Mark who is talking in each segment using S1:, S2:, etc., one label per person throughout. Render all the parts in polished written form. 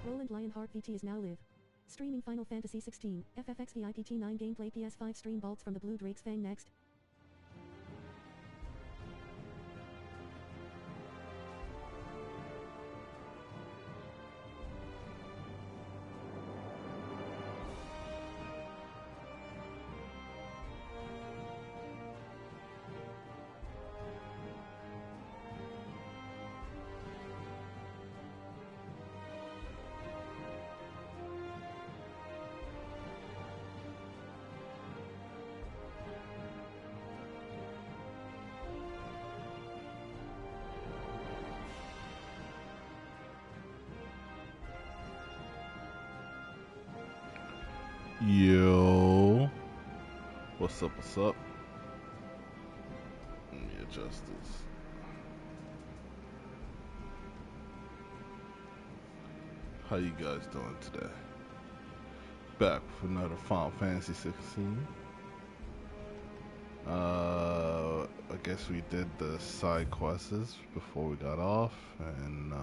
S1: Roland Lionheart VT is now live. Streaming Final Fantasy 16, FFXVI pt.9 gameplay PS5 stream bolts from the Blue Drake's Fang next.
S2: Yo, what's up, what's up? Let me adjust this. How you guys doing today? Back with another Final Fantasy 16. I guess we did the side quests before we got off, and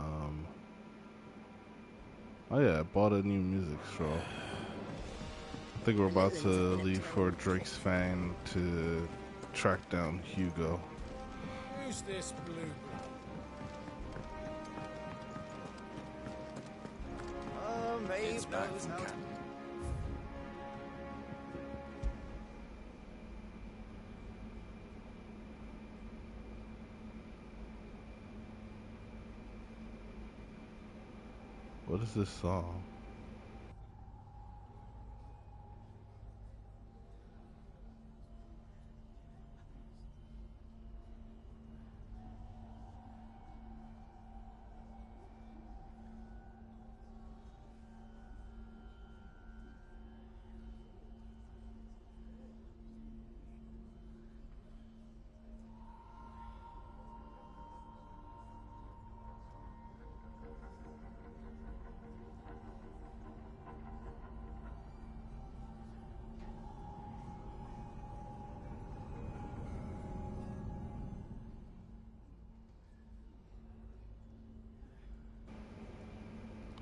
S2: oh yeah, I bought a new music stroll. I think we're about to leave for Drake's Fang to track down Hugo.
S3: Who's this blue blood?
S4: Maybe
S3: It's back from camp.
S2: What is this song?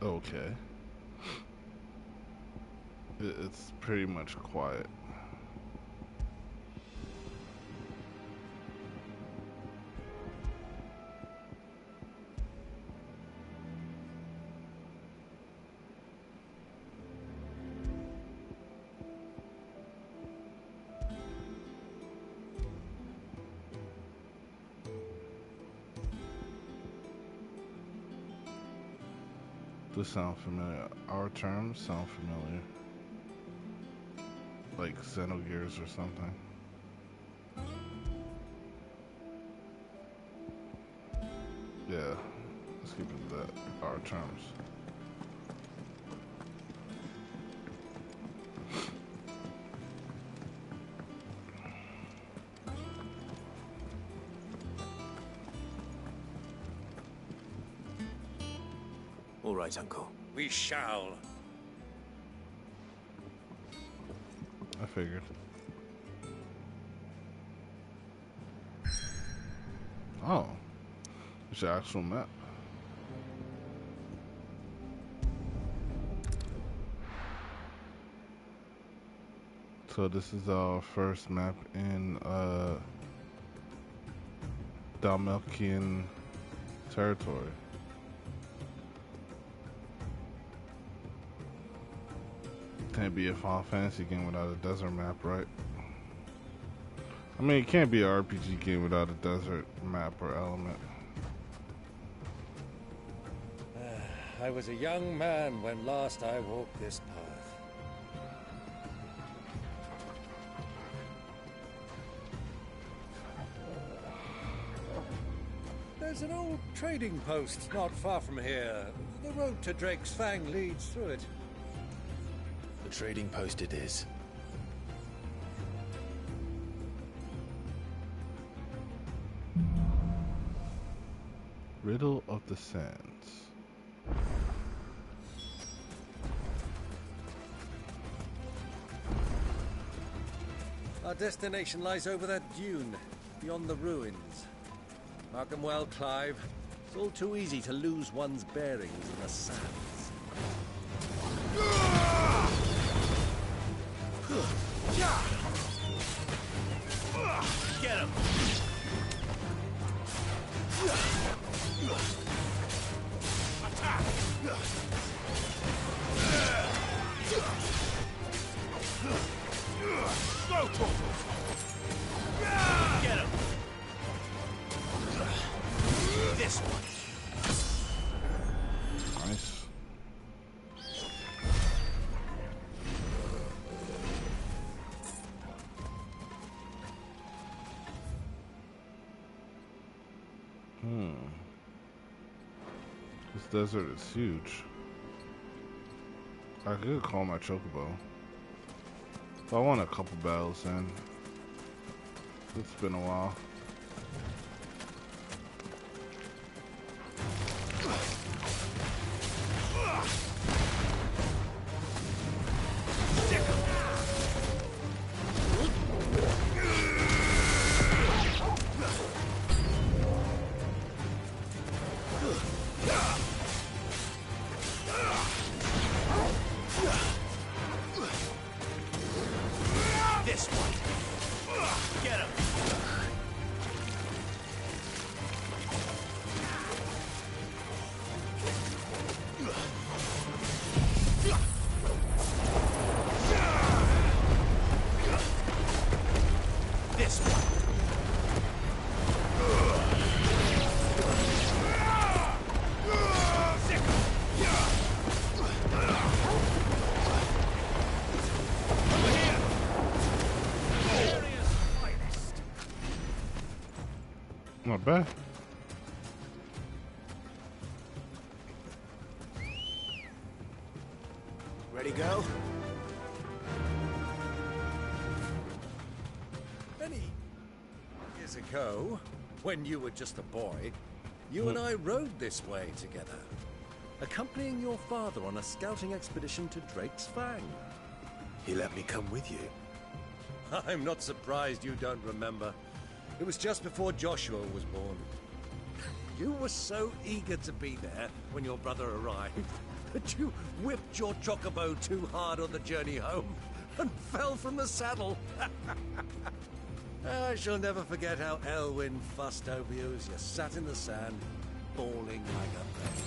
S2: Okay. It's pretty much quiet. This sound familiar. Our terms sound familiar. Like Xenogears or something. Yeah, let's keep it that. Our terms.
S4: All right, Uncle.
S3: We shall.
S2: I figured. Oh, it's the actual map. So this is our first map in Dalmalkian territory. Can't be a Final Fantasy game without a desert map, right? I mean, it can't be an RPG game without a desert map or element.
S3: I was a young man when last I walked this path. There's an old trading post not far from here. The road to Drake's Fang leads through it.
S4: The trading post it is.
S2: Riddle of the Sands.
S3: Our destination lies over that dune, beyond the ruins. Mark 'em well, Clive. It's all too easy to lose one's bearings in the sands.
S2: desert is huge. I could call my chocobo. I want a couple battles in. It's been a while. Not bad.
S4: Ready, go?
S3: Many years ago, when you were just a boy, you and I rode this way together, accompanying your father on a scouting expedition to Drake's Fang.
S4: He let me come with you.
S3: I'm not surprised you don't remember. It was just before Joshua was born. You were so eager to be there when your brother arrived that you whipped your chocobo too hard on the journey home and fell from the saddle. I shall never forget how Elwyn fussed over you as you sat in the sand, bawling like a baby.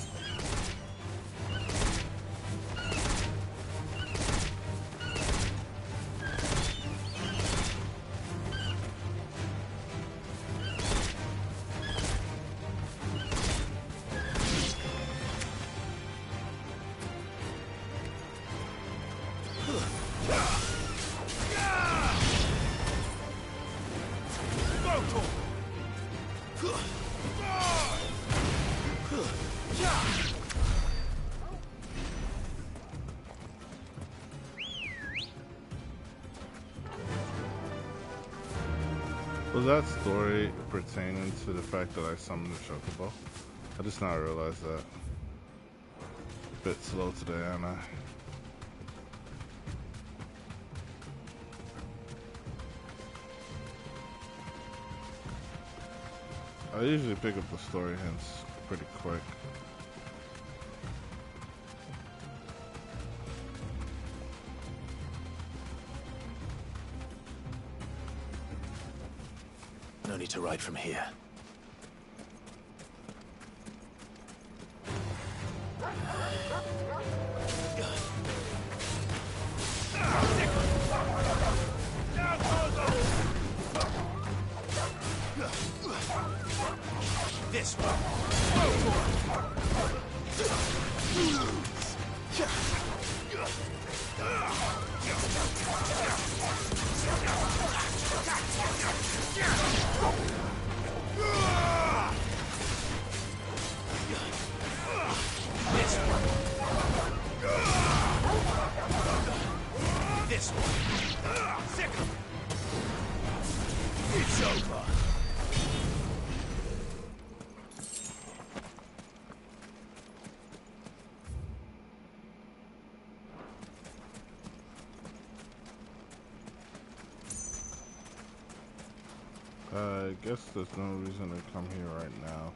S2: Was that story pertaining to the fact that I summoned the chocobo? I just now realized that. A bit slow today, aren't I? I usually pick up the story hints pretty quick.
S4: No need to ride from here. This one. This one. Sick. It's over.
S2: I guess there's no reason to come here right now.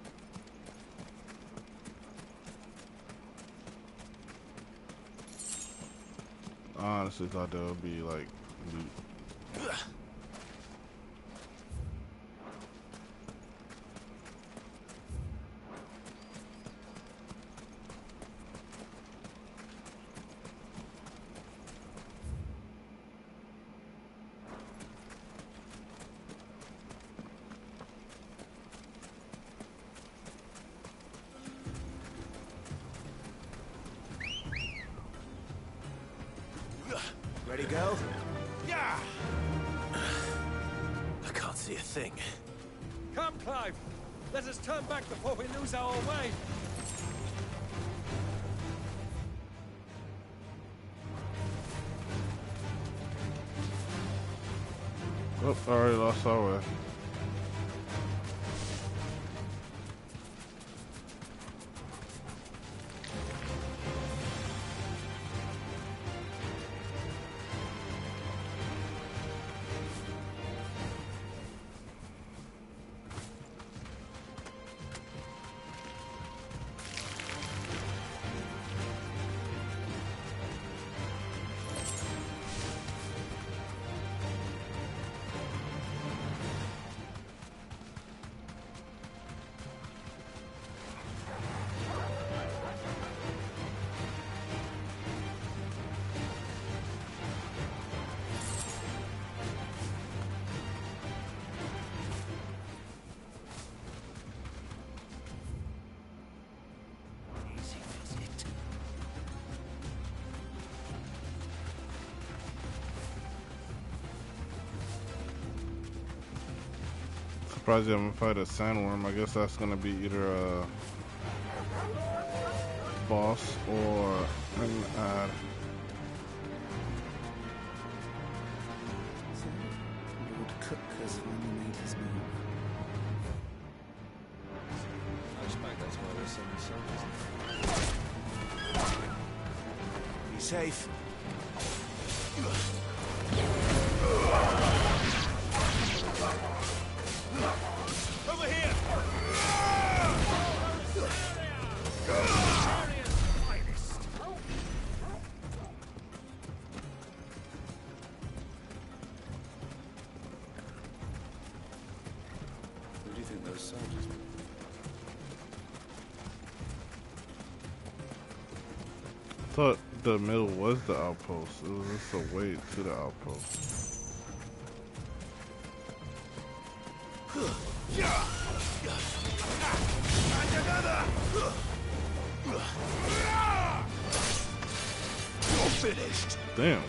S2: I honestly thought there would be like loot.
S4: Ready, go? Yeah! I can't see a thing.
S3: Come, Clive. Let us turn back before we lose our way.
S2: Oh, already lost our way. Surprised you haven't fight a sandworm. I guess that's gonna be either a boss or an ad.
S5: So, Lord Cook has finally made his move.
S3: I expect that's why there's so many soldiers.
S4: Be safe. Over here!
S3: Who do you think those soldiers were?
S2: I thought the middle was the outpost. It was just a way to the outpost.
S4: And another! You're finished!
S2: Damn.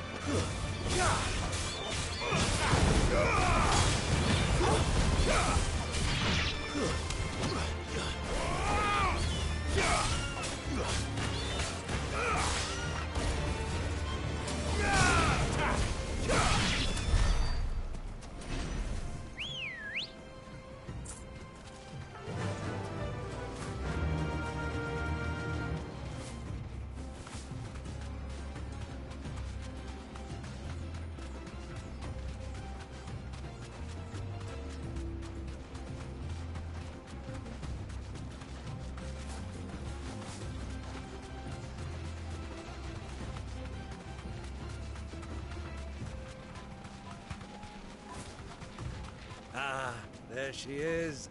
S3: Ah, there she is.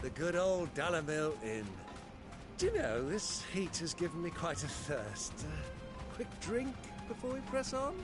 S3: The good old Dalamil Inn. Do you know, this heat has given me quite a thirst. Quick drink before we press on?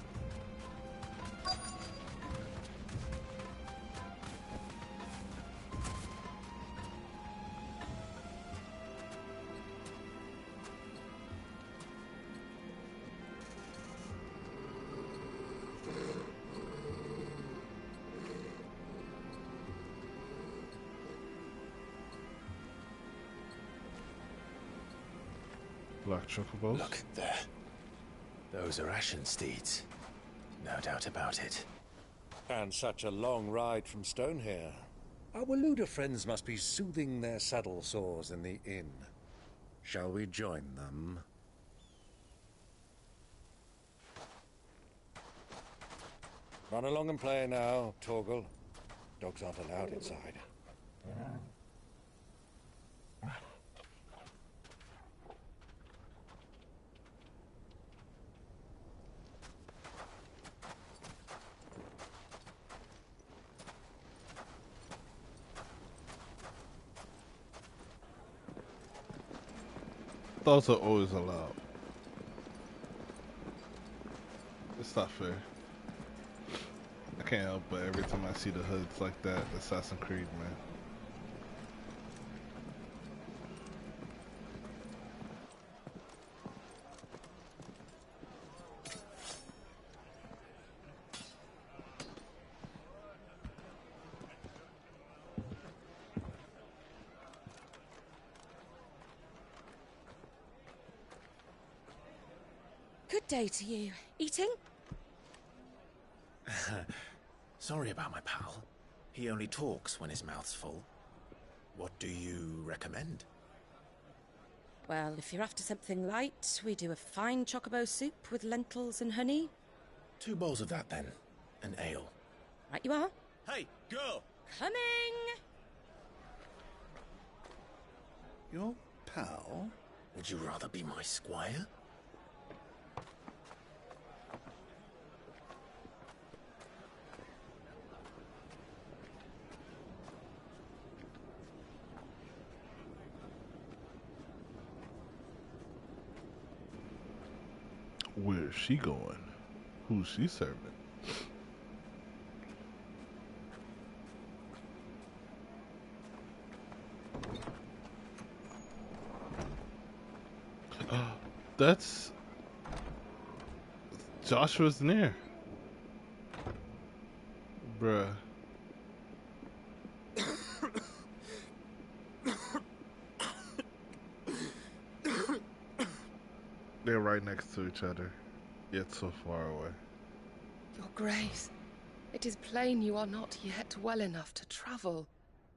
S2: Black chocobos.
S4: Look there. Those are ashen steeds. No doubt about it.
S3: And such a long ride from Stone here. Our Waluda friends must be soothing their saddle sores in the inn. Shall we join them? Run along and play now, Torgal. Dogs aren't allowed inside.
S2: Those are always allowed. It's not fair. I can't help but every time I see the hoods like that, Assassin's Creed, man.
S6: Good day to you. Eating?
S4: Sorry about my pal. He only talks when his mouth's full. What do you recommend?
S6: Well, if you're after something light, we do a fine chocobo soup with lentils and honey.
S4: 2 bowls of that, then. An ale.
S6: Right you are.
S3: Hey, girl!
S6: Coming!
S5: Your pal?
S4: Would you rather be my squire?
S2: Where's she going? Who's she serving? That's Joshua's near. Bruh. They're right next to each other, yet so far away.
S7: Your Grace, it is plain you are not yet well enough to travel.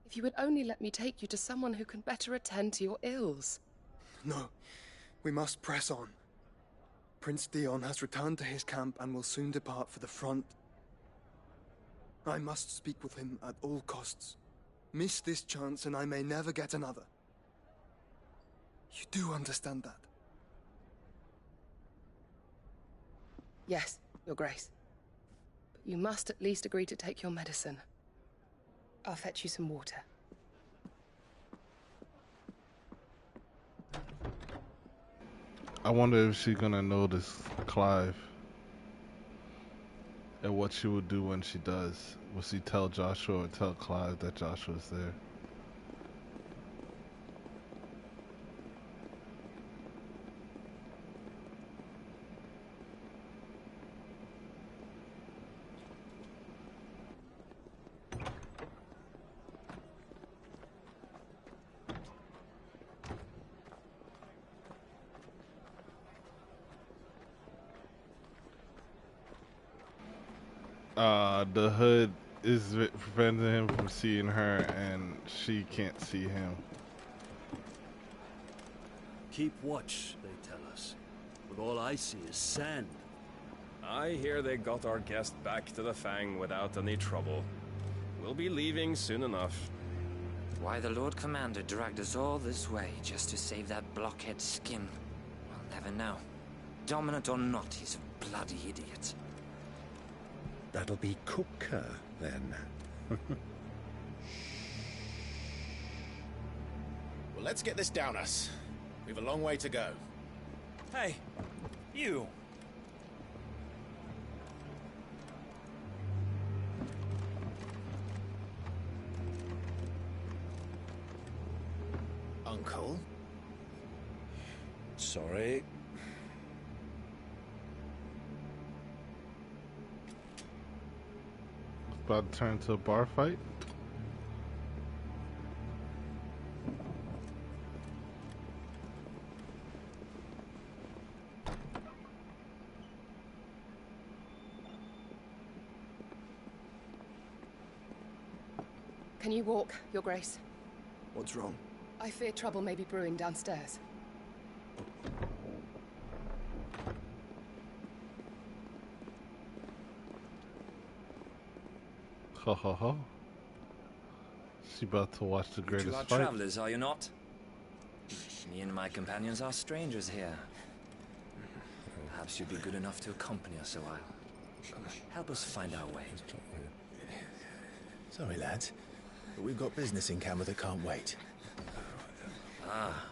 S7: If you would only let me take you to someone who can better attend to your ills.
S8: No, we must press on. Prince Dion has returned to his camp and will soon depart for the front. I must speak with him at all costs. Miss this chance and I may never get another. You do understand that?
S7: Yes, Your Grace. But you must at least agree to take your medicine. I'll fetch you some water.
S2: I wonder if she's gonna notice Clive and what she would do when she does. Will she tell Joshua or tell Clive that Joshua's there? The hood is preventing him from seeing her, and she can't see him.
S3: Keep watch, they tell us. But all I see is sand.
S9: I hear they got our guest back to the Fang without any trouble. We'll be leaving soon enough.
S10: Why the Lord Commander dragged us all this way just to save that blockhead skin, we'll never know. Dominant or not, he's a bloody idiot.
S5: That'll be Cooker, then.
S4: Well, let's get this down us. We've a long way to go.
S9: Hey, you!
S4: Uncle?
S3: Sorry.
S2: About to turn to a bar fight.
S7: Can you walk, Your Grace?
S8: What's wrong?
S7: I fear trouble may be brewing downstairs.
S2: Ho ho ho. She about to watch the greatest
S10: You two are
S2: fight.
S10: travelers, are you not? Me and my companions are strangers here. Perhaps you'd be good enough to accompany us a while. Help us find our way.
S4: Sorry, lads, but we've got business in camera that can't wait.
S10: Ah,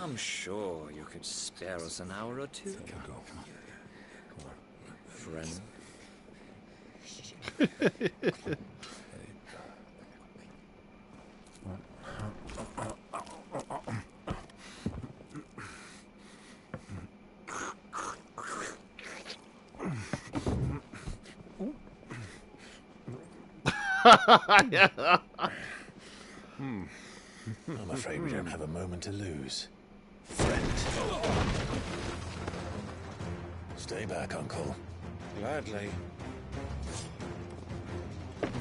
S10: I'm sure you could spare us an hour or two. Friend.
S4: I'm afraid we don't have a moment to lose. Friend. Stay back, Uncle.
S3: Gladly.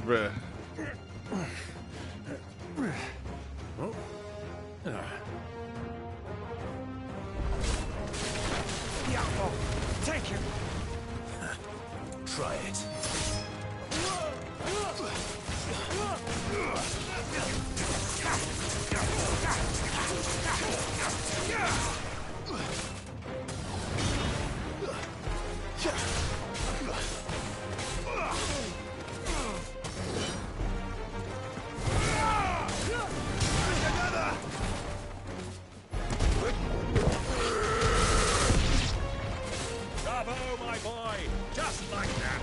S2: Bruh.
S3: Take him!
S4: Try it.
S3: Bravo, my boy! Just like that!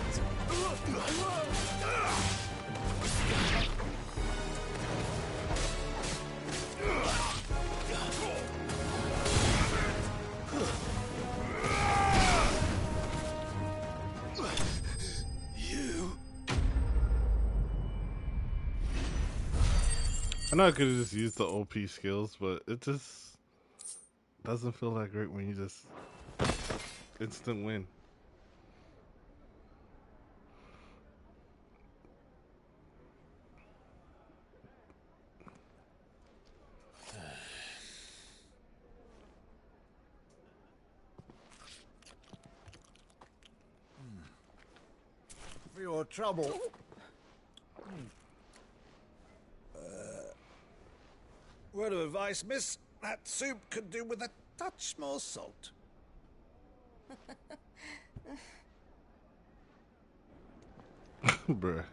S2: I know I could have just used the OP skills, but it just doesn't feel that great when you just instant win.
S3: For your trouble. Word of advice, miss. That soup could do with a touch more salt.
S2: Bruh.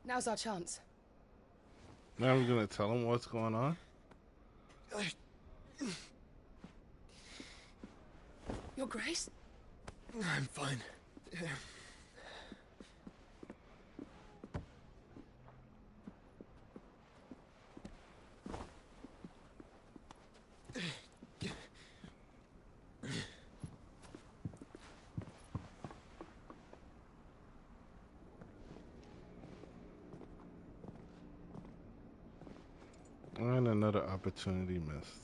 S7: Now's our chance.
S2: Now I'm gonna tell him what's going on.
S7: Your Grace?
S8: I'm fine.
S2: And another opportunity missed.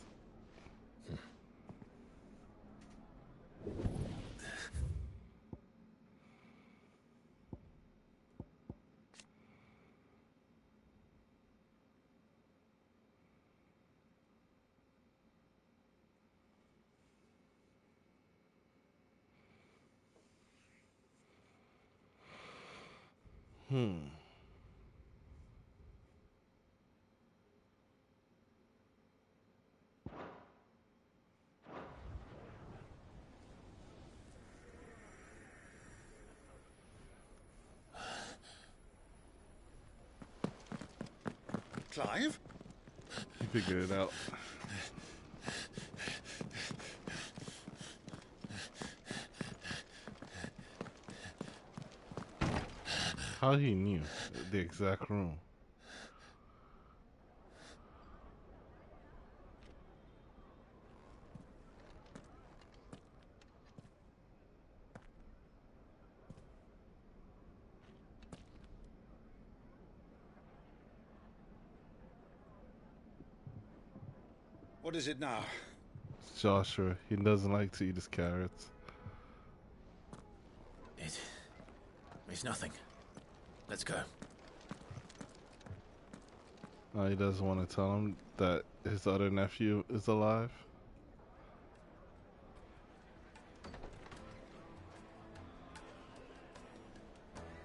S5: Clive?
S2: He figured it out. How he knew the exact room.
S5: What is it now?
S2: Joshua, he doesn't like to eat his carrots.
S4: It's nothing. Let's go.
S2: He doesn't want to tell him that his other nephew is alive.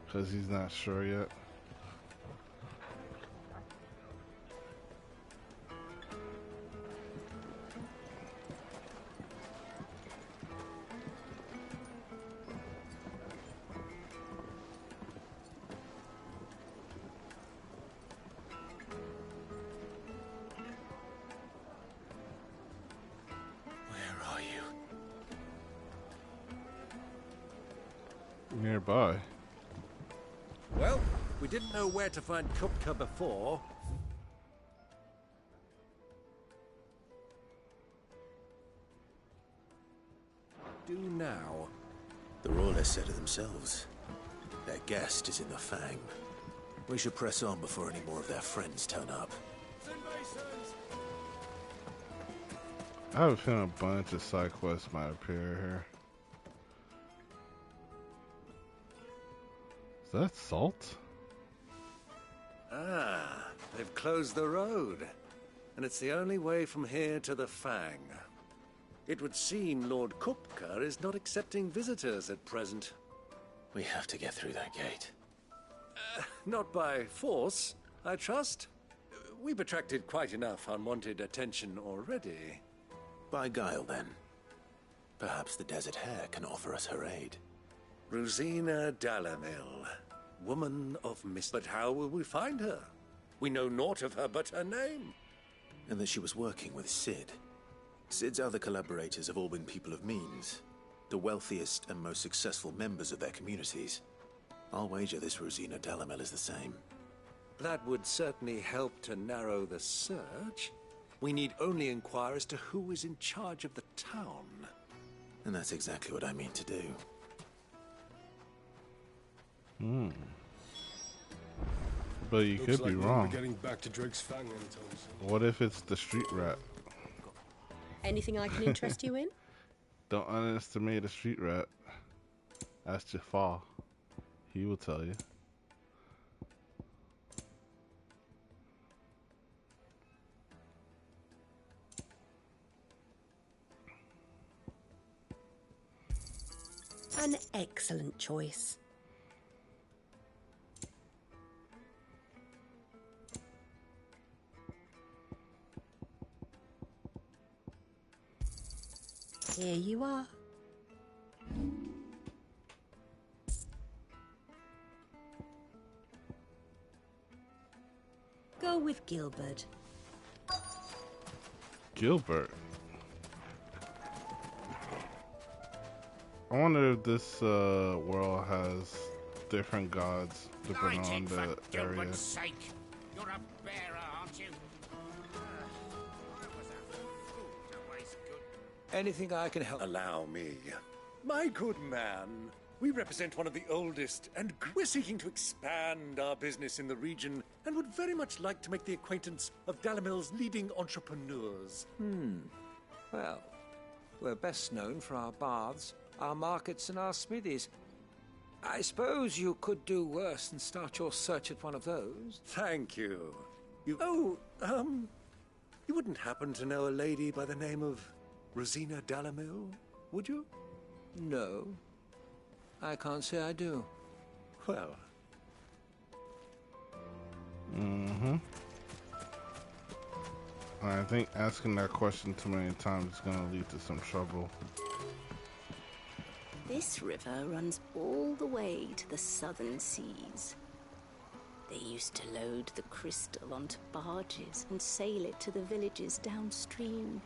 S2: Because he's not sure yet. Nearby.
S3: Well, we didn't know where to find Kupka before. do now?
S4: The Royalists said it themselves. Their guest is in the Fang. We should press on before any more of their friends turn up.
S2: I have a feeling a bunch of side quests might appear here. Is that salt?
S3: Ah, they've closed the road. And it's the only way from here to the Fang. It would seem Lord Kupka is not accepting visitors at present.
S4: We have to get through that gate.
S3: Not by force, I trust. We've attracted quite enough unwanted attention already.
S4: By guile, then. Perhaps the Desert Hare can offer us her aid.
S3: Rosina Dalamil, woman of mystery. But how will we find her? We know naught of her but her name.
S4: And that she was working with Cid. Cid's other collaborators have all been people of means, the wealthiest and most successful members of their communities. I'll wager this Rosina Dalamil is the same.
S3: That would certainly help to narrow the search. We need only inquire as to who is in charge of the town.
S4: And that's exactly what I mean to do.
S2: But you could be wrong.
S11: Getting back to Drake's Fang anytime soon.
S2: What if it's the street rat?
S12: Anything I can interest you in?
S2: Don't underestimate a street rat. Ask Jafar. He will tell you.
S12: An excellent choice. Here you are. Go with Gilbert.
S2: Gilbert. I wonder if this world has different gods depending on the area.
S13: Sake. You're a bearer, aren't you?
S3: Anything I can help? Allow me. My good man, we represent one of the oldest, and we're seeking to expand our business in the region, and would very much like to make the acquaintance of Dalamil's leading entrepreneurs.
S14: Well, we're best known for our baths, our markets, and our smithies. I suppose you could do worse than start your search at one of those.
S3: Thank you. You wouldn't happen to know a lady by the name of Rosina Dalamil, would you?
S14: No. I can't say I do.
S3: Well.
S2: I think asking that question too many times is going to lead to some trouble.
S15: This river runs all the way to the southern seas. They used to load the crystal onto barges and sail it to the villages downstream.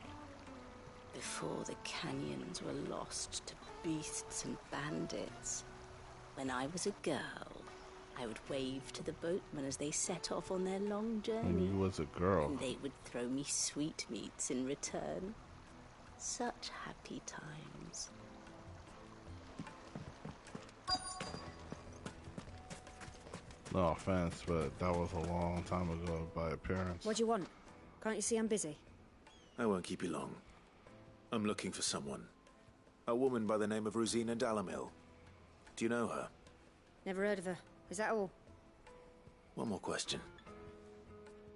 S15: Before the canyons were lost to beasts and bandits. When I was a girl, I would wave to the boatmen as they set off on their long journey.
S2: When you was a girl.
S15: And they would throw me sweetmeats in return. Such happy times.
S2: No offense, but that was a long time ago by appearance.
S12: What do you want? Can't you see I'm busy?
S4: I won't keep you long. I'm looking for someone. A woman by the name of Rosina Dalamil. Do you know her?
S12: Never heard of her. Is that all?
S4: One more question.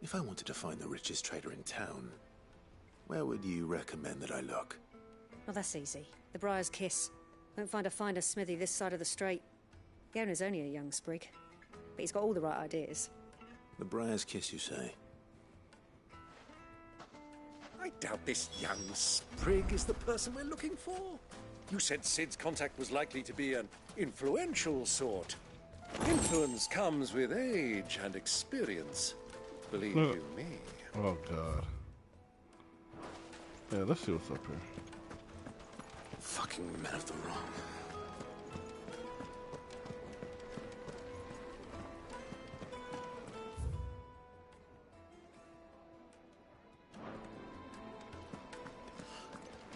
S4: If I wanted to find the richest trader in town, where would you recommend that I look?
S12: Oh, that's easy. The Briar's Kiss. Won't find a finer smithy this side of the strait. The owner's only a young sprig, but he's got all the right ideas.
S4: The Briar's Kiss, you say?
S3: I doubt this young sprig is the person we're looking for. You said Cid's contact was likely to be an influential sort. Influence comes with age and experience. Believe you me.
S2: Oh, God. Yeah, let's see what's up here.
S4: Fucking men of the wrong.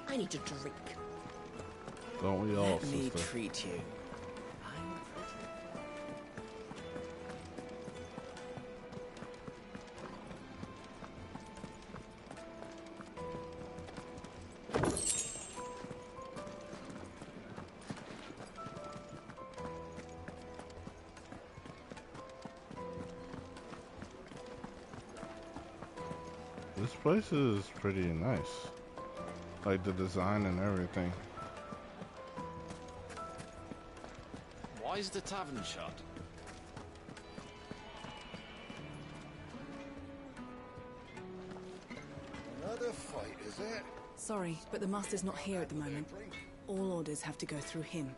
S12: I need a drink.
S2: Don't we all,
S16: Let me
S2: sister?
S16: treat you.
S2: This place is pretty nice. Like the design and everything.
S17: Why is the tavern shut?
S5: Another fight, is it?
S18: Sorry, but the master's not here at the moment. All orders have to go through him.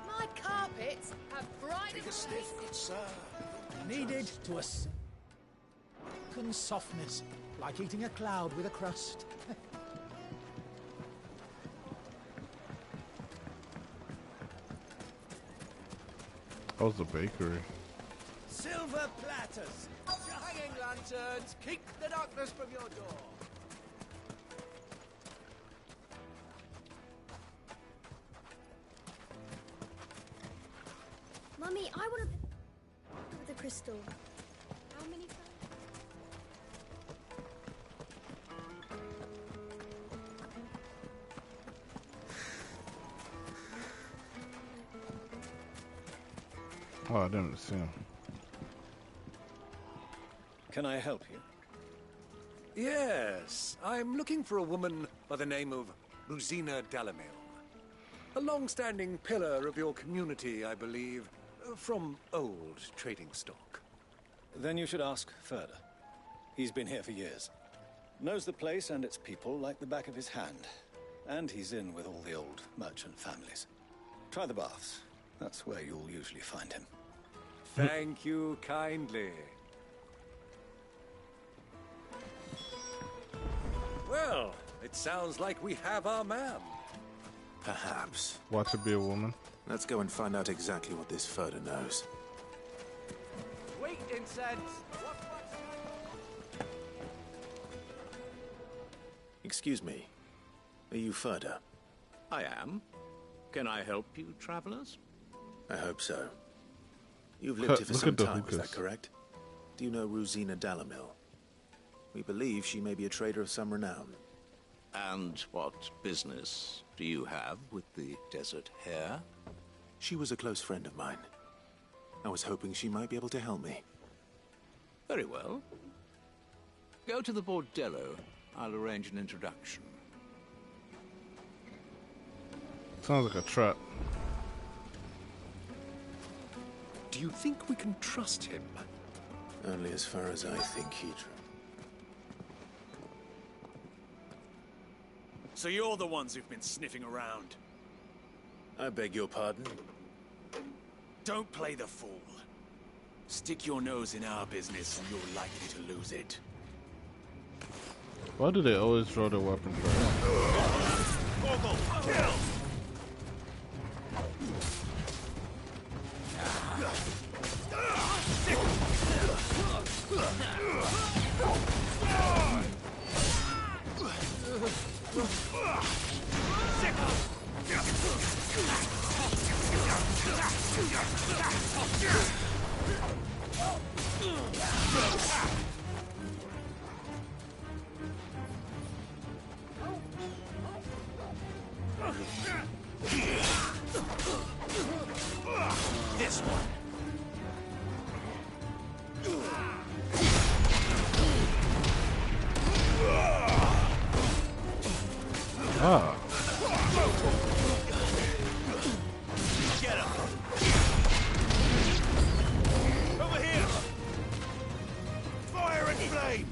S13: My carpets have bright
S5: Take a stiff, good sir.
S19: Needed to a second softness, like eating a cloud with a crust.
S2: How's the bakery?
S3: Silver platters, hanging lanterns, keep the darkness from your door.
S20: Mummy, I want to with the crystal. How many times?
S2: Oh, I didn't see him.
S3: Can I help you? Yes, I'm looking for a woman by the name of Rosina Dalamil. A long-standing pillar of your community, I believe, from old trading stock.
S21: Then you should ask further. He's been here for years. Knows the place and its people like the back of his hand. And he's in with all the old merchant families. Try the baths. That's where you'll usually find him.
S3: Thank you kindly. Well, it sounds like we have our man.
S4: Perhaps.
S2: Watch it be a woman.
S4: Let's go and find out exactly what this Furder knows.
S3: Wait, incense!
S4: Excuse me. Are you Furder?
S22: I am. Can I help you, travelers?
S4: I hope so. You've lived here for some time, is that correct? Do you know Rosina Dalamil? We believe she may be a trader of some renown.
S22: And what business do you have with the desert hare?
S4: She was a close friend of mine. I was hoping she might be able to help me.
S22: Very well. Go to the bordello. I'll arrange an introduction.
S2: Sounds like a trap.
S3: Do you think we can trust him?
S4: Only as far as I think he...
S23: So you're the ones who've been sniffing around?
S4: I beg your pardon?
S23: Don't play the fool. Stick your nose in our business and you're likely to lose it.
S2: Why do they always throw their weapons first?
S23: Ogre, kill! This one.
S2: Ah.
S23: Get him. Over here. Fire and flame.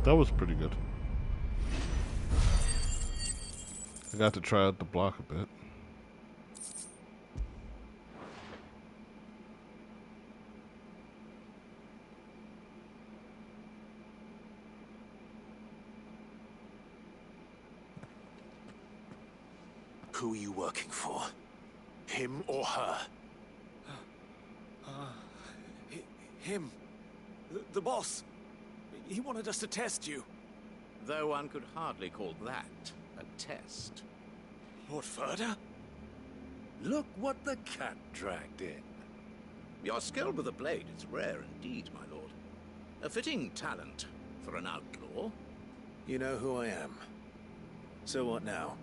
S2: That was pretty good. I got to try out the block a bit.
S3: Who are you working for? Him or her?
S23: Him. The boss. He wanted us to test you.
S22: Though one could hardly call that a test.
S3: Lord Furder? Look what the cat dragged in.
S22: Your skill with the blade is rare indeed, my lord. A fitting talent for an outlaw.
S4: You know who I am. So what now?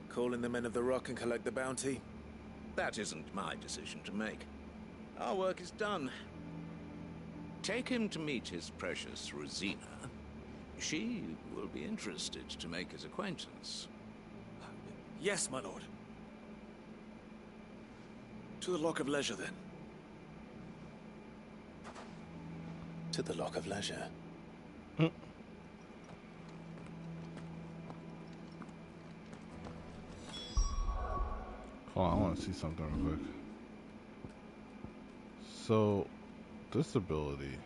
S4: Call in the Men of the Rock and collect the bounty?
S22: That isn't my decision to make. Our work is done. Take him to meet his precious Rosina. She will be interested to make his acquaintance.
S23: Yes, my lord. To the Lock of Leisure, then.
S4: To the Lock of Leisure.
S2: Hold on, I want to see something real quick. So, this ability.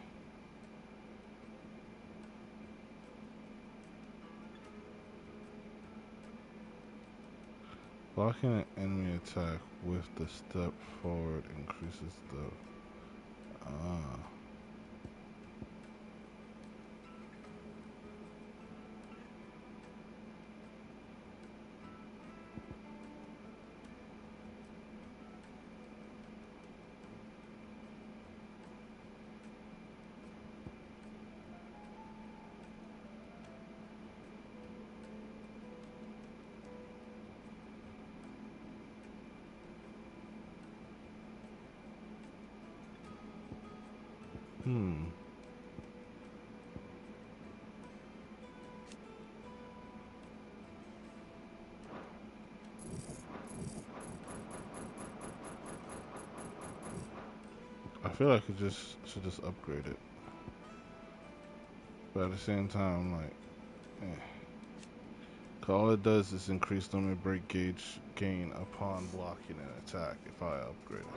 S2: Blocking an enemy attack with the step forward increases the... I feel like I should just upgrade it. But at the same time, I'm like, eh. 'Cause all it does is increase limit break gauge gain upon blocking an attack if I upgrade it.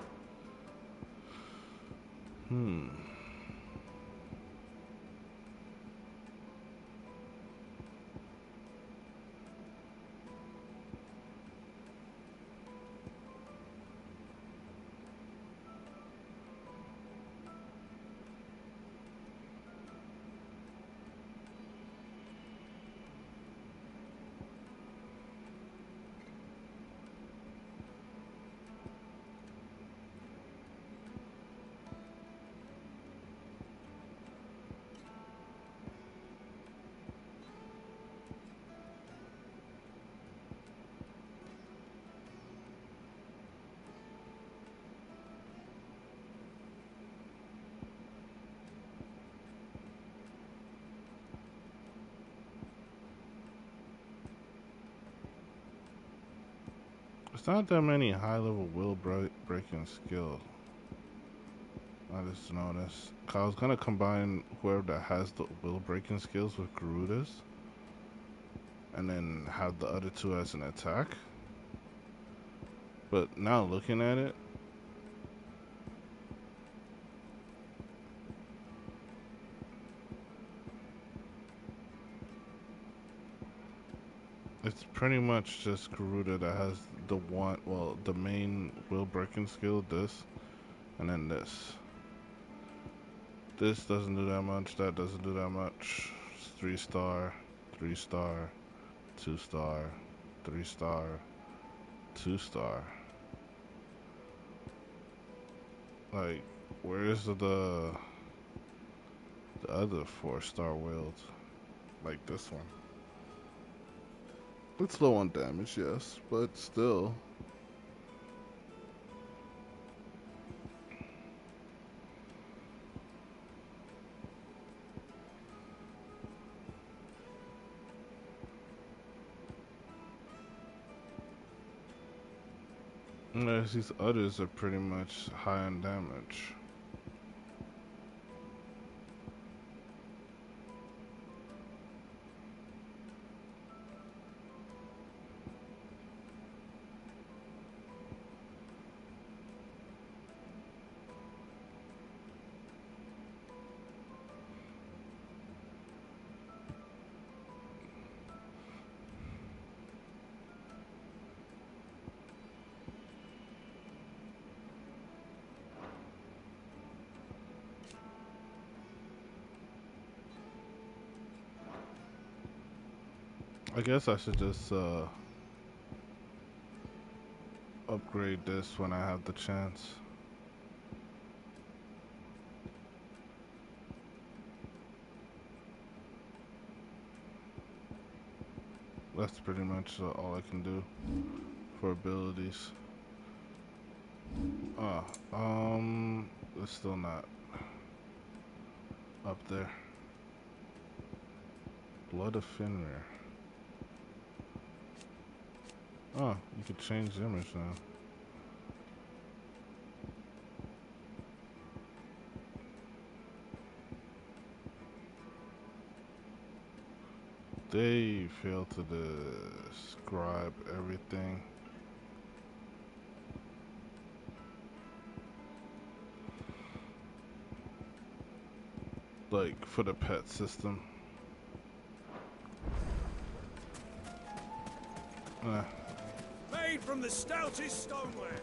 S2: It's not that many high-level will breaking skills. I just noticed. 'Cause I was gonna combine whoever that has the will breaking skills with Garuda's, and then have the other two as an attack. But now looking at it, it's pretty much just Garuda that has the one, well, the main will breaking skill, this, and then this. This doesn't do that much, that doesn't do that much. It's 3-star, 3-star, 2-star, 3-star, 2-star. Like, where's the other 4-star wields? Like this one. It's low on damage, yes, but still. Whereas these others are pretty much high on damage. I guess I should just upgrade this when I have the chance. That's pretty much all I can do for abilities. It's still not up there. Blood of Fenrir. Oh, you could change the image now. They failed to describe everything. Like for the pet system.
S3: Made from the stoutest stoneware.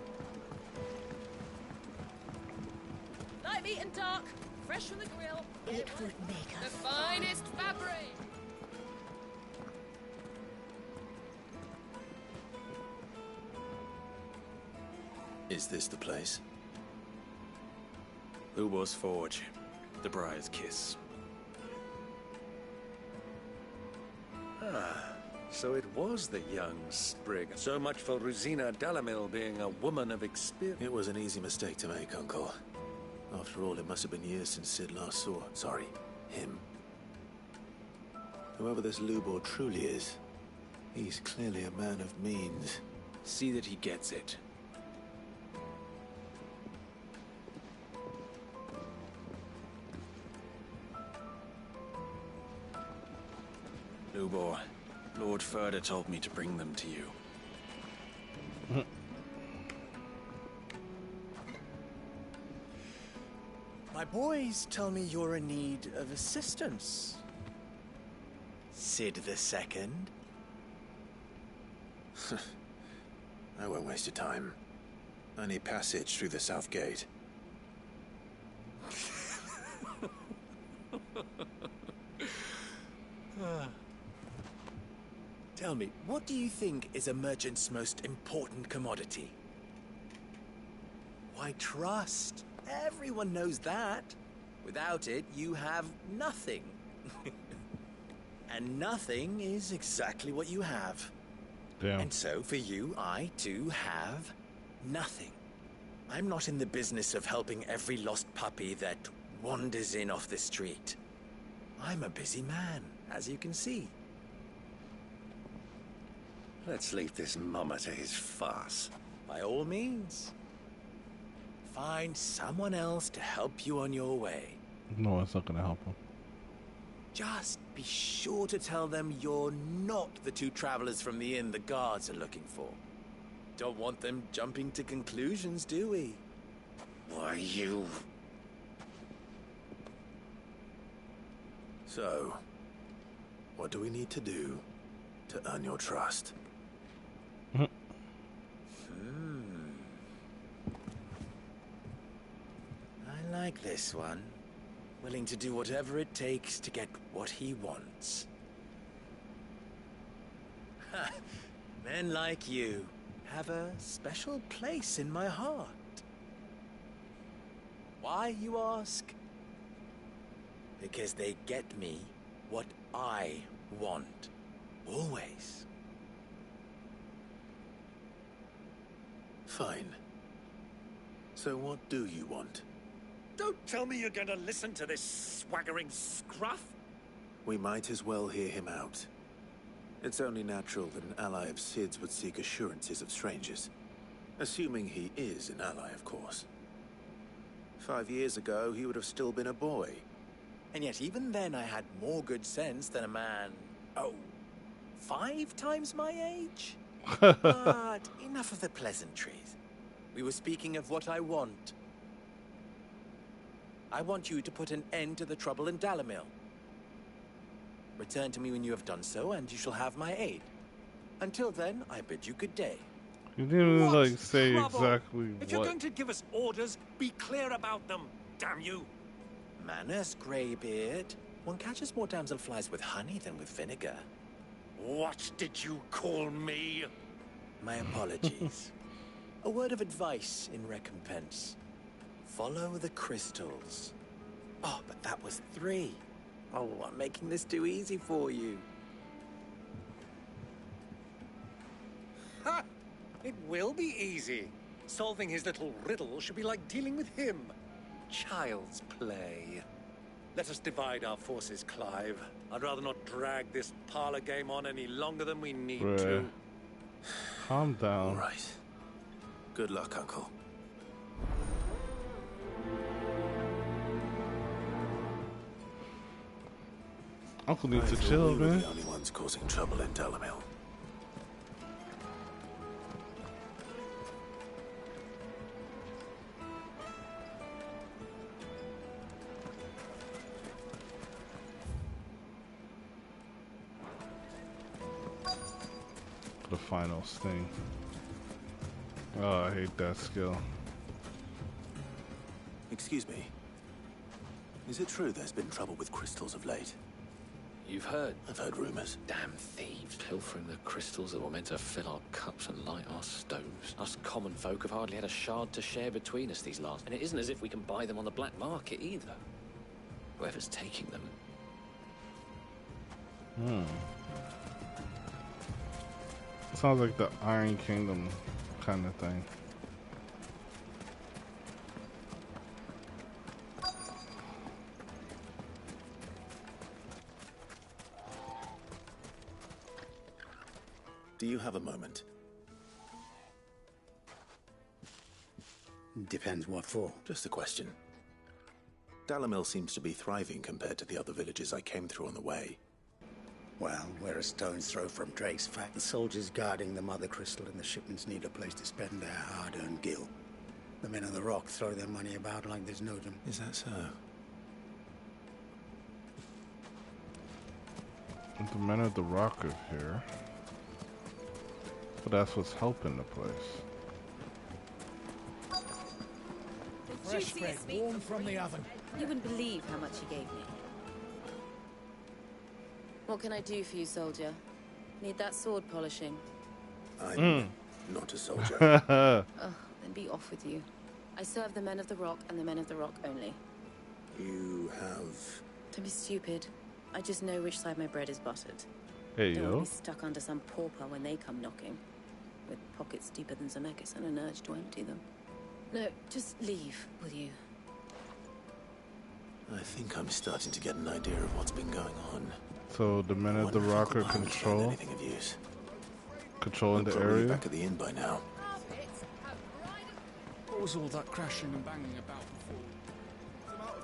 S13: Light meat and dark, fresh from the grill.
S15: It would make
S13: the
S15: us
S13: finest fabric.
S4: Is this the place?
S23: Lubor's Forge, the Briar's Kiss.
S3: Ah, so it was the young sprig. So much for Rosina Delamil being a woman of experience.
S4: It was an easy mistake to make, Uncle. After all, it must have been years since Sid last saw... Sorry, him. Whoever this Lubor truly is, he's clearly a man of means.
S23: See that he gets it. Lubor, Lord Furder told me to bring them to you.
S1: My boys tell me you're in need of assistance. Sid the Second?
S4: I won't waste your time. I need passage through the south gate.
S1: Tell me, what do you think is a merchant's most important commodity? Why, trust. Everyone knows that. Without it, you have nothing. And nothing is exactly what you have.
S2: Damn.
S1: And so, for you, I, too, have nothing. I'm not in the business of helping every lost puppy that wanders in off the street. I'm a busy man, as you can see.
S3: Let's leave this mummer to his farce.
S1: By all means. Find someone else to help you on your way.
S2: No, it's not gonna help him.
S1: Just be sure to tell them you're not the two travelers from the inn the guards are looking for. Don't want them jumping to conclusions, do we?
S3: Why, you...
S4: So, what do we need to do to earn your trust?
S1: I like this one. Willing to do whatever it takes to get what he wants. Ha! Men like you have a special place in my heart. Why, you ask? Because they get me what I want. Always.
S4: Fine. So what do you want?
S3: Don't tell me you're going to listen to this swaggering scruff.
S4: We might as well hear him out. It's only natural that an ally of Sid's would seek assurances of strangers. Assuming he is an ally, of course. 5 years ago, he would have still been a boy.
S1: And yet even then I had more good sense than a man... 5 times my age? But enough of the pleasantries. We were speaking of what I want. I want you to put an end to the trouble in Dalamil. Return to me when you have done so, and you shall have my aid. Until then, I bid you good day.
S2: You didn't even,
S3: What
S2: like, say
S3: trouble?
S2: exactly
S3: If you're
S2: what.
S3: going to give us orders, be clear about them, damn you.
S1: Manners, Greybeard. One catches more damselflies with honey than with vinegar.
S3: What did you call me?
S1: My apologies. A word of advice in recompense. Follow the crystals. Oh, but that was 3. Oh, I'm making this too easy for you.
S3: Ha! It will be easy. Solving his little riddle should be like dealing with him. Child's play. Let us divide our forces, Clive. I'd rather not drag this parlor game on any longer than we need to.
S2: Calm down.
S4: All right. Good luck, Uncle.
S2: Uncle needs to
S4: I thought
S2: chill,
S4: we were
S2: man.
S4: the only ones causing trouble in Delamil.
S2: The final sting. Oh, I hate that skill.
S4: Excuse me. Is it true there's been trouble with crystals of late?
S17: You've heard?
S4: I've heard rumors.
S17: Damn thieves pilfering the crystals that were meant to fill our cups and light our stoves. Us common folk have hardly had a shard to share between us these last. And it isn't as if we can buy them on the black market either. Whoever's taking them.
S2: Sounds like the Iron Kingdom kind of thing.
S4: Do you have a moment?
S6: Depends what for.
S4: Just a question. Dalamil seems to be thriving compared to the other villages I came through on the way.
S6: Well, we're a stone's throw from Drake's Fang. The soldiers guarding the Mother Crystal and the shipments need a place to spend their hard-earned gil. The men on the rock throw their money about like there's no them.
S4: Is that so?
S2: The men of the rock are here. But that's what's helping the place.
S19: Fresh bread, warm from the oven.
S13: You wouldn't believe how much he gave me. What can I do for you, soldier? Need that sword polishing?
S4: I'm not a soldier.
S13: Oh, then be off with you. I serve the men of the rock and the men of the rock only.
S4: You have...
S13: Don't be stupid. I just know which side my bread is buttered.
S2: Hey,
S13: Don't
S2: yo.
S13: want to be stuck under some pauper when they come knocking. With pockets deeper than Zemeckis and an urge to empty them. No, just leave, will you?
S4: I think I'm starting to get an idea of what's been going on.
S2: So the men of the rock are controlling the area.
S4: Back at the inn by now.
S9: What was all that crashing and banging about before?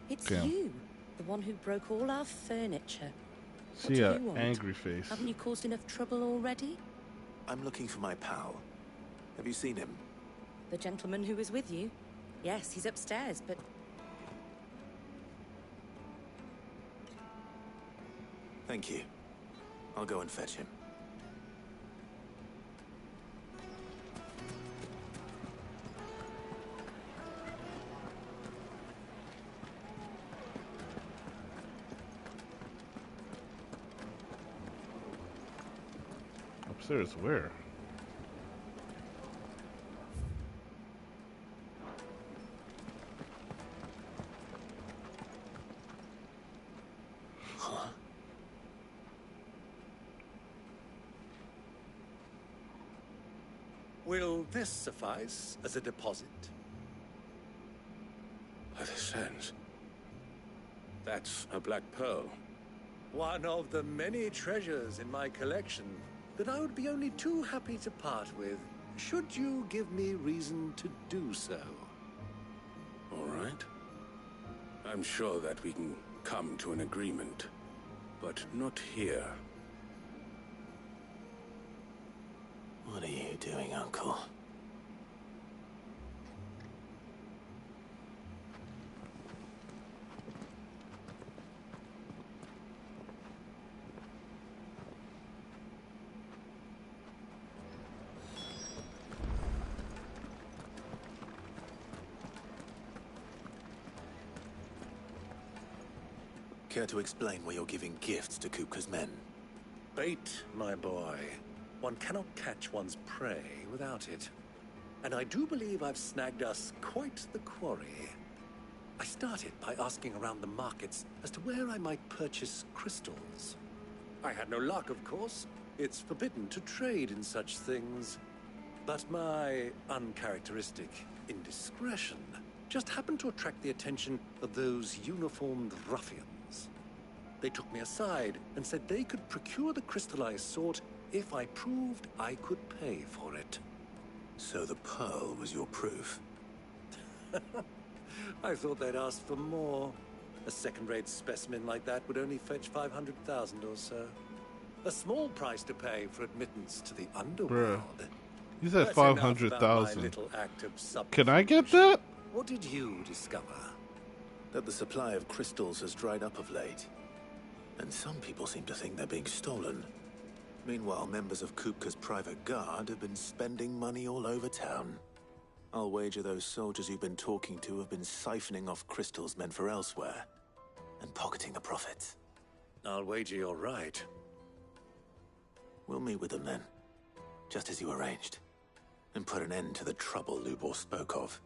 S12: It's
S2: Damn.
S12: you, the one who broke all our furniture. What
S2: See
S12: do
S2: ya,
S12: you want?
S2: angry face.
S12: Haven't you caused enough trouble already?
S4: I'm looking for my pal. Have you seen him?
S12: The gentleman who was with you? Yes, he's upstairs, but...
S4: Thank you. I'll go and fetch him.
S2: Upstairs where?
S4: Huh?
S3: Will this suffice as a deposit?
S11: By the sands. That's a black pearl.
S3: One of the many treasures in my collection that I would be only too happy to part with, should you give me reason to do so.
S11: All right. I'm sure that we can come to an agreement, but not here.
S4: What are you doing, Uncle? Care to explain why you're giving gifts to Kupka's men?
S3: Bait, my boy. One cannot catch one's prey without it. And I do believe I've snagged us quite the quarry. I started by asking around the markets as to where I might purchase crystals. I had no luck, of course. It's forbidden to trade in such things. But my uncharacteristic indiscretion just happened to attract the attention of those uniformed ruffians. They took me aside and said they could procure the crystal I sought if I proved I could pay for it.
S4: So the pearl was your proof?
S3: I thought they'd ask for more. A second-rate specimen like that would only fetch 500,000 or so. A small price to pay for admittance to the underworld.
S2: Bruh. You said
S3: That's enough about my
S2: 500,000.
S3: little act of
S2: Can I get that?
S3: What did you discover?
S4: That the supply of crystals has dried up of late. And some people seem to think they're being stolen. Meanwhile, members of Kupka's private guard have been spending money all over town. I'll wager those soldiers you've been talking to have been siphoning off crystals meant for elsewhere, and pocketing the profits.
S3: I'll wager you're right.
S4: We'll meet with them then, just as you arranged, and put an end to the trouble Lubor spoke of.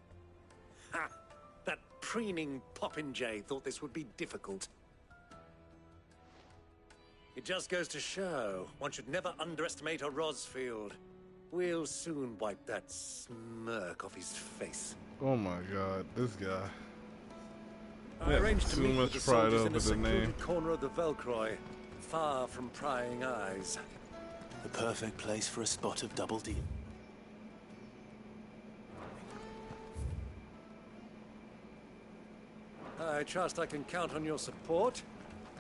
S3: Ha! That preening popinjay thought this would be difficult. It just goes to show, one should never underestimate a Rosfield. We'll soon wipe that smirk off his face.
S2: Oh my god, this guy.
S3: I arranged to
S2: too
S3: meet
S2: much
S3: with the
S2: pride
S3: soldiers in
S2: over
S3: a
S2: the
S3: secluded
S2: name.
S3: corner of the Velcroy, far from prying eyes.
S4: The perfect place for a spot of double deal.
S3: I trust I can count on your support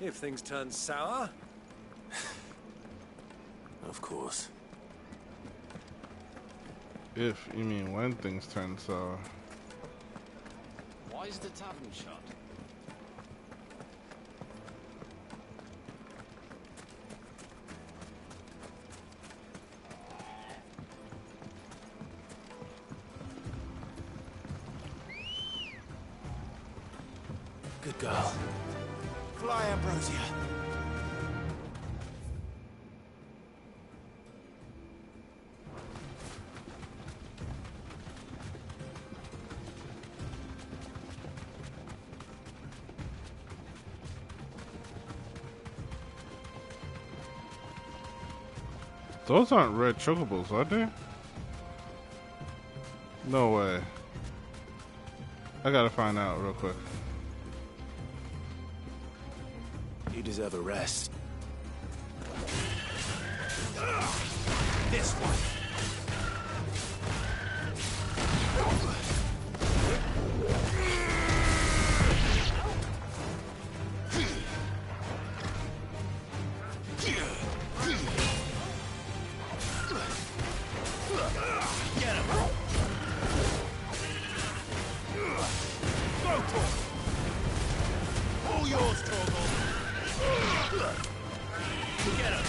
S3: if things turn sour.
S4: Of course.
S2: If, you mean when things turn sour.
S17: Why is the tavern shut?
S4: Good girl.
S1: Fly, Ambrosia.
S2: Those aren't red chocobos, are they? No way. I gotta find out real quick.
S4: You deserve a rest.
S1: This one.
S3: Get him! Go for it! All yours, Torgal! Get him!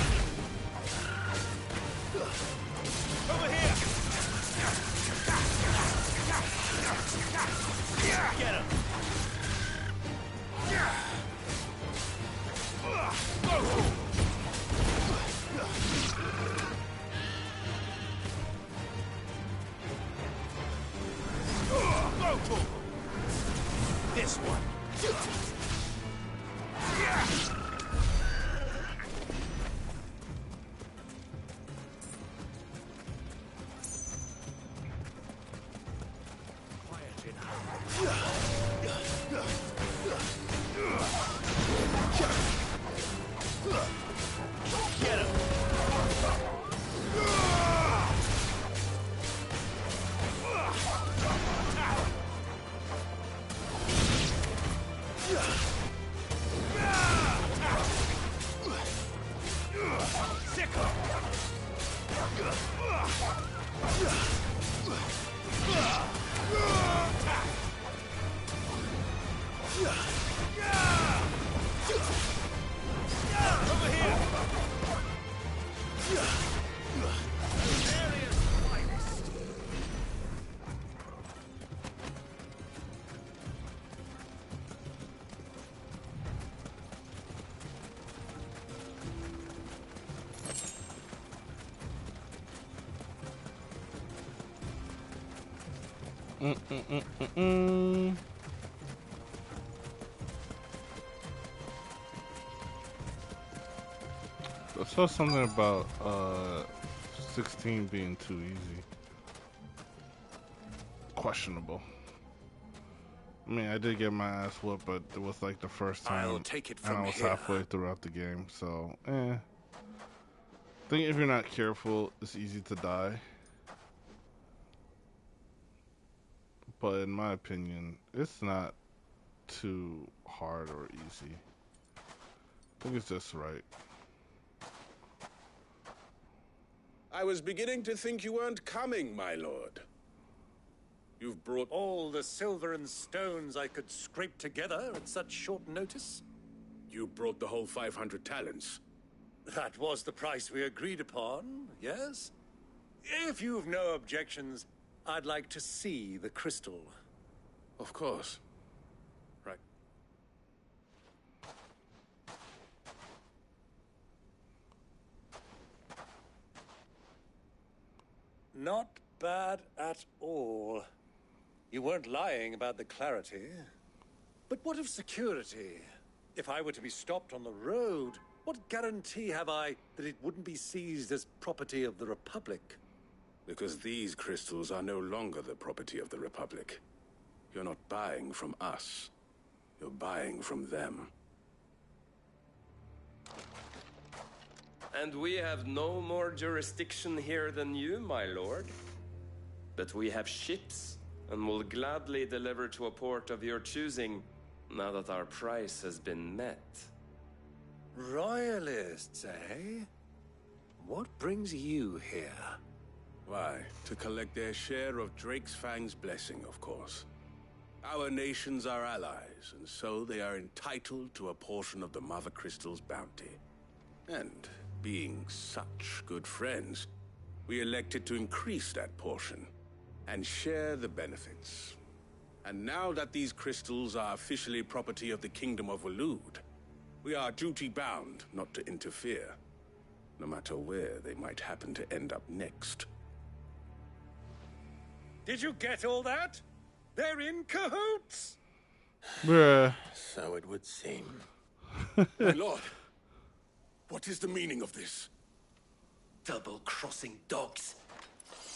S2: I saw something about 16 being too easy. Questionable. I mean, I did get my ass whooped, but it was like the first time,
S3: I'll take it
S2: and
S3: from
S2: I was
S3: here.
S2: halfway throughout the game, so I think if you're not careful, it's easy to die. But in my opinion, it's not too hard or easy. I think it's just right.
S11: I was beginning to think you weren't coming, my lord. You've brought
S3: all the silver and stones I could scrape together at such short notice?
S11: You brought the whole 500 talents.
S3: That was the price we agreed upon, yes? If you've no objections, I'd like to see the crystal.
S11: Of course. Right.
S3: Not bad at all. You weren't lying about the clarity. But what of security? If I were to be stopped on the road, what guarantee have I that it wouldn't be seized as property of the Republic?
S11: Because these crystals are no longer the property of the Republic. You're not buying from us. You're buying from them.
S7: And we have no more jurisdiction here than you, my lord. But we have ships, and will gladly deliver to a port of your choosing, now that our price has been met.
S3: Royalists, eh? What brings you here?
S11: Why, to collect their share of Drake's Fang's blessing, of course. Our nations are allies, and so they are entitled to a portion of the Mother Crystal's bounty. And being such good friends, we elected to increase that portion and share the benefits. And now that these crystals are officially property of the Kingdom of Waloed, we are duty-bound not to interfere, no matter where they might happen to end up next.
S3: Did you get all that? They're in cahoots!
S2: Bruh.
S4: So it would seem.
S11: My lord, what is the meaning of this?
S7: Double-crossing dogs.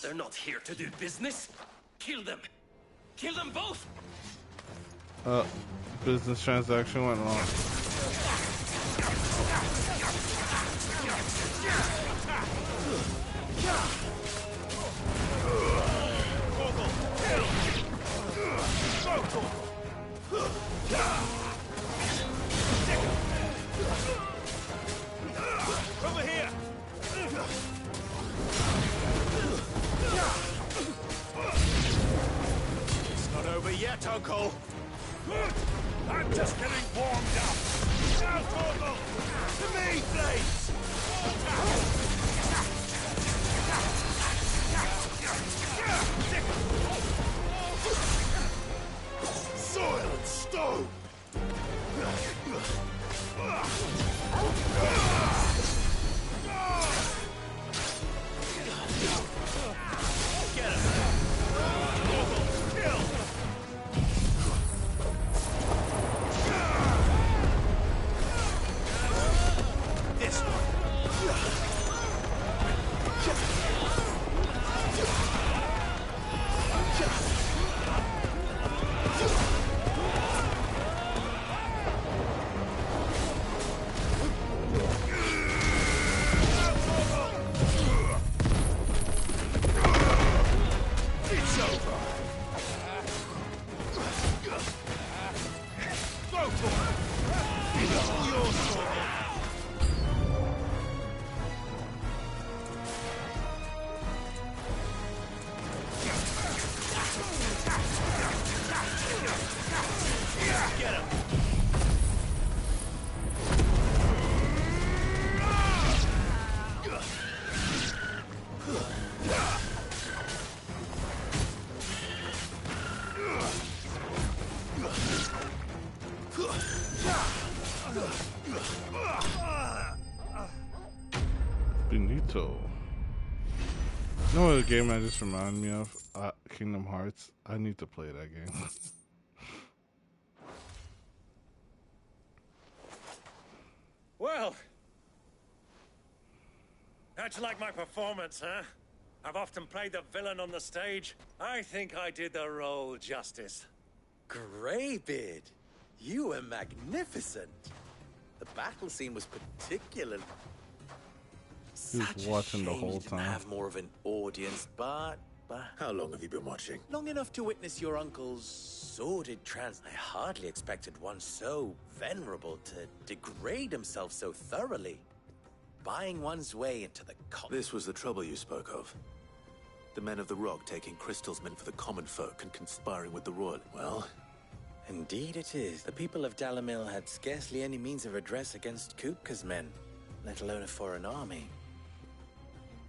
S7: They're not here to do business. Kill them. Kill them both!
S2: Business transaction went wrong.
S3: Over here! It's not over yet, Uncle! I'm just getting warmed up! Now, Torgal! To me, Blades! Soil and stone! Get him! Kill! This one! It's over! Go for it! It's all yours, Torgal! Get him!
S2: Benito. You know what game that just reminded me of? Kingdom Hearts. I need to play that game.
S3: Well, how'd you like my performance, huh? I've often played the villain on the stage. I think I did the role justice.
S1: Greybeard, you were magnificent. The battle scene was particularly...
S2: He was watching the whole
S1: Didn't
S2: time.
S1: have more of an audience, but
S4: How long have you been watching?
S1: long enough to witness your uncle's sordid I hardly expected one so venerable to degrade himself so thoroughly. Buying one's way into the
S4: This was the trouble you spoke of. The men of the Rock taking crystals meant for the common folk and conspiring with the royal. Well,
S1: Indeed it is. The people of Dalamil had scarcely any means of redress against Kupka's men, let alone a foreign army.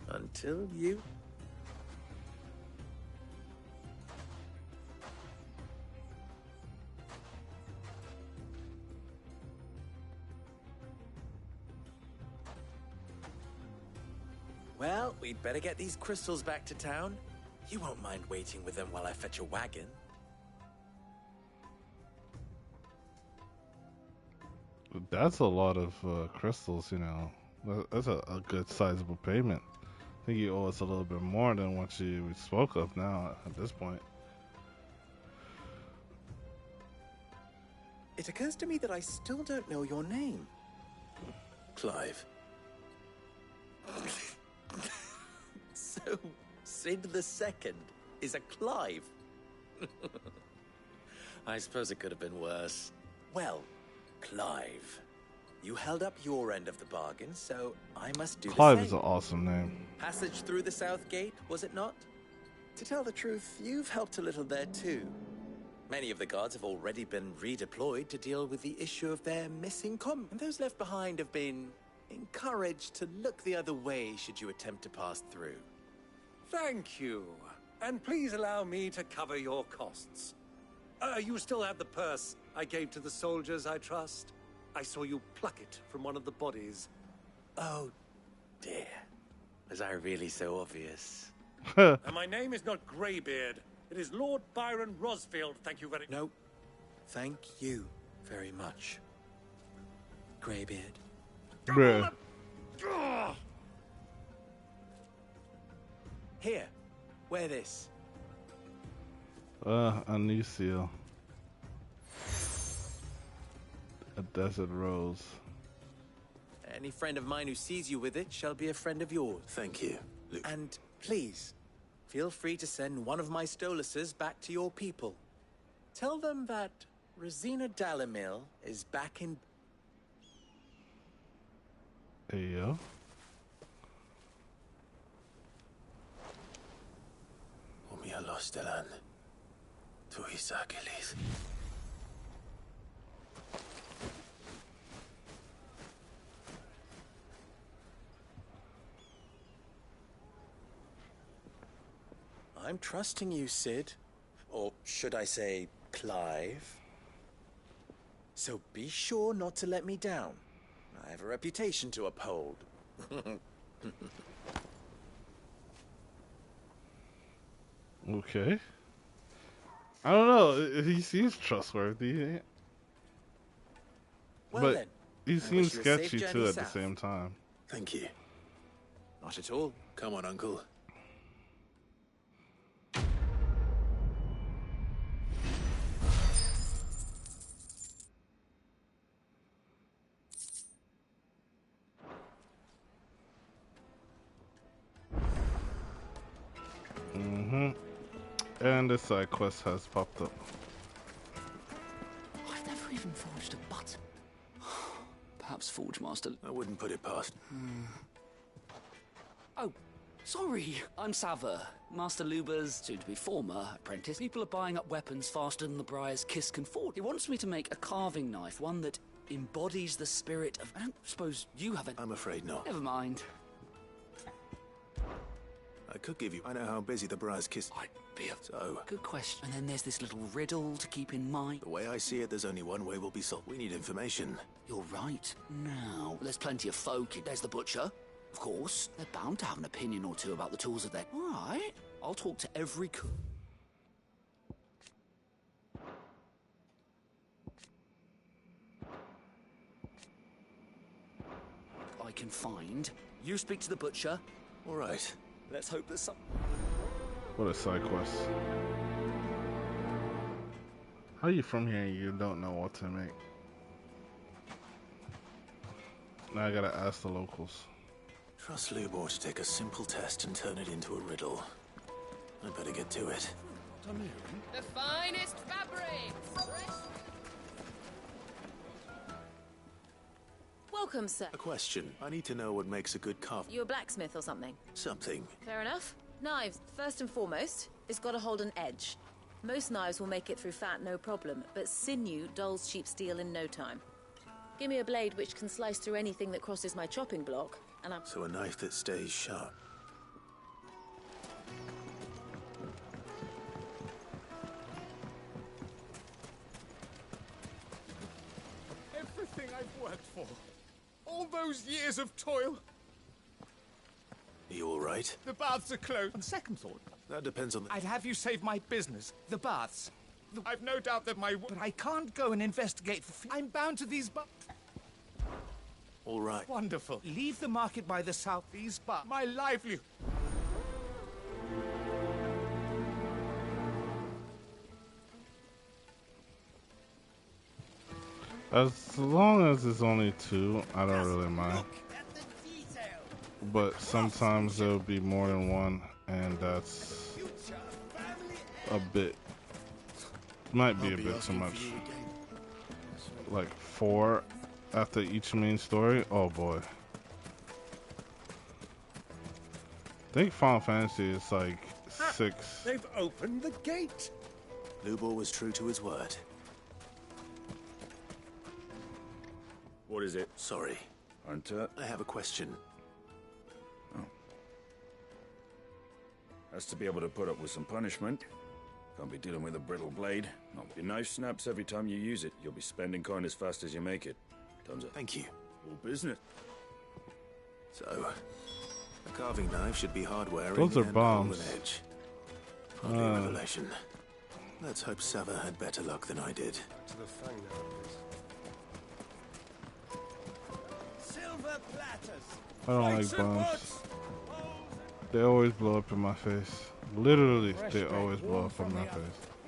S1: Until you... Well, we'd better get these crystals back to town. You won't mind waiting with them while I fetch a wagon.
S2: That's a lot of crystals, you know. That's a good sizable payment. I think you owe us a little bit more than what you spoke of now at this point.
S1: It occurs to me that I still don't know your name.
S4: Clive.
S1: So, Sid the Second is a Clive. I suppose it could have been worse. Well, Clive, you held up your end of the bargain, so I must do
S2: Clive
S1: the same.
S2: is an awesome name.
S1: Passage through the South Gate, was it not? To tell the truth, you've helped a little there too. Many of the guards have already been redeployed to deal with the issue of their missing and those left behind have been encouraged to look the other way should you attempt to pass through.
S3: Thank you. And please allow me to cover your costs. You still have the purse I gave to the soldiers, I trust? I saw you pluck it from one of the bodies.
S1: Oh, dear. Was I really so obvious?
S3: And my name is not Greybeard. It is Lord Byron Rosfield, thank you very...
S1: No. Thank you very much, Greybeard.
S2: Bruh.
S1: Here, wear this.
S2: A new seal. A desert rose.
S1: Any friend of mine who sees you with it shall be a friend of yours.
S4: Thank you, Luke.
S1: And please, feel free to send one of my Stoluses back to your people. Tell them that Rosina Dalamil is back in...
S2: Hey, yo.
S4: Los Delan. Tu Isakelis.
S1: I'm trusting you, Sid. Or should I say, Clive. So be sure not to let me down. I have a reputation to uphold.
S2: Okay. I don't know. He seems trustworthy.
S1: Well
S2: but
S1: then,
S2: he
S1: I
S2: seems
S1: wish you a safe
S2: sketchy
S1: journey
S2: too at
S1: south.
S2: the same time.
S4: Thank you.
S1: Not at all.
S4: Come on, Uncle.
S2: And the side quest has popped up.
S9: I've never even forged a button. Perhaps Forge Master...
S4: I wouldn't put it past.
S9: Oh, sorry. I'm Sava, Master Luba's soon-to-be former apprentice. People are buying up weapons faster than the Briar's Kiss can forge. He wants me to make a carving knife, one that embodies the spirit of... I don't suppose you have it.
S4: I'm afraid not.
S9: Never mind.
S4: I could give you... I know how busy the Briar's Kiss...
S9: I'd be a...
S4: So...
S9: Good question. And then there's this little riddle to keep in mind.
S4: The way I see it, there's only one way we'll be solved. We need information.
S9: You're right. Now, there's plenty of folk. There's the butcher. Of course, they're bound to have an opinion or two about the tools of their... All right. I'll talk to every cook. can find. You speak to the butcher.
S4: All right.
S9: Let's hope there's some...
S2: What a side quest. How you from here and you don't know what to make? Now I gotta ask the locals.
S4: Trust Lubor to take a simple test and turn it into a riddle. I'd better get to it.
S8: The finest fabrics!
S13: Welcome, sir.
S4: A question. I need to know what makes a good carver.
S13: You a blacksmith or something?
S4: Something.
S13: Fair enough. Knives, first and foremost, it's got to hold an edge. Most knives will make it through fat, no problem, but sinew dulls cheap steel in no time. Give me a blade which can slice through anything that crosses my chopping block, and I'm...
S4: So a knife that stays sharp.
S10: Everything I've worked for. All those years of toil.
S4: Are you all right?
S10: The baths are closed. On second thought,
S4: That depends on the...
S10: I'd have you save my business. The baths. I've no doubt that my... But I can't go and investigate for... I'm bound to these
S4: All right.
S10: Wonderful. Leave the market by the south. These my livelihood.
S2: As long as it's only 2, I don't really mind. But sometimes there'll be more than 1, and that's a bit... Might be a bit too much. Like 4 after each main story? Oh boy. I think Final Fantasy is like 6.
S3: They've opened the gate.
S4: Lubor was true to his word.
S16: What is it?
S4: Sorry.
S16: Hunter?
S4: I have a question.
S16: Has to be able to put up with some punishment. Can't be dealing with a brittle blade. Not your knife snaps every time you use it. You'll be spending coin as fast as you make it. Thumbs up.
S4: Thank you.
S16: All business.
S4: So, a carving knife should be hardware.
S2: Those are bombs.
S4: With an edge. Hardly a revelation. Let's hope Sava had better luck than I did.
S3: To the Fang now, please. Silver platters.
S2: I don't like bombs. They always blow up in my face. Literally, they always blow up in my face.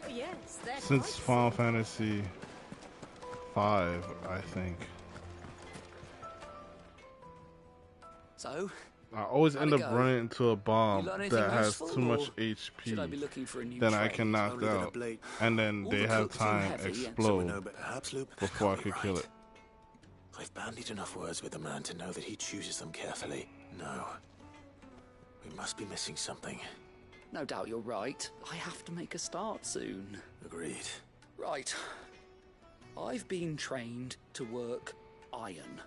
S13: Yes,
S2: Since Final Fantasy 5, I think.
S9: So,
S2: I always end up
S9: go?
S2: running into a bomb
S9: You learn
S2: that
S9: anything
S2: has
S9: useful,
S2: too much
S9: or should I be
S2: HP.
S9: looking for a new
S2: Then I
S9: trade?
S2: can knock
S4: Only that a
S2: out,
S4: blade-
S2: and then
S9: All
S2: they
S9: the
S2: have
S9: cooks too
S2: time
S9: heavy, and-
S2: explode
S4: So we know, but perhaps Luke
S2: before I
S4: can't be
S2: could kill
S4: right.
S2: it.
S4: I've bandied enough words with the man to know that he chooses them carefully. No. We must be missing something.
S9: No doubt you're right. I have to make a start soon.
S4: Agreed.
S9: Right. I've been trained to work iron.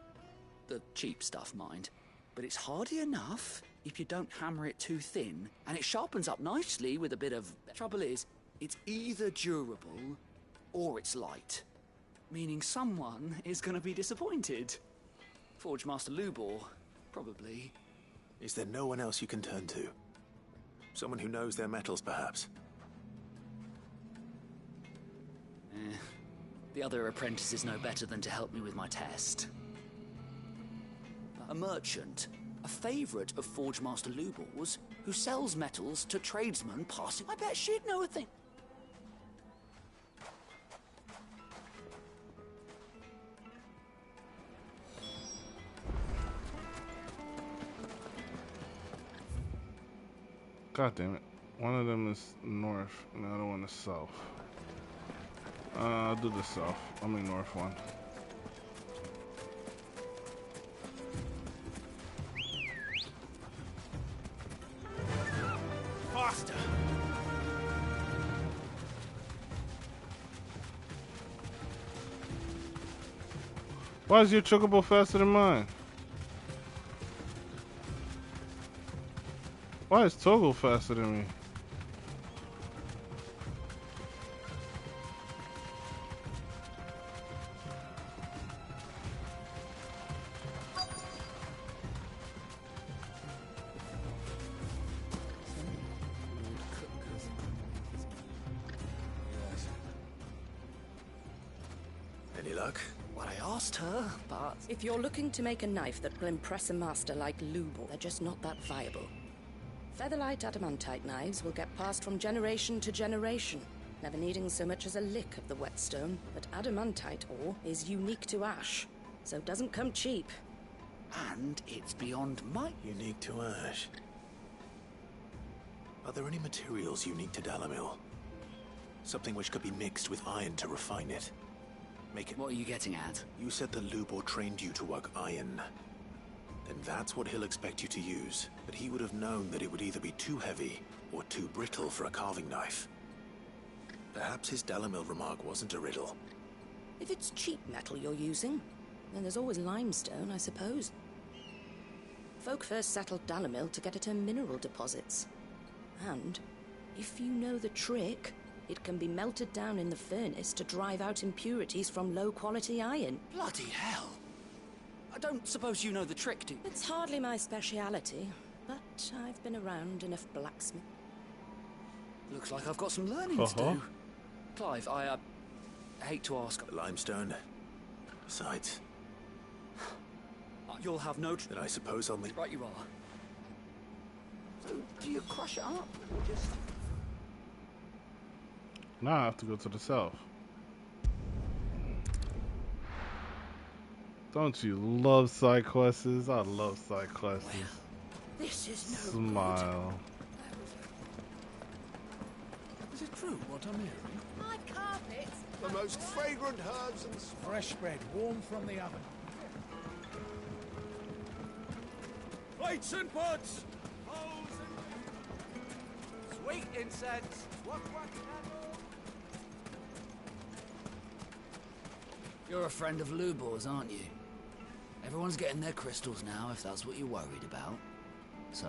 S9: The cheap stuff, mind. But it's hardy enough if you don't hammer it too thin, and it sharpens up nicely with a bit of... Trouble is, it's either durable or it's light. Meaning someone is going to be disappointed. Forge Master Lubor, probably.
S4: Is there no one else you can turn to? Someone who knows their metals, perhaps?
S9: The other apprentices know better than to help me with my test. A merchant, a favourite of Forge Master Lubor's, who sells metals to tradesmen passing. I bet she'd know a thing.
S2: God damn it. One of them is north, and the other one is south. I'll do the south. I mean north one.
S10: Faster.
S2: Why is your chocobo faster than mine? Why is Toggle faster than me?
S4: Any luck?
S9: What I trust her, but...
S5: If you're looking to make a knife that will impress a master like Lubor, they're just not that viable. Featherlight adamantite knives will get passed from generation to generation, never needing so much as a lick of the whetstone, but adamantite ore is unique to ash, so it doesn't come cheap.
S9: And it's beyond my...
S4: Unique to ash? Are there any materials unique to Dalamil? Something which could be mixed with iron to refine it? Make it...
S9: What are you getting at?
S4: You said the Lubor trained you to work iron. Then that's what he'll expect you to use. But he would have known that it would either be too heavy or too brittle for a carving knife. Perhaps his Dalamil remark wasn't a riddle.
S5: If it's cheap metal you're using, then there's always limestone, I suppose. Folk first settled Dalamil to get at her mineral deposits. And, if you know the trick, it can be melted down in the furnace to drive out impurities from low-quality iron.
S9: Bloody hell! I don't suppose you know the trick, do you?
S5: It's hardly my speciality, but I've been around enough blacksmith.
S9: Looks like I've got some learning to do. Clive, I hate to ask...
S4: Limestone. Besides...
S9: You'll have no...
S4: Then I suppose I'll make...
S9: Right you are. So, do you crush it up, or just...
S2: Now I have to go to the south. Don't you love side quests? I love side quests.
S5: This is no
S2: Smile.
S19: Is it true what I'm hearing?
S8: My carpets.
S3: The most fragrant herbs and...
S19: Fresh bread, warm from the oven.
S3: Plates and pots! Bowls and... Sweet incense! What candle?
S9: You're a friend of Lubor's, aren't you? Everyone's getting their crystals now, if that's what you're worried about. So,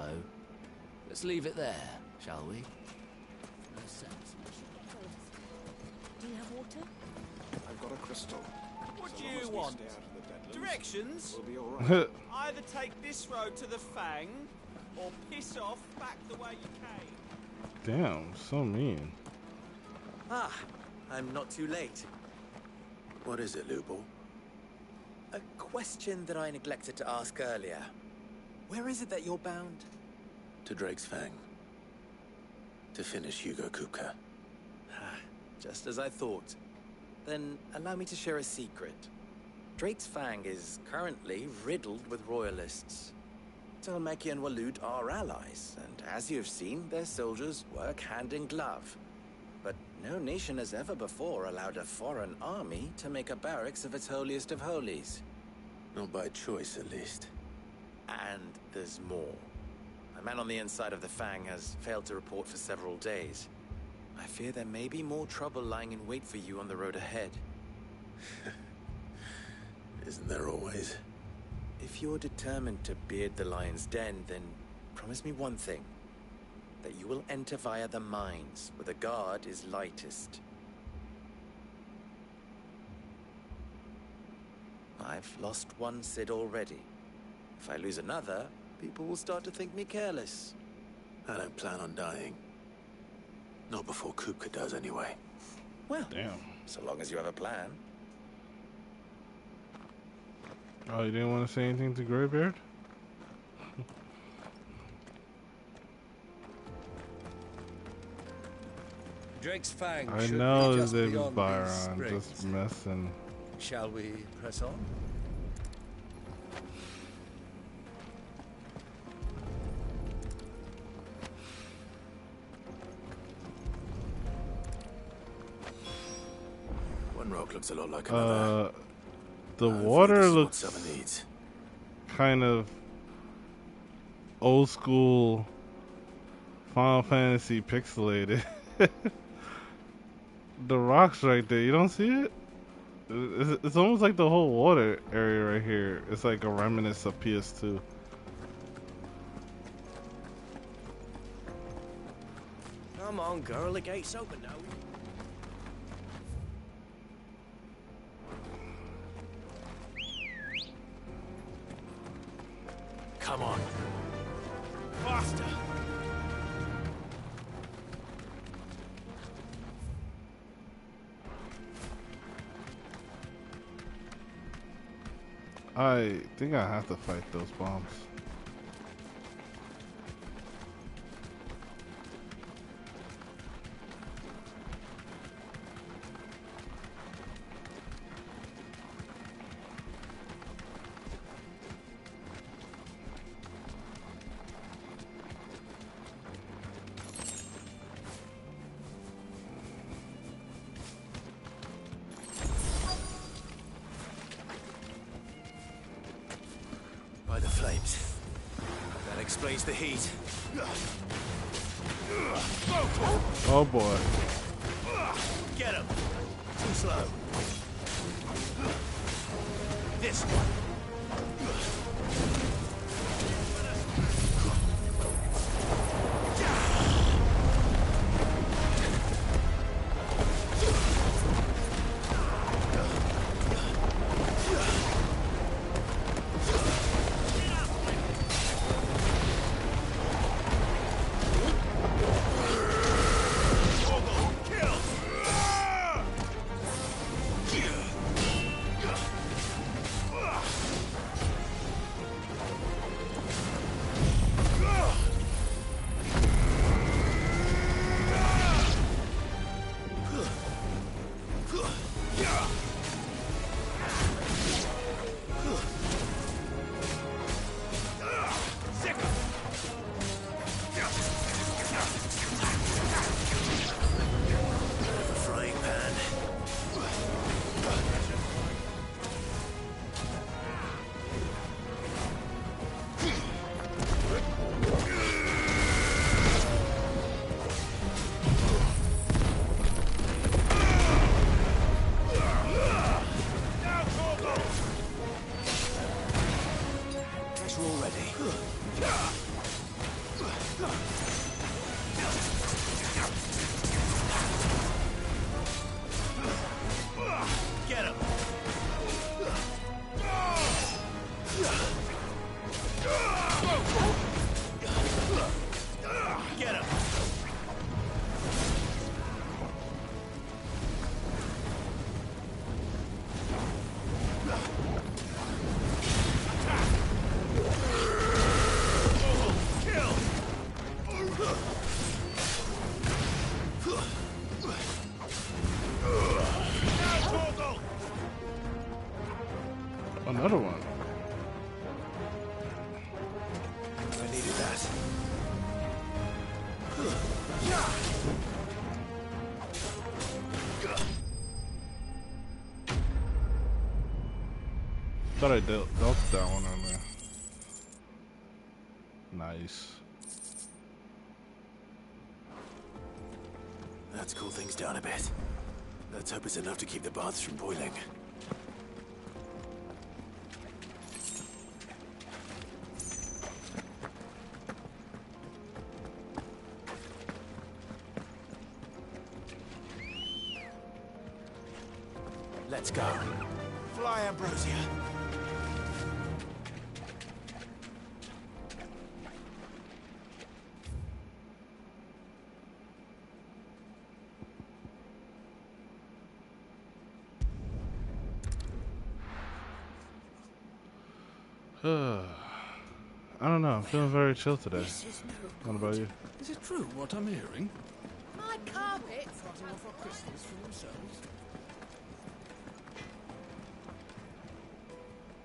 S9: let's leave it there, shall we? No sense.
S5: Do you have water?
S14: I've got a crystal.
S10: What do
S14: So long
S10: you
S14: as we
S10: want?
S14: stay out of the deadlands,
S10: Directions?
S14: we'll be all right.
S10: Either take this road to the Fang, or piss off back the way you came.
S2: Damn, so mean.
S1: Ah, I'm not too late.
S4: What is it, Lubor?
S1: A question that I neglected to ask earlier. Where is it that you're bound?
S4: To Drake's Fang. To finish Hugo Kupka.
S1: Just as I thought. Then allow me to share a secret. Drake's Fang is currently riddled with royalists. Talmeki and Walud are allies, and as you've seen, their soldiers work hand in glove. But no nation has ever before allowed a foreign army to make a barracks of its holiest of holies.
S4: Not by choice, at least.
S1: And there's more. A man on the inside of the Fang has failed to report for several days. I fear there may be more trouble lying in wait for you on the road ahead.
S4: Isn't there always?
S1: If you're determined to beard the lion's den, then promise me one thing. That you will enter via the mines, where the guard is lightest. I've lost one Cid already. If I lose another, people will start to think me careless.
S4: I don't plan on dying. Not before Kupka does, anyway.
S1: Well,
S2: damn.
S1: So long as you have a plan.
S2: Oh, you didn't want to say anything to Greybeard?
S3: Drake's Fang
S2: I
S3: should
S2: know
S3: be
S2: his
S3: just
S2: name is
S3: beyond these
S2: Byron,
S3: springs.
S2: just messing.
S3: Shall we press on?
S4: One rock looks a lot like another.
S2: The water looks
S4: Summer needs.
S2: kind of old school Final Fantasy pixelated. The rocks right there, you don't see it? It's almost like the whole water area right here. It's like a reminiscence of PS2.
S10: Come on, girl, the gate's open now.
S1: Come on.
S10: Faster!
S2: I think I have to fight those bombs.
S4: By the flames. That explains the heat.
S2: Oh boy.
S4: Get him! Too slow. This one.
S2: Another one.
S4: I needed that.
S2: Thought I dealt that one on there. Nice.
S4: Let's cool things down a bit. Let's hope it's enough to keep the baths from boiling. Let's go. Fly, Ambrosia.
S2: I don't know. I'm feeling very chill today. What about you?
S19: Is it true what I'm hearing?
S8: My carpets!
S19: Cutting off our crystals for themselves?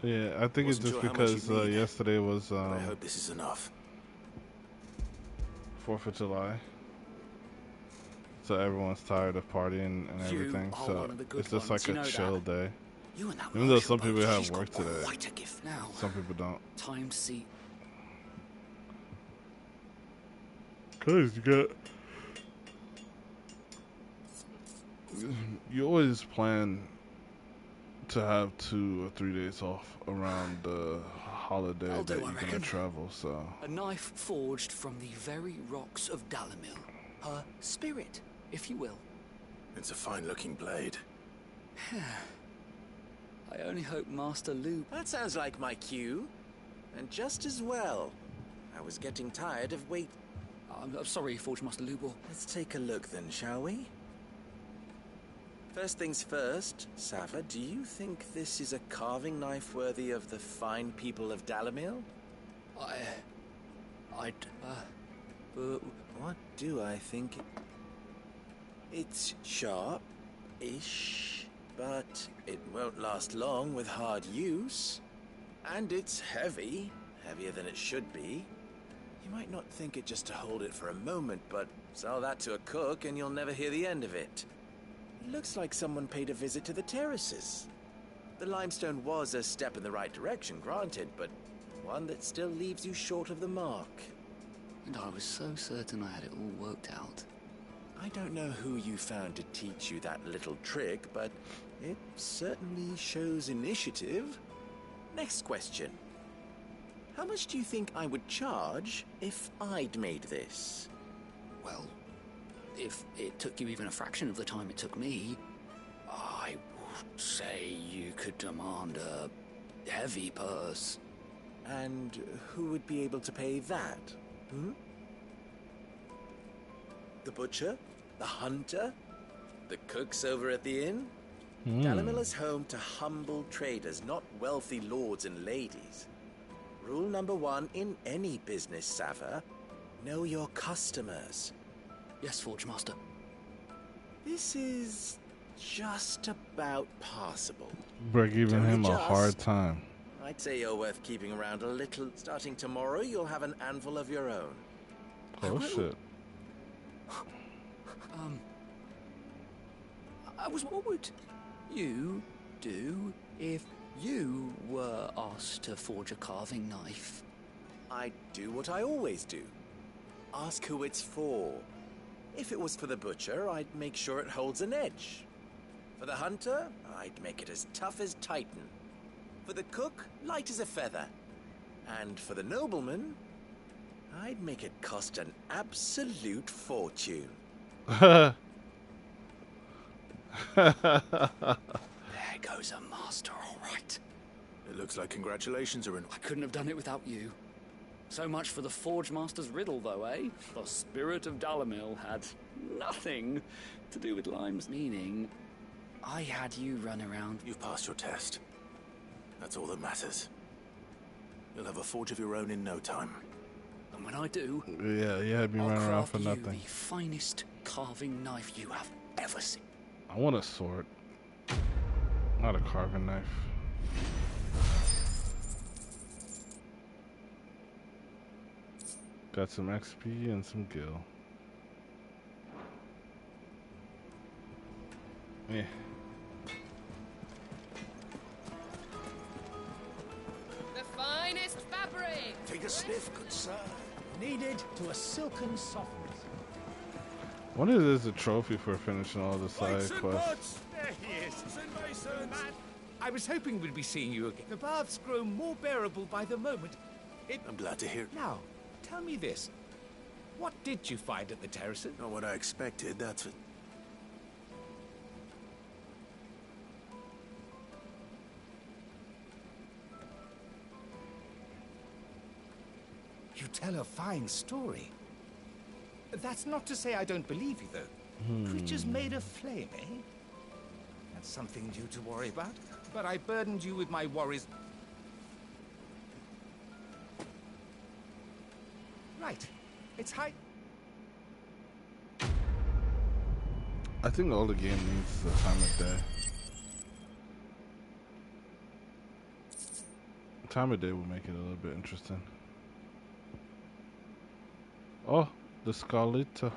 S2: Yeah, I think it's just because yesterday was
S4: I hope this is enough.
S2: 4th of July. So everyone's tired of partying and everything. So it's just like a chill day. Even though some people have work today, some people don't.
S9: Time to see.
S2: Cause you always plan to have 2 or 3 days off around the holiday that you're gonna travel. So
S9: a knife forged from the very rocks of Dalimil, her spirit, if you will.
S4: It's a fine-looking blade.
S9: I only hope Master Lube.
S1: That sounds like my cue. And just as well. I was getting tired of waiting.
S9: I'm sorry, Forge Master Lubor.
S1: Let's take a look then, shall we? First things first, Sava, do you think this is a carving knife worthy of the fine people of Dalamil? What do I think? It's sharp-ish, but it won't last long with hard use. And it's heavy, heavier than it should be. You might not think it just to hold it for a moment, but sell that to a cook and you'll never hear the end of it. Looks like someone paid a visit to the terraces. The limestone was a step in the right direction, granted, but one that still leaves you short of the mark.
S9: And I was so certain I had it all worked out.
S1: I don't know who you found to teach you that little trick, but it certainly shows initiative. Next question. How much do you think I would charge if I'd made this?
S9: Well, if it took you even a fraction of the time it took me, I would say you could demand a heavy purse.
S1: And who would be able to pay that? The butcher? The hunter? The cooks over at the inn? Dalamil is home to humble traders, not wealthy lords and ladies. Rule number 1 in any business, Sava, know your customers.
S9: Yes, Forge Master.
S1: This is just about passable.
S2: We're giving him a
S1: Just.
S2: hard time.
S1: I'd say you're worth keeping around a little. Starting tomorrow, you'll have an anvil of your own.
S2: Oh, shit.
S9: What would you do if you were asked to forge a carving knife?
S1: I'd do what I always do. Ask who it's for. If it was for the butcher, I'd make sure it holds an edge. For the hunter, I'd make it as tough as Titan. For the cook, light as a feather. And for the nobleman, I'd make it cost an absolute fortune.
S9: There goes a master, all right.
S4: It looks like congratulations are in.
S9: I couldn't have done it without you. So much for the Forge Master's riddle, though, eh? The spirit of Dalamil had nothing to do with Lime's meaning. I had you run around.
S4: You've passed your test. That's all that matters. You'll have a forge of your own in no time.
S9: And when I do,
S2: Yeah, you had me
S9: I'll
S2: running around
S9: craft
S2: for
S9: you
S2: nothing.
S9: the finest carving knife you have ever seen.
S2: I want a sword, not a carving knife. Got some XP and some gil. Yeah.
S8: The finest fabric!
S6: Take a sniff, good sir.
S19: Needed to a silken softness.
S2: What is a trophy for finishing all the side quests?
S10: There he is. I was hoping we'd be seeing you again. The baths grow more bearable by the moment.
S4: I'm glad to hear.
S10: Now, tell me this. What did you find at the terraces?
S4: Not what I expected, that's it.
S10: You tell a fine story. That's not to say I don't believe you, though. Creatures made of flame, eh? That's something due to worry about. But I burdened you with my worries. Right. It's high.
S2: I think all the game needs the time of day. Time of day will make it a little bit interesting. Oh, the Scarletta.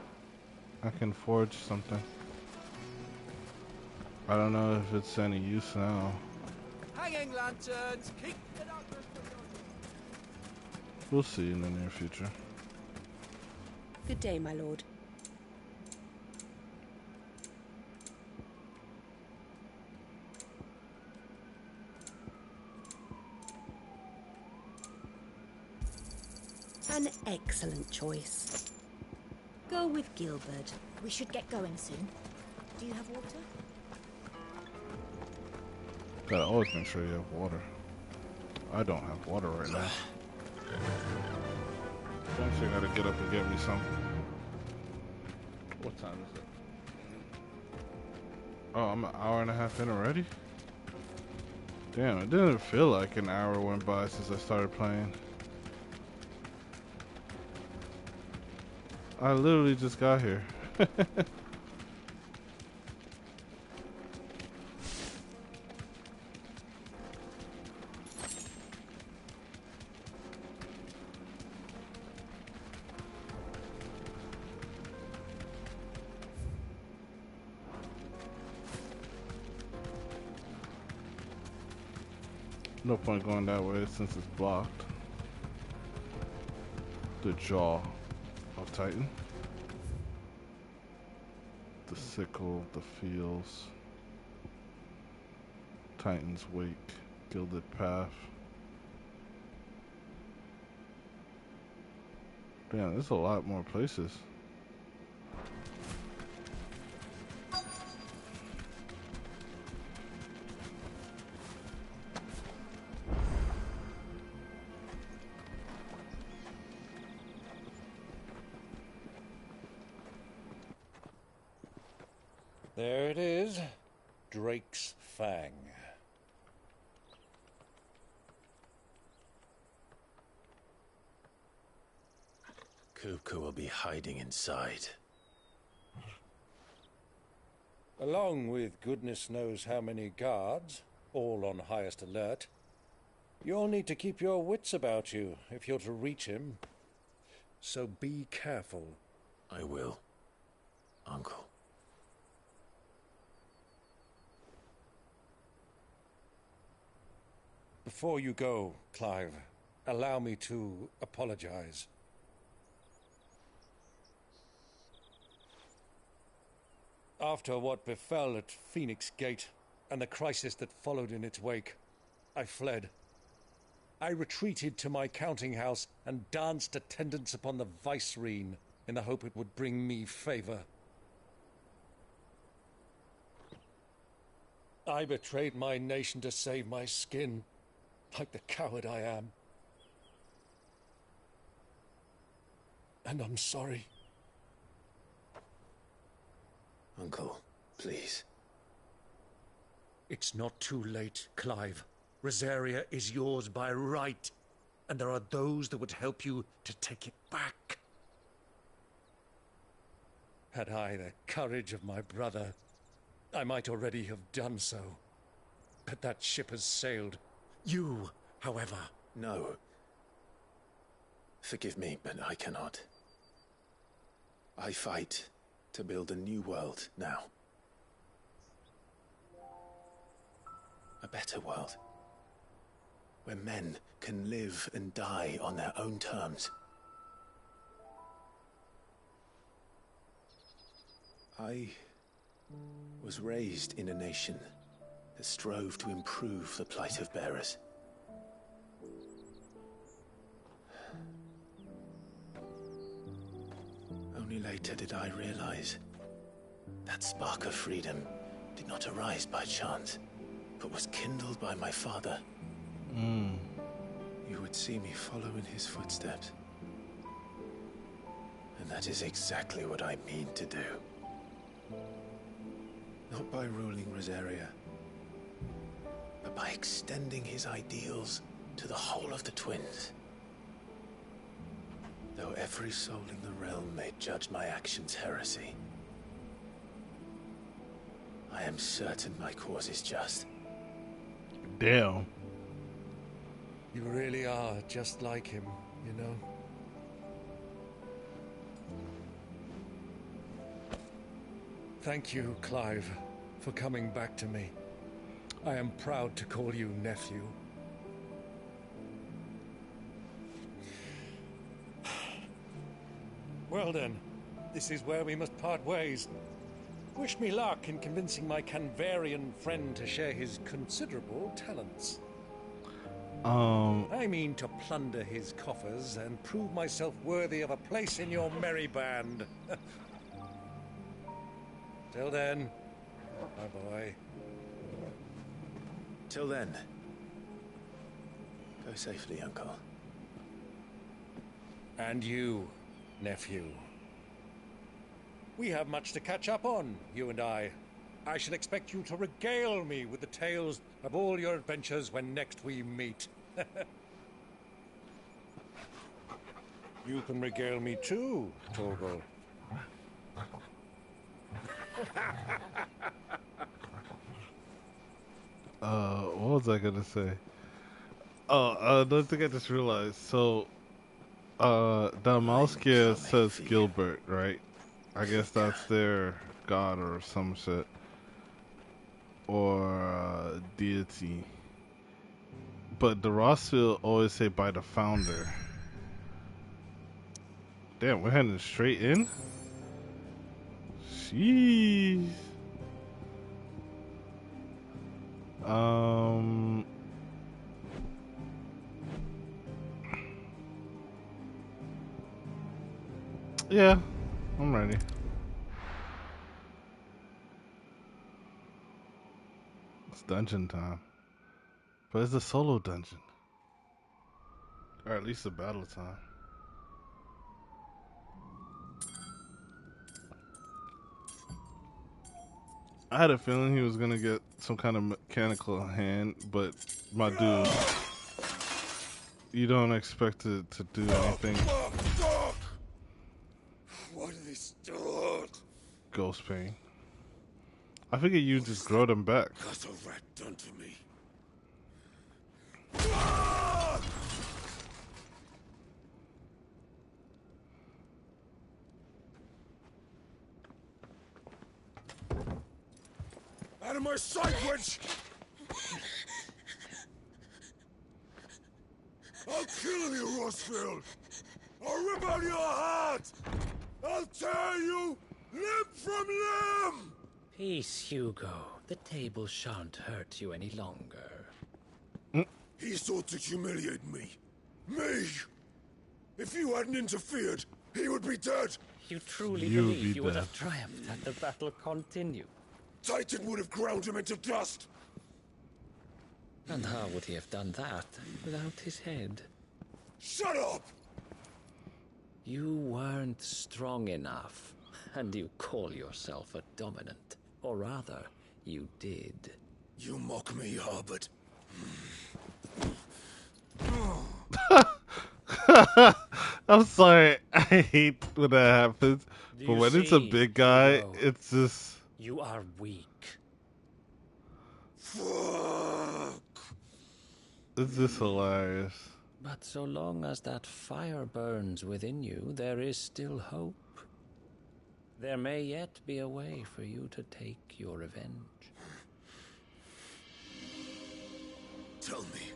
S2: I can forge something. I don't know if it's any use now.
S10: Hanging lanterns, keep it up.
S2: We'll see in the near future.
S5: Good day, my lord. An excellent choice. Go with Gilbert.
S15: We should get going soon. Do you have water?
S2: Gotta always make sure you have water. I don't have water right now. Eventually I gotta get up and get me some. What time is it? Oh, I'm an hour and a half in already? Damn, it didn't feel like an hour went by since I started playing. I literally just got here. No point going that way since it's blocked. The jaw of Titan. The sickle, the fields. Titan's wake, gilded path. Damn, there's a lot more places.
S3: There it is. Drake's Fang.
S4: Kupka will be hiding inside.
S3: Along with goodness knows how many guards, all on highest alert. You'll need to keep your wits about you if you're to reach him. So be careful.
S4: I will, Uncle.
S3: Before you go, Clive, allow me to apologize. After what befell at Phoenix Gate and the crisis that followed in its wake, I fled. I retreated to my counting house and danced attendance upon the vicereine in the hope it would bring me favor. I betrayed my nation to save my skin, like the coward I am. And I'm sorry.
S4: Uncle, please.
S3: It's not too late, Clive. Rosaria is yours by right, and there are those that would help you to take it back. Had I the courage of my brother, I might already have done so. But that ship has sailed. You, however...
S4: No. Forgive me, but I cannot. I fight to build a new world now. A better world. Where men can live and die on their own terms. I was raised in a nation that strove to improve the plight of bearers. Only later did I realize that spark of freedom did not arise by chance, but was kindled by my father. You would see me follow in his footsteps. And that is exactly what I mean to do. Not by ruling Rosaria, but by extending his ideals to the whole of the twins. Though every soul in the realm may judge my actions heresy, I am certain my cause is just.
S2: Damn.
S3: You really are just like him, you know? Thank you, Clive, for coming back to me. I am proud to call you nephew. Well then, this is where we must part ways. Wish me luck in convincing my Canvarian friend to share his considerable talents. I mean to plunder his coffers and prove myself worthy of a place in your merry band. Till then, my boy.
S4: Till then, go safely, Uncle.
S3: And you, nephew. We have much to catch up on, you and I. I shall expect you to regale me with the tales of all your adventures when next we meet. You can regale me too, Torgal.
S2: What was I gonna say? Oh, another thing I just realized. So, Dalmalskia says Gilbert, right? I guess that's their god or some shit. Or deity. But the Rossville always say by the founder. Damn, we're heading straight in? Jeez. Yeah, I'm ready. It's dungeon time. But it's a solo dungeon. Or at least a battle time. I had a feeling he was gonna get some kind of mechanical hand, but my dude, you don't expect it to do anything.
S11: Why do they start?
S2: Ghost pain. I figured you just grow them back.
S11: Got a rat done to me. Out of my sight, witch! I'll kill you, Rossfield! I'll rip out your heart! I'll tear you limb from limb!
S17: Peace, Hugo. The table shan't hurt you any longer.
S11: He sought to humiliate me. Me! If you hadn't interfered, he would be dead!
S17: You truly believe you would have triumphed had the battle continued?
S11: Titan would have ground him into dust!
S17: And how would he have done that without his head?
S11: Shut up!
S17: You weren't strong enough, and you call yourself a dominant. Or rather, you did.
S11: You mock me, Harbert.
S2: I'm sorry, I hate when that happens. But when it's a big guy, it's just...
S17: You are weak.
S11: Fuck!
S2: It's just hilarious.
S17: But so long as that fire burns within you, there is still hope. There may yet be a way for you to take your revenge.
S11: Tell me,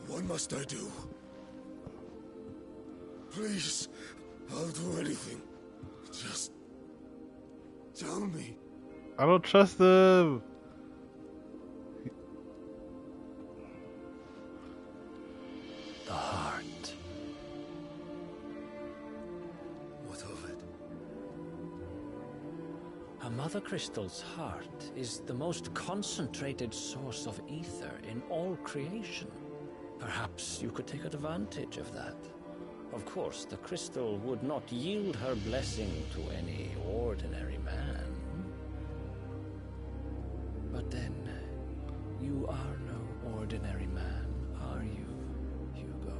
S11: what must I do? Please, I'll do anything. Just tell me.
S2: I don't trust him.
S17: The heart.
S11: What of it?
S17: A mother crystal's heart is the most concentrated source of ether in all creation. Perhaps you could take advantage of that. Of course, the crystal would not yield her blessing to any ordinary man. But then, you are no ordinary man, are you, Hugo?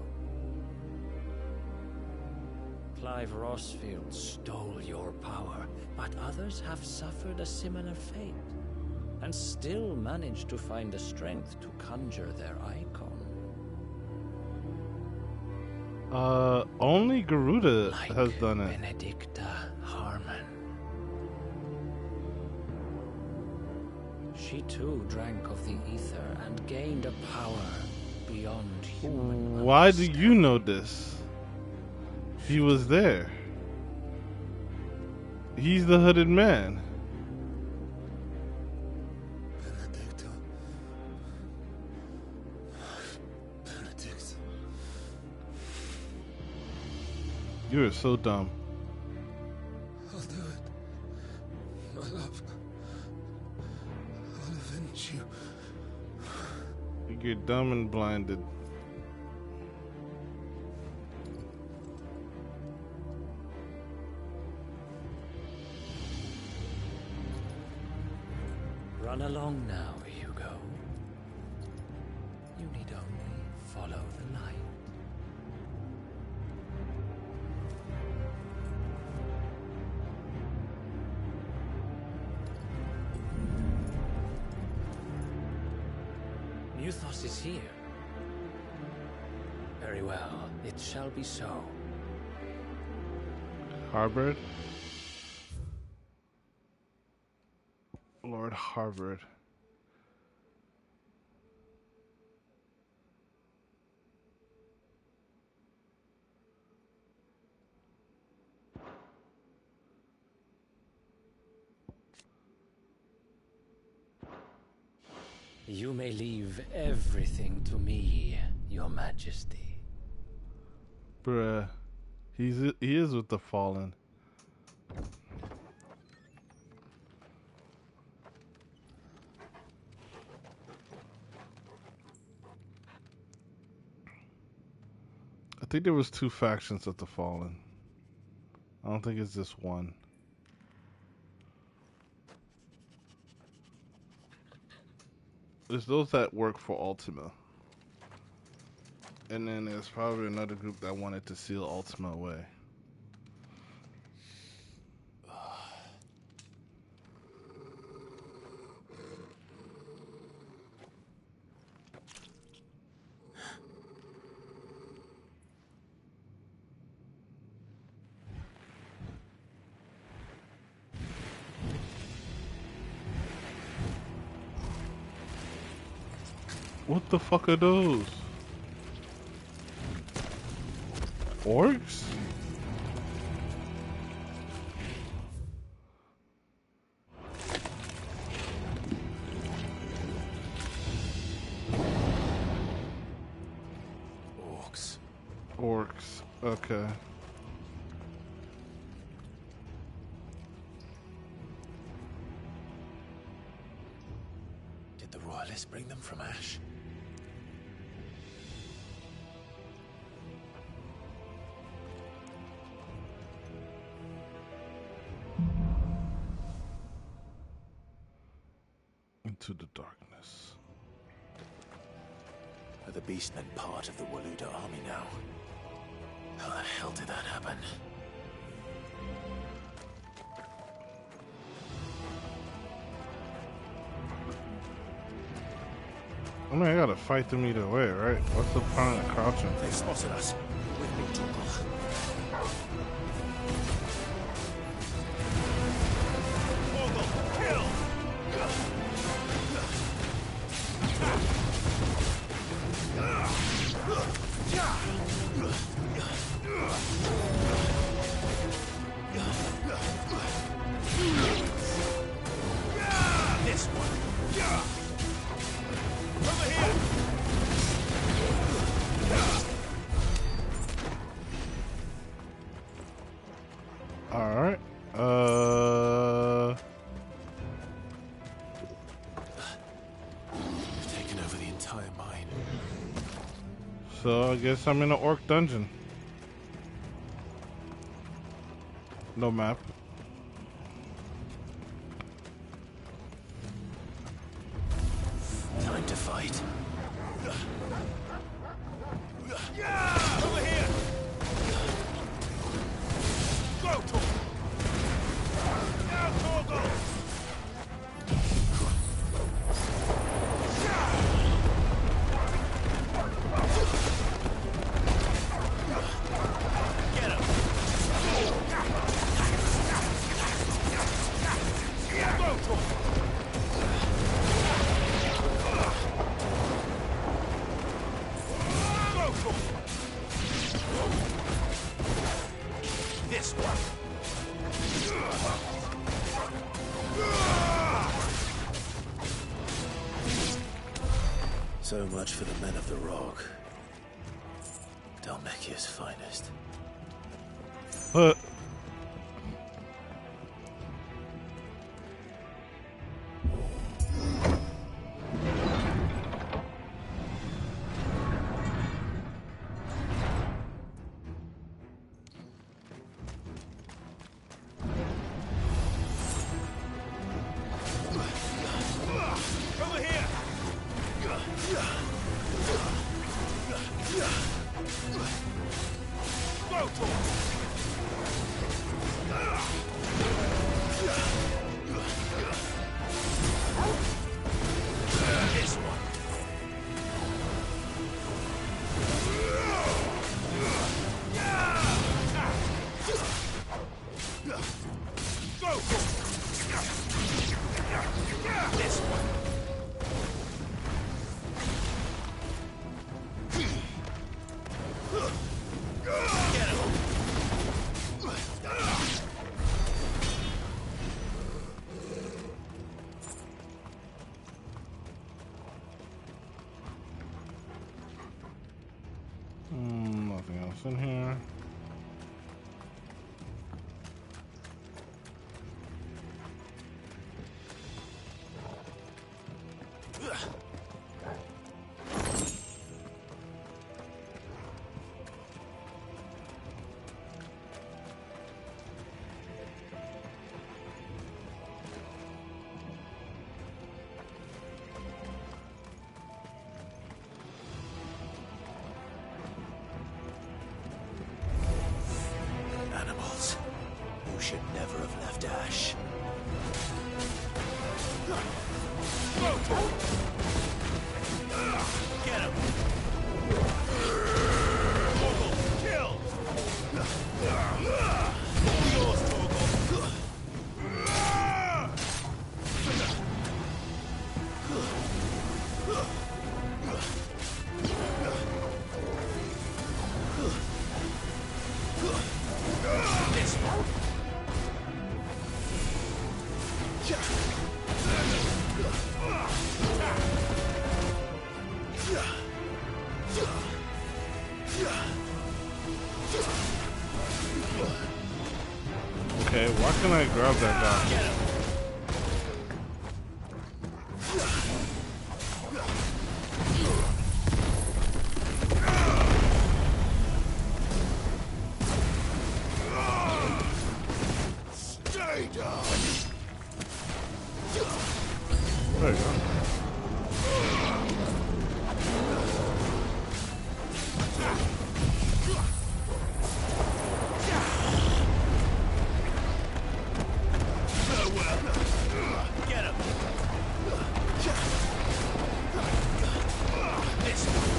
S17: Clive Rossfield stole your power, but others have suffered a similar fate, and still managed to find the strength to conjure their icon.
S2: Only Garuda has done it.
S17: Benedicta Harmon. She too drank of the ether and gained a power beyond human.
S2: Why do you know this? He was there. He's the hooded man.
S11: Benedicta. Benedict.
S2: You are so dumb.
S11: I'll do it. My love. I'll avenge you.
S2: You're dumb and blinded.
S17: Run along now, Hugo. You need only follow the light. Muthos is here. Very well, it shall be so.
S2: Harvard? Lord Harvard.
S17: You may leave everything to me, Your Majesty.
S2: Bruh. He is with the Fallen. I think there was 2 factions of the Fallen. I don't think it's just one. There's those that work for Ultima. And then there's probably another group that wanted to seal Ultima away. What the fuck are those? Orcs? Orcs. Okay.
S4: Did the Royalists bring them from Ash?
S2: Into the darkness.
S4: Are the Beastmen part of the Waluda army now? How the hell did that happen?
S2: I mean, I gotta fight them either way, right? What's the point of crouching?
S4: They spotted us. With me, Torgal. This one. Over here.
S2: All right.
S4: We've taken over the entire mine.
S2: So I guess I'm in an orc dungeon. No map.
S4: Time to fight.
S3: Over here! Go, Torgal! Now, Torgal! Get him! Go, Torgal! This one.
S4: So much for the men of the Rock. Dalmekia's finest.
S23: This one. Go! This one. Get him.
S2: Nothing else in here.
S4: Animals who should never have left Ash.
S23: Get him! Torgal, kill! All yours, Torgal! This one.
S2: Okay, why can I grab that guy?
S23: Stay down!
S2: There you go.
S23: Get him! This one.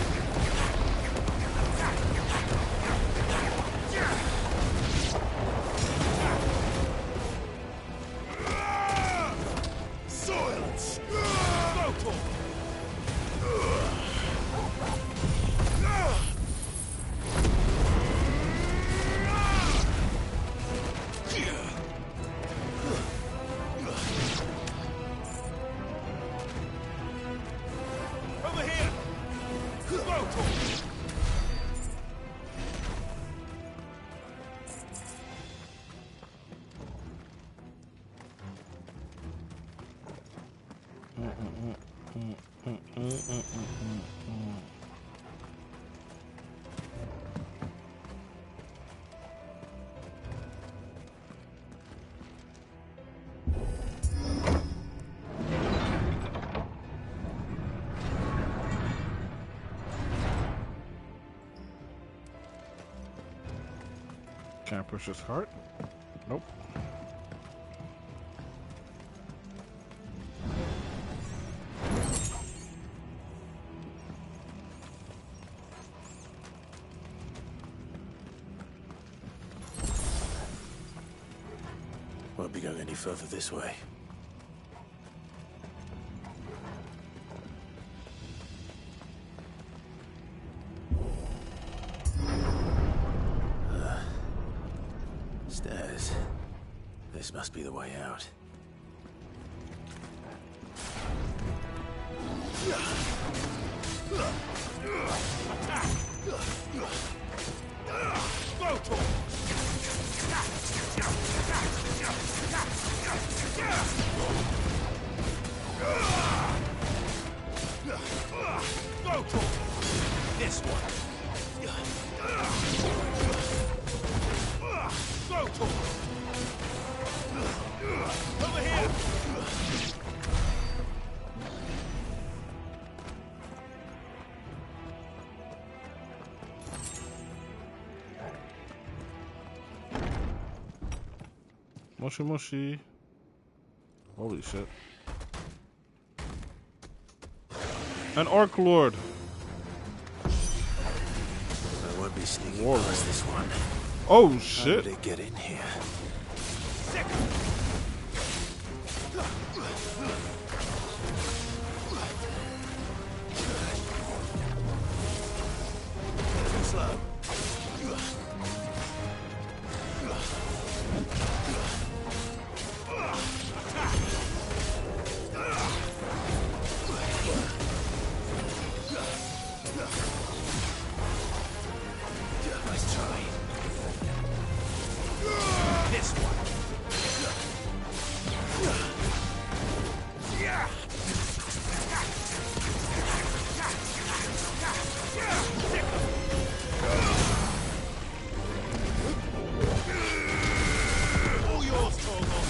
S23: Silence! Go, Torgal! Over here! Go, Torgal!
S2: Can I push this heart? Nope.
S4: Won't be going any further this way. Stairs. This must be the way out.
S23: Go, Go, this one. Go, over here.
S2: Moshi moshi. Holy shit. An Orc Lord.
S4: I won't be sneaking past this one.
S2: Oh shit.
S4: How did it get in here? Too slow. Nice try. This one. All yours, Torgal.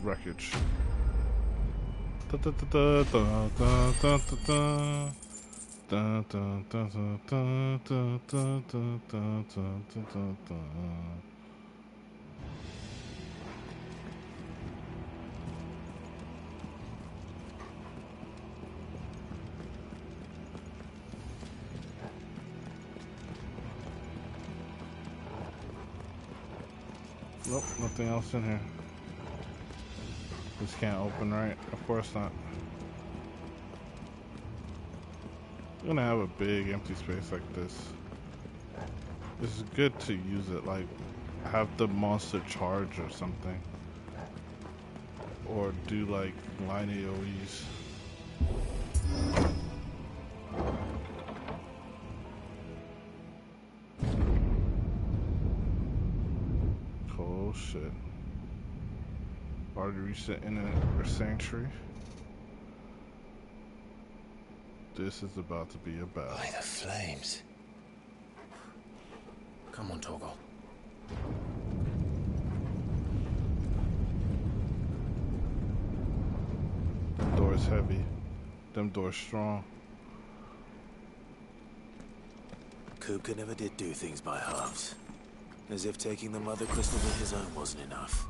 S2: Wreckage. Nope, nothing else in here. This can't open, right? Of course not. I'm gonna have a big empty space like this. It's good to use it, like have the monster charge or something, or do like line AoEs. Oh shit. Already reached the inner sanctuary. This is about to be a battle.
S4: By the flames.
S17: Come on, Torgal.
S2: Them doors heavy. Them doors strong.
S4: Kupka never did do things by halves. As if taking the mother crystal to his own wasn't enough.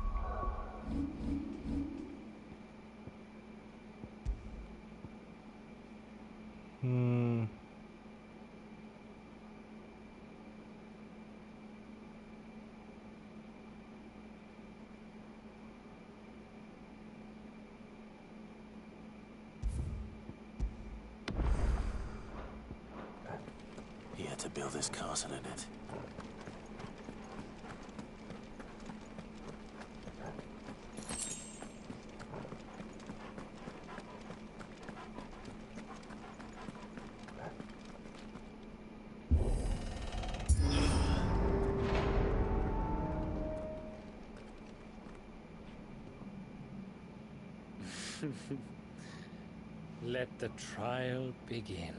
S4: He had to build this castle in it.
S17: Let the trial begin.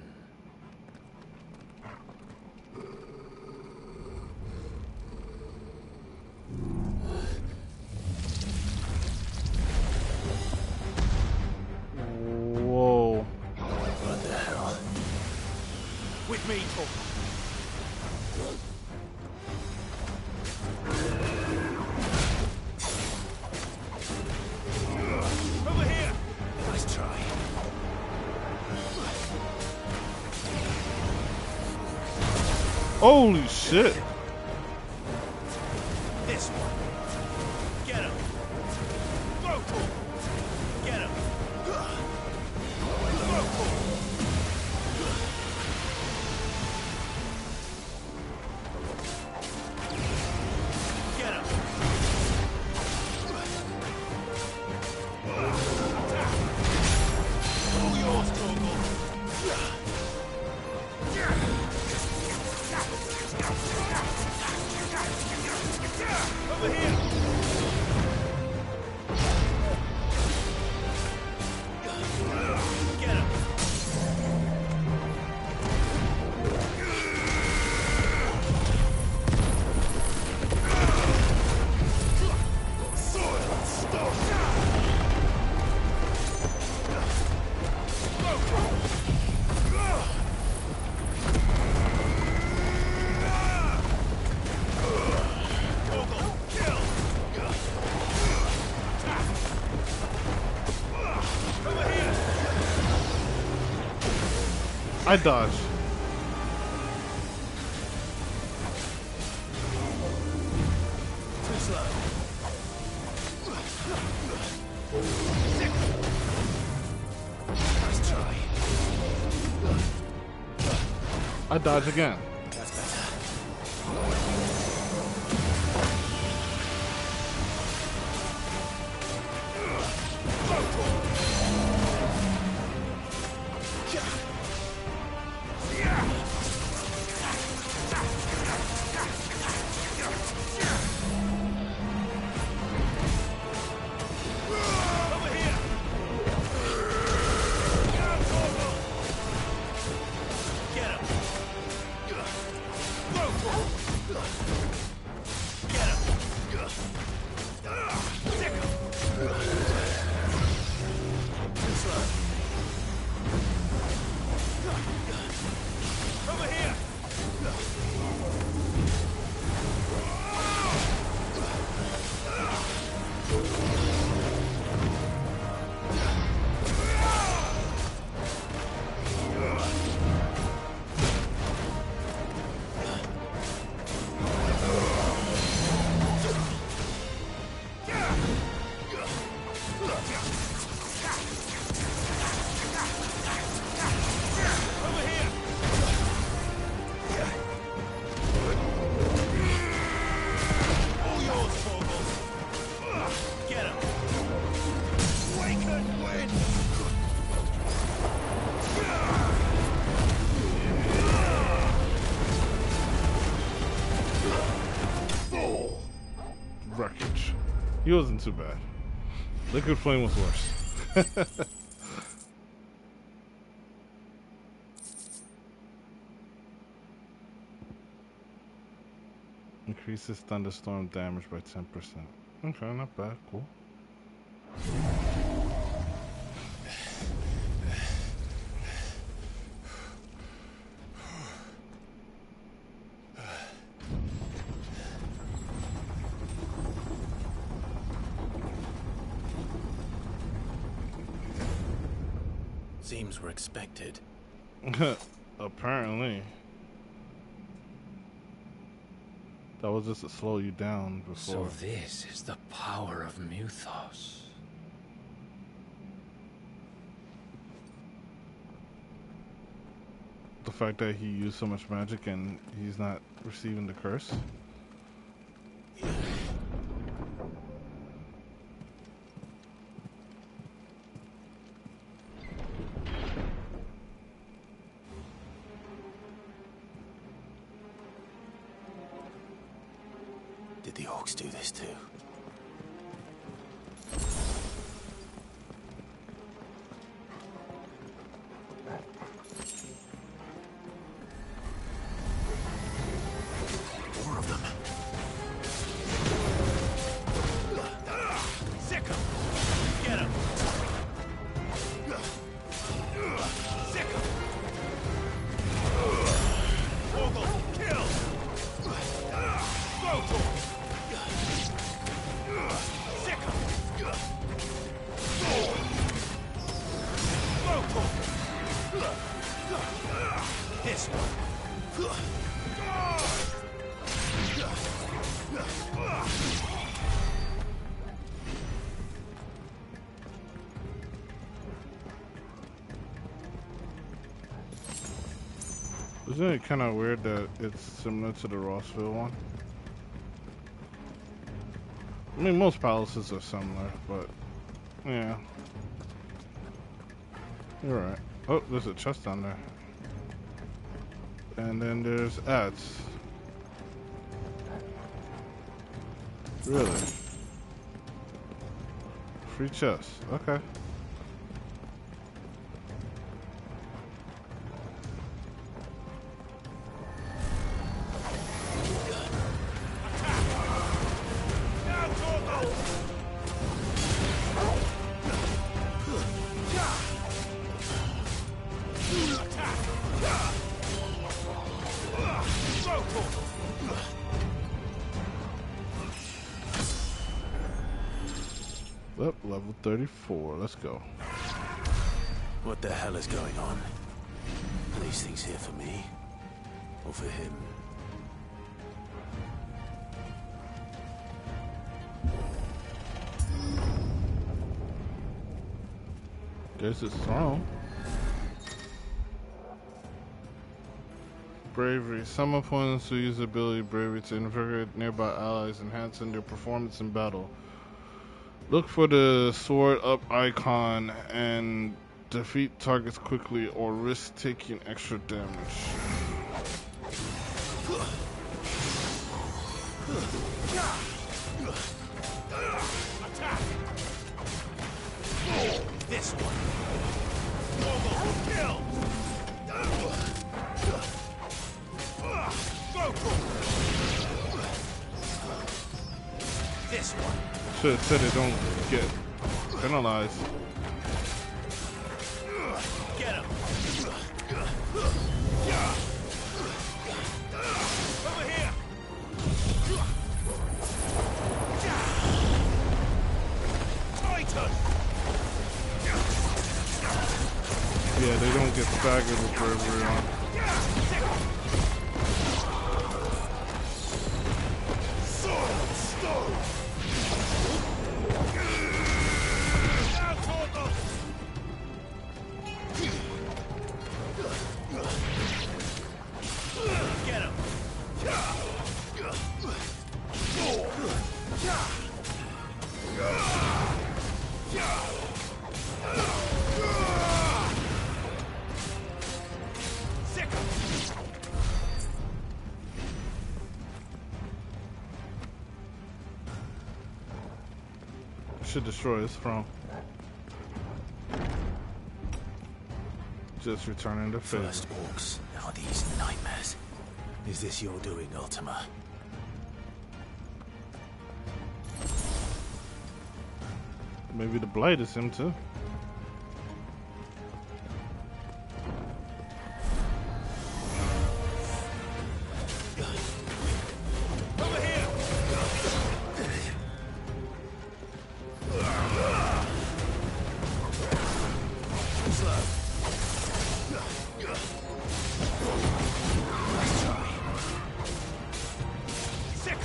S2: Whoa.
S4: What the hell?
S10: With me, Torgal. Over here!
S4: Nice try.
S2: Holy shit!
S3: This one. Get him. Go for it. Get him. Go for it. Get him. All yours, Torgal. Over here. Get him. Soil stone.
S2: I dodged.
S3: Too slow. Nice try.
S2: I dodge again.
S3: That's better.
S2: Wreckage. He wasn't too bad. Liquid Flame was worse. Increases thunderstorm damage by 10%. Okay, not bad. Cool.
S4: Seems we're expected.
S2: Apparently. That was just to slow you down before.
S17: So this is the power of Muthos.
S2: The fact that he used so much magic and he's not receiving the curse.
S4: Did the orcs do this too? More of them.
S3: Sick him! Get him! Sick him! Torgal, kill! Go for it!
S2: Isn't it kind of weird that it's similar to the Rossville one? I mean, most palaces are similar, but yeah. You're right. Oh, there's a chest down there. And then there's ads. Really? Free chest. Okay. Well, level 34. Let's go.
S4: What the hell is going on? Are these things here for me? Or for him?
S2: There's his throne. Bravery. Some opponents who use the ability bravery to invigorate nearby allies, enhancing their performance in battle. Look for the sword up icon and defeat targets quickly or risk taking extra damage.
S3: Attack! This one. Kill! This one.
S2: Should have said it don't get penalized.
S3: Get him. Over here. Titan.
S2: Yeah, they don't get staggered with bravery on.
S3: Get him.
S2: Should destroy his throne. Just returning to favor.
S4: First orcs, now these nightmares. Is this your doing, Ultima?
S2: Maybe the blight is him too.
S3: Over here. Slow. Nice try. Sick.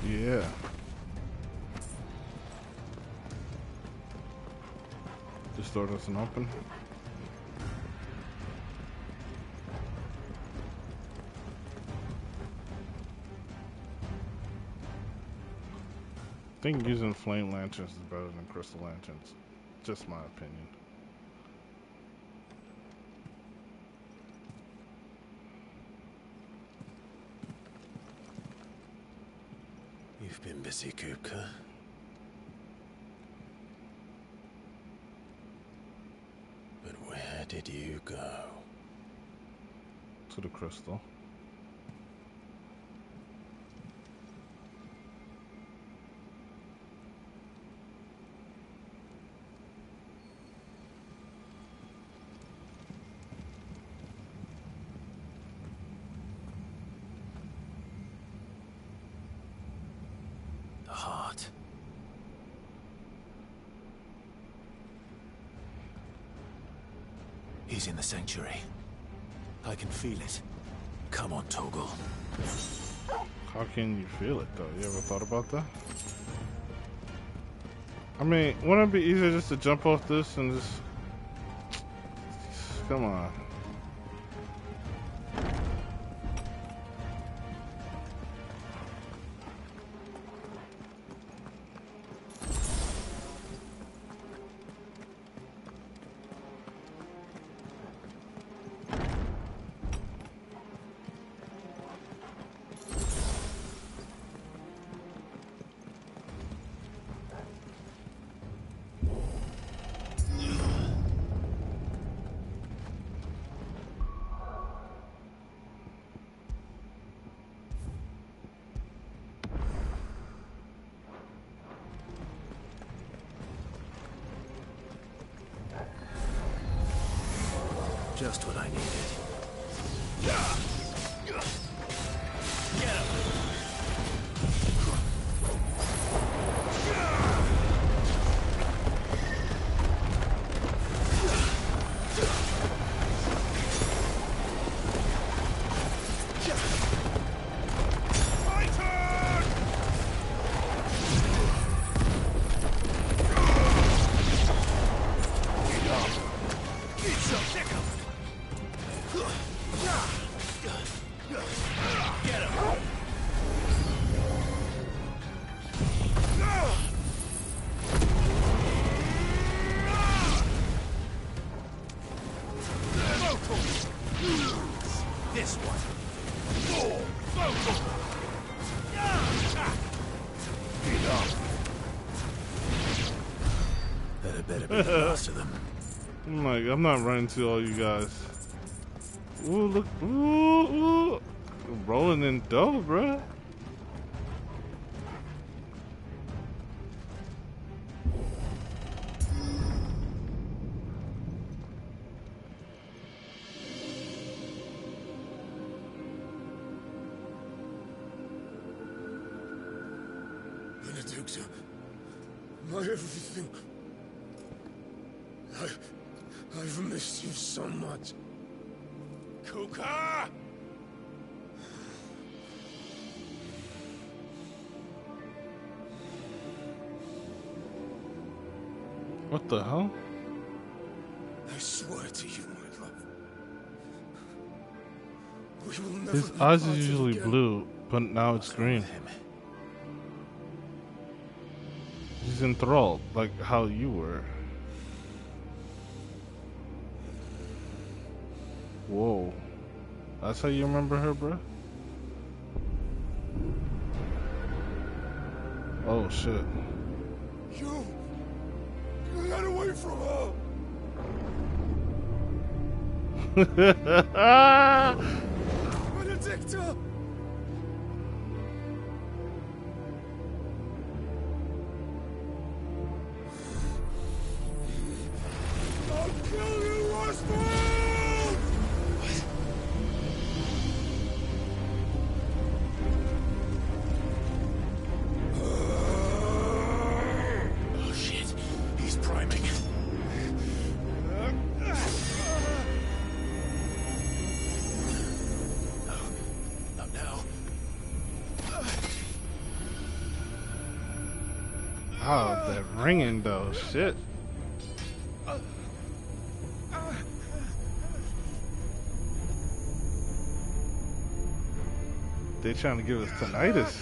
S2: Yeah. This door doesn't open. think using flame lanterns is better than crystal lanterns. Just my opinion.
S4: You've been busy, Kupka. But where did you go?
S2: To the crystal.
S4: The heart. He's in the sanctuary. I can feel it. Come on, Toggle.
S2: How can you feel it, though? You ever thought about that? I mean, wouldn't it be easier just to jump off this and just... Come on.
S4: Just what I needed.
S3: This one.
S4: That better be the last of them.
S2: I'm like, I'm not running to all you guys. Ooh, look. Ooh, ooh. Rolling in dough, bruh.
S3: Benedicta, my everything. I've missed you so much. Kuka!
S2: What the hell?
S3: I swear to you, my love. We will never
S2: His
S3: be
S2: eyes
S3: parted
S2: is usually
S3: again.
S2: blue, but now it's green. He's enthralled, like how you were. Whoa. That's how you remember her, bro? Oh, shit.
S3: You got away from her! Benedicta! I'll kill you, Roswell!
S4: Oh shit, he's priming. Not now.
S2: Oh, that ringing though, shit. They trying to give us tinnitus.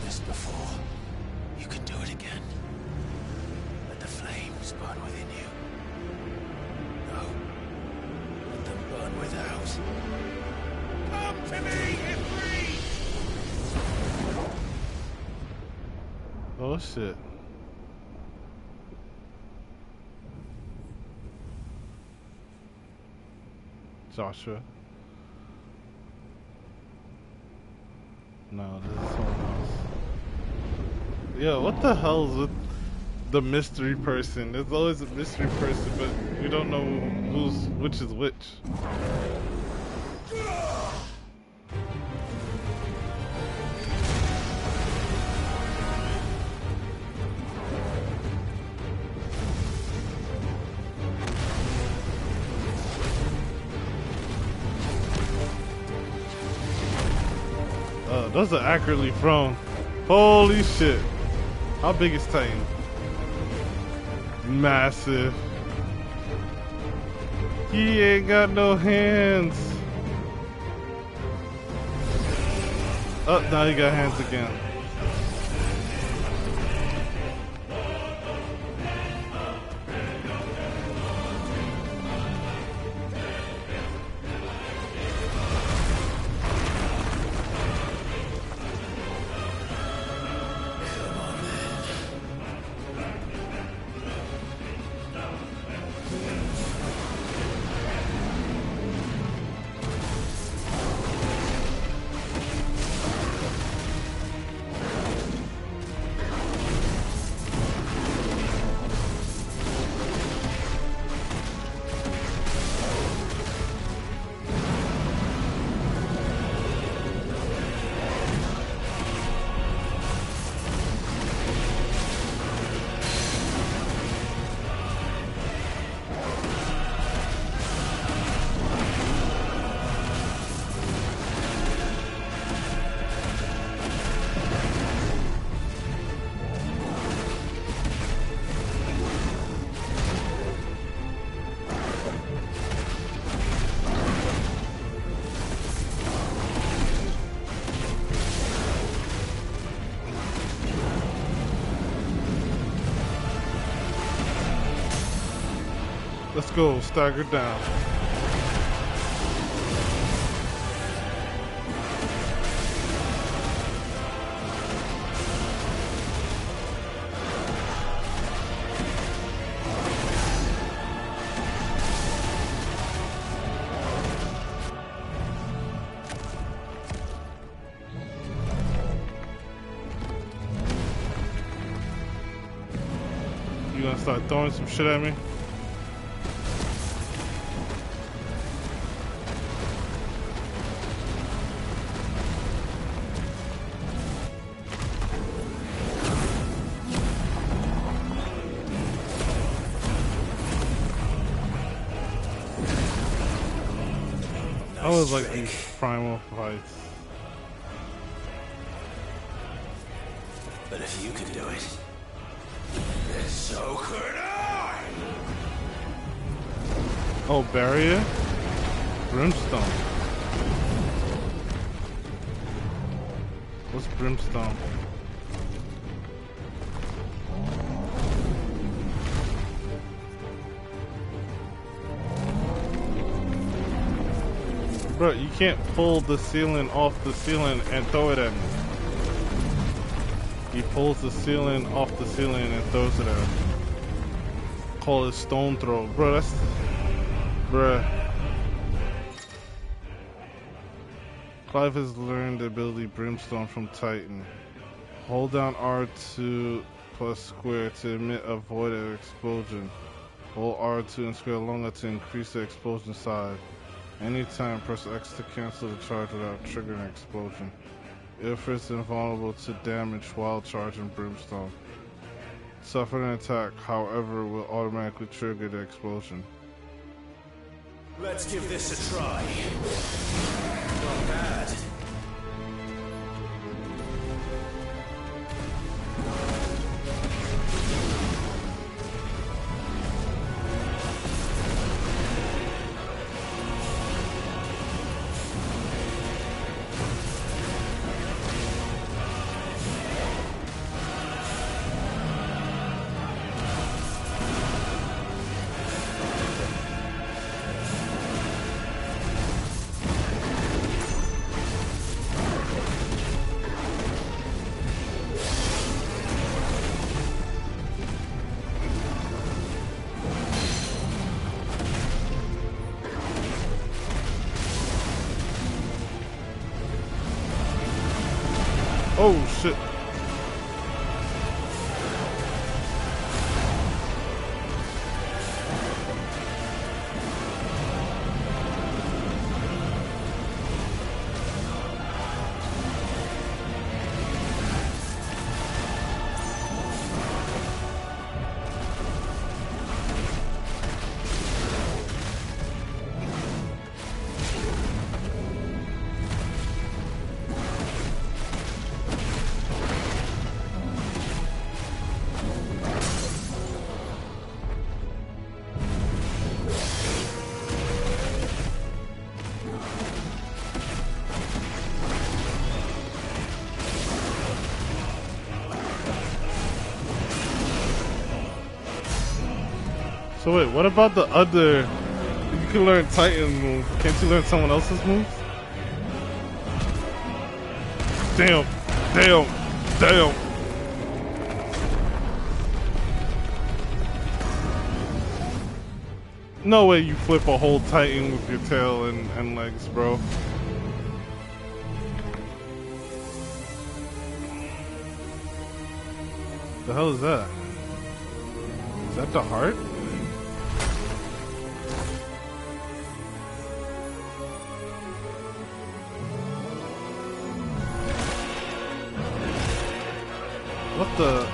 S4: this before. You can do it again. Let the flames burn within you. No. Let them burn without. Come to me, Ifrit!
S2: Oh shit. Joshua. No, this is someone else. Yo, what the hell is with the mystery person? There's always a mystery person, but you don't know which is which. Those are accurately thrown. Holy shit. How big is Titan? Massive. He ain't got no hands. Oh, now he got hands again. Let's go, stagger down. You gonna start throwing some shit at me? I was like these primal fights.
S4: But if you can do it, then so could I!
S2: Oh, barrier? Brimstone. What's brimstone? Bro, you can't pull the ceiling off the ceiling and throw it at me. He pulls the ceiling off the ceiling and throws it at me. Call it stone throw. Bro, that's... Bruh. Clive has learned the ability Brimstone from Titan. Hold down R2 plus square to emit a void of explosion. Hold R2 and square longer to increase the explosion size. Anytime, press X to cancel the charge without triggering an explosion. If it's invulnerable to damage while charging Brimstone. Suffer an attack, however, will automatically trigger the explosion.
S4: Let's give this a try. Not bad.
S2: Oh shit. So wait, what about the other? You can learn Titan move. Can't you learn someone else's moves? Damn, damn, damn. No way you flip a whole Titan with your tail and legs, bro. The hell is that? Is that the heart? What the?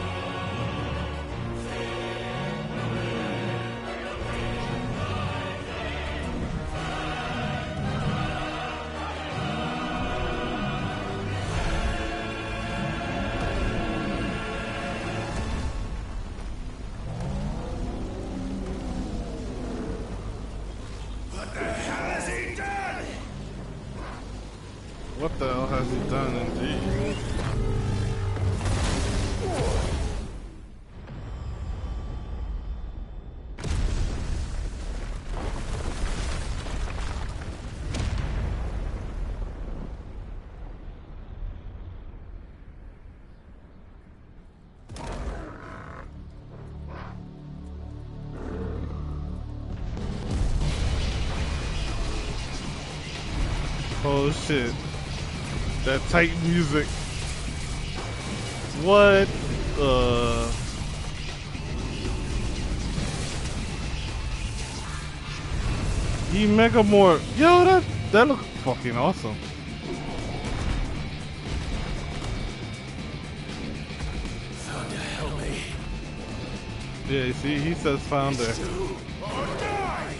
S18: What the hell has he done?
S2: What the hell has he done indeed? Oh shit. That Titan music. What? He Mega More. Yo, that looks fucking awesome.
S18: Founder, help me.
S2: Yeah, you see, he says founder.
S18: Or die!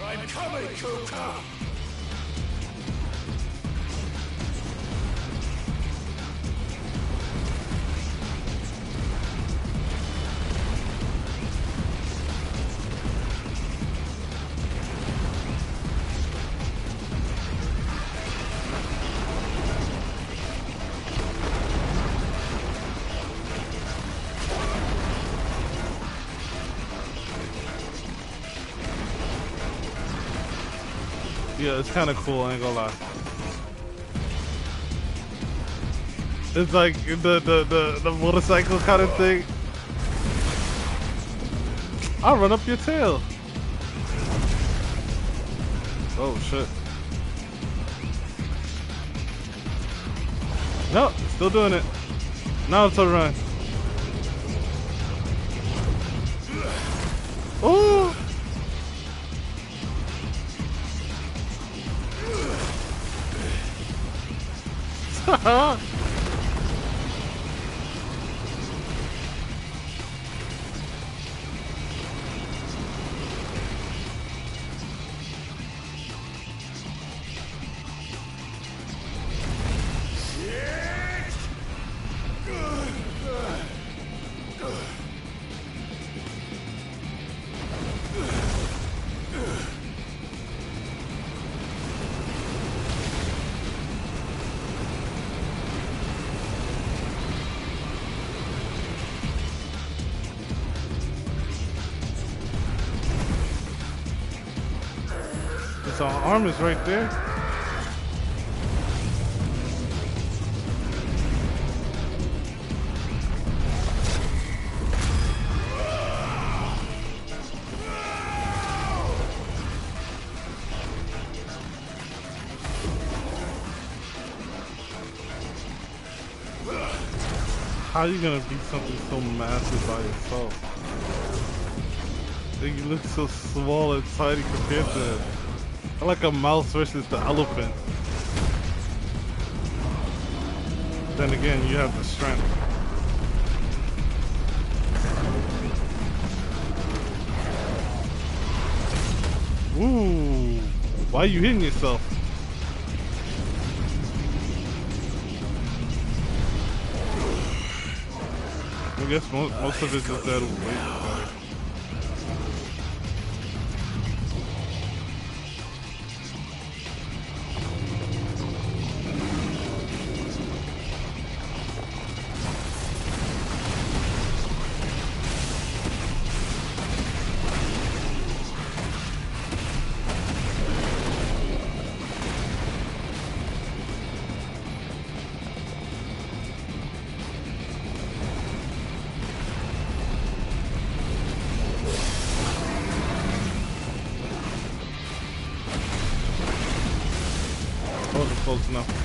S18: I'm coming, Kuka!
S2: Yeah, it's kind of cool, I ain't gonna lie. It's like the motorcycle kind of thing. I'll run up your tail. Oh shit. No, still doing it. Now it's a run. Ooh. So arm is right there. How are you gonna beat something so massive by yourself? Like, you look so small and tiny compared to it. Like a mouse versus the elephant. Then again, you have the strength. Ooh, why are you hitting yourself? I guess most of it's just that weight. Close enough.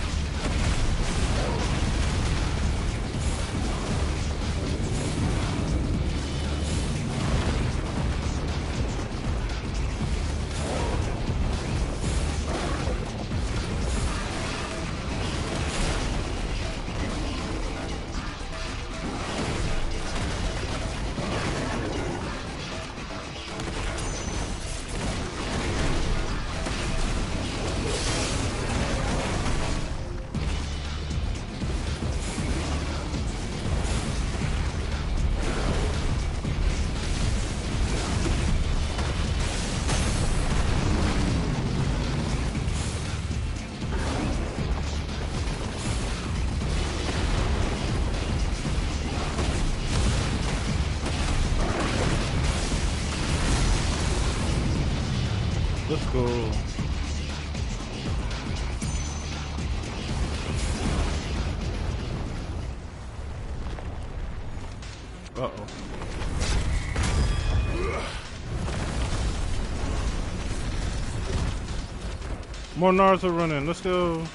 S2: Let's go. Uh-oh. More Nards are running. Let's go.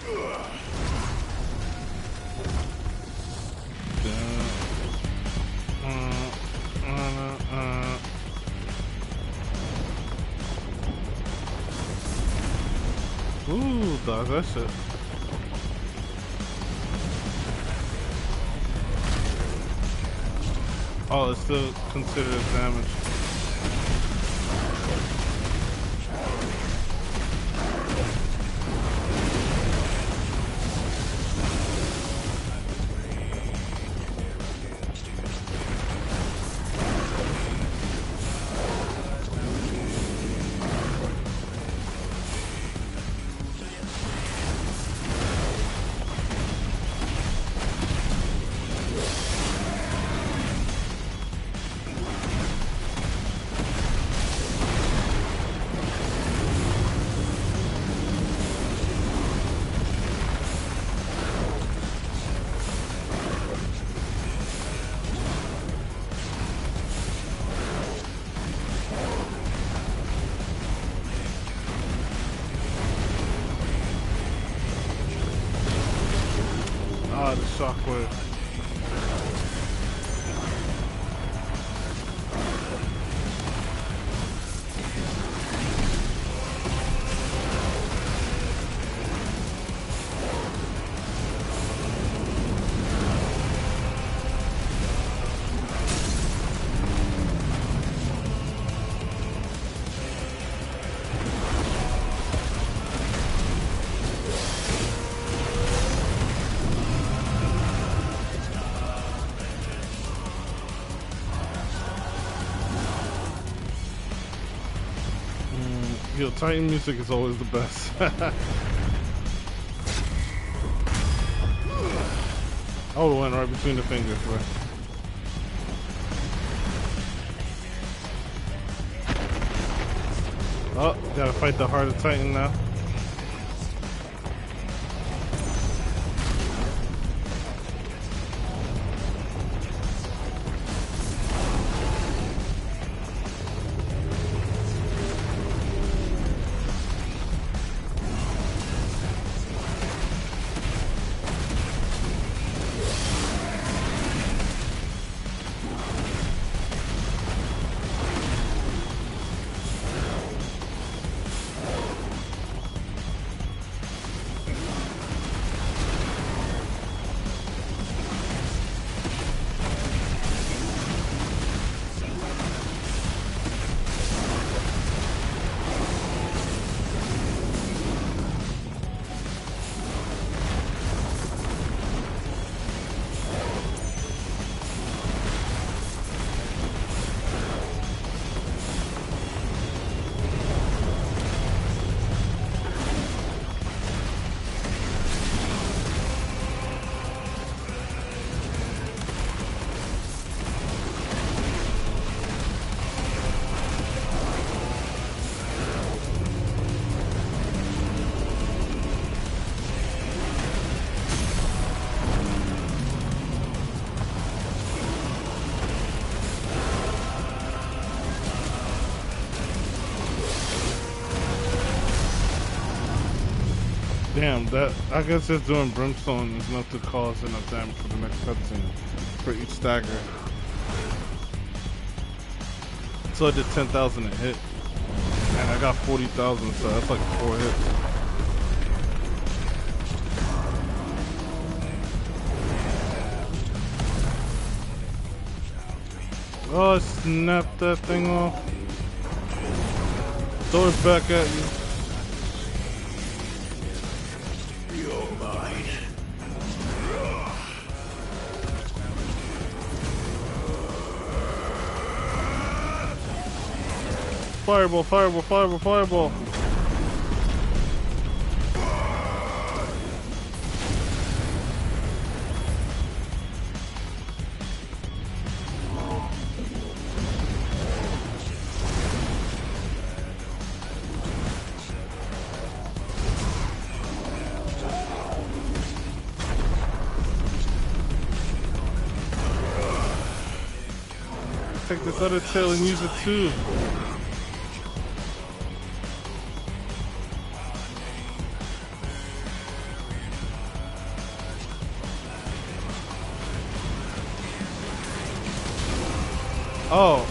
S2: Ooh, dog, that shit. Oh, it's still considered as damage. Ah, the shockwave. Yo, Titan music is always the best. I would've went right between the fingers, bro. Oh, gotta fight the heart of Titan now. Damn, that I guess just doing brimstone is enough to cause enough damage for the next cutscene for each stagger. So I did 10,000 a hit, and I got 40,000, so that's like 4 hits. Oh, snap that thing off. Throw it back at you.
S18: You're mine.
S2: Fireball, fireball, fireball, fireball. Take this other tail and use it too. Oh.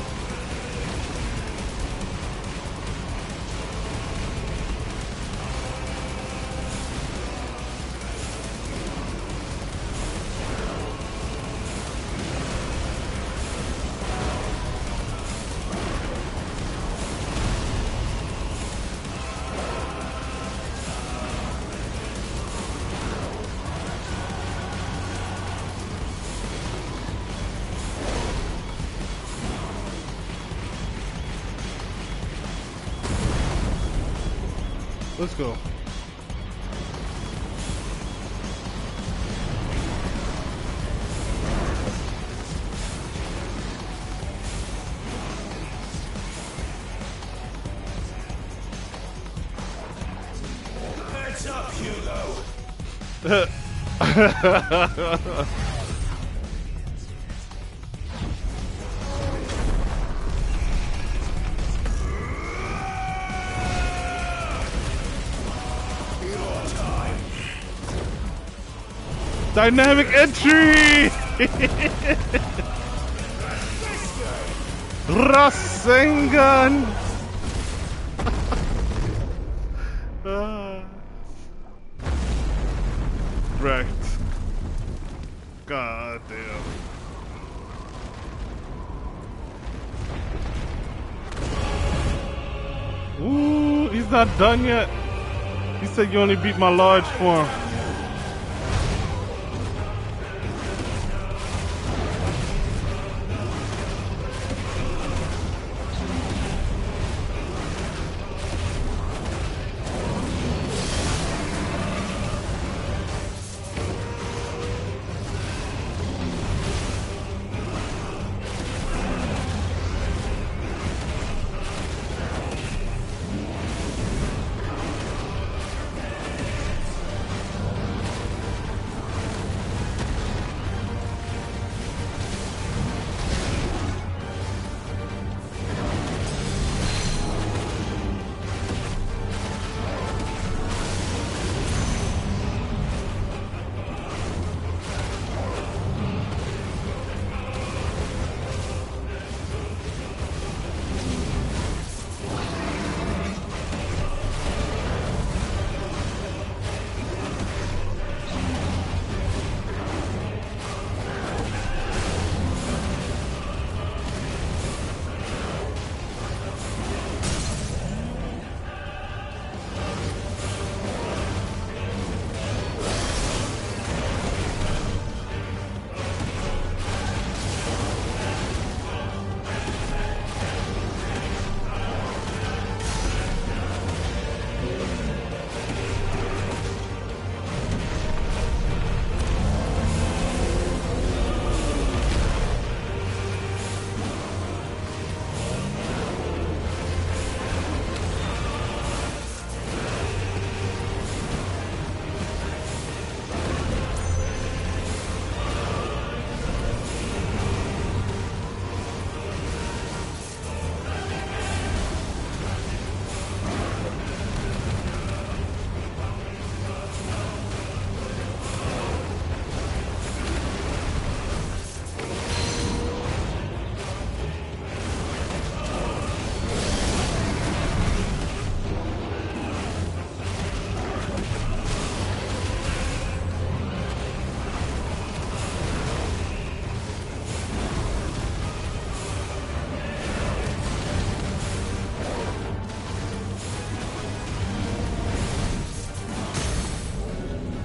S2: Let's go.
S18: Heads up, Hugo.
S2: Dynamic entry! Rasengan! Wrecked. God damn. Ooh, he's not done yet. He said you only beat my large form.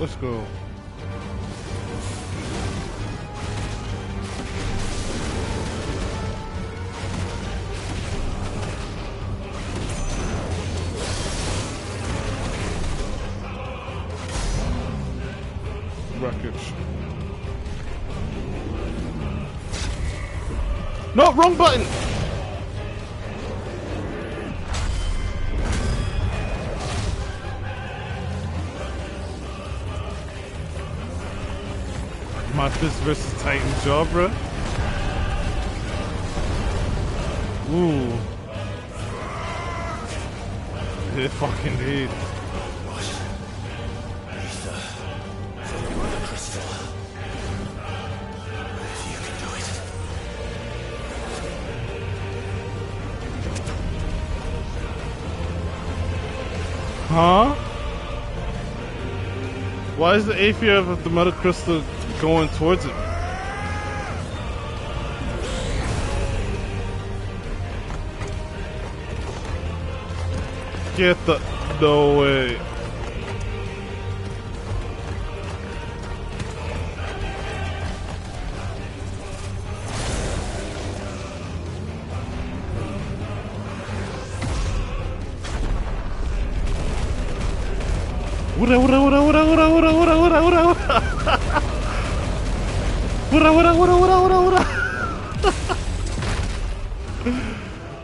S2: Let's go. Wreckage. No, wrong button! My fist versus Titan jaw, bro. Ooh. It fucking did. Huh? Why is the Aether of the Mother Crystal going towards it? Get the... No way. Ura ura ura ura ura ura ura ura ura ura ura ura ura ura ura.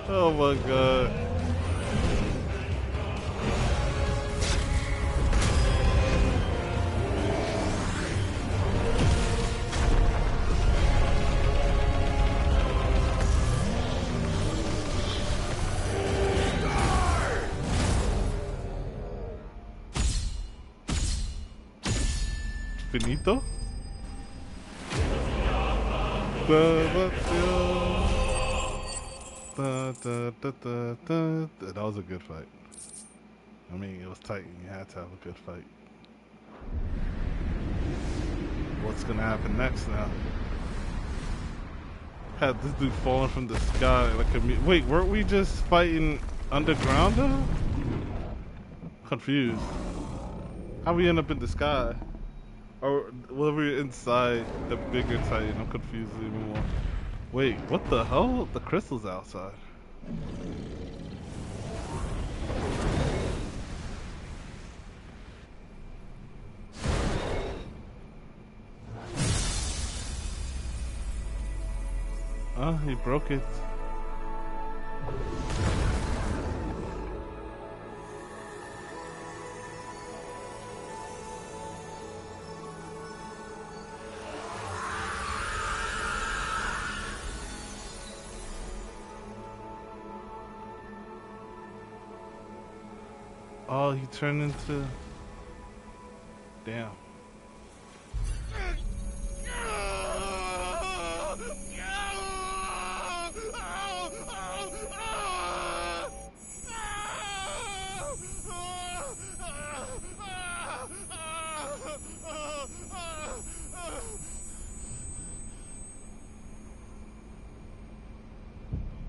S2: Oh my god. Finito? That was a good fight. I mean, it was tight and you had to have a good fight. What's gonna happen next now? Had this dude falling from the sky like a... Wait, weren't we just fighting underground though? Confused. How we end up in the sky? Or were we inside the bigger Titan? I'm confused even more. Wait, what the hell? The crystal's outside. Oh, he broke it. Oh, he turned into... Damn.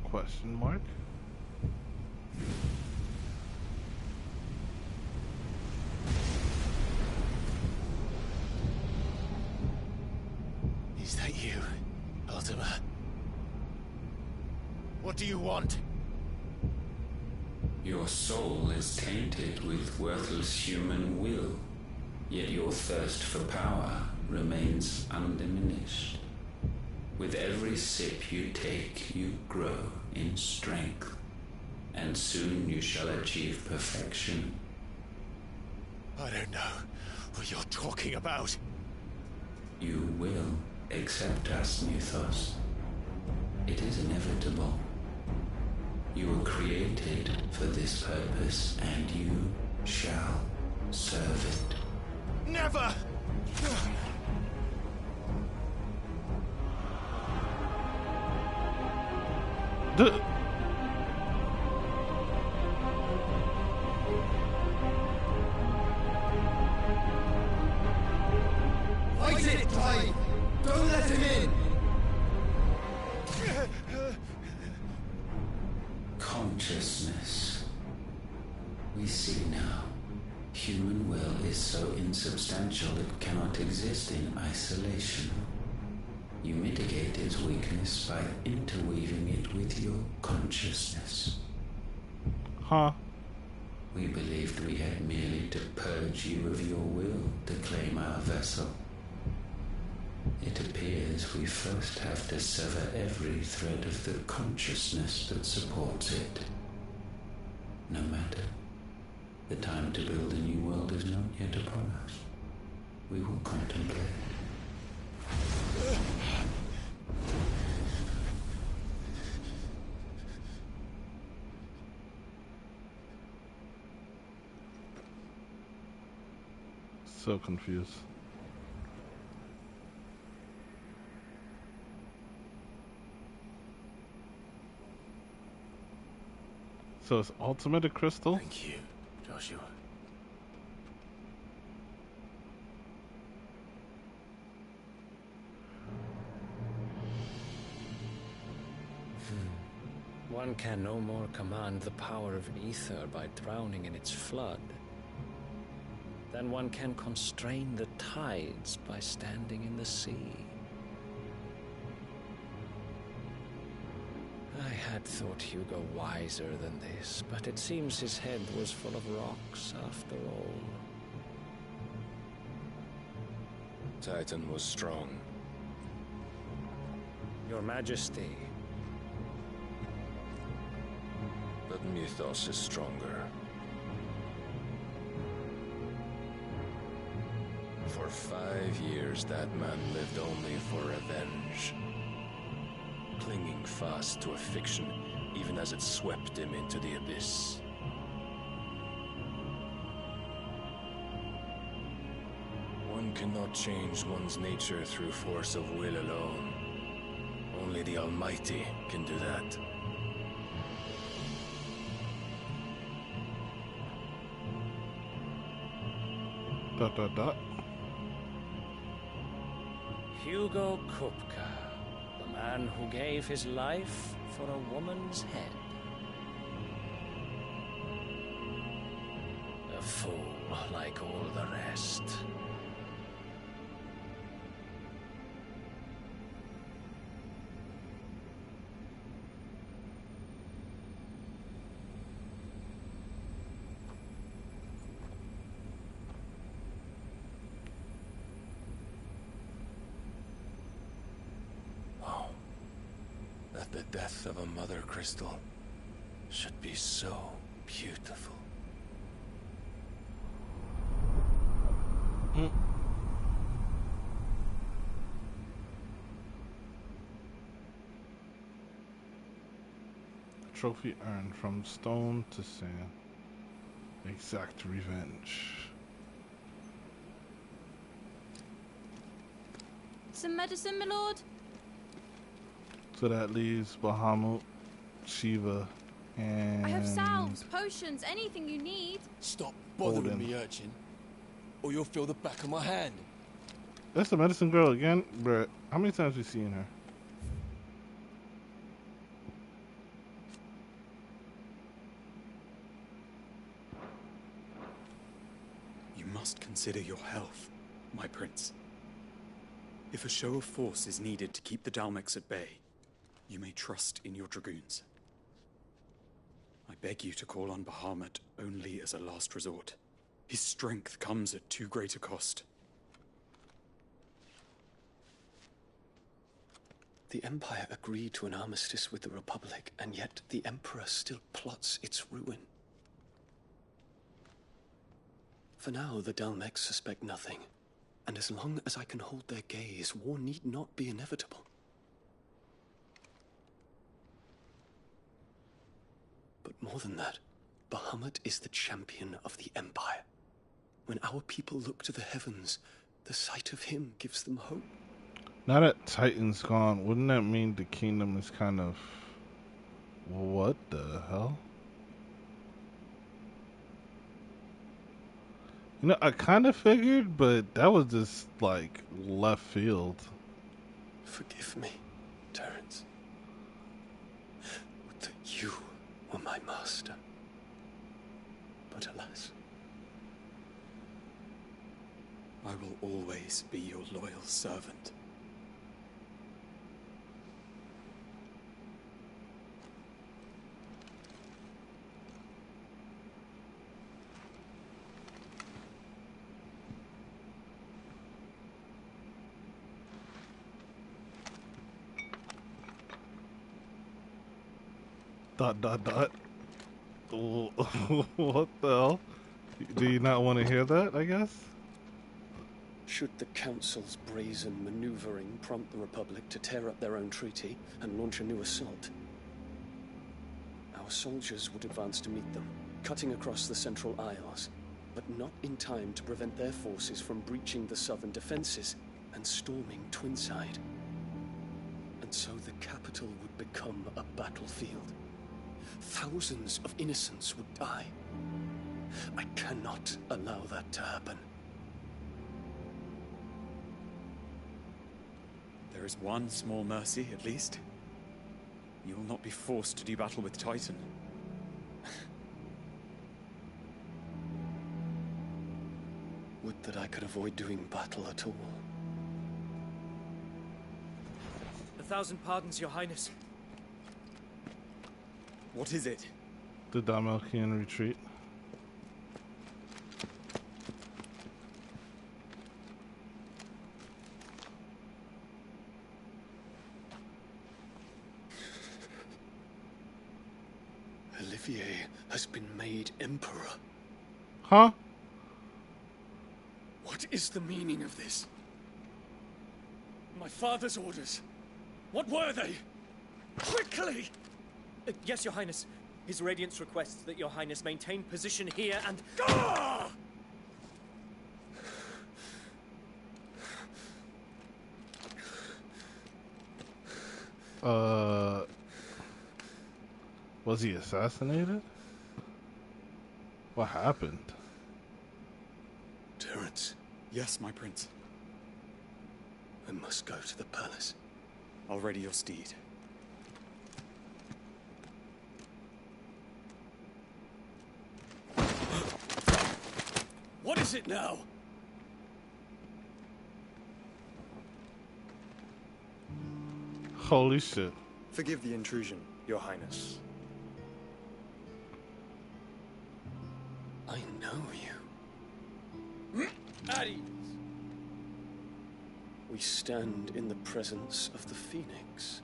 S2: Question mark?
S1: Is that you, Ultima? What do you want?
S20: Your soul is tainted with worthless human will, yet your thirst for power remains undiminished. With every sip you take, you grow in strength, and soon you shall achieve perfection.
S1: I don't know what you're talking about.
S20: You will accept us, Mythos. It is inevitable. You were created for this purpose, and you shall serve it.
S1: Never!
S18: Fight it, Ty! Don't let him in!
S20: Consciousness. We see now. Human will is so insubstantial it cannot exist in isolation. You mitigate its weakness by interweaving it with your consciousness.
S2: Huh?
S20: We believed we had merely to purge you of your will to claim our vessel. It appears we first have to sever every thread of the consciousness that supports it. No matter. The time to build a new world is not yet upon us. We will contemplate.
S2: So confused. So is ultimate a crystal?
S4: Thank you, Joshua.
S17: One can no more command the power of ether by drowning in its flood than one can constrain the tides by standing in the sea. I had thought Hugo wiser than this, but it seems his head was full of rocks after all.
S16: Titan was strong.
S17: Your Majesty.
S16: But Mythos is stronger. For 5 years, that man lived only for revenge. Clinging fast to a fiction, even as it swept him into the abyss. One cannot change one's nature through force of will alone. Only the Almighty can do that.
S17: Hugo Kupka, the man who gave his life for a woman's head. A fool like all the rest.
S16: The death of a mother crystal should be so beautiful.
S2: Trophy earned from stone to sand. Exact revenge.
S12: Some medicine, my lord?
S2: So that leaves Bahamut, Shiva, and...
S12: I have salves, potions, anything you need.
S21: Stop bothering
S2: Odin.
S21: me, urchin, or you'll feel the back of my hand.
S2: That's the medicine girl again? Bruh, how many times have we seen her?
S22: You must consider your health, my prince. If a show of force is needed to keep the Dalmex at bay, you may trust in your dragoons. I beg you to call on Bahamut only as a last resort. His strength comes at too great a cost.
S24: The Empire agreed to an armistice with the Republic, and yet the Emperor still plots its ruin. For now, the Dalmex suspect nothing, and as long as I can hold their gaze, war need not be inevitable. But more than that, Bahamut is the champion of the Empire. When our people look to the heavens, the sight of him gives them hope.
S2: Now that Titan's gone, wouldn't that mean the kingdom is kind of... What the hell? You know, I kind of figured, but that was just, like, left field.
S24: Forgive me, Terence. Would that you were my master. But alas,
S22: I will always be your loyal servant.
S2: Dot dot dot. What the hell? Do you not want to hear that, I guess?
S24: Should the Council's brazen maneuvering prompt the Republic to tear up their own treaty and launch a new assault, our soldiers would advance to meet them, cutting across the Central Isles, but not in time to prevent their forces from breaching the southern defenses and storming Twinside. And so the capital would become a battlefield. Thousands of innocents would die. I cannot allow that to happen.
S22: There is one small mercy, at least. You will not be forced to do battle with Titan.
S24: Would that I could avoid doing battle at all.
S7: 1,000 pardons, Your Highness.
S22: What is it?
S2: The Damelkian retreat.
S24: Olivier has been made Emperor.
S2: Huh?
S24: What is the meaning of this? My father's orders. What were they? Quickly!
S7: Yes, Your Highness. His Radiance requests that Your Highness maintain position here and...
S24: Ah!
S2: Was he assassinated? What happened?
S24: Terence.
S22: Yes, my prince.
S24: I must go to the palace.
S22: I'll ready your steed.
S24: What is it now?
S2: Holy shit.
S9: Forgive the intrusion, Your Highness.
S24: I know you.
S7: At ease.
S24: We stand in the presence of the Phoenix.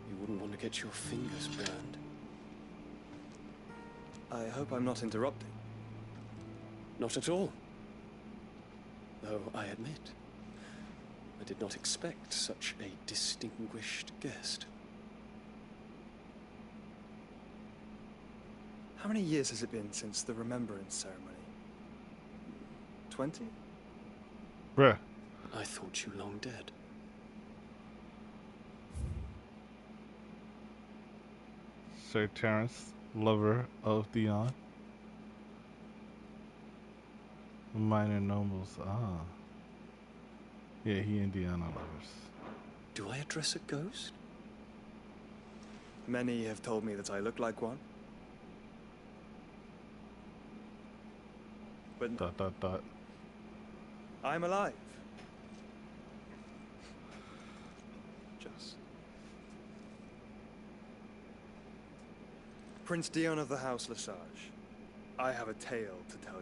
S24: You wouldn't want to get your fingers burned.
S9: I hope I'm not interrupting.
S24: Not at all. Though I admit, I did not expect such a distinguished guest.
S9: How many years has it been since the Remembrance ceremony? 20?
S2: Bruh.
S24: I thought you long dead.
S2: Sir Terence, lover of Dion. Minor nobles, ah. Yeah, he and Dion are lovers.
S24: Do I address a ghost?
S9: Many have told me that I look like one. But
S2: dot dot dot.
S9: I'm alive. Just. Prince Dion of the House Lesage, I have a tale to tell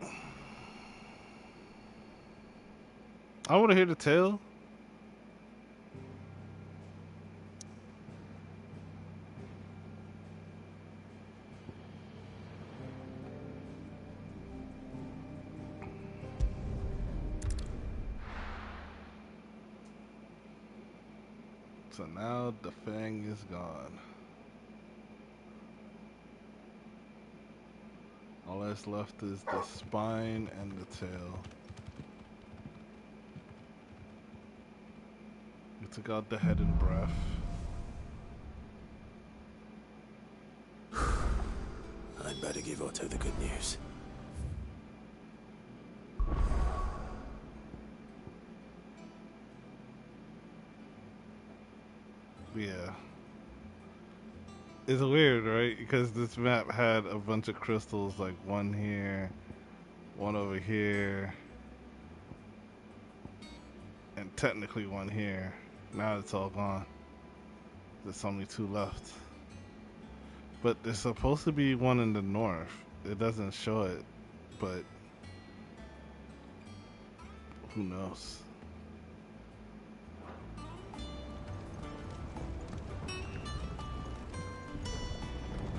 S9: you.
S2: I want to hear the tale. So now the Fang is gone. All that's left is the spine and the tail. We took out the head and breath.
S4: I'd better give Otto the good news.
S2: Yeah. It's weird, right? Because this map had a bunch of crystals, like one here, one over here, and technically one here. Now it's all gone. There's only 2 left. But there's supposed to be one in the north. It doesn't show it, but who knows?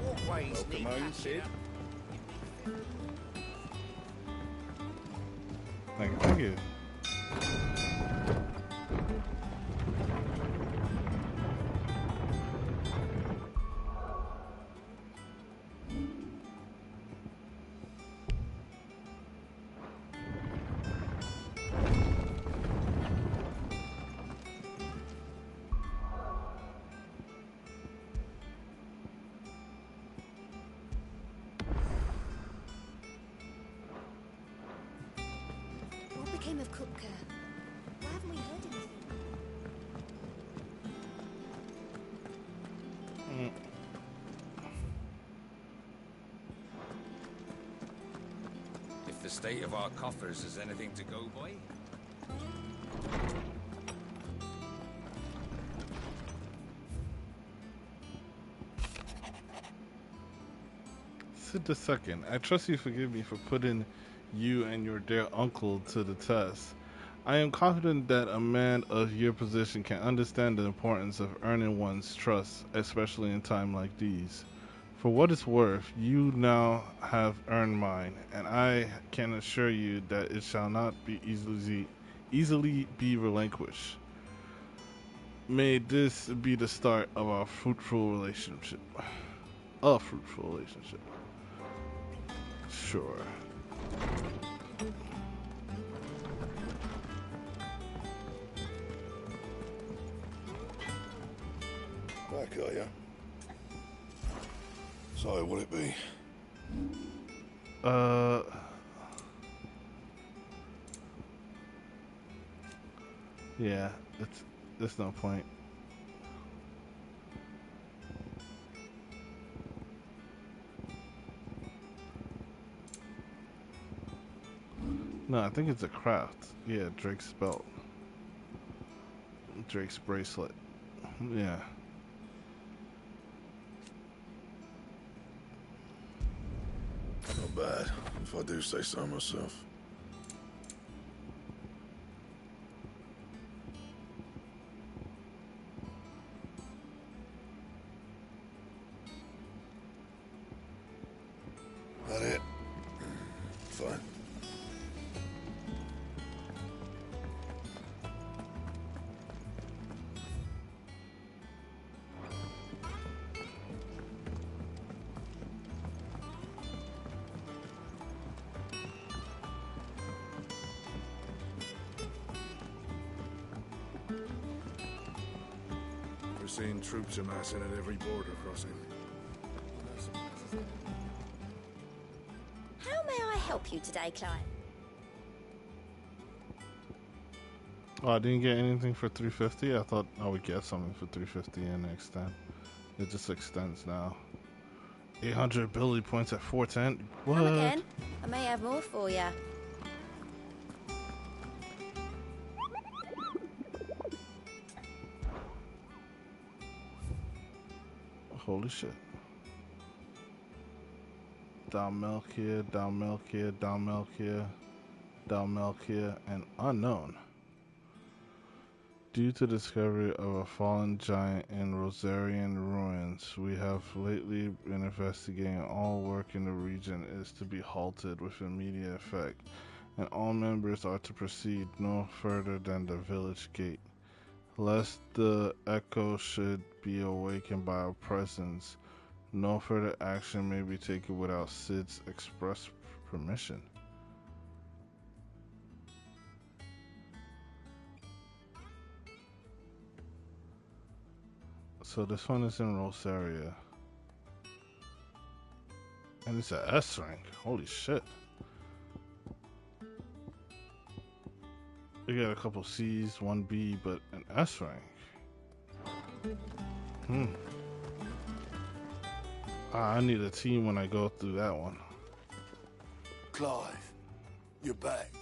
S10: Walkways need patching up.
S2: Thank you.
S6: What became of Kupka? Why haven't we heard anything?
S10: If the state of our coffers is anything to go by.
S2: Sid II, I trust you forgive me for putting you and your dear uncle to the test. I am confident that a man of your position can understand the importance of earning one's trust, especially in times like these. For what it's worth, you now have earned mine, and I can assure you that it shall not be easily be relinquished. May this be the start of our fruitful relationship. A fruitful relationship. Sure.
S18: Back, are ya? So, will it be?
S2: Yeah, there's no point. No, I think it's a craft. Yeah, Drake's belt. Drake's bracelet. Yeah.
S18: Not bad, if I do say so myself. That it? Fine.
S22: We're seeing troops amassing at every border crossing.
S6: How may I help you today, Clive?
S2: Oh, I didn't get anything for 350? I thought I would get something for 350 and extend. It just extends now. 800 ability points at 410? What?
S6: Come again. I may have more for you.
S2: Holy shit. Dalmelkia, Dalmelkia, Dalmelkia, Dalmelkia, and unknown. Due to the discovery of a fallen giant in Rosarian ruins, we have lately been investigating all work in the region is to be halted with immediate effect, and all members are to proceed no further than the village gate. Lest the echo should be awakened by our presence, no further action may be taken without Sid's express permission. So this one is in Rosaria. And it's a S rank. Holy shit. We got a couple C's, 1 B, but an S rank. I need a team when I go through that one.
S18: Clive, you're back.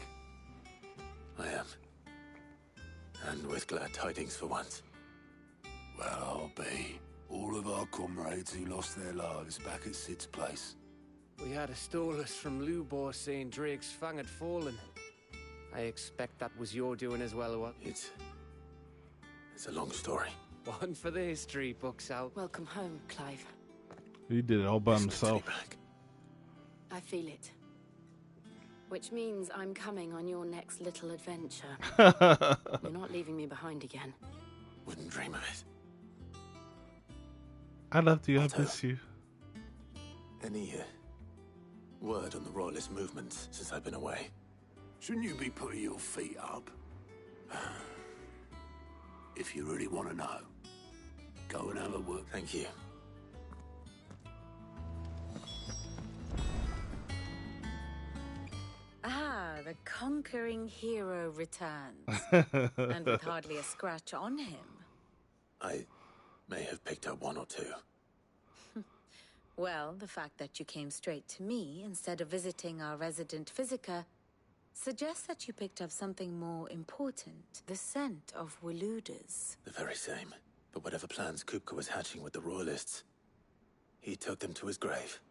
S4: I am. And with glad tidings for once.
S18: Well, I'll be. All of our comrades who lost their lives back at Sid's place.
S8: We had a stolus from Lubor saying Drake's Fang had fallen. I expect that was your doing as well, what?
S4: It's a long story.
S8: One for the history books out.
S15: Welcome home, Clive.
S2: He did it all by himself.
S15: I feel it. Which means I'm coming on your next little adventure. You're not leaving me behind again.
S4: Wouldn't dream of it.
S2: I love you, I miss you.
S4: Any word on the Royalist movement since I've been away?
S18: Shouldn't you be putting your feet up? If you really want to know, go and have a look.
S4: Thank you.
S13: Ah, the conquering hero returns. And with hardly a scratch on him.
S4: I may have picked up one or two.
S13: Well, the fact that you came straight to me instead of visiting our resident Physica suggests that you picked up something more important. The scent of Waludas.
S4: The very same. But whatever plans Kupka was hatching with the Royalists, he took them to his grave.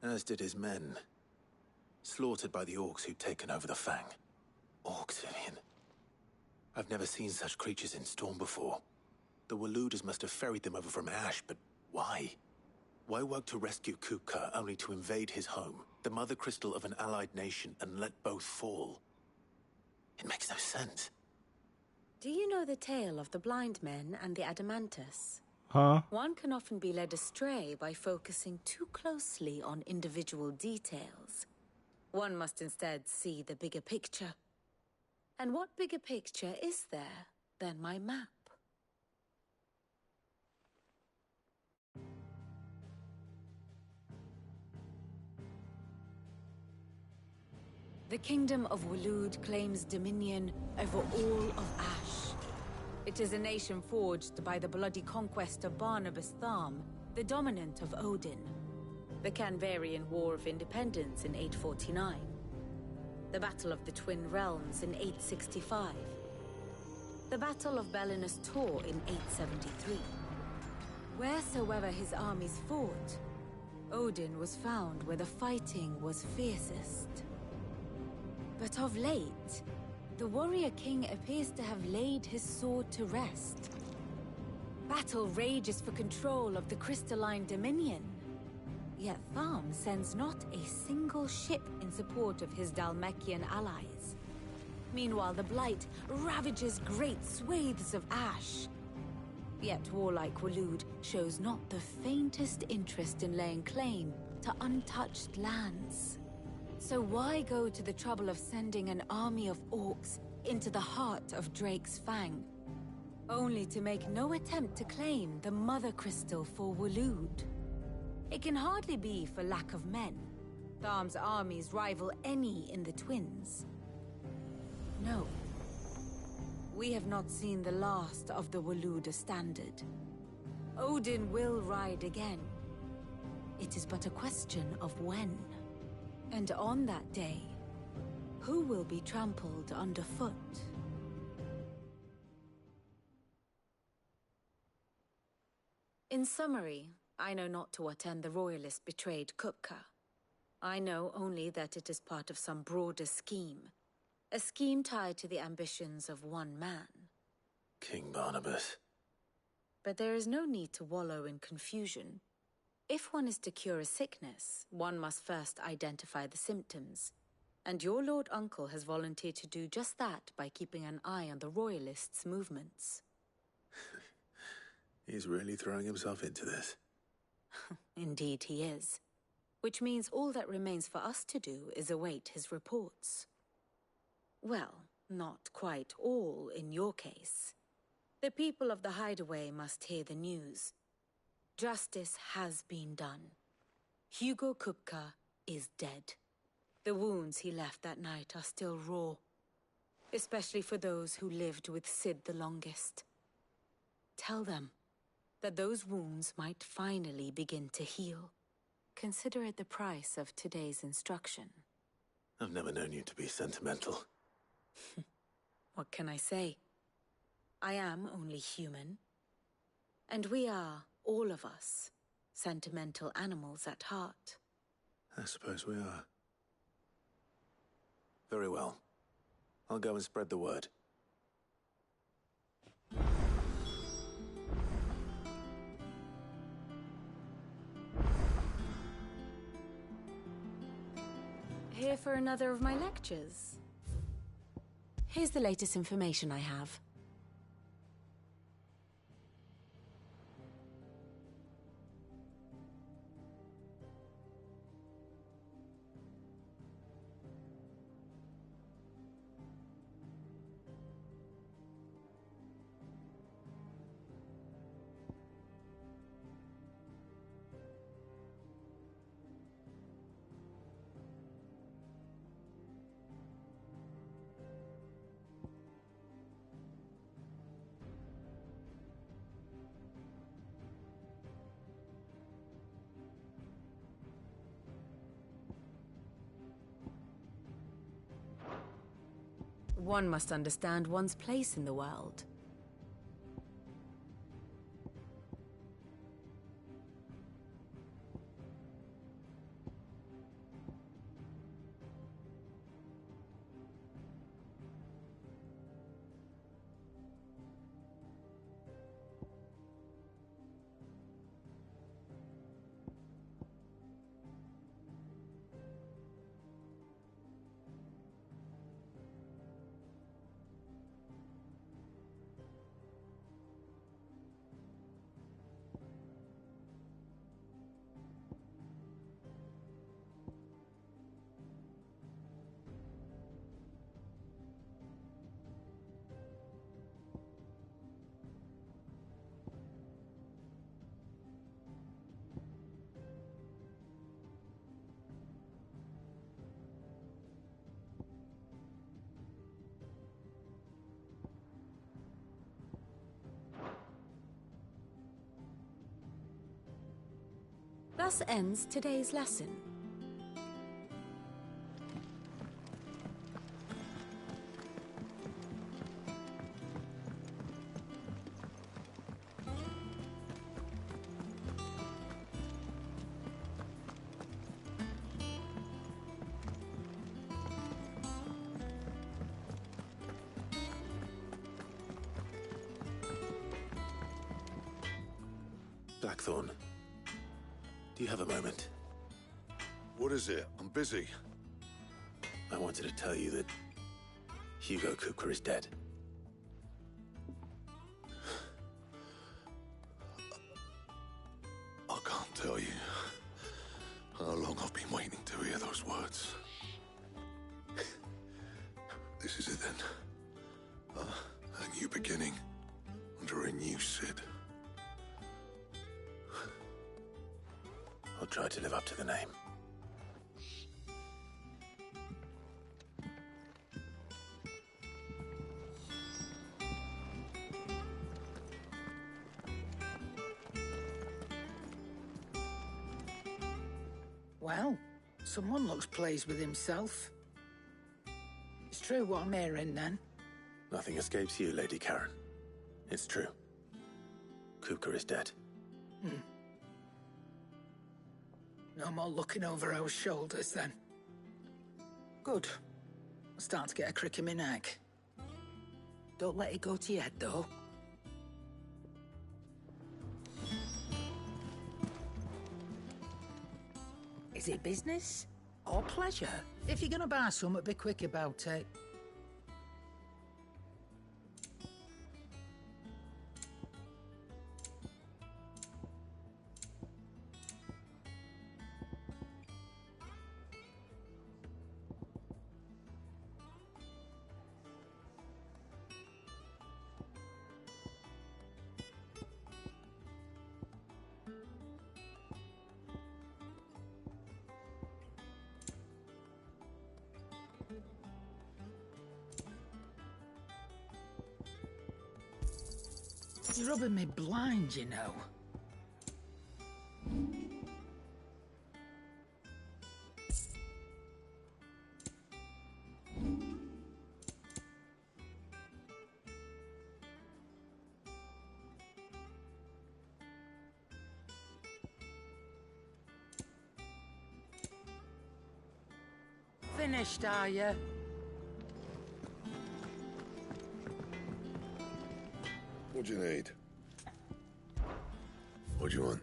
S4: As did his men. Slaughtered by the orcs who'd taken over the Fang. Orcs, Vivian. I've never seen such creatures in Storm before. The Waludas must have ferried them over from Ash, but why? Why work to rescue Kupka only to invade his home, the mother crystal of an allied nation, and let both fall? It makes no sense.
S13: Do you know the tale of the blind men and the Adamantus?
S2: Huh?
S13: One can often be led astray by focusing too closely on individual details. One must instead see the bigger picture. And what bigger picture is there than my map? The Kingdom of Walud claims dominion over all of Ash. It is a nation forged by the bloody conquest of Barnabas Tharm, the dominant of Odin. The Canvarian War of Independence in 849. The Battle of the Twin Realms in 865. The Battle of Belinus Tor in 873. Wheresoever his armies fought, Odin was found where the fighting was fiercest. But of late, the warrior king appears to have laid his sword to rest. Battle rages for control of the crystalline dominion. Yet Tharm sends not a single ship in support of his Dhalmekian allies. Meanwhile, the Blight ravages great swathes of Ash. Yet warlike Walud shows not the faintest interest in laying claim to untouched lands. So why go to the trouble of sending an army of orcs into the heart of Drake's Fang, only to make no attempt to claim the Mother Crystal for Walud? It can hardly be for lack of men. Tharm's armies rival any in the Twins. No. We have not seen the last of the Waluda standard. Odin will ride again. It is but a question of when. And on that day, who will be trampled underfoot? In summary, I know not to what end the Royalists betrayed Kupka. I know only that it is part of some broader scheme. A scheme tied to the ambitions of one man.
S4: King Barnabas.
S13: But there is no need to wallow in confusion. If one is to cure a sickness, one must first identify the symptoms. And your Lord Uncle has volunteered to do just that by keeping an eye on the Royalists' movements.
S4: He's really throwing himself into this.
S13: Indeed he is. Which means all that remains for us to do is await his reports. Well, not quite all in your case. The people of the Hideaway must hear the news. Justice has been done. Hugo Kupka is dead. The wounds he left that night are still raw, especially for those who lived with Sid the longest. Tell them that those wounds might finally begin to heal. consider it the price of today's instruction.
S4: I've never known you to be sentimental.
S13: What can I say? I am only human. And we are, all of us, sentimental animals at heart.
S4: I suppose we are. Very well. I'll go and spread the word.
S13: Here for another of my lectures. Here's the latest information I have. One must understand one's place in the world. Thus ends today's lesson.
S4: Blackthorn, do you have a moment?
S18: What is it? I'm busy.
S4: I wanted to tell you that Hugo Kupka is dead.
S18: I can't tell you how long I've been waiting to hear those words. This is it then. A new beginning under a new Sid.
S4: I'll try to live up to the name.
S5: Well, someone looks pleased with himself. It's true what I'm hearing, then.
S4: Nothing escapes you, Lady Karen. It's true. Kupka is dead.
S5: No more looking over our shoulders, then. Good. I'm starting to get a crick in my neck. Don't let it go to your head, though. Is it business or pleasure? If you're gonna buy something, be quick about it. He's rubbing me blind, you know. finished, are you?
S18: What do you need? What do you want?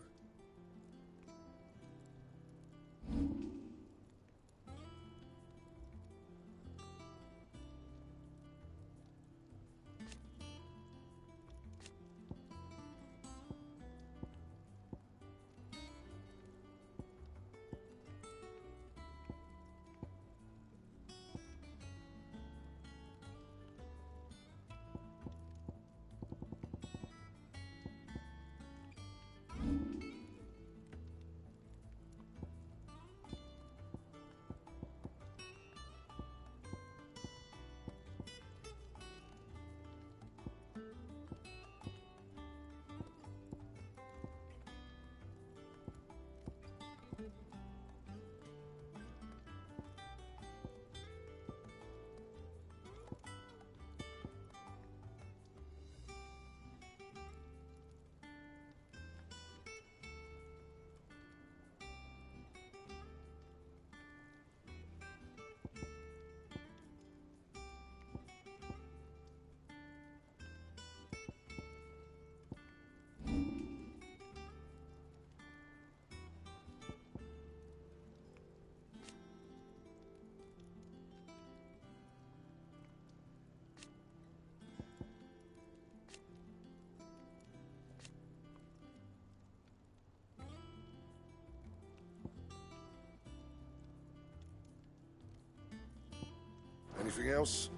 S18: Anything else?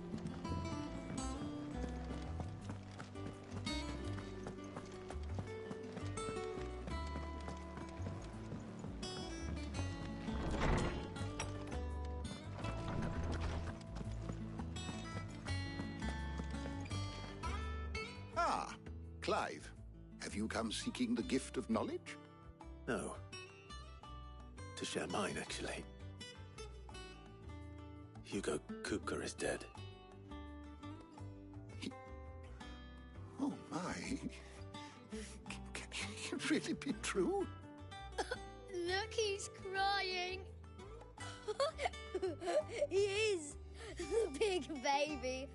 S11: Ah, Clive. Have you come seeking the gift of knowledge?
S4: No. To share mine, actually. Hugo Kupka is dead.
S11: Oh, my. Can it really be true?
S6: Look, he's crying. He is. The big baby.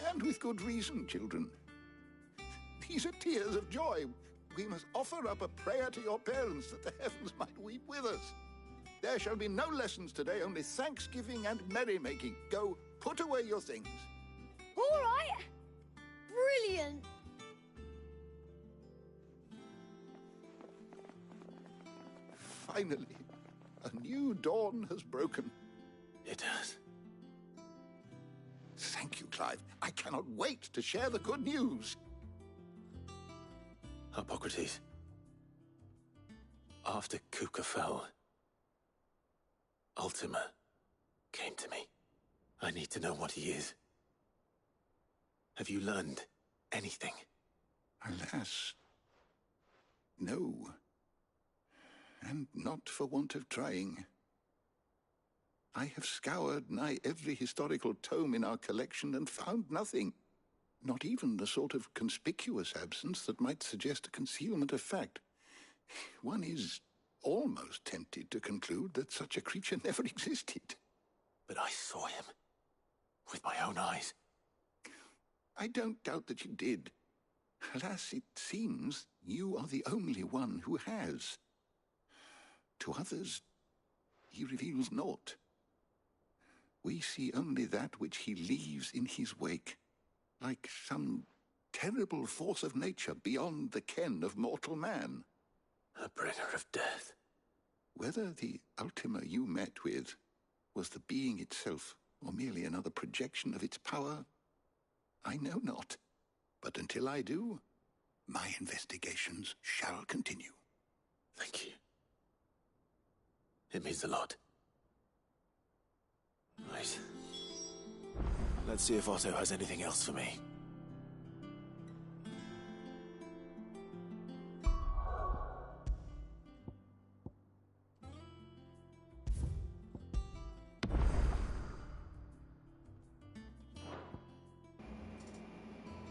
S11: And with good reason, children. These are tears of joy. We must offer up a prayer to your parents that the heavens might weep with us. There shall be no lessons today, only thanksgiving and merrymaking. Go, put away your things.
S6: All right. Brilliant.
S11: Finally, a new dawn has broken.
S4: It has.
S11: Thank you, Clive. I cannot wait to share the good news.
S4: Hippocrates. After Kupka fell, Ultima came to me. I need to know what he is. Have you learned anything?
S11: Alas, no. And not for want of trying. I have scoured nigh every historical tome in our collection and found nothing. Not even the sort of conspicuous absence that might suggest a concealment of fact. One is almost tempted to conclude that such a creature never existed.
S4: But I saw him. With my own eyes.
S11: I don't doubt that you did. Alas, it seems you are the only one who has. To others, he reveals naught. We see only that which he leaves in his wake, like some terrible force of nature beyond the ken of mortal man.
S4: A bringer of death.
S11: Whether the Ultima you met with was the being itself, or merely another projection of its power, I know not. But until I do, my investigations shall continue.
S4: Thank you. It means a lot. Right. Let's see if Otto has anything else for me.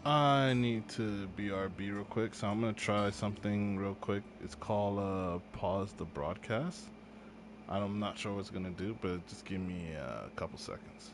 S2: I need to BRB real quick, so I'm gonna try something real quick. It's called pause the broadcast. I'm not sure what it's gonna do, but just give me a couple seconds.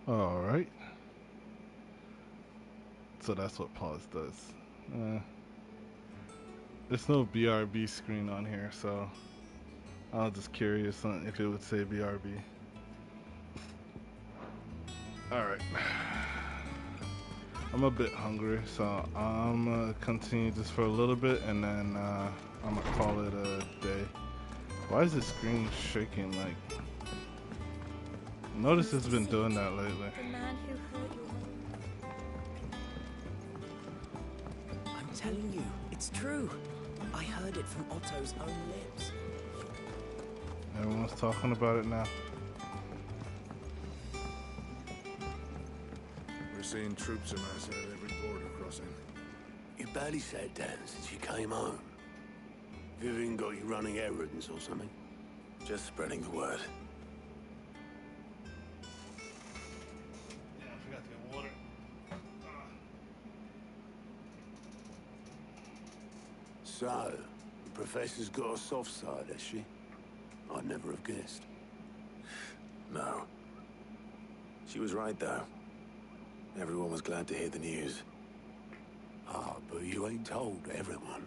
S2: Alright. So that's what pause does. There's no BRB screen on here, so I was just curious on if it would say BRB. Alright. I'm a bit hungry, so I'm gonna continue just for a little bit and then I'm gonna call it a day. Why is the screen shaking? Like, notice it's been doing that lately.
S6: The man who hurt your mother.
S3: I'm telling you, it's true. I heard it from Otto's own lips.
S2: Everyone's talking about it now.
S18: We're seeing troops amassed at every border crossing.
S14: You barely sat down since you came home. Vivian got you running errands or something?
S4: Just spreading the word.
S2: Yeah, I forgot to get water.
S14: So, the Professor's got a soft side, has she? I'd never have guessed.
S4: No. She was right, though. Everyone was glad to hear the news.
S14: Ah, but you ain't told everyone.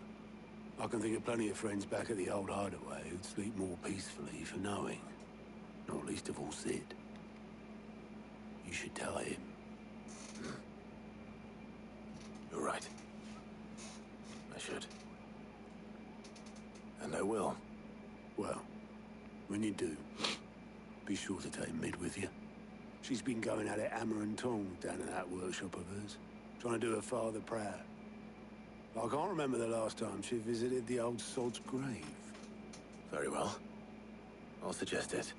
S14: I can think of plenty of friends back at the old hideaway who'd sleep more peacefully for knowing. Not least of all Sid. You should tell him.
S4: You're right. I should. And I will.
S14: Well, when you do, be sure to take Mid with you. She's been going at it hammer and tong down in that workshop of hers, trying to do her father proud. I can't remember the last time she visited the old sod's grave.
S4: Very well. I'll suggest it.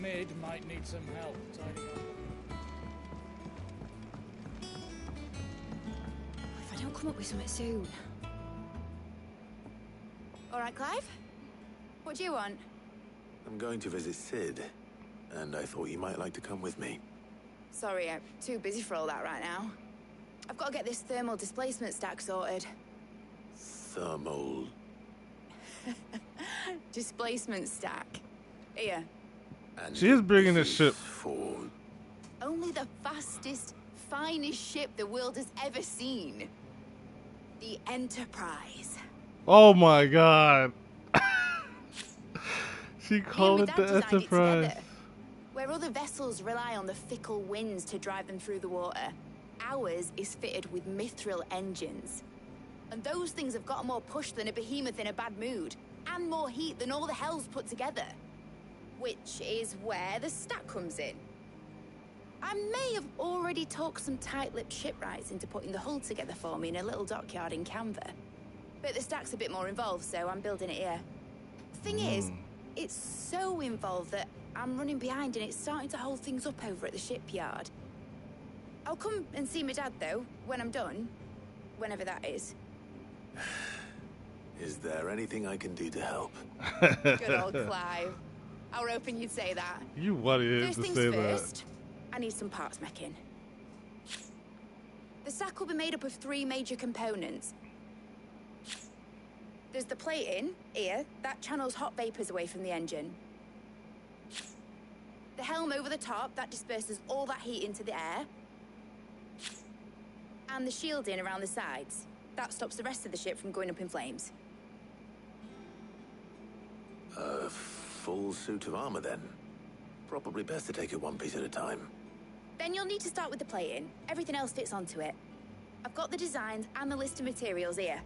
S19: Mid might need some help tidying up.
S6: If I don't come up with something soon.
S12: All right, Clive? What do you want?
S4: I'm going to visit Sid, and I thought you might like to come with me.
S12: Sorry, I'm too busy for all that right now. I've got to get this thermal displacement stack sorted.
S4: Thermal...
S12: Displacement stack. Here.
S4: And
S2: she is bringing this ship.
S12: Only the fastest, finest ship the world has ever seen. The Enterprise.
S2: Oh my god. She called it
S12: Dad
S2: the
S12: designed it
S2: Enterprise.
S12: together. Where other vessels rely on the fickle winds to drive them through the water, ours is fitted with mithril engines. And those things have got more push than a behemoth in a bad mood, and more heat than all the hells put together. Which is where the stack comes in. I may have already talked some tight-lipped shipwrights into putting the hull together for me in a little dockyard in Canva. But the stack's a bit more involved, so I'm building it here. Thing is, it's so involved that I'm running behind and it's starting to hold things up over at the shipyard. I'll come and see my dad, though, when I'm done. Whenever that is.
S4: Is there anything I can do to help?
S12: Good old Clive. I were hoping you'd say that.
S2: You wanted him
S12: First
S2: to
S12: things
S2: say
S12: first, I need some parts mecking. The sack will be made up of 3 major components. There's the plating, here, that channels hot vapors away from the engine. The helm over the top, that disperses all that heat into the air. And the shielding around the sides. That stops the rest of the ship from going up in flames.
S4: A full suit of armor, then. Probably best to take it one piece at a time.
S12: Then you'll need to start with the plating. Everything else fits onto it. I've got the designs and the list of materials here.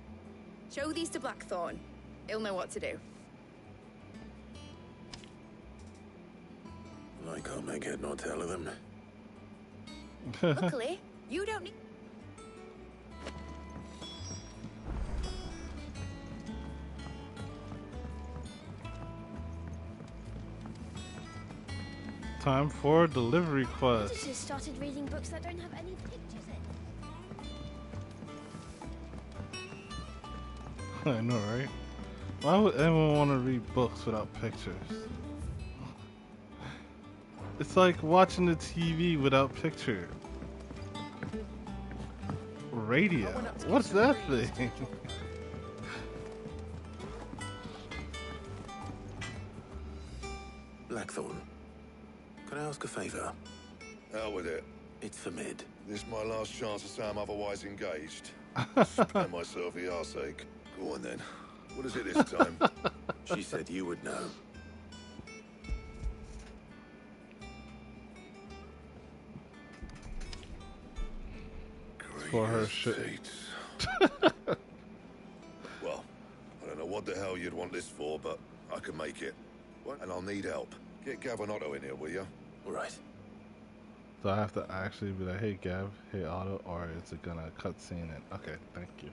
S12: Show these to Blackthorn. He'll know what to do.
S4: I can't make head nor tail of them.
S12: Luckily, you don't need...
S2: Time for delivery quest.
S6: I just started reading books that don't have any pictures in.
S2: I know, right? Why would anyone want to read books without pictures? It's like watching the TV without picture. Radio. What's that thing?
S4: Blackthorn, can I ask a favor?
S18: Out with it.
S4: It's for Mid.
S18: This my last chance to say I'm otherwise engaged. Spare myself the arseache. Go on then. What is it this time?
S4: She said you would know.
S2: For her shit.
S18: Well, I don't know what the hell you'd want this for, but I can make it. And I'll need help. Get Gav and Otto in here, will you?
S4: All right.
S2: Do I have to actually be like, hey Gav, hey Otto, or is it gonna cutscene it? Okay, thank you.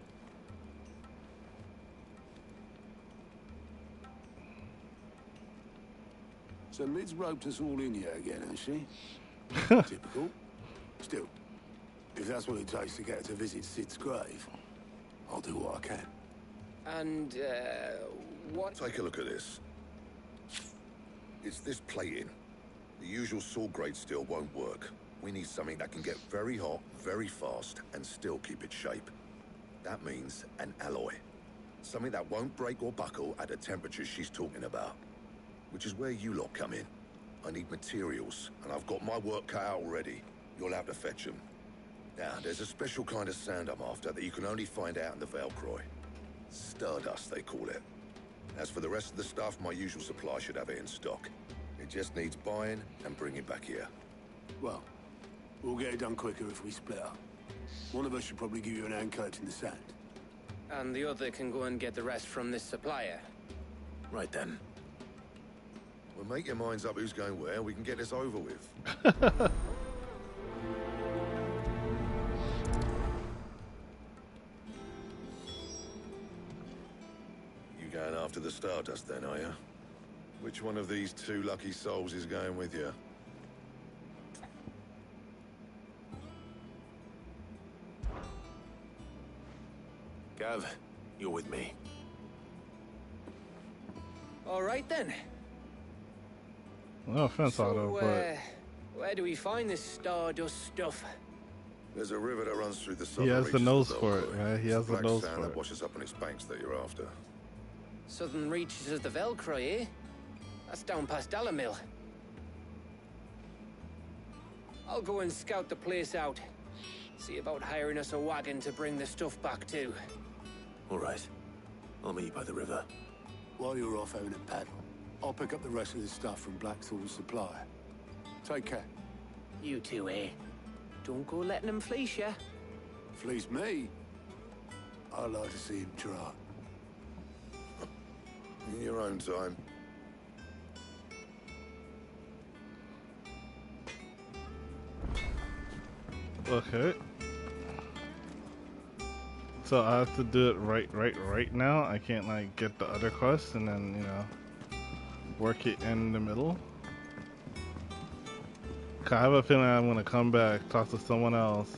S14: So Mid's roped us all in here again, has she? Typical. Still, if that's what it takes to get her to visit Sid's grave, I'll do what I can.
S8: And, what?
S18: Take a look at this. It's this plating. The usual saw grade steel won't work. We need something that can get very hot, very fast, and still keep its shape. That means an alloy. Something that won't break or buckle at the temperatures she's talking about. Which is where you lot come in. I need materials, and I've got my work cut out already. You'll have to fetch them. Now, there's a special kind of sand I'm after that you can only find out in the Valcroy. Stardust, they call it. As for the rest of the stuff, my usual supply should have it in stock. It just needs buying and bringing back here.
S14: Well, we'll get it done quicker if we split up. One of us should probably give you an hand collecting the sand.
S8: And the other can go and get the rest from this supplier.
S4: Right then.
S18: Well, make your minds up who's going where, we can get this over with. You going after the Stardust then, are you? Which one of these 2 lucky souls is going with you?
S4: Gav, you're with me.
S8: All right then.
S2: No offense, Otto, but
S8: where do we find this Stardust stuff?
S18: There's a river that runs through the
S2: he
S18: southern
S2: has the
S18: reaches
S2: nose
S18: of
S2: for it,
S18: Velcroy.
S2: man. He has the
S18: Black
S2: nose
S18: sand
S2: for
S18: that
S2: it.
S18: washes up on its banks that you're after.
S8: Southern reaches of the Velcroy, eh? That's down past Alamil. I'll go and scout the place out. See about hiring us a wagon to bring the stuff back to.
S4: All right. I'll meet you by the river.
S14: While you're off having a paddle, I'll pick up the rest of the stuff from Blackthorn's supplier. Take care.
S8: You two, eh? Don't go letting him fleece ya.
S14: Fleece me? I'd like to see him try.
S18: In your own time.
S2: Okay. So I have to do it right now. I can't like get the other quest and then, you know, work it in the middle. 'Cause I have a feeling I'm gonna come back, talk to someone else,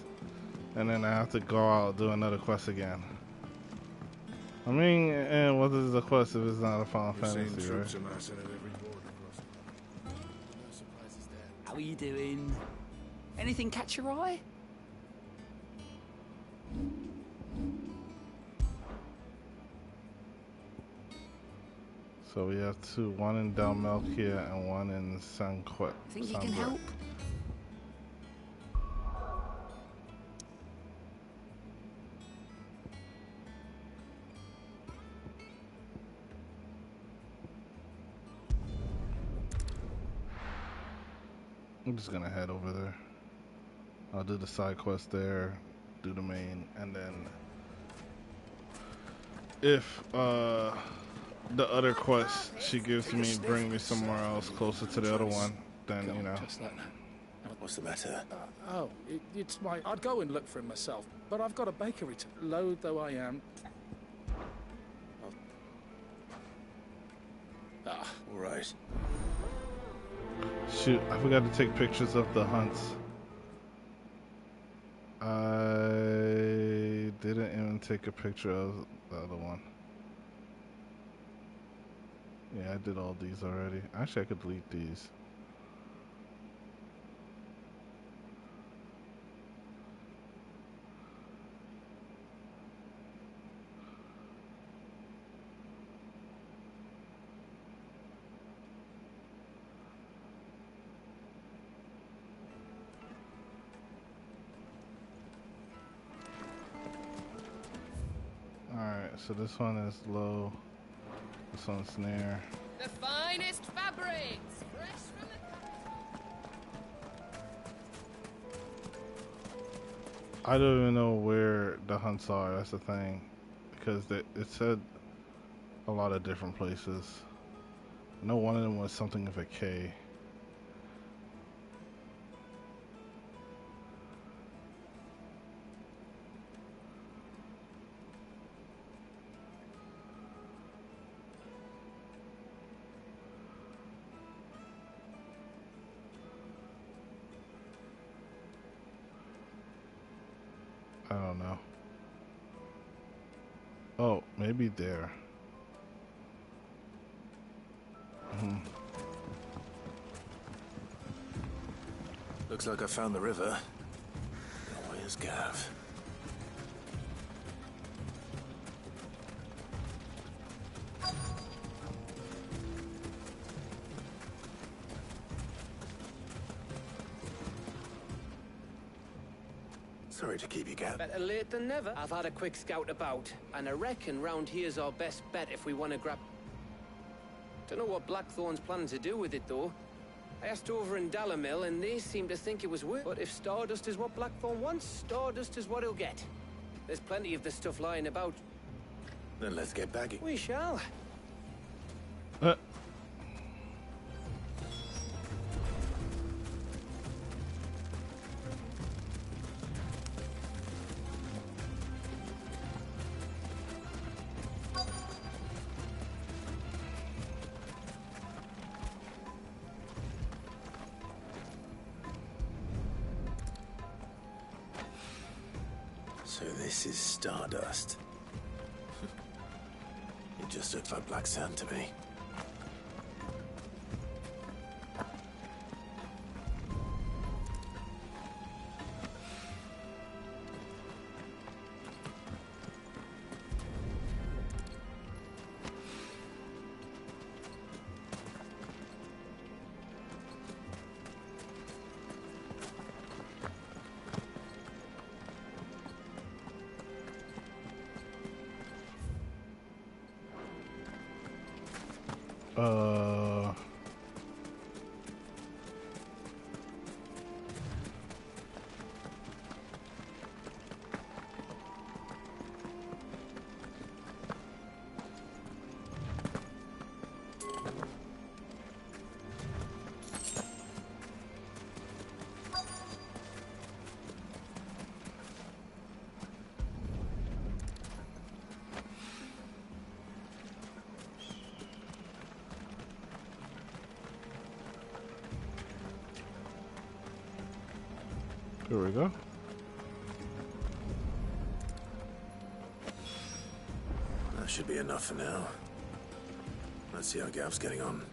S2: and then I have to go out do another quest again. I mean, and what is the quest if it's not a Final Fantasy, right?
S1: How are you doing? Anything catch your eye?
S2: So we have two, one in Dalmalkia and one in Sanquet.
S1: Think you can help?
S2: I'm just gonna head over there. I'll do the side quest there, do the main, and then if the other quest she gives me bring me somewhere else closer to the other one, then you know.
S9: Just like that.
S4: What's the matter?
S19: It's my... I'd go and look for him myself, but I've got a bakery to... Loath though I am.
S4: All right.
S2: Shoot, I forgot to take pictures of the hunts. I didn't even take a picture of the other one. Yeah, I did all these already. Actually, I could delete these. Alright, so this one is low. This one's near.
S17: The finest fabrics, fresh from the...
S2: I don't even know where the hunts are, that's the thing. Because it said a lot of different places. I know one of them was something with a K. I don't know. Oh, maybe there.
S4: Looks like I found the river. Now where's Gav? Sorry to keep you, Gav.
S8: Better late than never. I've had a quick scout about, and I reckon round here's our best bet if we want to grab... Don't know what Blackthorn's planning to do with it, though. I asked over in Dalamil, and they seem to think it was worth... But if Stardust is what Blackthorn wants, Stardust is what he'll get. There's plenty of this stuff lying about.
S4: Then let's get bagging.
S8: We shall.
S4: So this is Stardust. It just looked like black sand to me.
S2: Here we go.
S4: That should be enough for now. Let's see how Gav's getting on.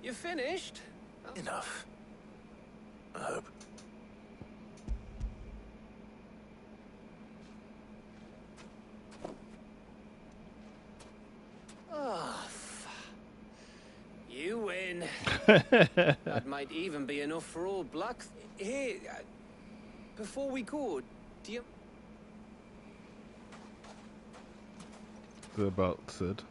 S8: You finished?
S4: Enough. I hope.
S8: Oh, you win. That might even be enough for all Black. Hey, before we go, do you...
S2: What about Sid?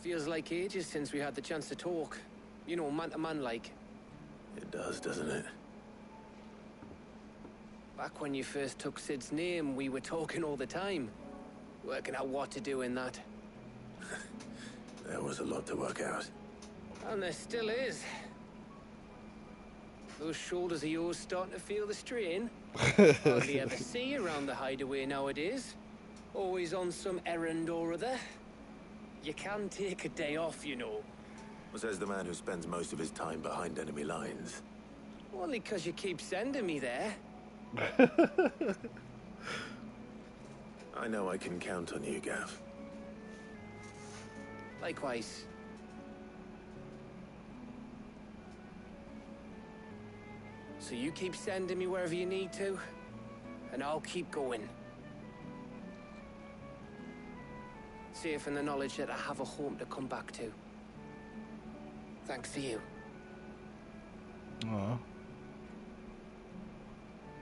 S8: Feels like ages since we had the chance to talk. You know, man to man like.
S4: It does, doesn't it?
S8: Back when you first took Sid's name, we were talking all the time. Working out what to do in that.
S4: There was a lot to work out.
S8: And there still is. Those shoulders of yours starting to feel the strain. Hardly ever see you around the hideaway nowadays. Always on some errand or other. You can take a day off, you know.
S4: Says the man who spends most of his time behind enemy lines.
S8: Only 'cause you keep sending me there.
S4: I know I can count on you, Gav.
S8: Likewise. So you keep sending me wherever you need to, and I'll keep going. Safe in the knowledge that I have a home to come back to. Thanks to you.
S2: Aw.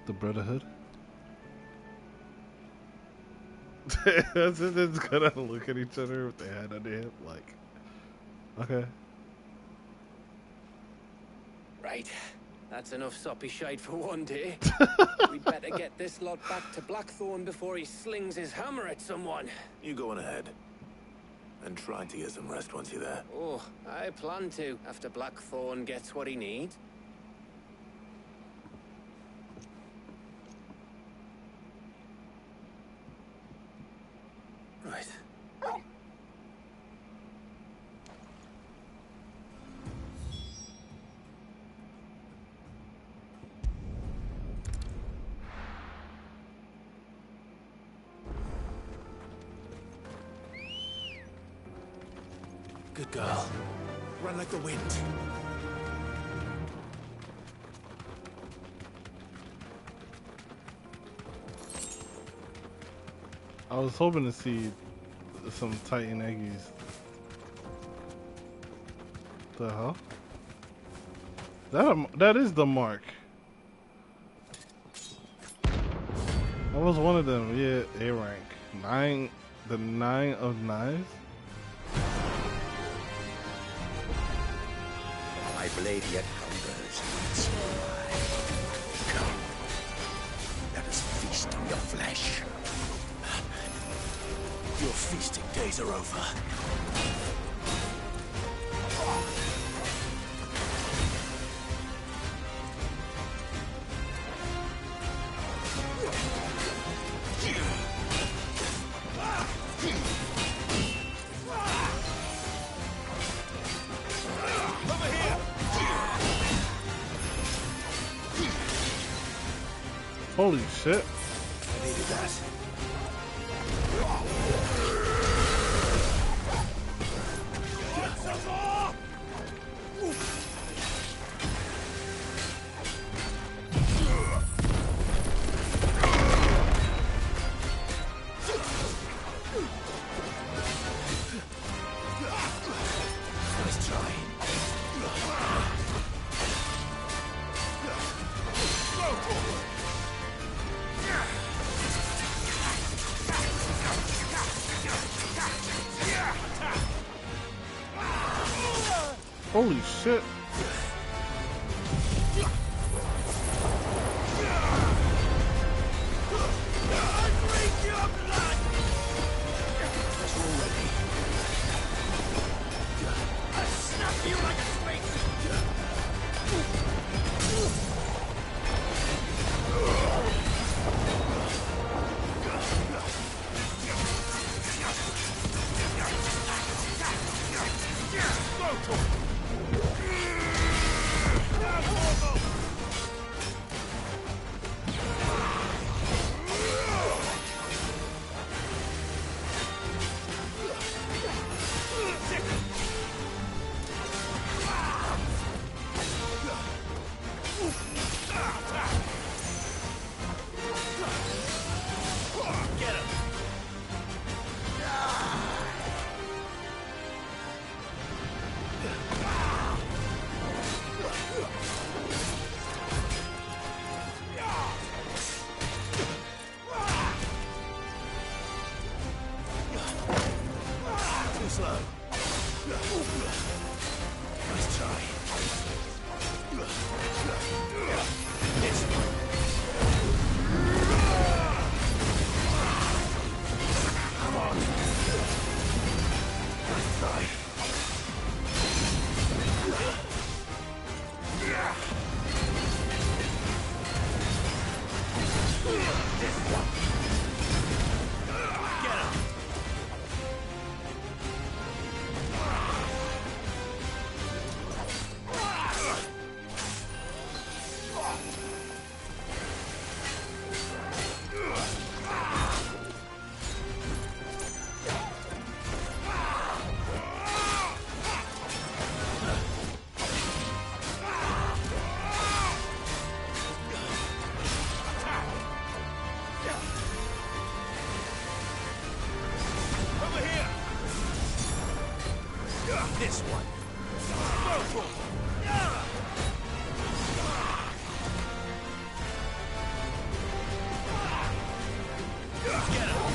S2: The Brotherhood. They're just gonna look at each other with their hand on their hip, like, okay.
S8: Right. That's enough soppy shite for one day. We'd better get this lot back to Blackthorn before he slings his hammer at someone.
S4: You go on ahead. And try to get some rest once you're there.
S8: Oh, I plan to, after Blackthorn gets what he needs.
S4: Right.
S1: Good girl. Run like the wind.
S2: I was hoping to see some Titan Eggies. The hell? That is the mark. That was one of them. Yeah, A rank. The 9 of 9s.
S1: My blade yet hungers. Come. Let us feast on your flesh. Your feasting days are over.
S2: Holy shit.
S1: I needed that.
S2: Holy shit.
S1: This one. Get him.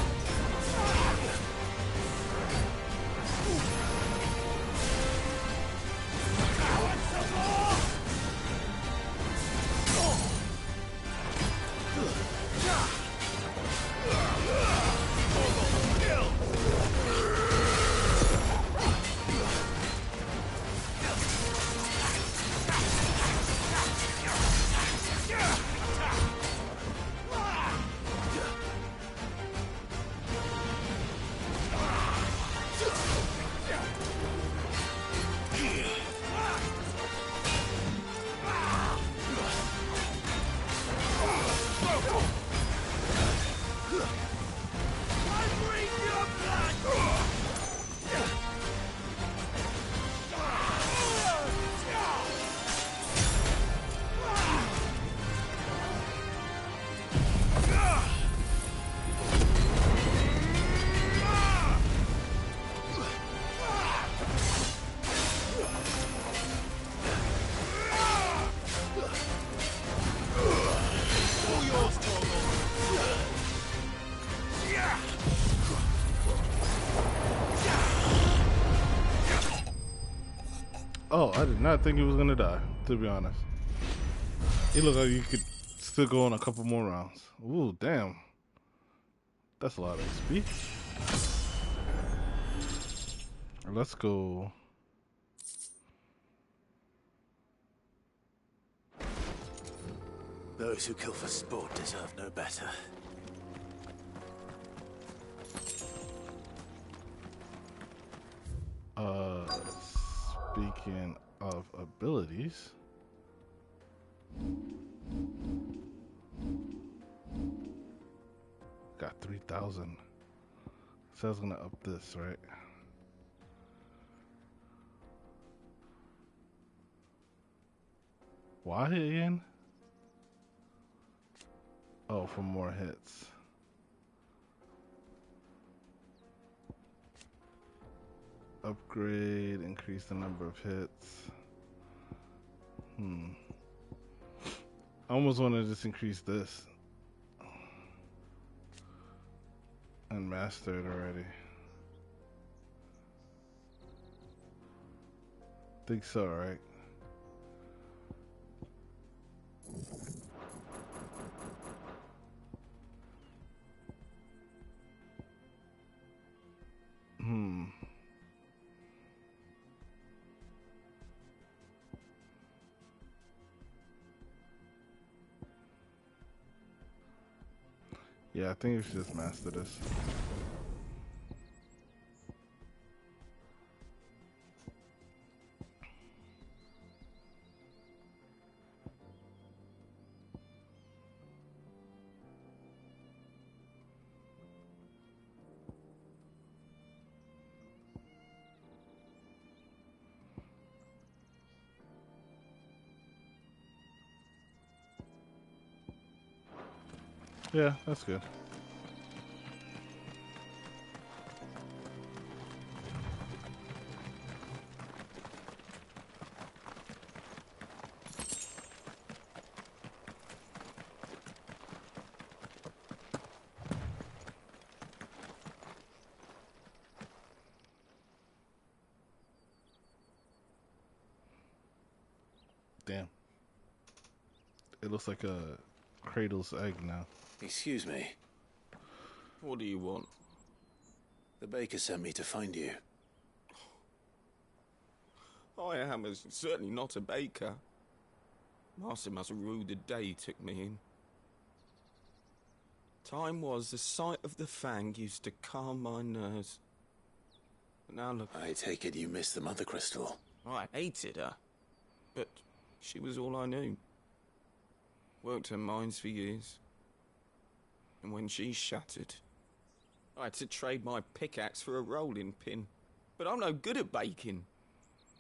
S2: Oh, I did not think he was gonna die, to be honest. It looked like you could still go on a couple more rounds. Ooh, damn. That's a lot of XP. Let's go.
S4: Those who kill for sport deserve no better.
S2: Speaking of abilities, got 3,000. So I was gonna up this, right? Why again? Oh, for more hits. Upgrade, increase the number of hits. I almost want to just increase this. And master it already. think so, right? Yeah, I think we should just master this. Yeah, that's good. Damn. It looks like a Cradle's egg now.
S4: Excuse me.
S16: What do you want?
S4: The baker sent me to find you.
S16: I am certainly not a baker. Master must have ruled the day he took me in. Time was the sight of the Fang used to calm my nerves. But now look...
S4: I take it you missed the Mother Crystal.
S16: I hated her. But she was all I knew. Worked her mines for years. And when she shattered, I had to trade my pickaxe for a rolling pin. But I'm no good at baking.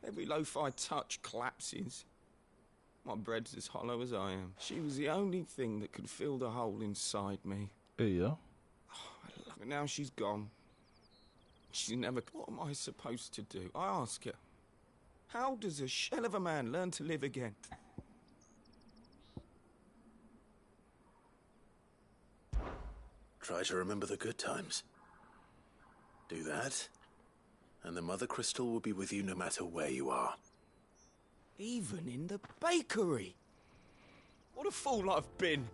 S16: Every loaf I touch collapses. My bread's as hollow as I am. She was the only thing that could fill the hole inside me.
S2: There you go.
S16: But now she's gone. She's never... What am I supposed to do? I ask her. How does a shell of a man learn to live again?
S4: Try to remember the good times. Do that, and the Mother Crystal will be with you no matter where you are.
S16: Even in the bakery. What a fool I've been.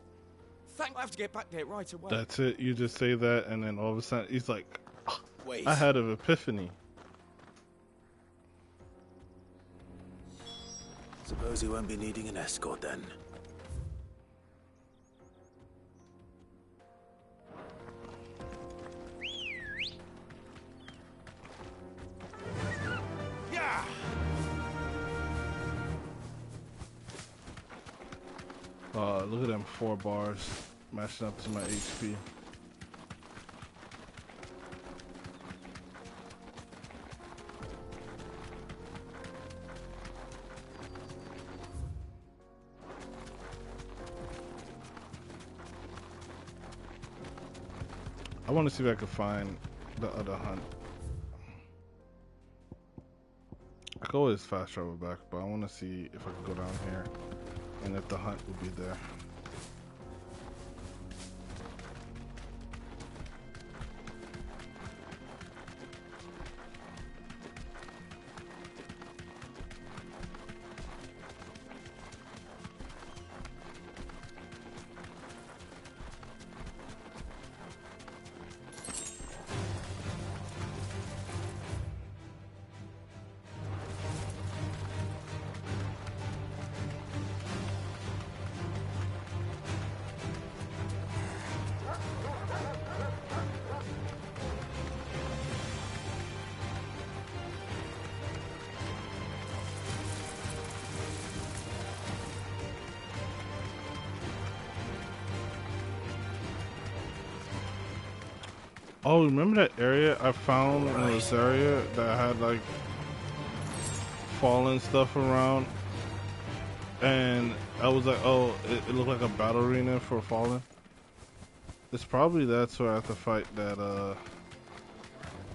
S16: Thank I have to get back there right away.
S2: That's it. You just say that, and then all of a sudden, he's like, oh,
S4: wait.
S2: I had an epiphany.
S4: Suppose you won't be needing an escort then.
S16: Yeah.
S2: Look at them 4 bars matching up to my HP. I want to see if I can find the other hunt. I could always fast travel back, but I want to see if I can go down here and if the hunt will be there. Oh, remember that area I found in this area that had like fallen stuff around? And I was like, oh, it looked like a battle arena for fallen. It's probably that's where I have to fight that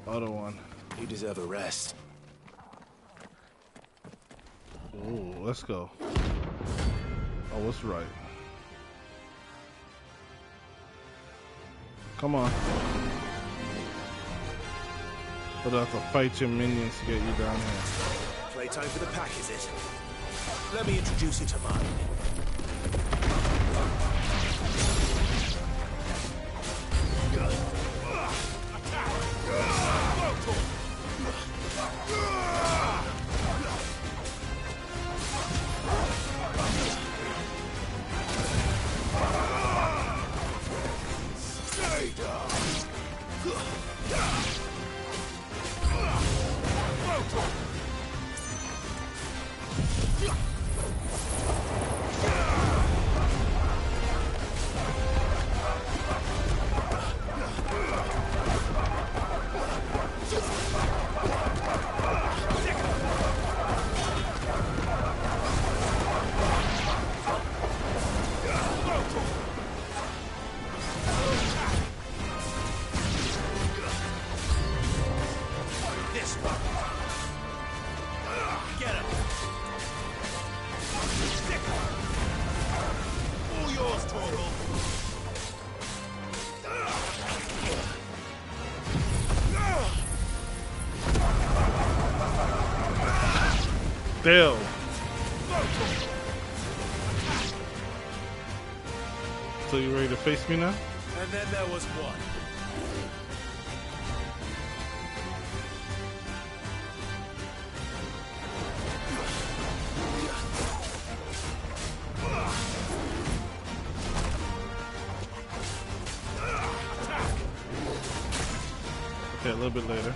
S2: other one.
S4: You deserve a rest.
S2: Ooh, let's go. Oh, what's right? Come on. But I have to fight your minions to get you down here.
S4: Playtime for the pack, is it? Let me introduce you to mine.
S2: Damn. So you ready to face me now?
S4: And then there was one.
S2: Okay, a little bit later.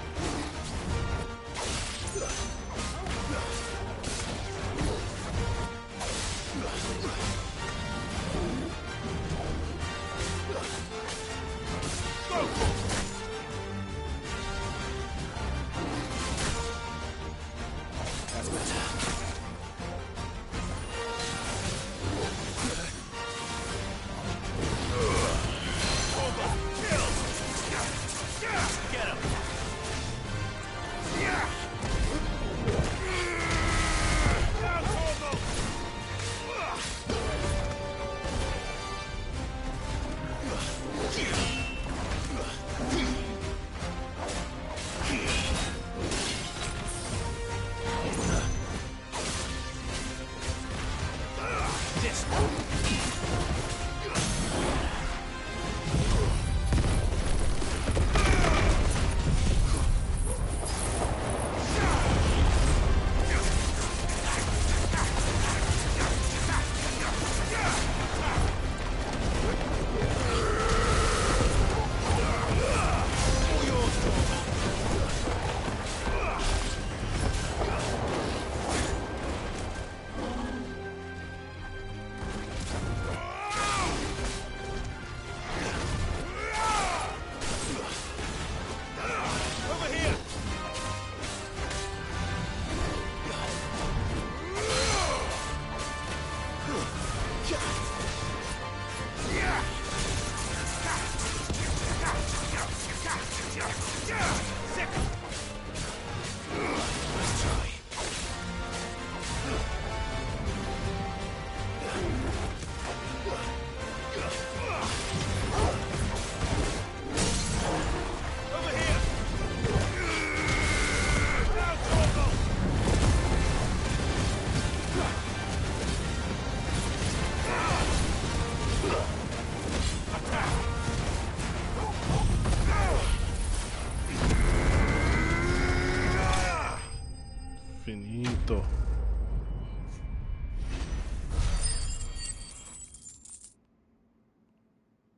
S2: Finito.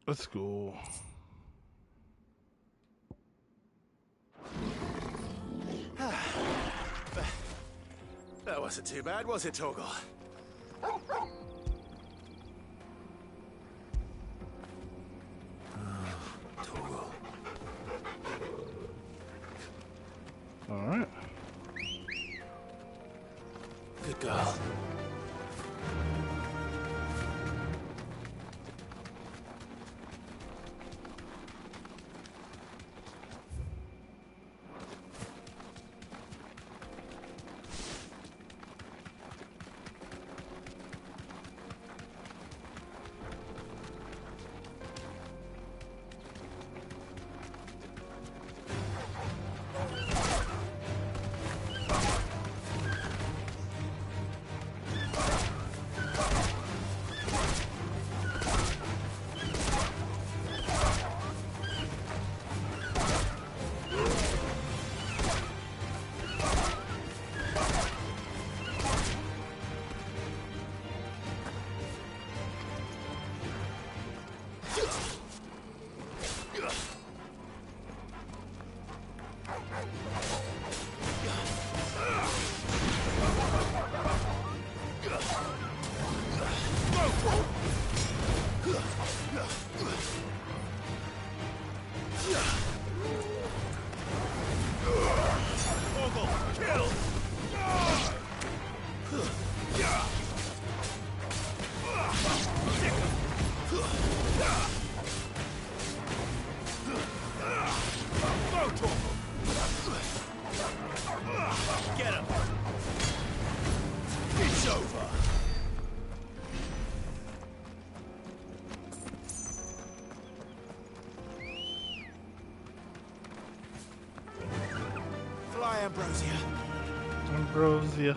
S2: Let's go.
S4: That wasn't too bad, was it, Torgal? Torgal.
S2: All right.
S4: Good girl.
S1: Get him! It's over! Fly, Ambrosia.
S2: Ambrosia.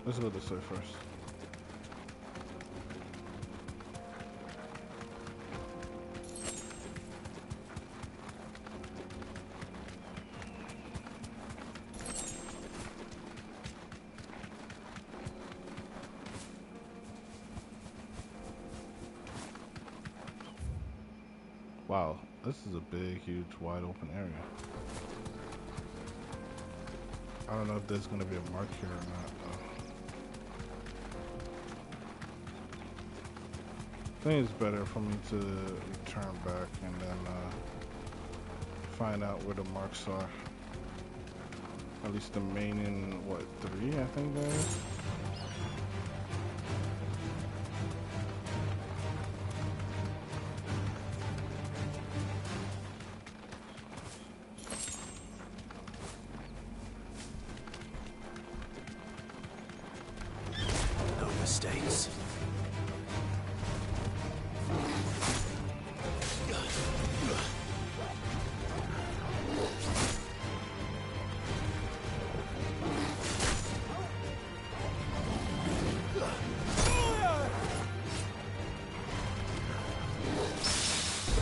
S2: Let's go this way first. Wow, this is a big, huge, wide open area. I don't know if there's gonna be a mark here or not, though. I think it's better for me to return back and then find out where the marks are. At least the main in, what, 3, I think there is?
S4: No mistakes.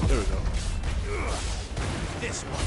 S2: There we go.
S1: This one.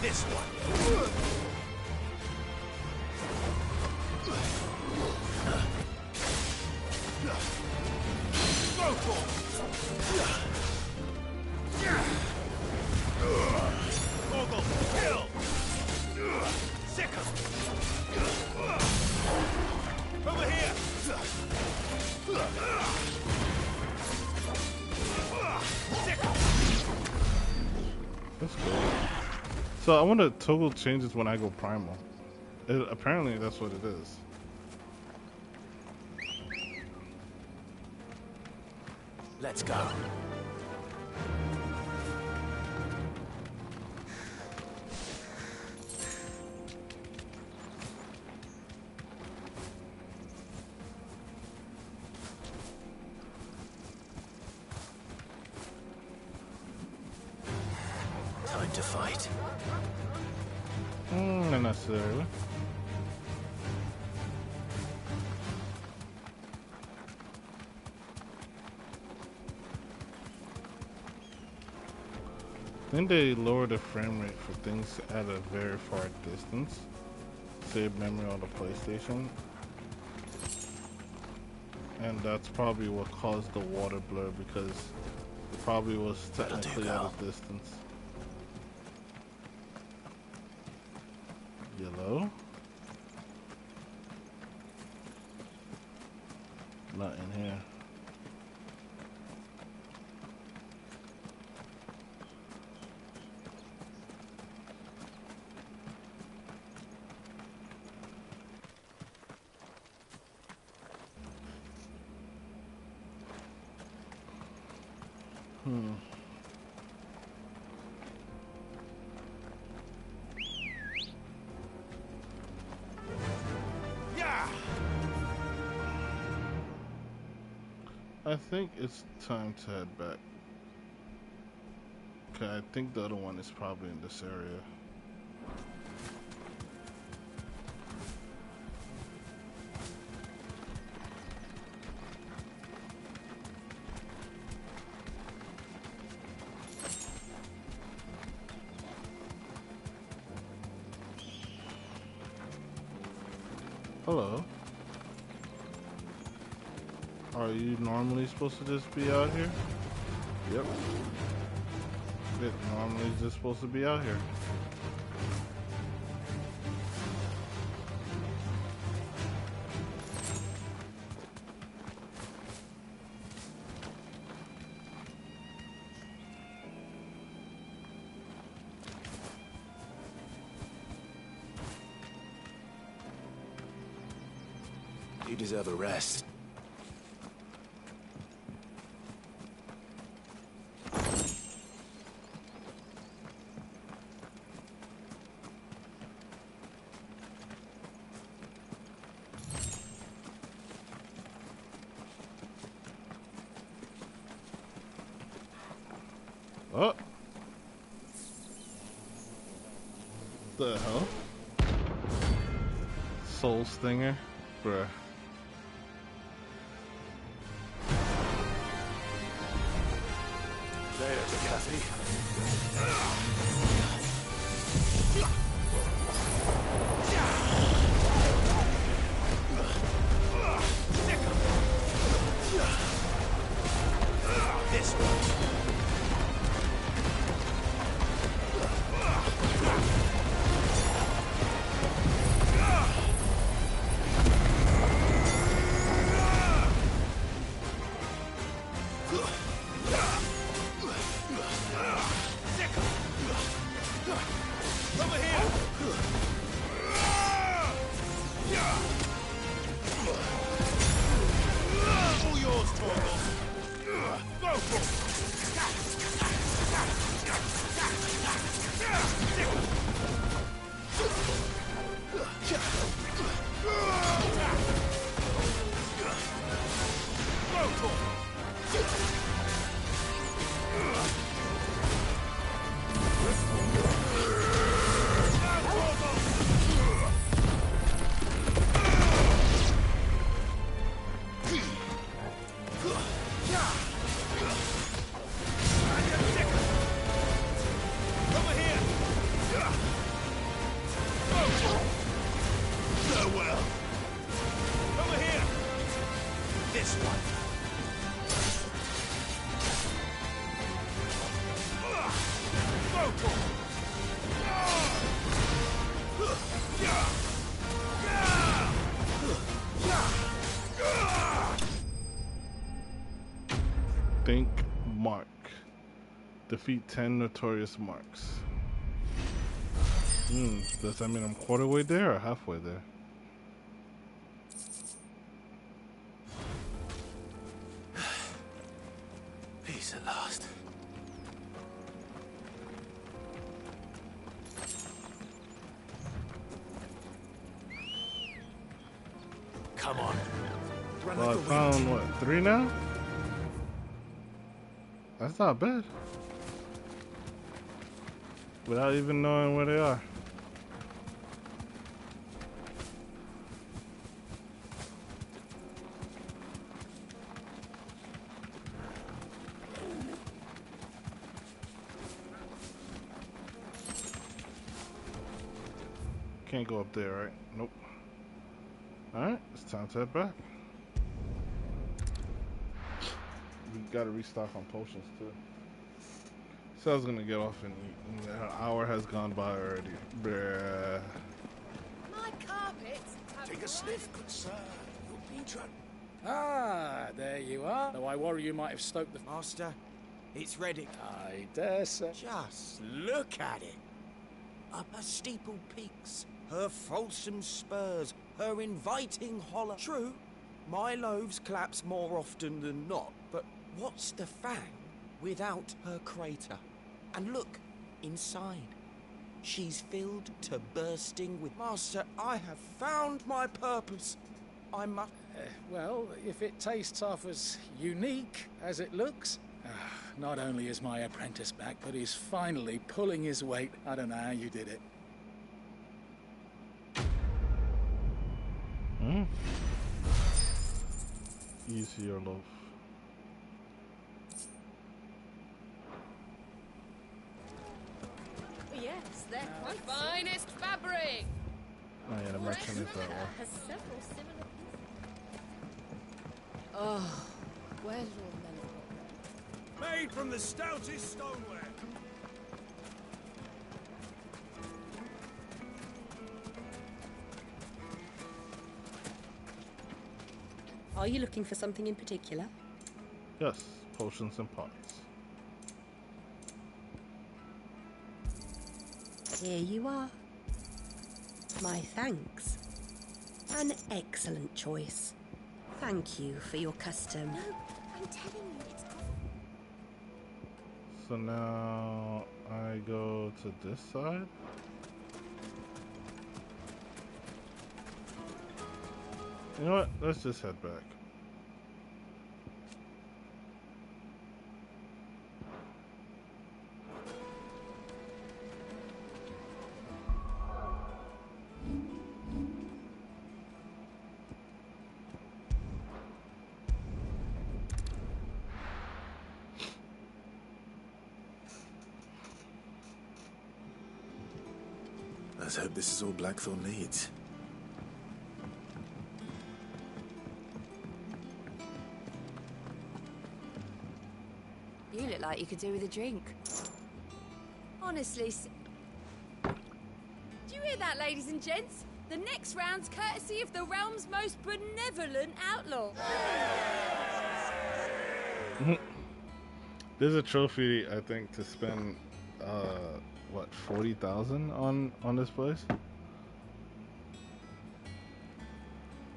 S1: This one. Mogul, kill! Sick 'em! Over here! Sick 'em!
S2: That's cool. So I wonder if toggle changes when I go primal. Apparently that's what it is.
S1: Let's go.
S4: to fight.
S2: Not necessarily. I think they lower the frame rate for things at a very far distance. Save memory on the PlayStation. And that's probably what caused the water blur, because it probably was technically at a distance. Yellow. Not in here. I think it's time to head back. Okay, I think the other one is probably in this area. Hello. Are you normally supposed to just be out here? Yep. It normally just supposed to be out here.
S4: You deserve a rest.
S2: Oh. The hell? Soul Stinger? Bruh.
S14: There's a Kathy.
S4: This one.
S2: Think Mark. Defeat 10 notorious marks. Does that mean I'm quarter way there or halfway there?
S4: Peace at last. Come on.
S2: Well, I found, what, 3 now? That's not bad. without even knowing where they are. Can't go up there, right? Nope. Alright, it's time to head back. We gotta restock on potions too. So I was gonna get off and eat, and an hour has gone by already. Bruh.
S17: My carpets.
S14: Take a sniff, good sir. Your patron.
S19: Ah, there you are. Though I worry you might have stoked the...
S3: Master, it's ready.
S19: I dare say.
S3: Just look at it. Up her steeple peaks, her fulsome spurs, her inviting hollow. True, my loaves collapse more often than not, but what's the Fang without her crater? And look, inside. She's filled to bursting with... Master, I have found my purpose. I must...
S19: Well, if it tastes half as unique as it looks... not only is my apprentice back, but he's finally pulling his weight. I don't know how you did it.
S2: Easier loaf.
S17: Yes, they're quite the finest fabric.
S2: Oh yeah, the merchant is that way.
S17: Has several similar pieces.
S13: Oh, where's your melon?
S14: Made from the stoutest stoneware.
S15: Are you looking for something in particular?
S2: Yes, potions and pots.
S15: Here you are. My thanks. An excellent choice. Thank you for your custom.
S6: No, I'm telling you, it's
S2: So now I go to this side. You know what? Let's just head back.
S4: Let's hope this is all Blackthorn needs.
S13: You look like you could do with a drink. Honestly, do you hear that, ladies and gents? The next round's courtesy of the realm's most benevolent outlaw.
S2: There's a trophy, I think, to spend, what, 40,000 on this place?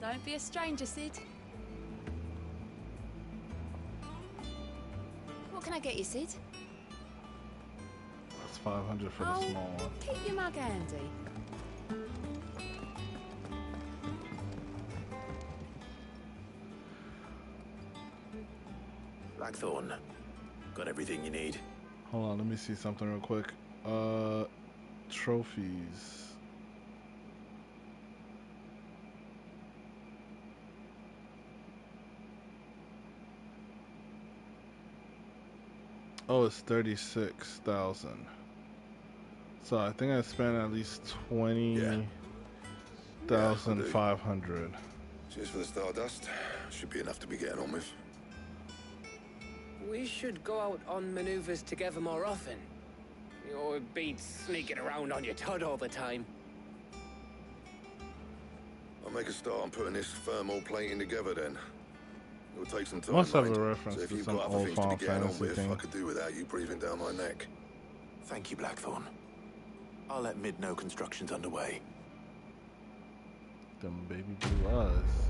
S13: Don't be a stranger, Sid. What can I get you, Sid?
S2: It's 500 for the small one.
S13: Keep your mug handy.
S4: Blackthorn, got everything you need.
S2: Hold on, let me see something real quick. Trophies. Oh, it's 36,000. So I think I spent at least 20,500.
S18: Cheers for the stardust. Should be enough to be getting on with.
S8: We should go out on maneuvers together more often. It beats sneaking around on your tud all the time.
S18: I'll make a start on putting this thermal plating together then. It'll take some time.
S2: Must have
S18: mind.
S2: a reference
S18: so if
S2: to
S18: you've
S2: some
S18: got other
S2: old
S18: things to
S2: Final
S18: be getting on
S2: Fantasy
S18: with,
S2: thing.
S18: I could do without you breathing down my neck.
S4: Thank you, Blackthorn. I'll let Mid know construction's underway.
S2: Them baby blue eyes.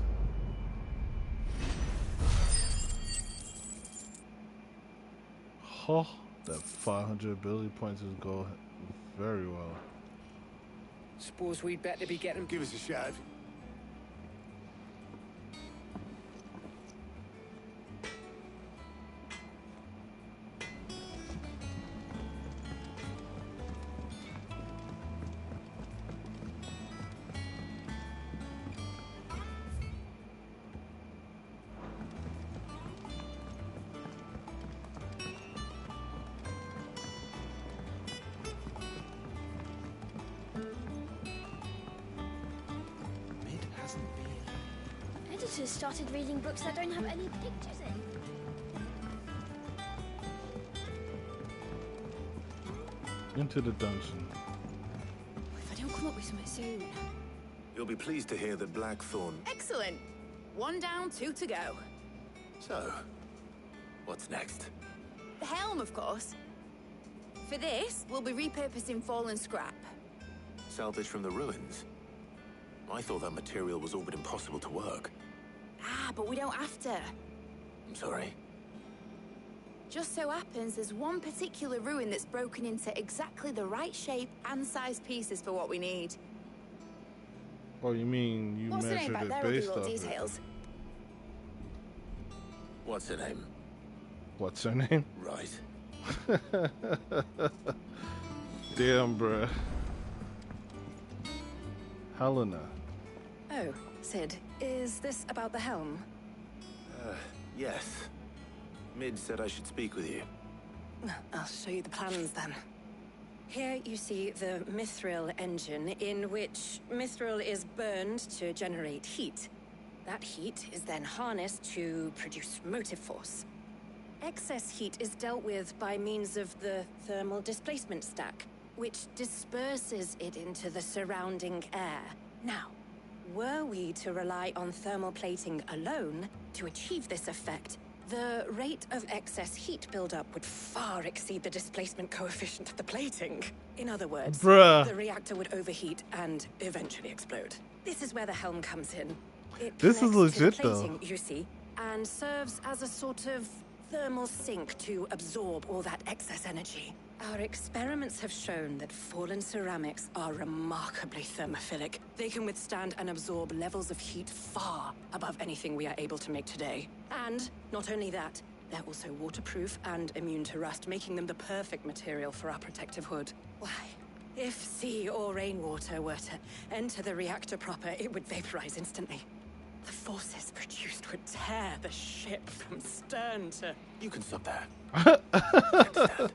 S2: Oh, that 500 ability points will go very well.
S8: Suppose we'd better be getting...
S14: Give us a shout.
S6: daughter's started reading books that don't have any pictures in.
S2: Into the dungeon.
S13: If I don't come up with something soon.
S4: You'll be pleased to hear that Blackthorn...
S12: Excellent. 1 down, 2 to go.
S4: So, what's next?
S12: The helm, of course. For this, we'll be repurposing fallen scrap.
S4: Salvage from the ruins? I thought that material was all but impossible to work.
S12: Ah, but we don't have to.
S4: I'm sorry.
S12: Just so happens there's one particular ruin that's broken into exactly the right shape and size pieces for what we need.
S2: Oh, you mean you
S12: What's the name
S2: measured
S12: back
S2: it
S12: there?
S2: based
S12: All the
S2: off
S12: little details.
S4: What's her name?
S2: What's her name?
S4: Right.
S2: Damn, bruh. Helena.
S7: Oh, Sid, is this about the helm?
S4: Yes. Mid said I should speak with you.
S7: I'll show you the plans then. Here you see the mithril engine, in which mithril is burned to generate heat. That heat is then harnessed to produce motive force. Excess heat is dealt with by means of the thermal displacement stack, which disperses it into the surrounding air. Now, were we to rely on thermal plating alone to achieve this effect, the rate of excess heat buildup would far exceed the displacement coefficient of the plating. In other words,
S2: Bruh.
S7: the reactor would overheat and eventually explode. This is where the helm comes in. It
S2: This is
S7: connects to the
S2: legit, though.
S7: plating, you see, and serves as a sort of thermal sink to absorb all that excess energy. Our experiments have shown that fallen ceramics are remarkably thermophilic. They can withstand and absorb levels of heat far above anything we are able to make today. And not only that, they're also waterproof and immune to rust, making them the perfect material for our protective hood. Why, if sea or rainwater were to enter the reactor proper, it would vaporize instantly. The forces produced would tear the ship from stern to...
S4: You can stop there. I understand.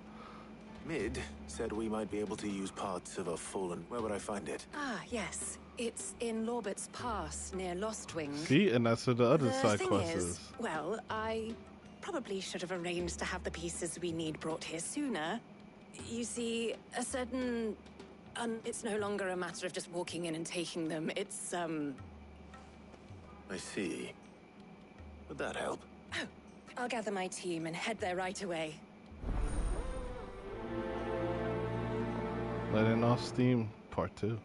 S4: Mid said we might be able to use parts of a fallen... Where would I find it?
S7: Ah, yes. It's in Lorbert's Pass, near Lostwing.
S2: See, and that's what the other
S7: The
S2: side
S7: thing
S2: quest
S7: is,
S2: is.
S7: well, I probably should have arranged to have the pieces we need brought here sooner. You see, a certain... it's no longer a matter of just walking in and taking them. It's,
S4: I see. Would that help?
S7: Oh, I'll gather my team and head there right away.
S2: Letting off steam, part 2.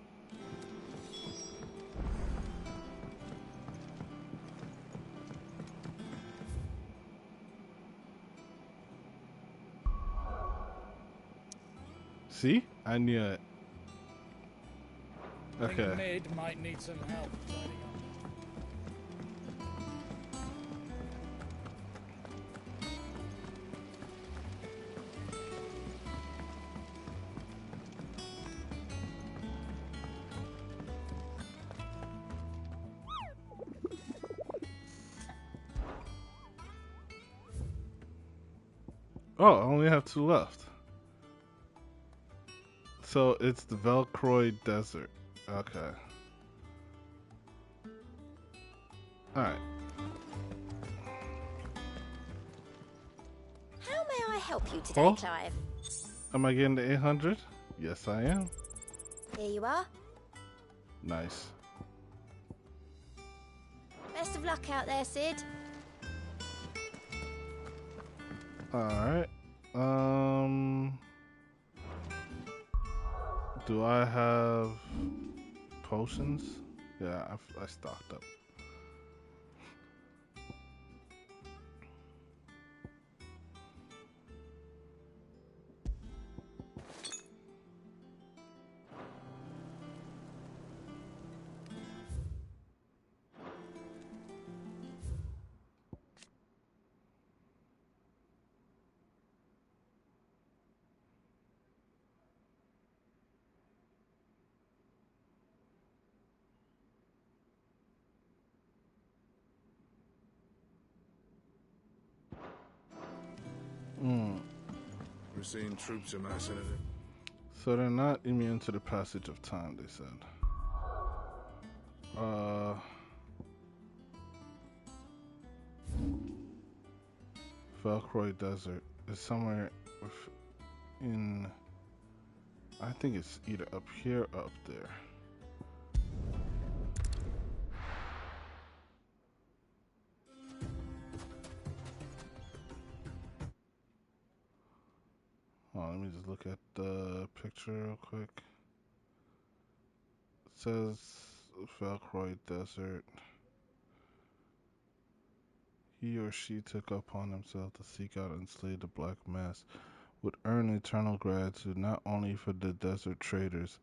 S2: See? I knew it.
S19: I think
S2: Okay.
S19: Mid might need some help tidying up.
S2: Oh, I only have 2 left. So it's the Velcroy Desert. Okay. Alright.
S6: How may I help you today,
S2: Oh?
S6: Clive?
S2: Am I getting the 800? Yes, I am.
S6: Here you are.
S2: Nice.
S6: Best of luck out there, Sid.
S2: Alright. Do I have potions? Yeah, I stocked up.
S18: We're seeing troops amassing at it.
S2: So they're not immune to the passage of time, they said. Velcroy Desert is somewhere in. I think it's either up here or up there. Oh, let me just look at the picture real quick. It says Velcroy Desert. He or she took upon himself to seek out and slay the Black Mass would earn eternal gratitude not only for the desert traders,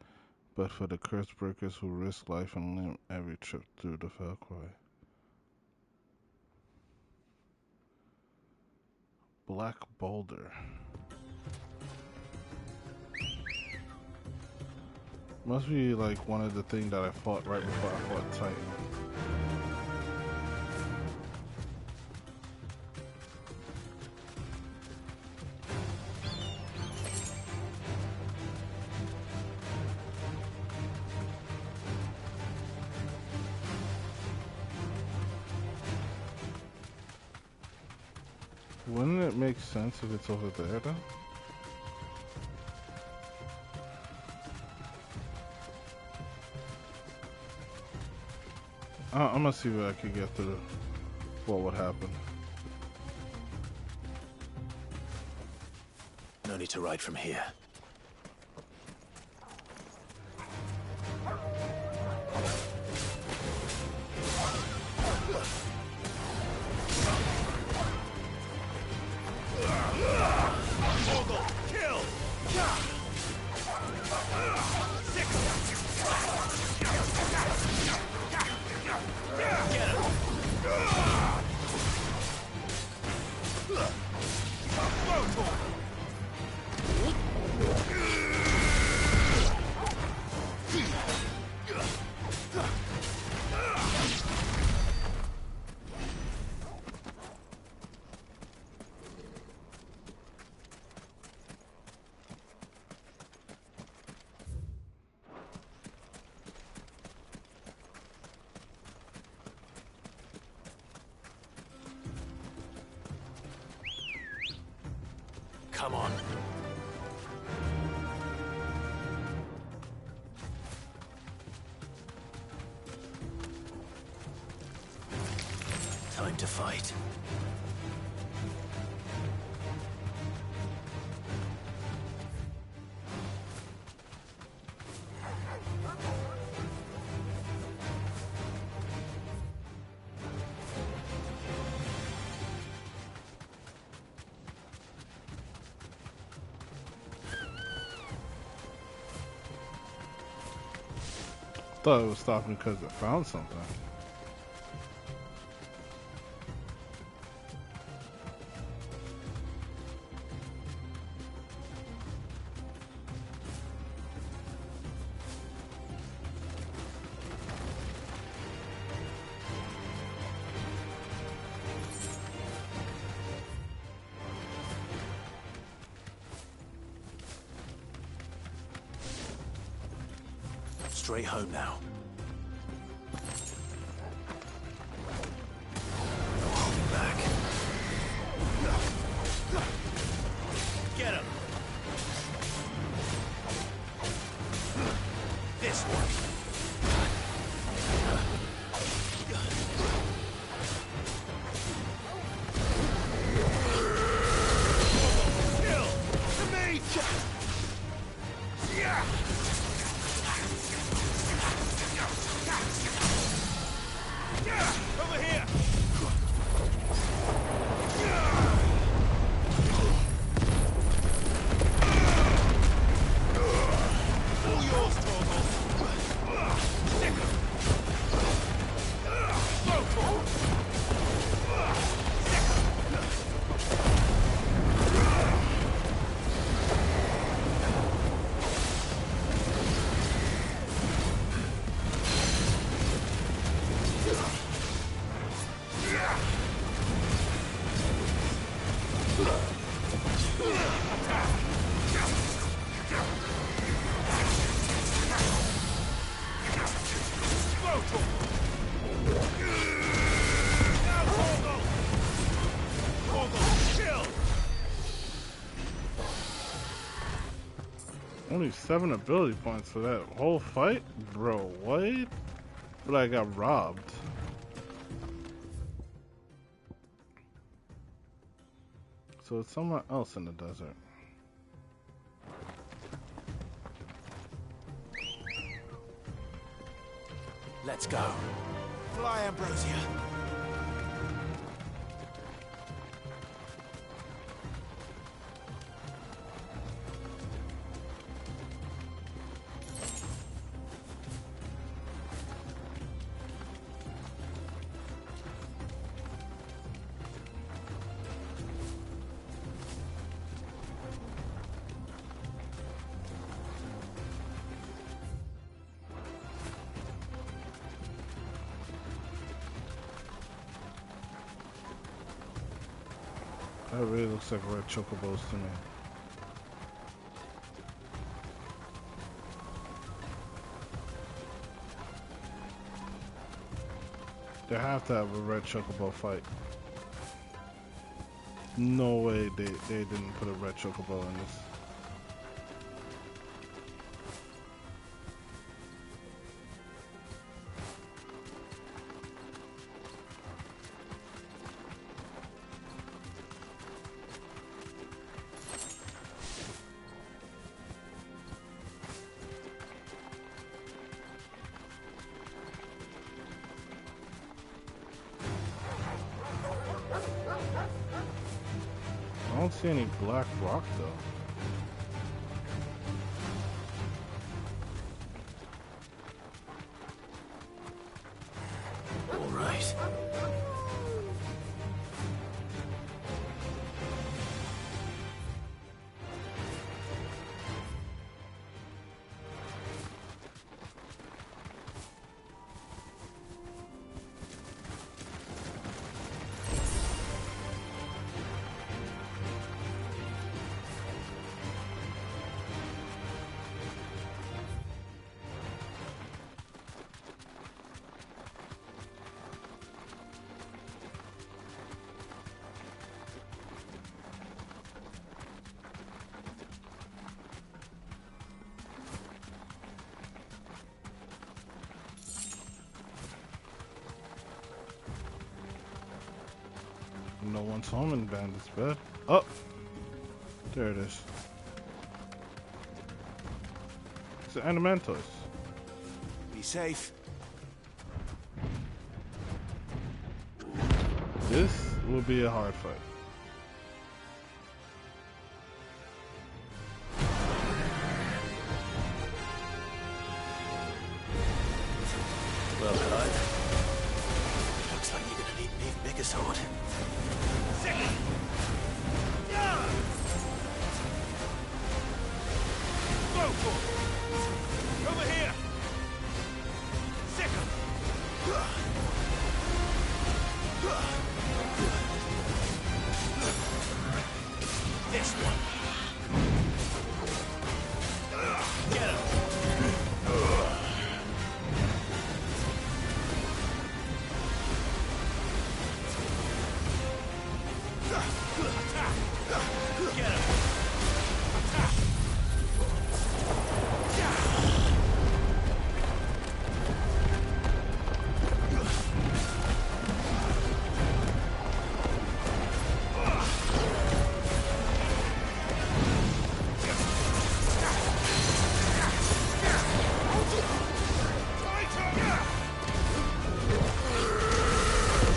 S2: but for the curse breakers who risk life and limb every trip through the Velcroy. Black Boulder. Must be like one of the things that I fought right before I fought Titan. Wouldn't it make sense if it's over there though? I'm gonna see what I can get through. What would happen?
S4: No need to ride from here. Come on. Time to fight.
S2: Thought it was stopping because it found something.
S4: Straight home now. No holding back. Get him! This one. Kill! To me! Yeah!
S2: Only 7 ability points for that whole fight? Bro, what? But I got robbed. So it's somewhere else in the desert.
S3: Let's go. Fly, Ambrosia.
S2: That really looks like red chocobos to me. They have to have a red chocobo fight. No way they didn't put a red chocobo in this. I don't see any black rock though.
S3: All right.
S2: No one's home in Bandit's bed. Oh! There it is. It's an Animantos.
S3: Be safe.
S2: This will be a hard fight.
S3: Well, Clyde. Looks like you're gonna need an even bigger sword. Go for it! Over here! Second! This one. Get him! Get him!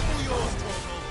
S3: All yours, Torgal.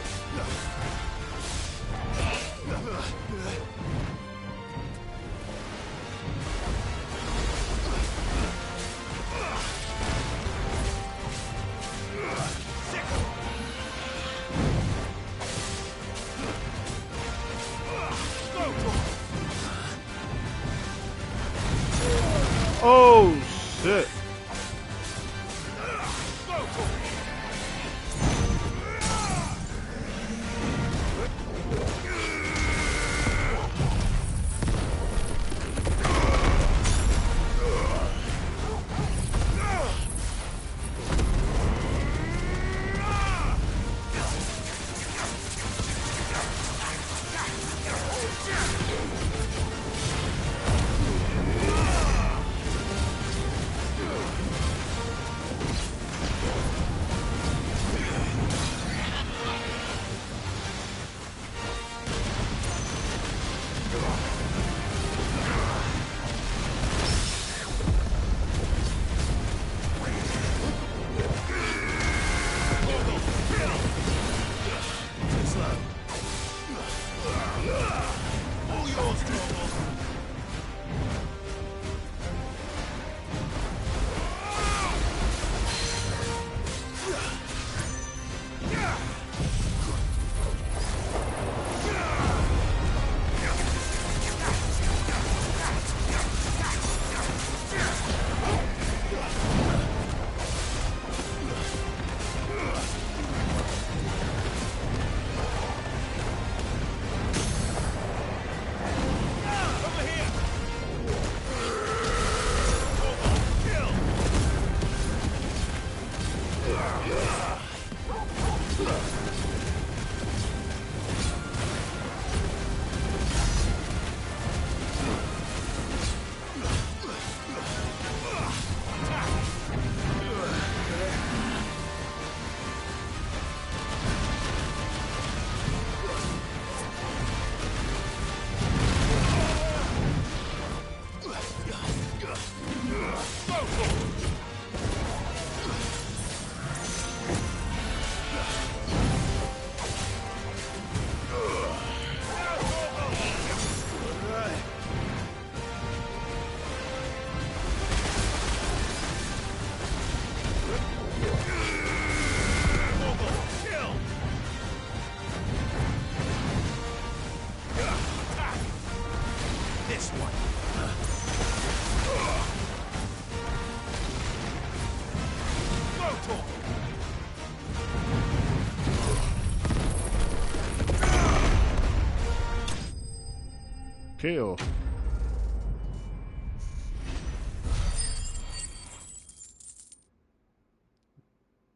S2: KO.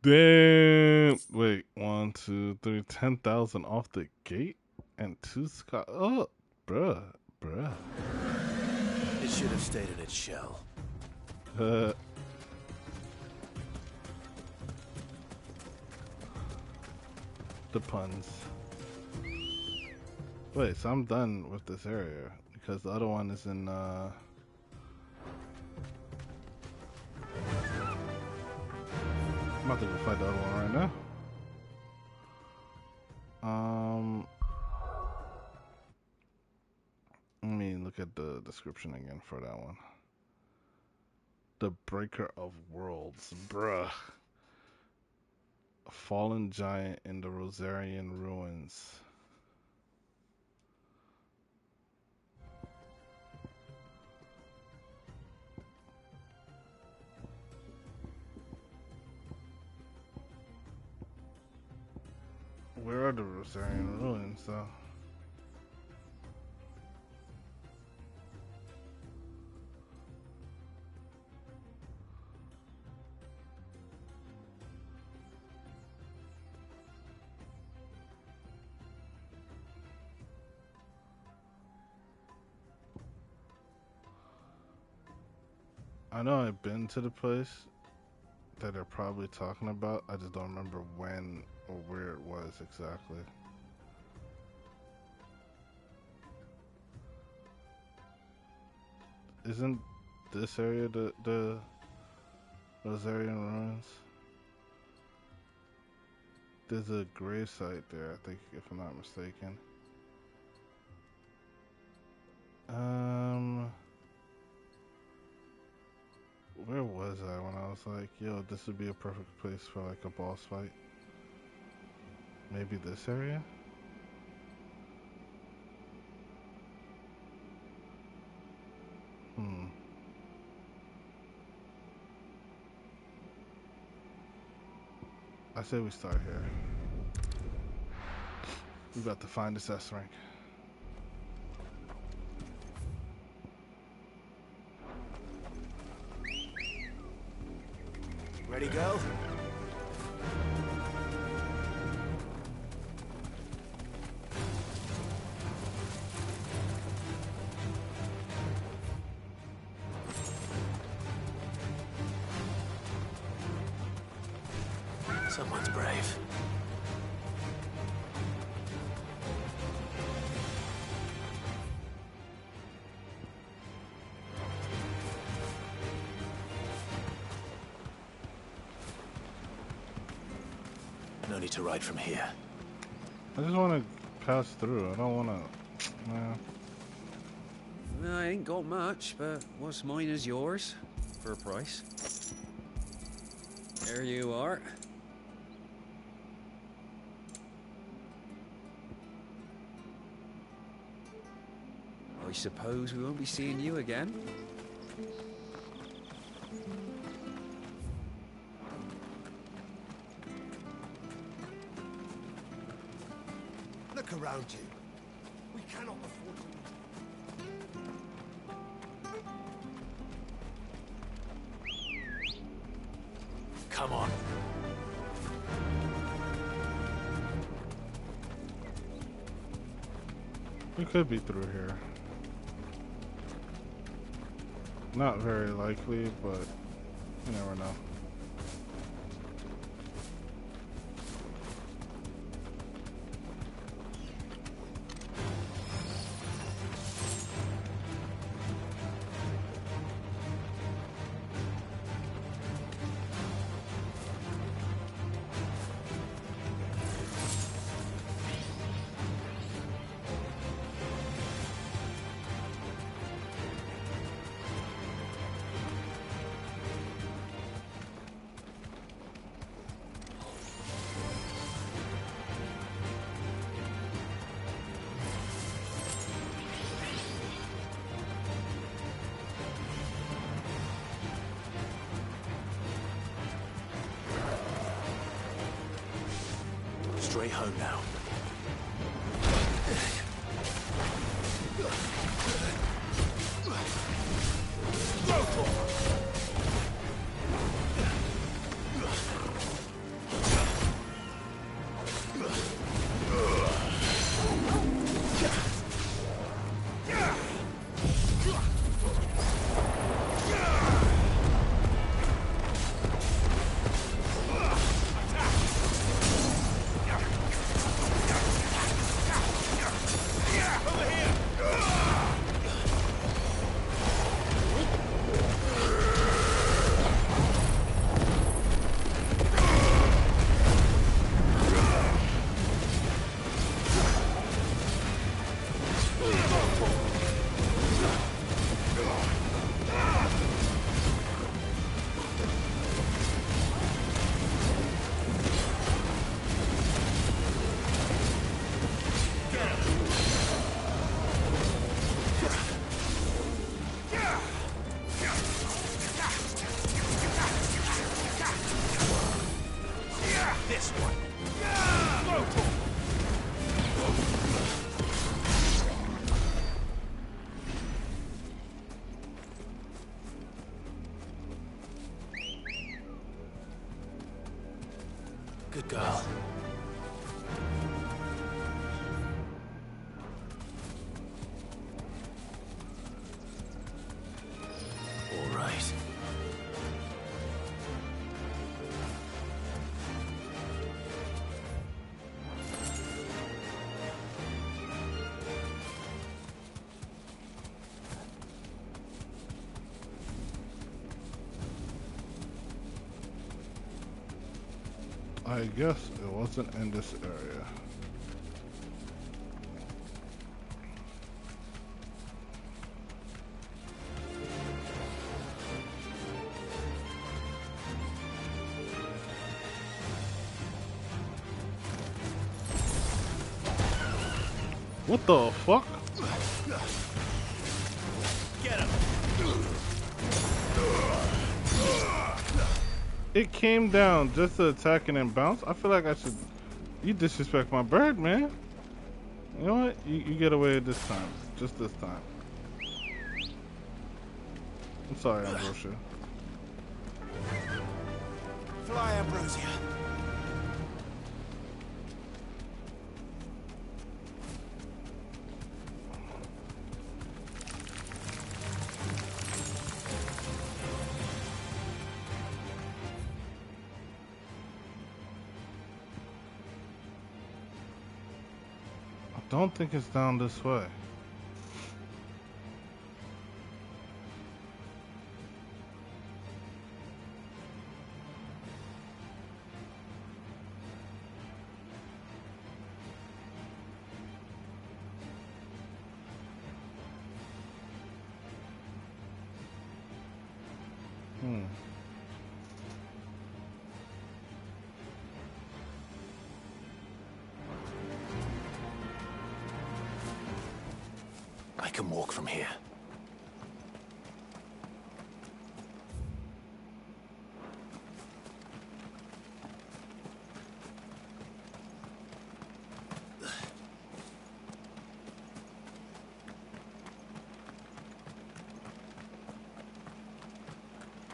S2: Damn. Wait, 1, 2, 3, 10,000 off the gate and 2 Scott. Oh, bruh.
S4: It should have stayed in its shell.
S2: The puns. Wait, so I'm done with this area because the other one is in I'm about to go fight the other one right now. Let me look at the description again for that one. The Breaker of Worlds, bruh. A fallen giant in the Rosarian ruins. Where are the Rosarian ruins, though? I know I've been to the place that they're probably talking about. I just don't remember when or where it was exactly. Isn't this area the Rosarian ruins? There's a grave site there, I think, if I'm not mistaken. Where was I when I was like, yo, this would be a perfect place for like a boss fight? Maybe this area? I say we start here. We about to find this S rank.
S4: Ready, go? Someone's brave. No need to ride from here.
S2: I just want to pass through. I don't want to.
S3: Well, I ain't got much, but what's mine is yours for a price. There you are. I suppose we won't be seeing you again.
S20: Look around you. We cannot afford to.
S4: Come on.
S2: We could be through here. Not very likely, but you never know.
S4: Straight home now. Good girl. All right.
S2: I guess it wasn't in this area. What the fuck?
S3: Get him.
S2: It came down just to attack and then bounce. I feel like I should. You disrespect my bird, man. You know what? You get away this time. Just this time. I'm sorry, Ambrosia.
S3: Fly, Ambrosia.
S2: I don't think it's down this way.
S4: I can walk from here.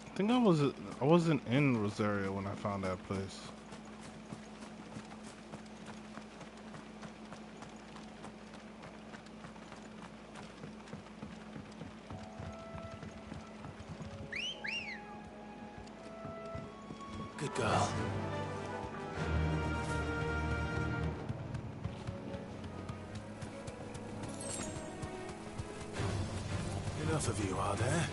S2: I think I wasn't in Rosaria when I found that place.
S4: Good girl. Enough of you, are there?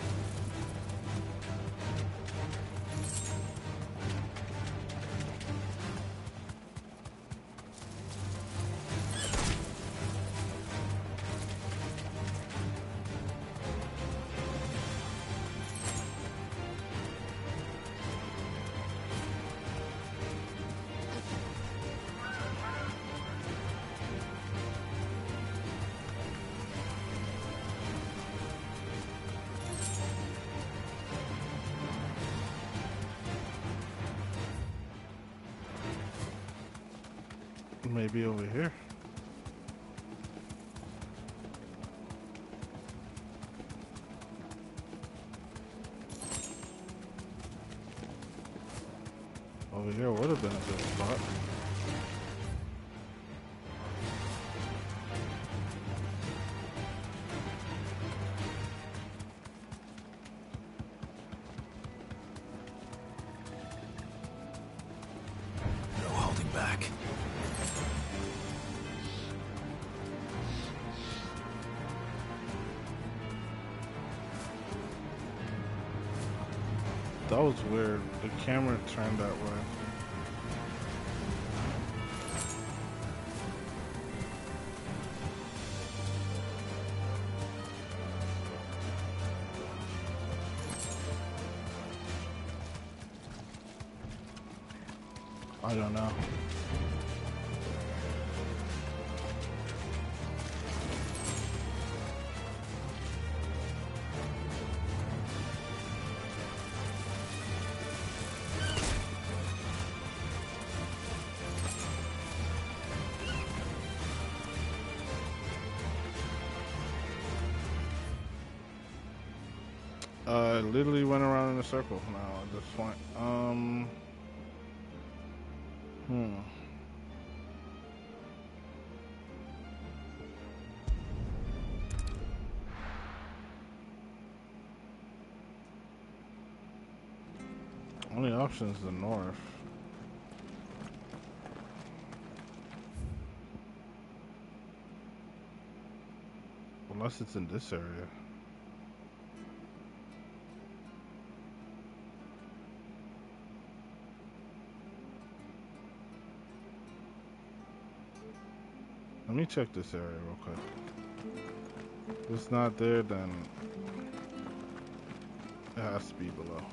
S2: Maybe over here. Over here would have been a good spot.
S4: No holding back.
S2: That was weird. The camera turned that way. I don't know. I literally went around in a circle now at this point. Only option is the north. Unless it's in this area. Let me check this area real quick. If it's not there, then it has to be below.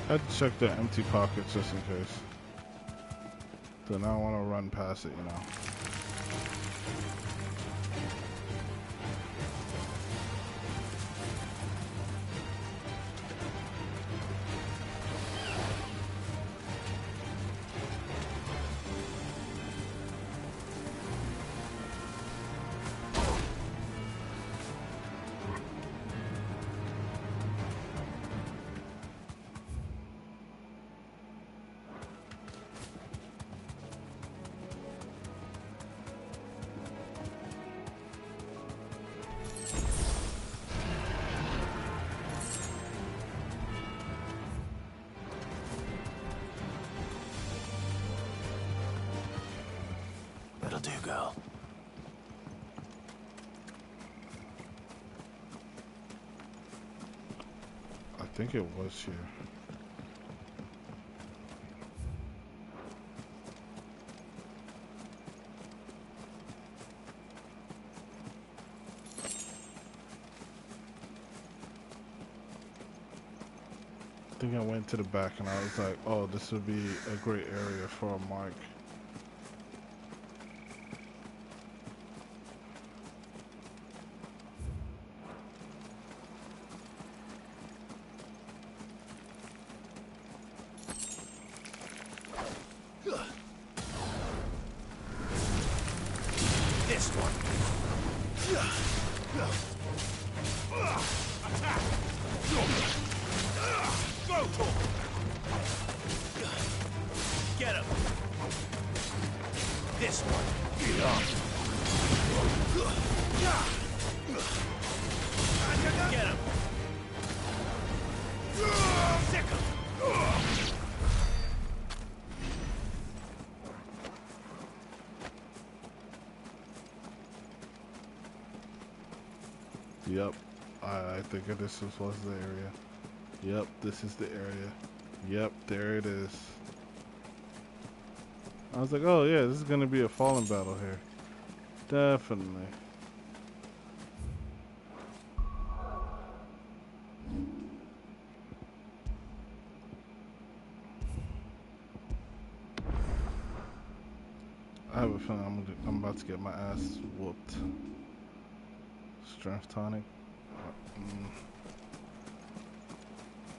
S2: I had to check the empty pockets just in case. Then I want to run past it, you know.
S4: That'll do, girl.
S2: I think it was here. I think I went to the back and I was like, oh, this would be a great area for a mark.
S3: This one. Attack! Go to him! Get him! This one. Get him! Sick him!
S2: Yep, I think this was the area. Yep, this is the area. Yep, there it is. I was like, oh yeah, this is gonna be a fallen battle here. Definitely. I have a feeling I'm about to get my ass whooped. Strength tonic.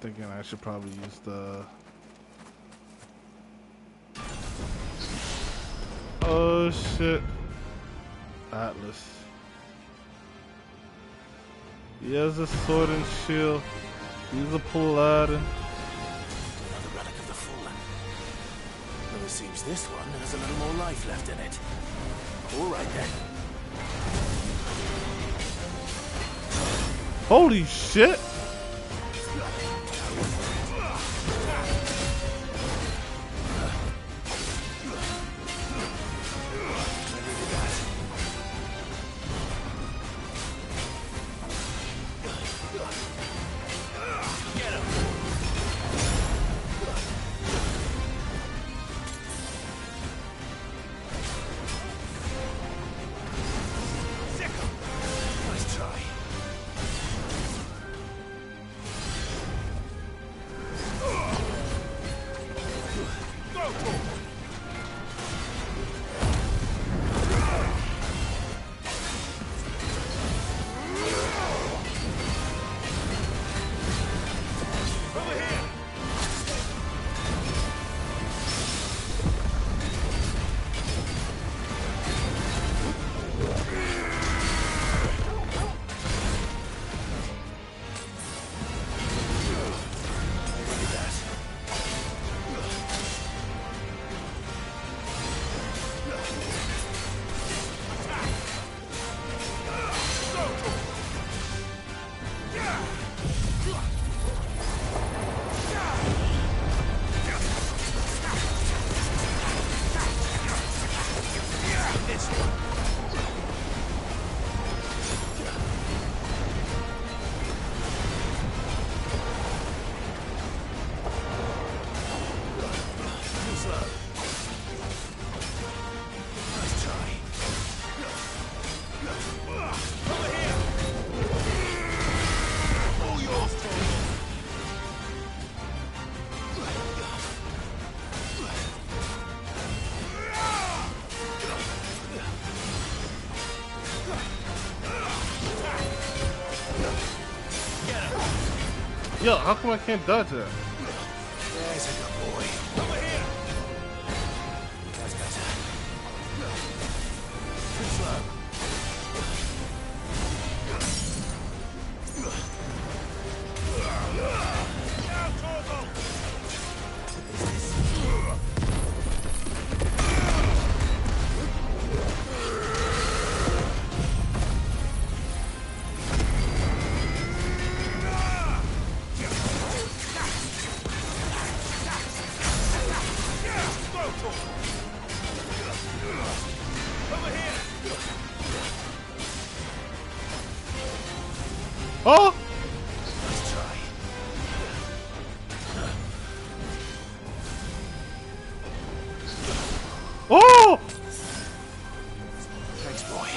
S2: Thinking I should probably use the. Oh shit. Atlas. He has a sword and shield. He's a paladin.
S4: Another relic of the Fallen. Though it seems this one has a little more life left in it. All right then.
S2: Holy shit! Yo, how come I can't dodge that?
S20: There's a good boy. Over here. That's better. Too slow.
S2: Oh!
S20: Let's try.
S2: Oh!
S20: Thanks, boy.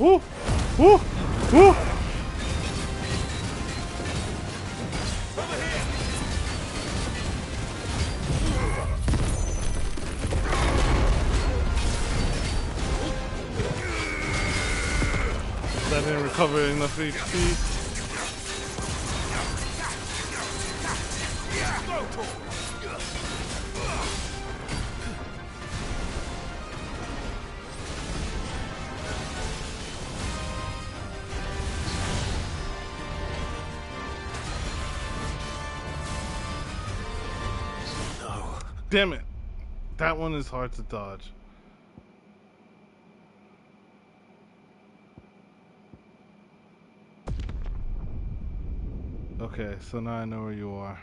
S2: Ooh! Ooh! Ooh! That didn't recover enough HP. Damn it. That one is hard to dodge. Okay, so now I know where you are.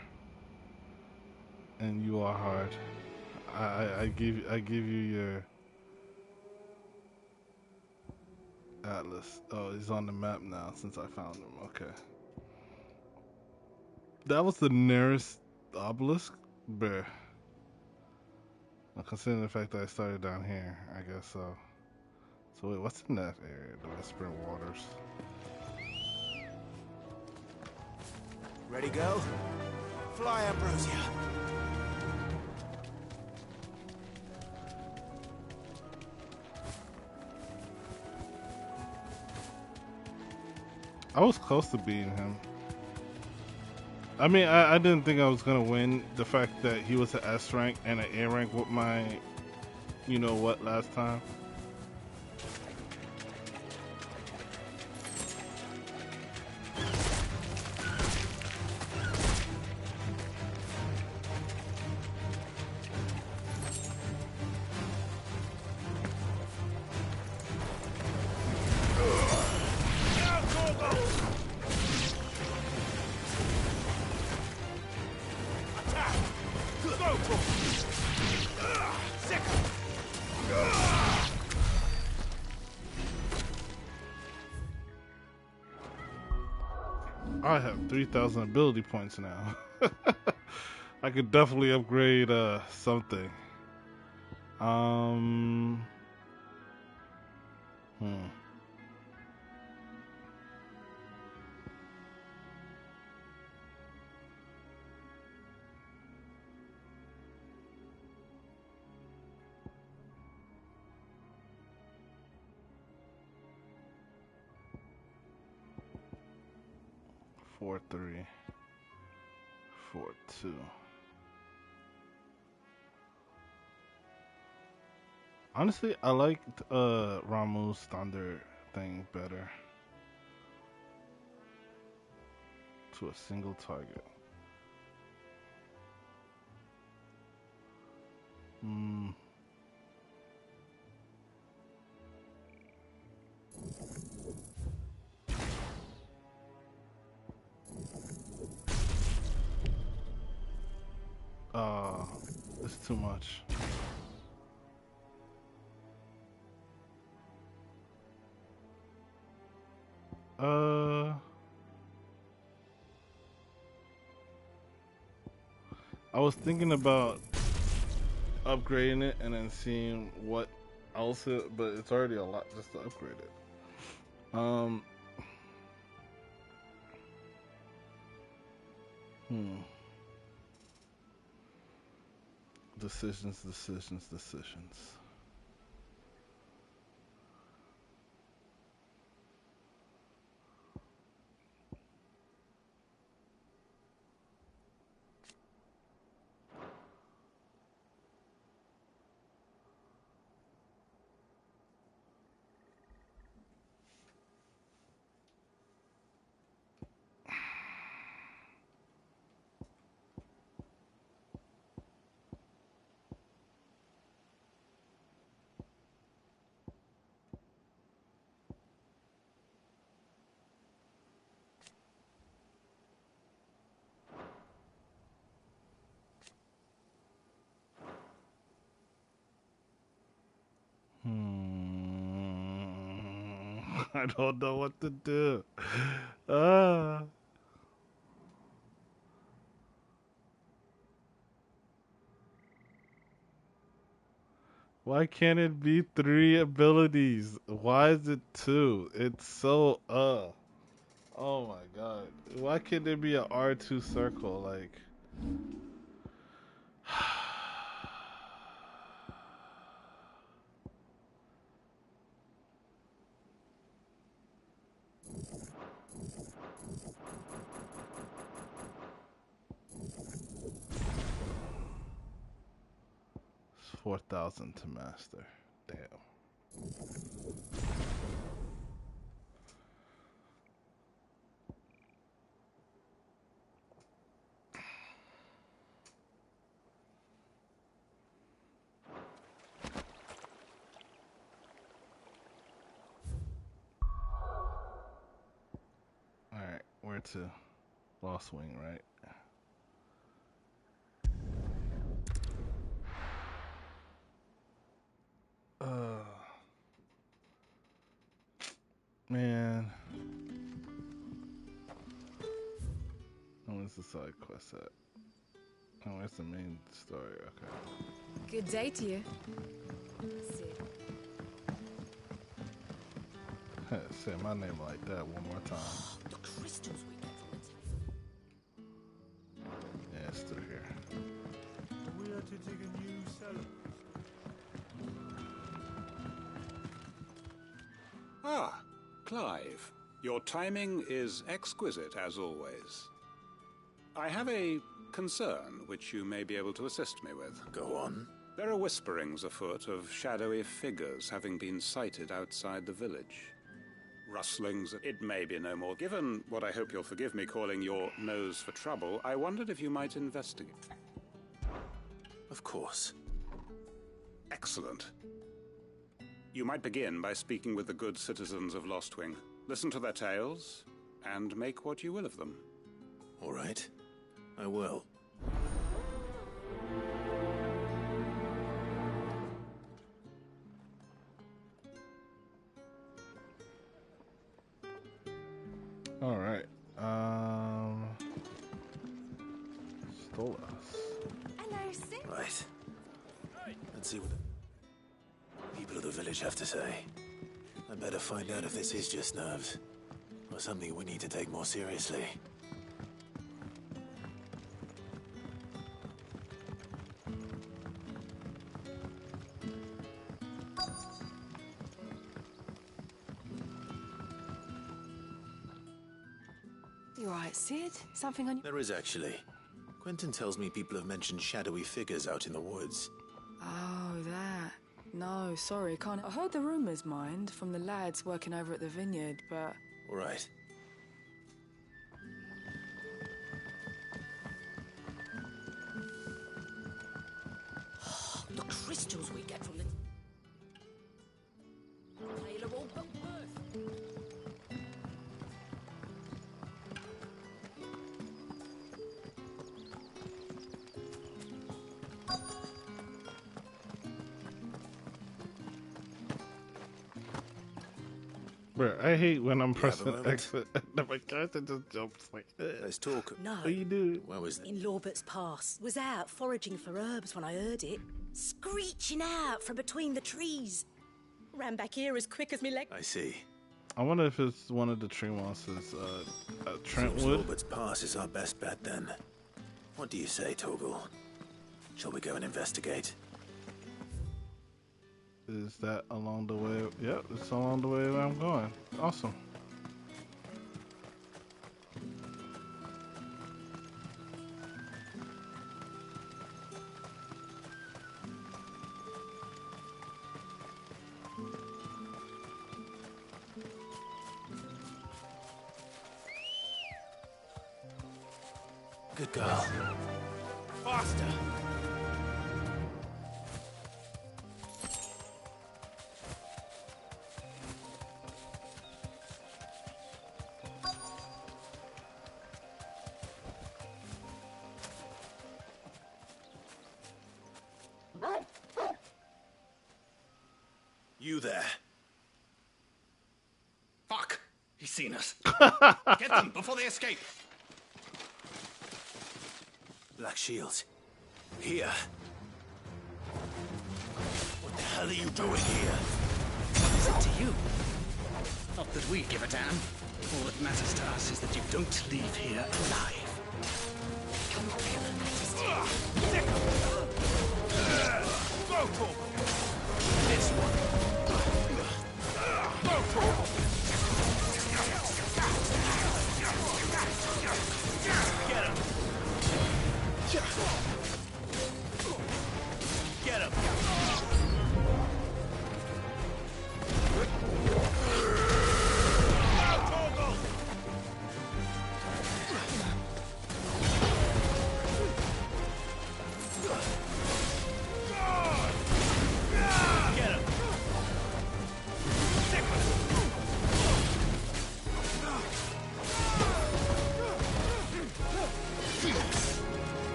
S2: And you are hard. I give you your atlas. Oh, he's on the map now since I found him. Okay. That was the nearest obelisk? Bruh. Considering the fact that I started down here, I guess so. So wait, what's in that area? The Whispering Waters.
S20: Ready, go? Fly, Ambrosia.
S2: I was close to beating him. I mean, I didn't think I was gonna win. The fact that he was an S rank and an A rank with my, you know what, last time. I have 3,000 ability points now. I could definitely upgrade something. Hmm. Four, 3, 4, 2. Honestly, I liked Ramu's thunder thing better. To a single target. Hmm. It's too much. I was thinking about upgrading it and then seeing what else but it's already a lot just to upgrade it. Decisions. I don't know what to do. Why can't it be 3 abilities? Why is it 2? It's so oh my god. Why can't there be an R2 circle like it's 4,000 to master. Damn. Alright, where to? Lost Wing, right? Man. Oh, where's the side quest at? Oh, where's the main story? Okay.
S13: Good day to you.
S2: Say my name like that one more time.
S17: The crystals we get from the
S2: Yeah, it's through here.
S10: We are to dig a new cellar.
S21: Ah, Clive. Your timing is exquisite, as always. I have a concern which you may be able to assist me with.
S4: Go on.
S21: There are whisperings afoot of shadowy figures having been sighted outside the village. Rustlings, it may be no more. Given what I hope you'll forgive me calling your nose for trouble, I wondered if you might investigate.
S4: Of course.
S21: Excellent. You might begin by speaking with the good citizens of Lostwing. Listen to their tales, and make what you will of them.
S4: All right. I will.
S2: All right. Stole us.
S6: Hello, Sid.
S4: Right. Let's see what the people of the village have to say. I better find out if this is just nerves, or something we need to take more seriously.
S5: You alright, Sid? Something on your...
S4: There is actually. Quentin tells me people have mentioned shadowy figures out in the woods.
S5: Oh, that. No, sorry, can't... I heard the rumours, mind, from the lads working over at the vineyard, but...
S4: All right.
S1: The crystals we get from the... Taylor all but worth.
S2: Bro, I hate when I'm pressing exit and my character just jumps like,
S4: let's talk.
S22: No.
S2: What you do?
S4: Where was that?
S22: In Lorbert's Pass. Was out foraging for herbs when I heard it. Screeching out from between the trees. Ran back here as quick as me leg.
S4: I see.
S2: I wonder if it's one of the tree monsters, Trentwood.
S4: Robert's Pass is our best bet then. What do you say, Torgal? Shall we go and investigate?
S2: Is that along the way? Yep, it's along the way where I'm going. Awesome.
S4: Good girl.
S1: Faster!
S4: You there.
S1: Fuck! He's seen us. Get them before they escape.
S4: Black Shields. Here. What the hell are you doing here?
S1: It's up to you. Not that we give a damn. All that matters to us is that you don't leave here alive. Come on, Majesty. Go, Torgal. This one. Go, Torgal. Get him. Get him.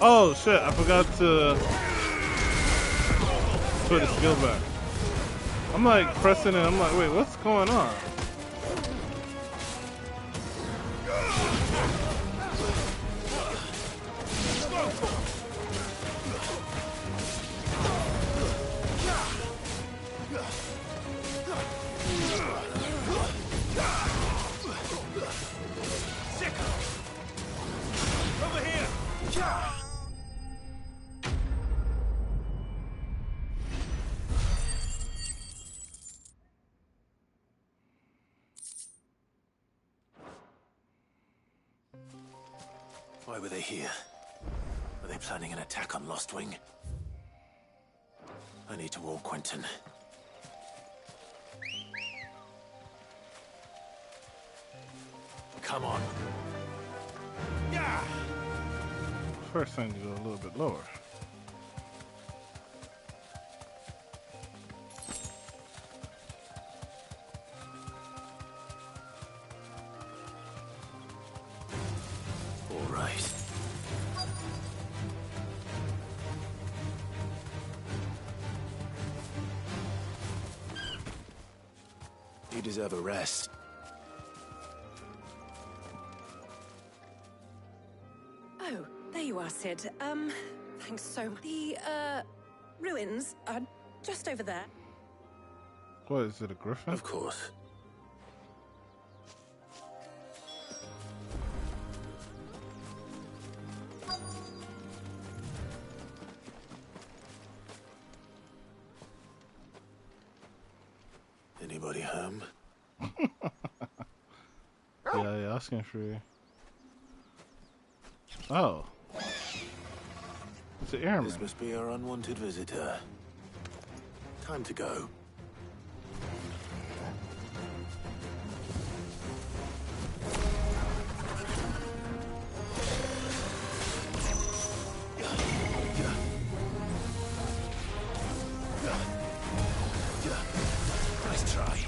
S2: Oh shit, I forgot to put the skill back. I'm like pressing it, I'm like, wait, what's going on?
S1: Over here!
S4: Why were they here? Were they planning an attack on Lostwing? I need to warn Quentin. Come on.
S1: Yeah!
S2: First I need to go a little bit lower.
S4: All right. You deserve a rest.
S7: Oh, there you are, Sid. Thanks so much. The, ruins are just over there.
S2: What, is it a griffin?
S4: Of course. Anybody home?
S2: Yeah, you're asking for you. Oh. It's an airman.
S4: This must be our unwanted visitor. Time to go.
S20: Nice try.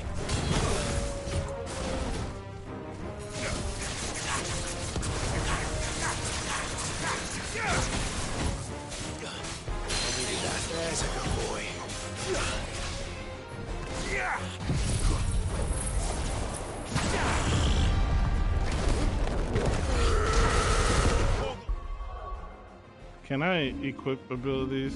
S4: There's a good boy.
S2: Can I equip abilities?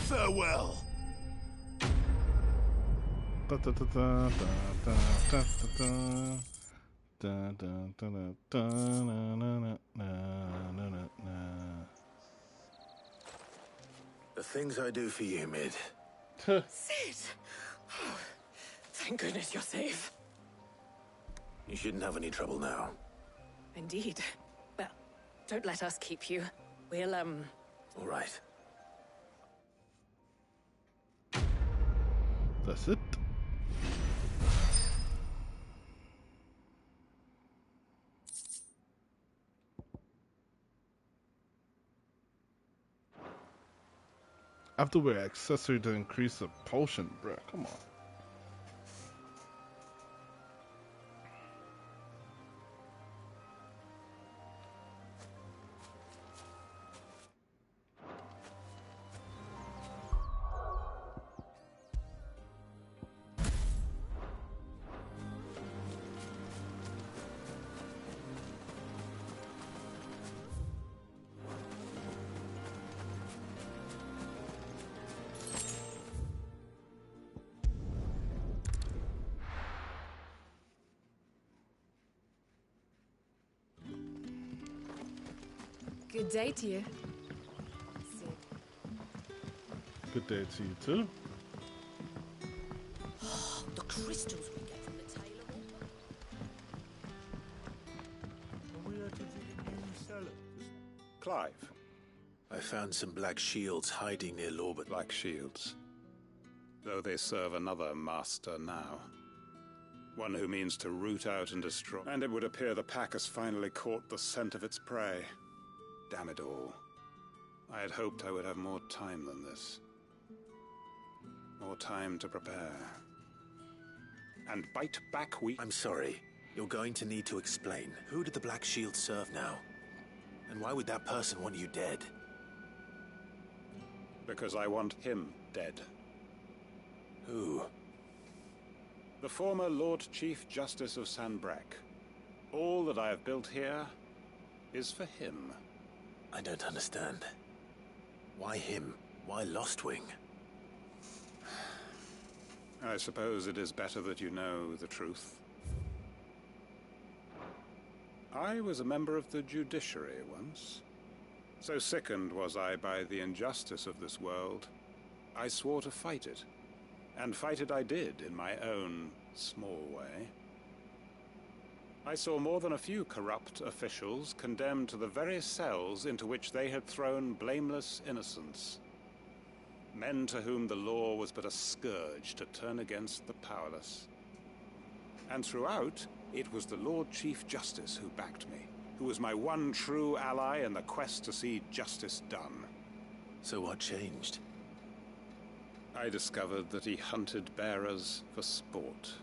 S20: Farewell.
S4: The things I do for you, Mid.
S7: Sid! Oh, thank goodness you're safe.
S4: You shouldn't have any trouble now.
S7: Indeed. Well, don't let us keep you. We'll,
S4: All right.
S2: That's it. I have to wear accessory to increase the potion, bruh. Come on.
S5: Good day to you.
S2: Good day to you too.
S22: The crystals we get from the tailor.
S10: We are to dig a new cellar.
S21: Clive.
S4: I found some black shields hiding near Lorben.
S21: Black shields. Though they serve another master now. One who means to root out and destroy. And it would appear the pack has finally caught the scent of its prey. Damn it all. I had hoped I would have more time than this. More time to prepare. And bite back
S4: I'm sorry. You're going to need to explain. Who did the Black Shield serve now? And why would that person want you dead?
S21: Because I want him dead.
S4: Who?
S21: The former Lord Chief Justice of Sanbreque. All that I have built here is for him.
S4: I don't understand. Why him? Why Lostwing?
S21: I suppose it is better that you know the truth. I was a member of the judiciary once. So sickened was I by the injustice of this world, I swore to fight it. And fight it I did, in my own small way. I saw more than a few corrupt officials condemned to the very cells into which they had thrown blameless innocents. Men to whom the law was but a scourge to turn against the powerless. And throughout, it was the Lord Chief Justice who backed me, who was my one true ally in the quest to see justice done.
S4: So what changed?
S21: I discovered that he hunted bearers for sport.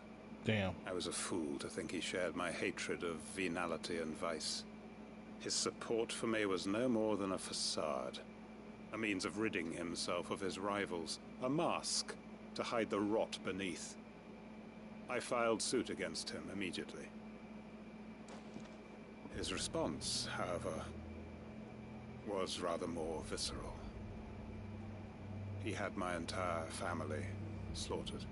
S2: Damn.
S21: I was a fool to think he shared my hatred of venality and vice. His support for me was no more than a facade. A means of ridding himself of his rivals, a mask to hide the rot beneath. I filed suit against him immediately. His response, however, was rather more visceral. He had my entire family slaughtered.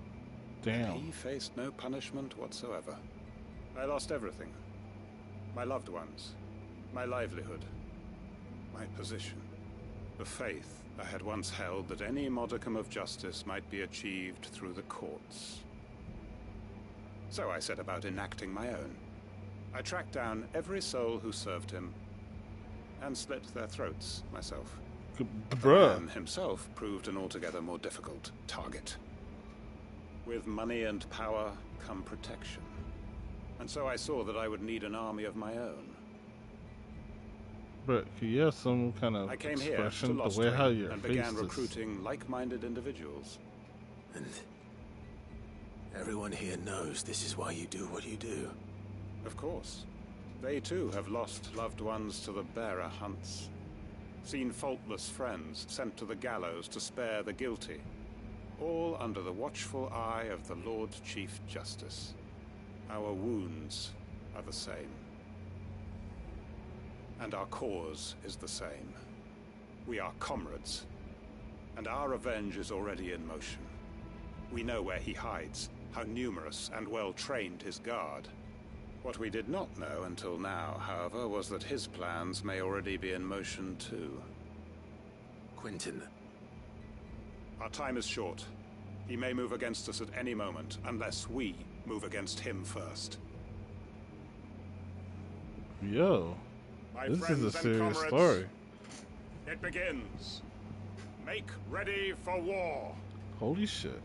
S2: Damn.
S21: And he faced no punishment whatsoever. I lost everything. My loved ones, my livelihood, my position. The faith I had once held that any modicum of justice might be achieved through the courts. So I set about enacting my own. I tracked down every soul who served him, and slit their throats myself.
S2: Bruh.
S21: The man himself proved an altogether more difficult target. With money and power come protection. And so I saw that I would need an army of my own.
S2: But can you have some kind of
S21: I came here
S2: expression,
S21: to
S2: the way how your
S21: and
S2: face
S21: began
S2: is...
S21: recruiting like-minded individuals.
S4: And everyone here knows this is why you do what you do.
S21: Of course. They too have lost loved ones to the bearer hunts. Seen faultless friends sent to the gallows to spare the guilty. All under the watchful eye of the Lord Chief Justice. Our wounds are the same. And our cause is the same. We are comrades, and our revenge is already in motion. We know where he hides, how numerous and well-trained his guard. What we did not know until now, however, was that his plans may already be in motion too.
S4: Quentin.
S21: Our time is short. He may move against us at any moment, unless we move against him first.
S2: Yo.
S21: My
S2: This is a
S21: friends and
S2: serious
S21: comrades,
S2: story.
S21: It begins. Make ready for war.
S2: Holy shit.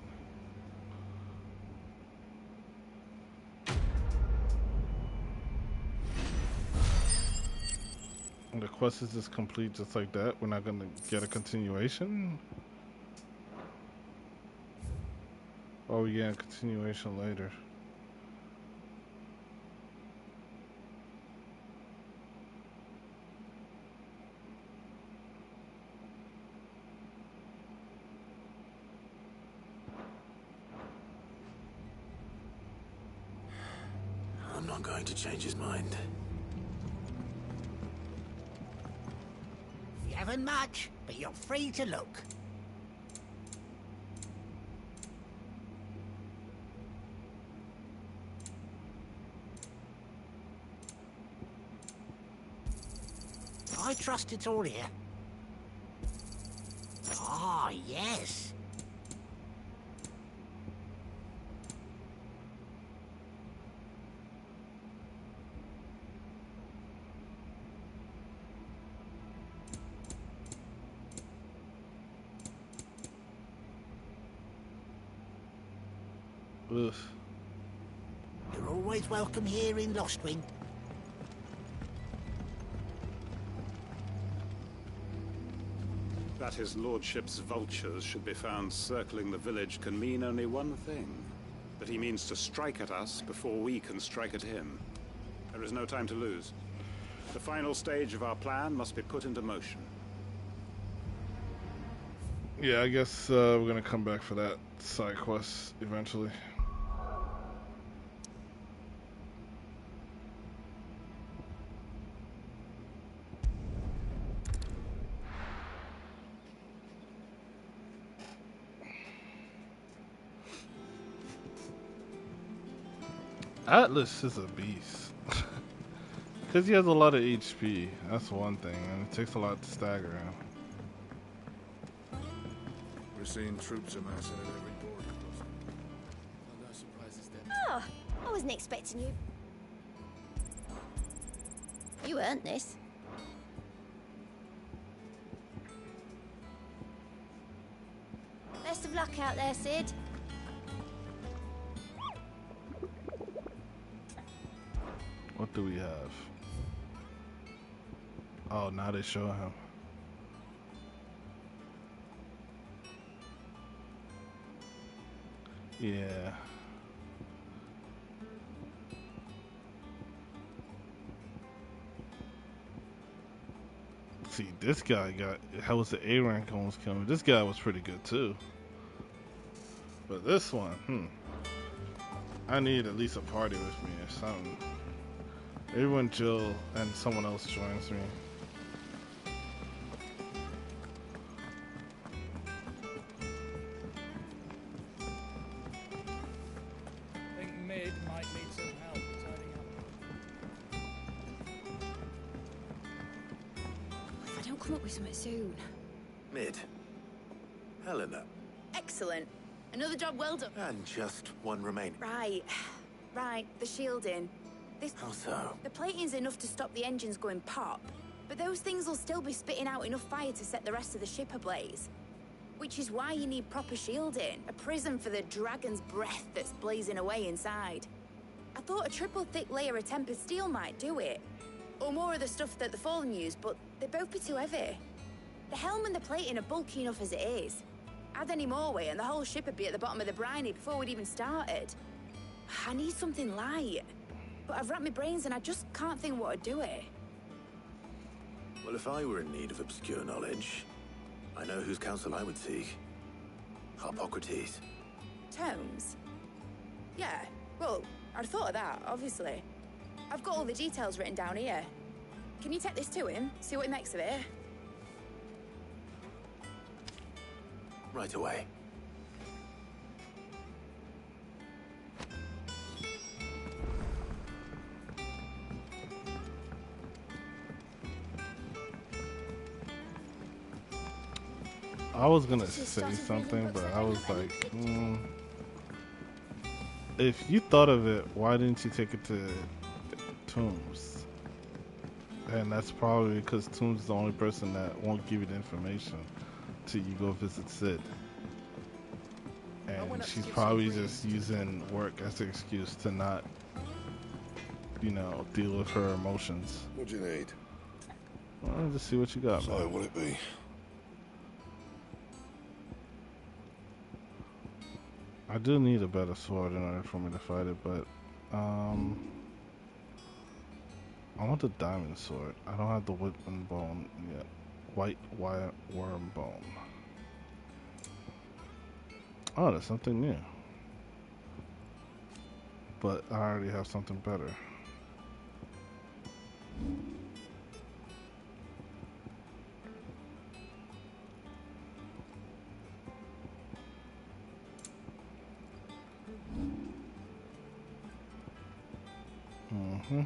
S2: And the quest is just complete just like that? We're not gonna get a continuation? Or we get a continuation later?
S4: I'm not going to change his mind.
S9: You haven't much, but you're free to look. I trust it's all here. Ah, yes.
S2: Ugh.
S9: You're always welcome here in Lostwing.
S21: That his lordship's vultures should be found circling the village can mean only one thing. That he means to strike at us before we can strike at him. There is no time to lose. The final stage of our plan must be put into motion.
S2: Yeah, I guess we're gonna come back for that side quest eventually. Atlas is a beast. Because he has a lot of HP. That's one thing, and it takes a lot to stagger him.
S10: We're seeing troops amassing at every border crossing.
S22: Well, no surprises then.
S6: Oh, I wasn't expecting you. You earned this. Best of luck out there, Sid.
S2: What do we have? Oh, now they show him. Yeah. See, this guy got, how was the A rank almost killed me? This guy was pretty good too. But this one, I need at least a party with me or something. Everyone Jill and someone else joins me.
S19: I think Mid might need some help tidying up.
S12: If I don't come up with something soon.
S4: Mid. Helena.
S12: Excellent. Another job well done.
S4: And just one remaining.
S12: Right. Right, the shielding. This...
S4: How so?
S12: The plating's enough to stop the engines going pop, but those things will still be spitting out enough fire to set the rest of the ship ablaze. Which is why you need proper shielding. A prison for the dragon's breath that's blazing away inside. I thought a triple thick layer of tempered steel might do it. Or more of the stuff that the Fallen use, but they'd both be too heavy. The helm and the plating are bulky enough as it is. Add any more weight and the whole ship would be at the bottom of the briny before we'd even started. I need something light. But I've racked my brains and I just can't think what would do it.
S4: Well, if I were in need of obscure knowledge, I know whose counsel I would seek. Harpocrates.
S12: Tomes? Yeah, well, I'd thought of that, obviously. I've got all the details written down here. Can you take this to him, see what he makes of it?
S4: Right away.
S2: I was gonna say something, but I was like, if you thought of it, why didn't you take it to Tombs? And that's probably because Tombs is the only person that won't give you the information till you go visit Sid. And she's probably just using work as an excuse to not, you know, deal with her emotions.
S18: What do you need?
S2: Well, just see what you got,
S18: So,
S2: man.
S18: what'll it be?
S2: I do need a better sword in order for me to fight it, but I want the diamond sword. I don't have the whip and bone yet. White wire worm bone. Oh, that's something new. But I already have something better. Mm-hmm.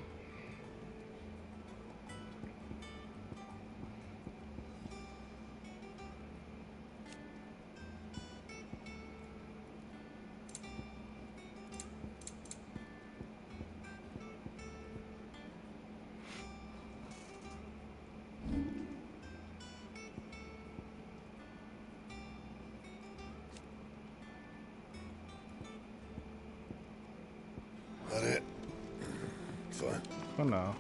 S18: That it? Fine.
S2: For now.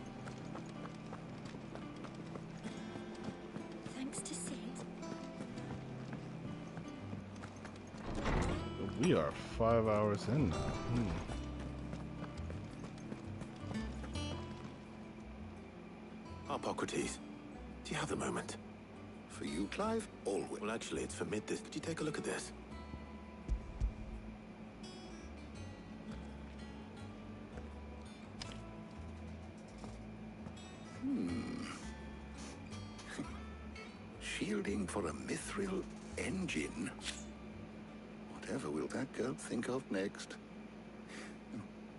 S6: Thanks to Sid.
S2: We are 5 hours in now.
S4: Harpocrates, do you have the moment?
S18: For you, Clive? Always.
S4: Well, actually, it's for mid this. Could you take a look at this?
S18: Shielding for a mithril engine. Whatever will that girl think of next?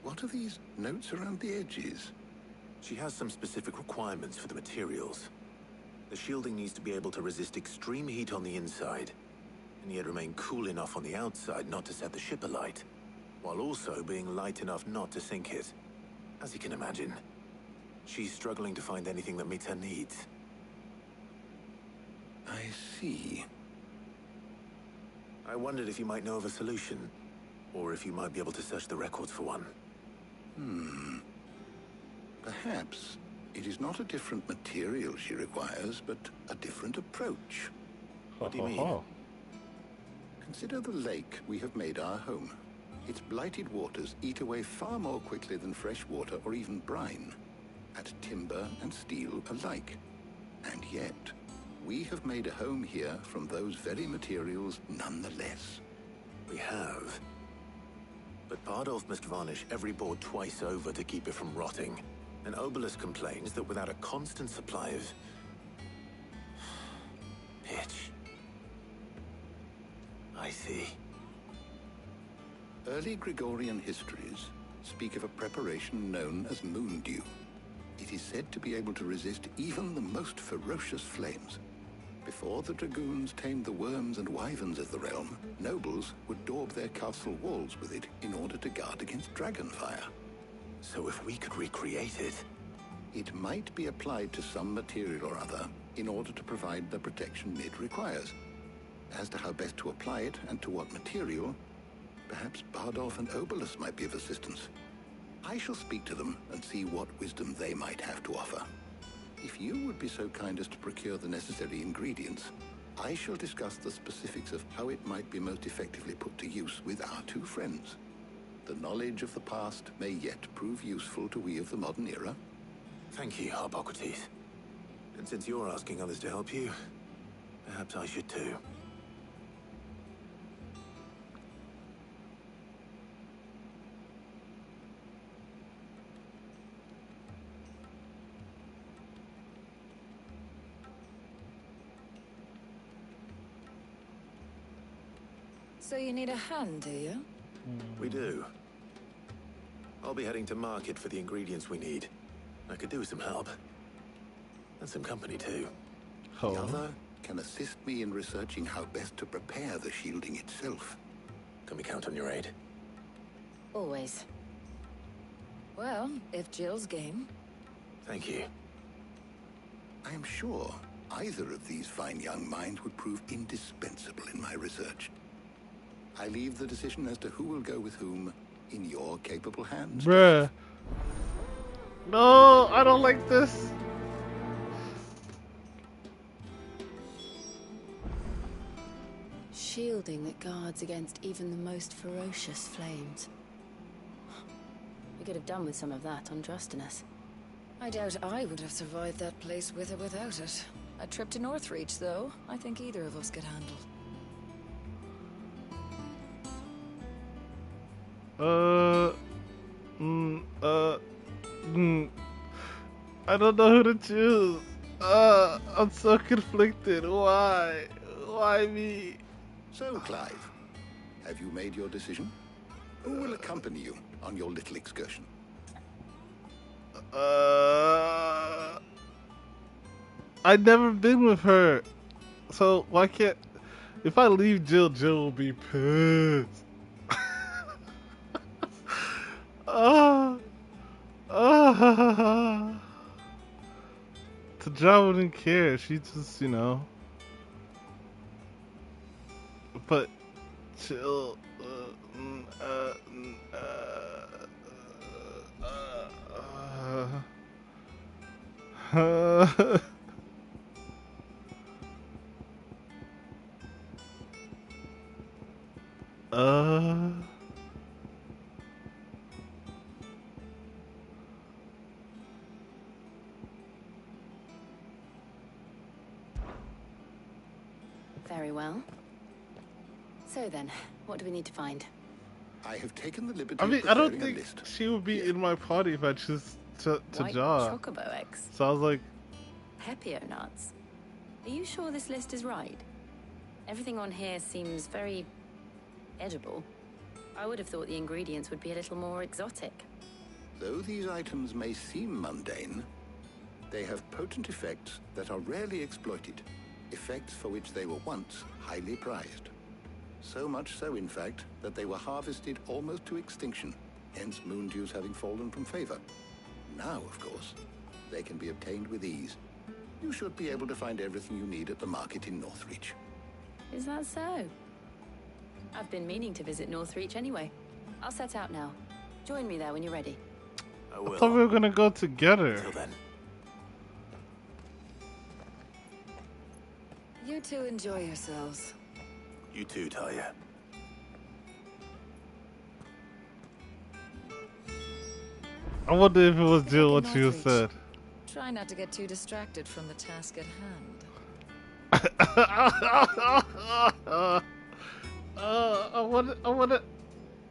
S18: What are these notes around the edges?
S4: She has some specific requirements for the materials. The shielding needs to be able to resist extreme heat on the inside, and yet remain cool enough on the outside not to set the ship alight, while also being light enough not to sink it. As you can imagine, she's struggling to find anything that meets her needs.
S18: I see.
S4: I wondered if you might know of a solution, or if you might be able to search the records for one.
S18: Perhaps it is not a different material she requires, but a different approach.
S4: What do you mean?
S18: Consider the lake we have made our home. Its blighted waters eat away far more quickly than fresh water or even brine, at timber and steel alike. And yet, we have made a home here from those very materials nonetheless.
S4: We have. But Bardolph must varnish every board twice over to keep it from rotting. And Obelisk complains that without a constant supply of pitch. I see.
S18: Early Gregorian histories speak of a preparation known as moon dew. It is said to be able to resist even the most ferocious flames. Before the dragoons tamed the worms and wyverns of the realm, nobles would daub their castle walls with it in order to guard against dragon fire.
S4: So if we could recreate it...
S18: It might be applied to some material or other in order to provide the protection Mid requires. As to how best to apply it and to what material, perhaps Bardolph and Obelisk might be of assistance. I shall speak to them and see what wisdom they might have to offer. If you would be so kind as to procure the necessary ingredients, I shall discuss the specifics of how it might be most effectively put to use with our two friends. The knowledge of the past may yet prove useful to we of the modern era.
S4: Thank you, Harpocrates. And since you're asking others to help you, perhaps I should too.
S5: So you need a hand, do you?
S4: We do. I'll be heading to market for the ingredients we need. I could do with some help. And some company too.
S18: The other can assist me in researching how best to prepare the shielding itself.
S4: Can we count on your aid?
S5: Always. Well, if Jill's game.
S4: Thank you.
S18: I am sure either of these fine young minds would prove indispensable in my research. I leave the decision as to who will go with whom in your capable hands.
S2: Bruh. No, I don't like this.
S5: Shielding that guards against even the most ferocious flames. We could have done with some of that on Drustinus. I doubt I would have survived that place with or without it. A trip to Northreach, though, I think either of us could handle.
S2: I don't know who to choose. I'm so conflicted. Why? Why me?
S18: So, Clive, have you made your decision? Who will accompany you on your little excursion?
S2: I've never been with her. So, why can't... If I leave Jill, Jill will be pissed. Tajah wouldn't care. She just, you know. But Jill.
S5: Very well. So then, what do we need to find?
S18: I have taken the liberty
S2: I mean,
S18: of
S2: I don't
S18: preparing a
S2: think
S18: list.
S2: she would be in my party if I choose Tajah.
S5: Chocobo eggs.
S2: So I was like...
S5: Pepio nuts. Are you sure this list is right? Everything on here seems very... edible. I would have thought the ingredients would be a little more exotic.
S14: Though these items may seem mundane, they have potent effects that are rarely exploited, effects for which they were once highly prized. So much so, in fact, that they were harvested almost to extinction, hence moon dews having fallen from favor. Now, of course, they can be obtained with ease. You should be able to find everything you need at the market in Northreach.
S5: Is that so? I've been meaning to visit Northreach anyway. I'll set out now. Join me there when you're ready.
S2: I thought we were gonna go together.
S4: Until then.
S5: You two enjoy yourselves.
S4: You too, Talia.
S2: I wonder if it was Jill what you said.
S17: Try not to get too distracted from the task at hand.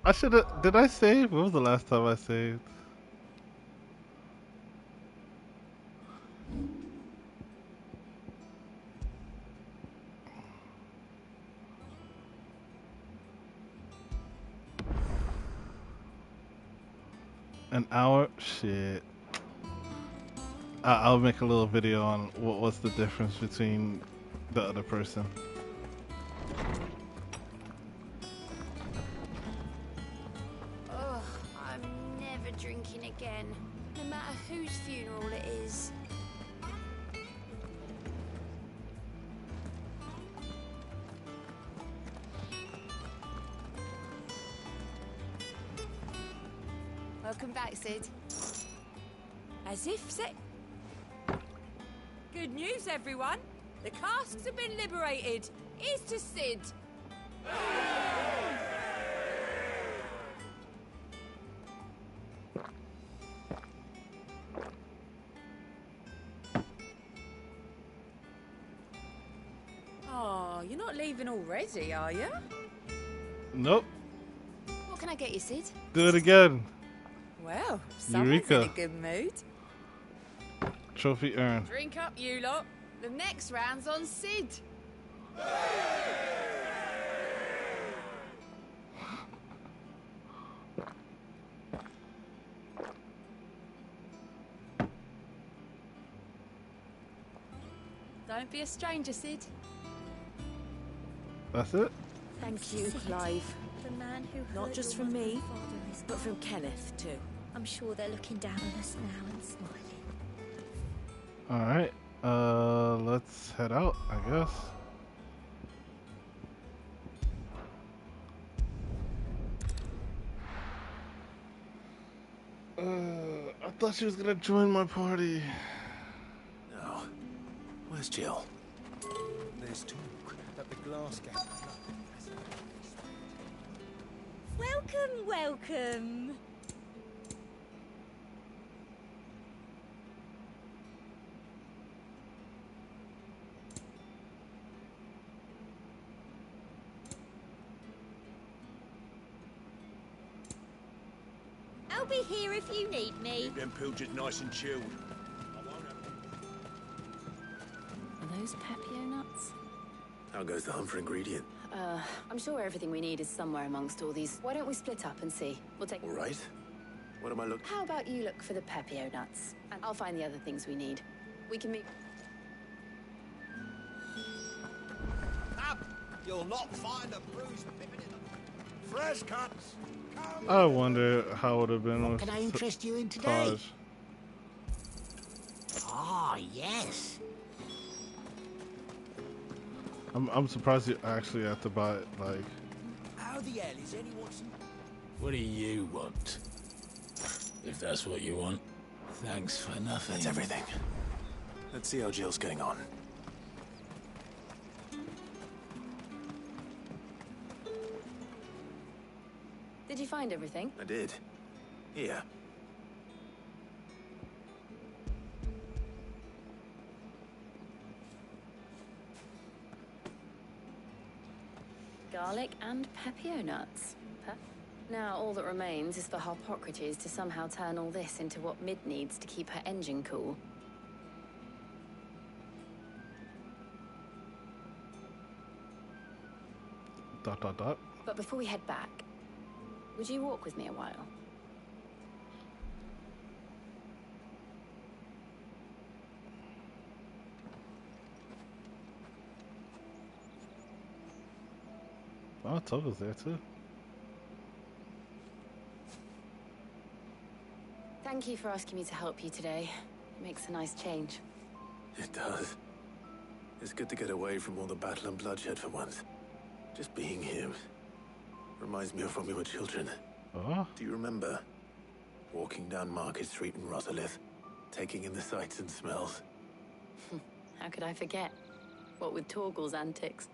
S2: I should have. Did I save? When was the last time I saved? An hour? Shit. I'll make a little video on what's the difference between the other person.
S12: Ugh, I'm never drinking again, no matter whose funeral it is. Welcome back, Sid.
S11: As if say... Good news, everyone. The casks have been liberated. Here's to Sid. Oh, you're not leaving already, are you?
S2: Nope.
S12: What can I get you, Sid?
S2: Do it again.
S11: Well, someone's
S2: Eureka.
S11: in a good mood.
S2: Trophy earned.
S11: Drink up, you lot.
S12: The next round's on Sid.
S11: Don't be a stranger, Sid.
S2: That's it?
S11: Thank you, Clive.
S22: The man who
S11: Not
S22: heard
S11: just
S22: your
S11: from me,
S22: wonderful father is
S11: but from Kenneth, too.
S22: I'm sure they're looking down on us now and smiling.
S2: Alright. Let's head out, I guess. I thought she was gonna join my party.
S4: No. Where's Jill?
S3: There's talk that the glass gap.
S22: Welcome, welcome. I'll be here if you need me.
S3: Keep them pilchards nice and chilled.
S5: Are those Pepio nuts?
S4: How goes the hunt for ingredient?
S5: I'm sure everything we need is somewhere amongst all these. Why don't we split up and see? We'll take...
S4: All right. What am I looking...
S5: How about you look for the Pepio nuts? And I'll find the other things we need. We can meet...
S3: Up! You'll not find a bruised pippin in them. Fresh cuts!
S2: I wonder how it would have been
S9: What
S2: with
S9: can I interest you in today?
S2: Taj.
S9: Ah, yes.
S2: I'm surprised you actually had to buy it, like...
S3: How the hell is anyone...
S20: What do you want? If that's what you want. Thanks for nothing.
S4: That's everything. Let's see how Jill's getting on.
S5: Did you find everything?
S4: I did. Here.
S5: Garlic and Pepio nuts. Now all that remains is for Harpocrates to somehow turn all this into what Mid needs to keep her engine cool.
S2: Dot dot dot.
S5: But before we head back, would you walk with me a while?
S2: Oh, Togo's there too.
S5: Thank you for asking me to help you today. It makes a nice change.
S4: It does. It's good to get away from all the battle and bloodshed for once. Just being here reminds me of when we were children.
S2: Oh?
S4: Do you remember? Walking down Market Street in Rosalith, taking in the sights and smells.
S5: How could I forget? What with Torgal's antics.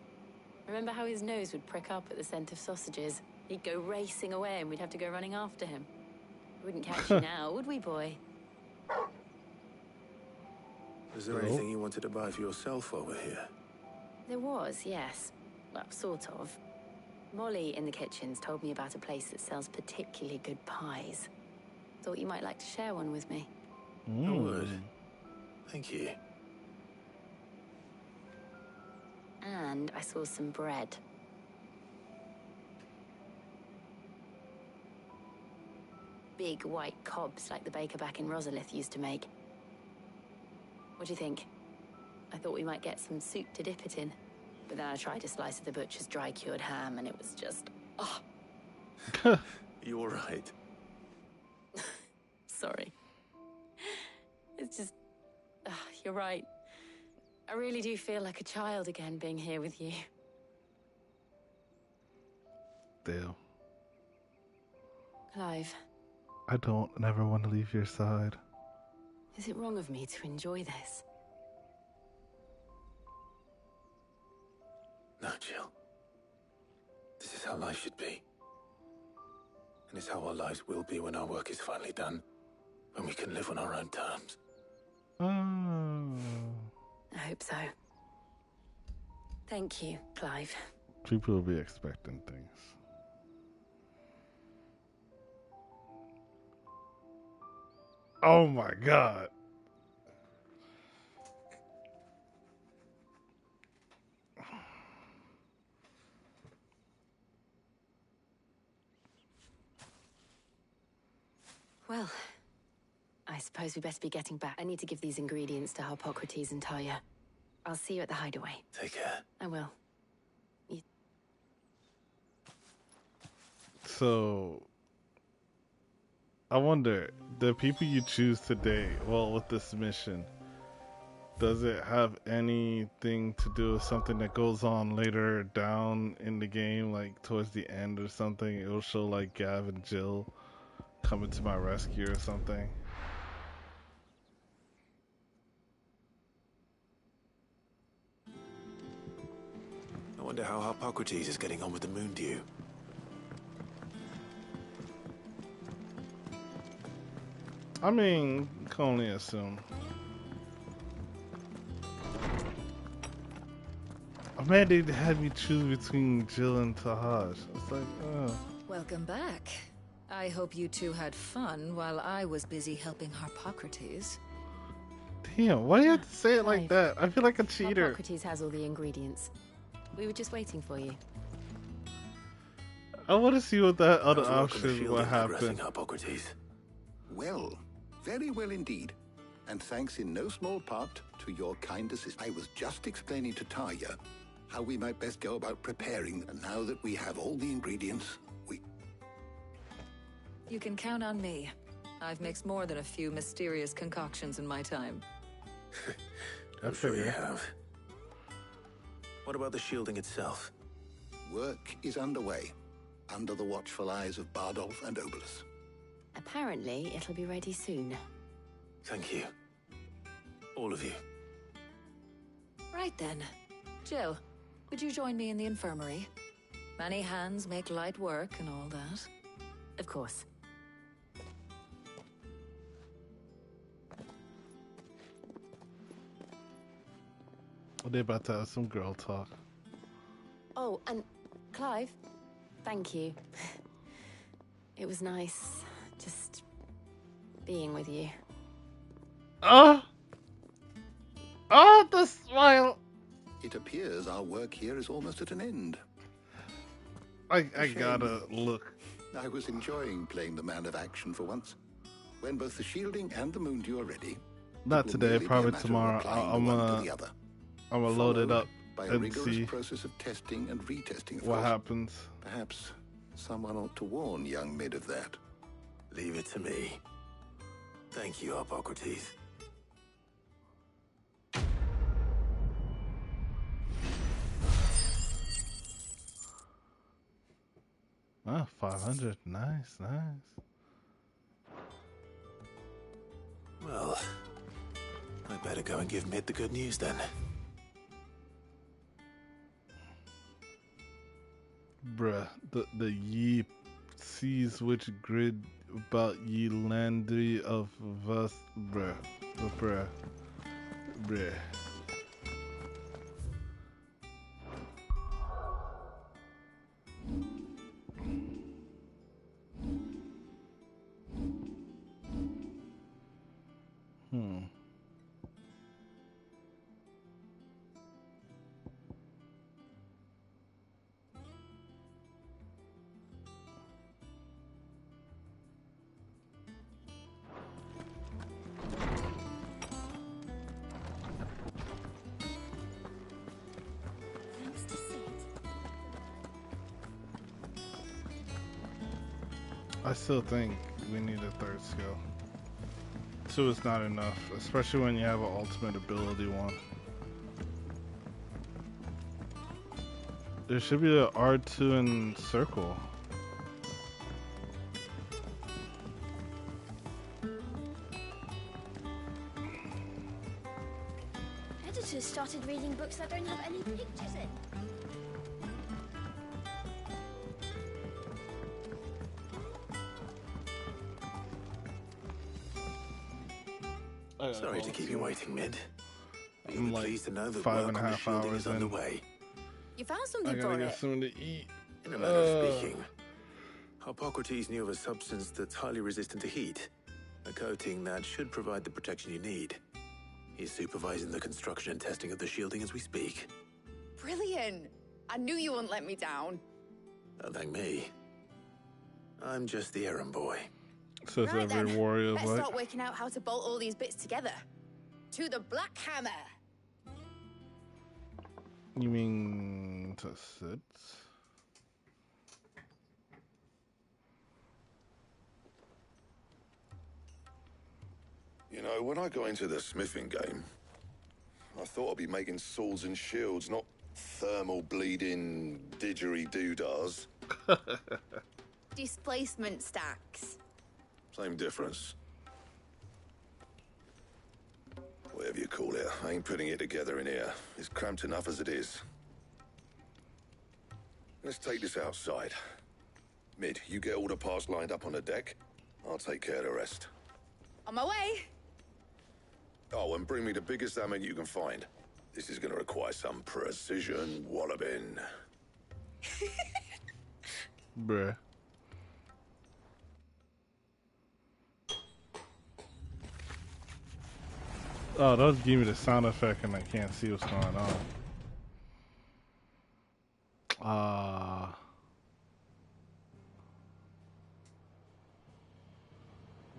S5: Remember how his nose would prick up at the scent of sausages? He'd go racing away and we'd have to go running after him. We wouldn't catch you now, would we, boy?
S4: Was there anything you wanted to buy for yourself while we're here?
S5: There was, yes. Well, sort of. Molly in the kitchens told me about a place that sells particularly good pies. Thought you might like to share one with me.
S4: I would. Thank you.
S5: And I saw some bread. Big white cobs like the baker back in Rosalith used to make. What do you think? I thought we might get some soup to dip it in. But then I tried a slice of the butcher's dry-cured ham and it was just... oh.
S4: You all right?
S5: Sorry. It's just... you're right. I really do feel like a child again being here with you.
S2: Damn.
S5: Clive.
S2: I don't never want to leave your side.
S5: Is it wrong of me to enjoy this?
S4: No, Jill. This is how life should be. And it's how our lives will be when our work is finally done. When we can live on our own terms.
S2: Oh.
S5: I hope so. Thank you, Clive.
S2: People will be expecting things. Oh my god.
S5: Well, I suppose we best be getting back. I need to give these ingredients to Harpocrates and Talia. I'll see you at the hideaway.
S4: Take care.
S5: I will.
S2: So, I wonder, the people you choose today, well, with this mission, does it have anything to do with something that goes on later down in the game, like towards the end or something? It'll show like Gav and Jill coming to my rescue or something.
S4: I wonder how Harpocrates is getting on with the moon dew.
S2: I mean, you can only assume. Oh man, they had me choose between Jill and Tahaj. It's like, oh.
S15: Welcome back. I hope you two had fun while I was busy helping Harpocrates.
S2: Damn, why do you have to say it like that? I feel like a cheater.
S5: Harpocrates has all the ingredients. We were just waiting for you.
S2: I want to see what that other option would happen.
S16: Well, very well indeed. And thanks in no small part to your kind assist. I was just explaining to Talia how we might best go about preparing. And now that we have all the ingredients,
S15: You can count on me. I've mixed more than a few mysterious concoctions in my time.
S4: I'm sure you have. What about the shielding itself?
S16: Work is underway, under the watchful eyes of Bardolph and Obolus.
S5: Apparently, it'll be ready soon.
S4: Thank you. All of you.
S15: Right then. Jill, would you join me in the infirmary? Many hands make light work and all that.
S5: Of course.
S2: They're about to have some girl talk.
S5: Oh, and Clive, thank you. It was nice just being with you.
S2: Oh, the smile.
S16: It appears our work here is almost at an end.
S2: I gotta look.
S16: I was enjoying playing the man of action for once. When both the shielding and the moon dew are ready.
S2: Not today, probably tomorrow. I'm gonna load it up
S16: by a rigorous process of testing and retesting. Of
S2: what
S16: course.
S2: happens.
S16: Perhaps someone ought to warn young Mid of that.
S4: Leave it to me. Thank you, Hippocrates.
S2: Ah, 500. Nice, nice.
S4: Well, I better go and give Mid the good news then.
S2: Bruh, the ye sees which grid about ye landry of us, bruh, bruh. I still think we need a third skill. 2 is not enough, especially when you have an ultimate ability one. There should be an R2 in circle.
S6: Editors started reading books that don't have any pictures in.
S4: Sorry to keep you waiting, Mid.
S2: I'm like
S4: pleased to know that
S2: 5.5 hours in.
S4: underway.
S12: You found something
S2: I gotta
S12: for
S2: get
S12: it?
S2: something to eat.
S4: In a manner of speaking, Hippocrates knew of a substance that's highly resistant to heat. A coating that should provide the protection you need. He's supervising the construction and testing of the shielding as we speak.
S12: Brilliant! I knew you wouldn't let me down.
S4: Don't thank me. I'm just the errand boy.
S2: So it's
S12: Right
S2: every
S12: then,
S2: warrior
S12: let's
S2: like.
S12: start working out how to bolt all these bits together. To the Black Hammer!
S2: You mean to sit?
S18: You know, when I got into the smithing game, I thought I'd be making swords and shields, not thermal bleeding didgeridoo-dahs.
S12: Displacement stacks.
S18: Same difference. Whatever you call it, I ain't putting it together in here. It's cramped enough as it is. Let's take this outside. Mid, you get all the parts lined up on the deck. I'll take care of the rest.
S12: On my way!
S18: Oh, and bring me the biggest hammer you can find. This is gonna require some precision walloping.
S2: Bruh. Oh, those give me the sound effect and I can't see what's going on.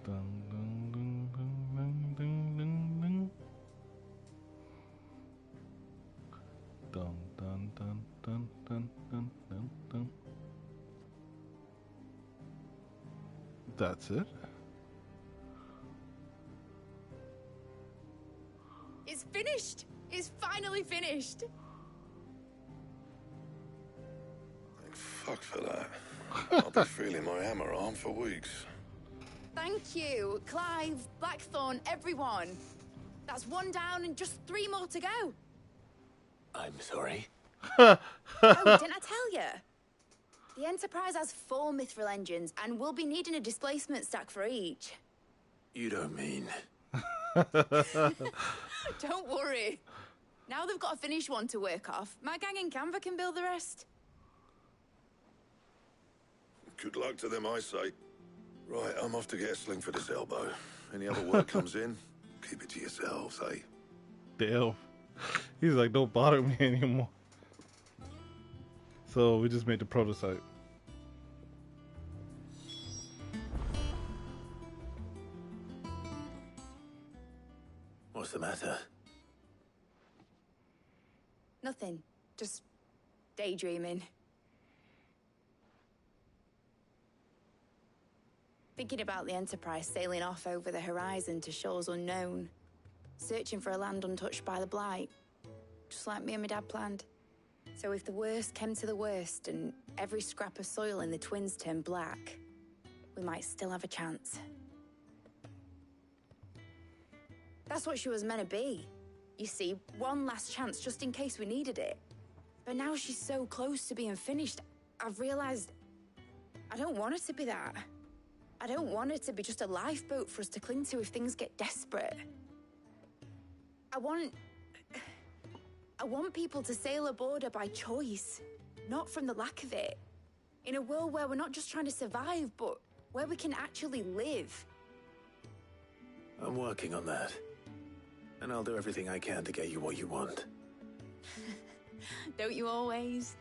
S2: Dun, dun, dun, dun, dun, dun, dun. Dun, dun, dun, dun, dun, dun, dun, dun. That's it?
S12: It's finished! It's finally finished!
S18: Thank fuck for that. I'll be feeling my hammer arm for weeks.
S12: Thank you, Clive, Blackthorn, everyone. That's 1 down and just 3 more to go.
S4: I'm sorry.
S12: Oh, didn't I tell you? The Enterprise has 4 mithril engines, and we'll be needing a displacement stack for each.
S4: You don't mean...
S12: Don't worry. Now they've got a finished one to work off. My gang in Canva can build the rest.
S18: Good luck to them, I say. Right, I'm off to get a sling for this elbow. Any other work comes in, keep it to yourselves, eh?
S2: The elf. He's like, don't bother me anymore. So we just made the prototype.
S4: What's the matter?
S12: Nothing. Just daydreaming. Thinking about the Enterprise sailing off over the horizon to shores unknown. Searching for a land untouched by the Blight. Just like me and my dad planned. So if the worst came to the worst and every scrap of soil in the Twins turned black, we might still have a chance. That's what she was meant to be. You see, one last chance just in case we needed it. But now she's so close to being finished, I've realized I don't want it to be that. I don't want it to be just a lifeboat for us to cling to if things get desperate. I want people to sail aboard her by choice, not from the lack of it. In a world where we're not just trying to survive, but where we can actually live.
S4: I'm working on that. And I'll do everything I can to get you what you want.
S12: Don't you always?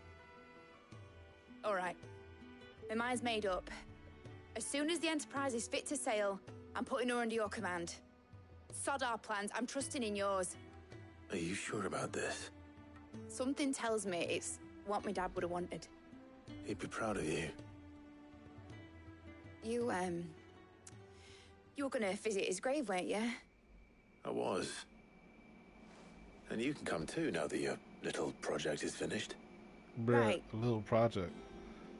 S12: All right. My mind's made up. As soon as the Enterprise is fit to sail, I'm putting her under your command. Sod our plans, I'm trusting in yours.
S4: Are you sure about this?
S12: Something tells me it's what my dad would have wanted.
S4: He'd be proud of you.
S12: You were gonna visit his grave, weren't you?
S4: I was. And you can come too now that your little project is finished.
S2: Bruh,
S12: Right.
S2: a little project.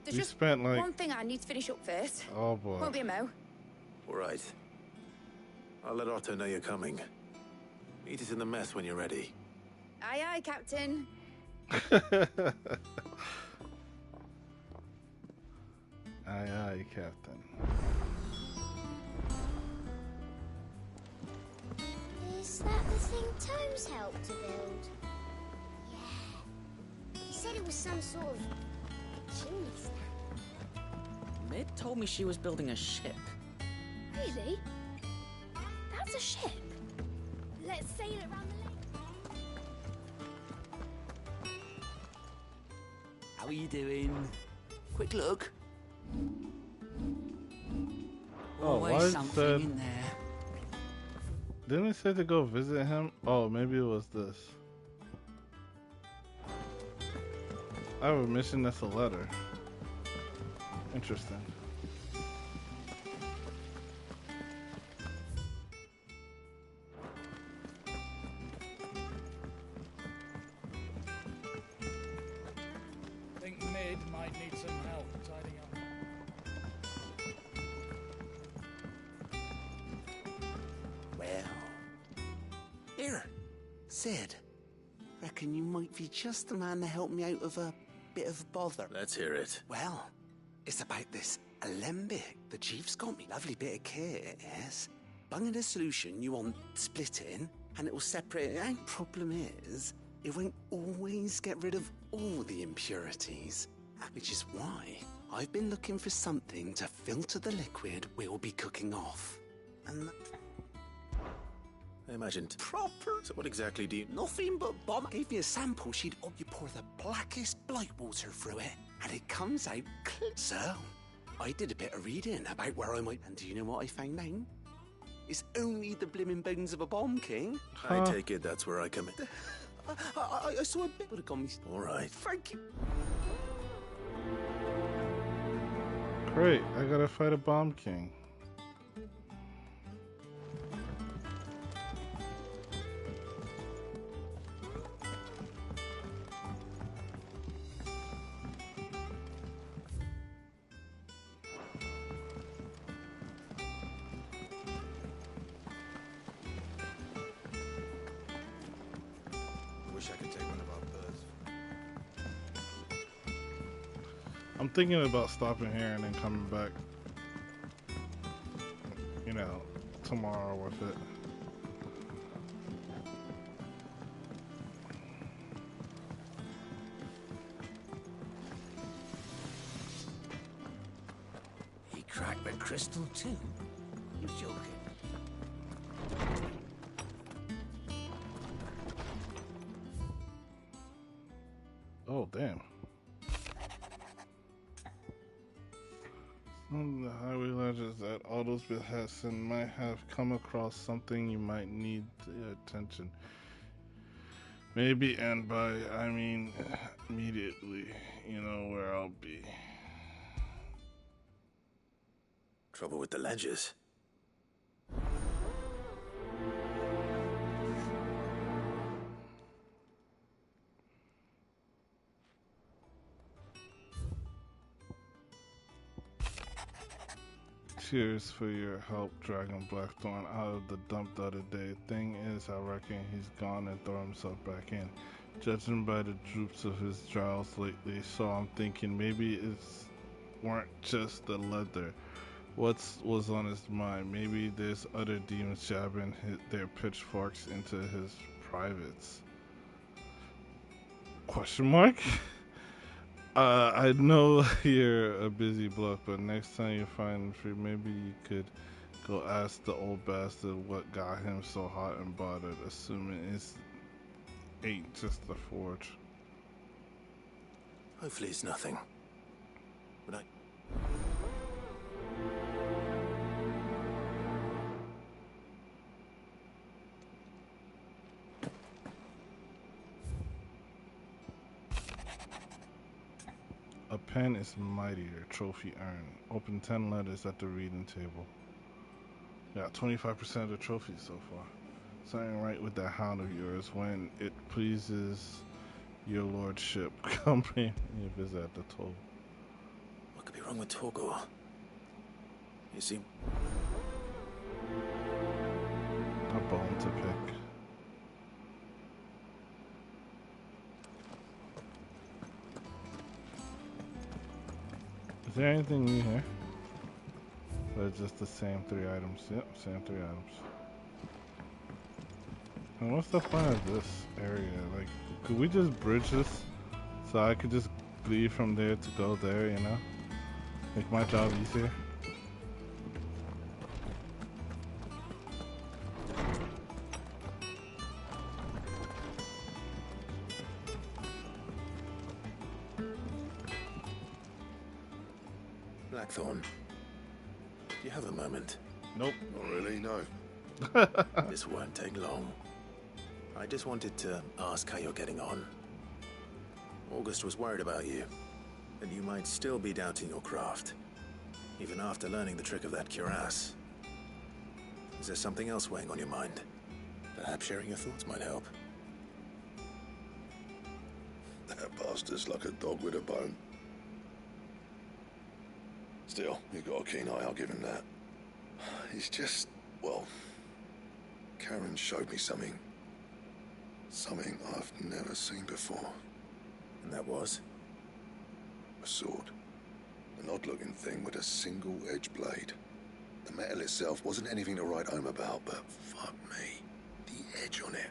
S12: There's
S2: We
S12: just
S2: spent like...
S12: one thing I need to finish up first.
S2: Oh boy.
S12: Won't be a mo.
S4: All right. I'll let Otto know you're coming. Meet us in the mess when you're ready.
S12: Aye, aye, Captain.
S2: Aye, aye, Captain.
S6: Is that the thing Tomes helped to build? Yeah. He said it was some sort of chimney stack.
S1: Mid told me she was building a ship.
S6: Really? That's a ship. Let's sail it around the lake.
S3: How are you doing? Quick look.
S2: Oh, why
S1: Always
S2: is
S1: something
S2: that...
S1: in there.
S2: Didn't we say to go visit him? Oh, maybe it was this. I have a mission that's a letter. Interesting.
S19: I think Mid might need some help tidying up.
S3: Well. Here, Sid. Reckon you might be just the man to help me out of a bit of bother.
S4: Let's hear it.
S3: Well, it's about this alembic the chief's got me. Lovely bit of kit, yes. Bunging a solution you want splitting, and it will separate it out. Problem is, it won't always get rid of all the impurities. Which is why I've been looking for something to filter the liquid we'll be cooking off. And
S4: I imagined.
S3: proper.
S4: So what exactly do you...
S3: Nothing but bomb. Gave me a sample. You pour the blackest blight water through it, and it comes out clean. So, I did a bit of reading about where I might... And do you know what I found out? It's only the blimmin' bones of a bomb king.
S4: I take it that's where I come in.
S3: I saw a bit would have gone me.
S4: All right.
S3: Thank you.
S2: Great, I gotta fight a bomb king.
S10: Wish I could take one of our birds.
S2: I'm thinking about stopping here and then coming back, you know, tomorrow with it.
S3: He cracked the crystal too. You joking?
S2: Oh, damn. Some of the highway legends that Otto's behestion might have come across something you might need attention. Maybe, and by I mean immediately, you know where I'll be.
S4: Trouble with the ledgers.
S2: Cheers for your help, Dragon Blackthorn, out of the dump the other day. Thing is, I reckon he's gone and thrown himself back in. Judging by the droops of his jowls lately, so I'm thinking maybe it's weren't just the leather. What was on his mind? Maybe there's other demons jabbing their pitchforks into his privates. Question mark? I know you're a busy bloke, but next time you find him free, maybe you could go ask the old bastard what got him so hot and bothered, assuming it ain't just the forge.
S4: Hopefully it's nothing. But I...
S2: A pen is mightier, trophy earned. Open 10 letters at the reading table. Got 25% of the trophy so far. Something right with that hound of yours. When it pleases your lordship, come pay me a visit at the toll.
S4: What could be wrong with Torgor? You see...
S2: A bone to pick. Is there anything new here? Or just the same 3 items? Yep, same 3 items. And what's the fun of this area? Like, could we just bridge this so I could just leave from there to go there, you know? Make my job easier?
S4: Blackthorn, do you have a moment?
S2: Nope.
S18: Not really, no.
S4: This won't take long. I just wanted to ask how you're getting on. August was worried about you, and you might still be doubting your craft, even after learning the trick of that cuirass. Is there something else weighing on your mind? Perhaps sharing your thoughts might help.
S18: That bastard's like a dog with a bone. Still, you got a keen eye, I'll give him that. It's just, well, Karen showed me something. Something I've never seen before.
S4: And that was?
S18: A sword. An odd-looking thing with a single-edged blade. The metal itself wasn't anything to write home about, but fuck me. The edge on it.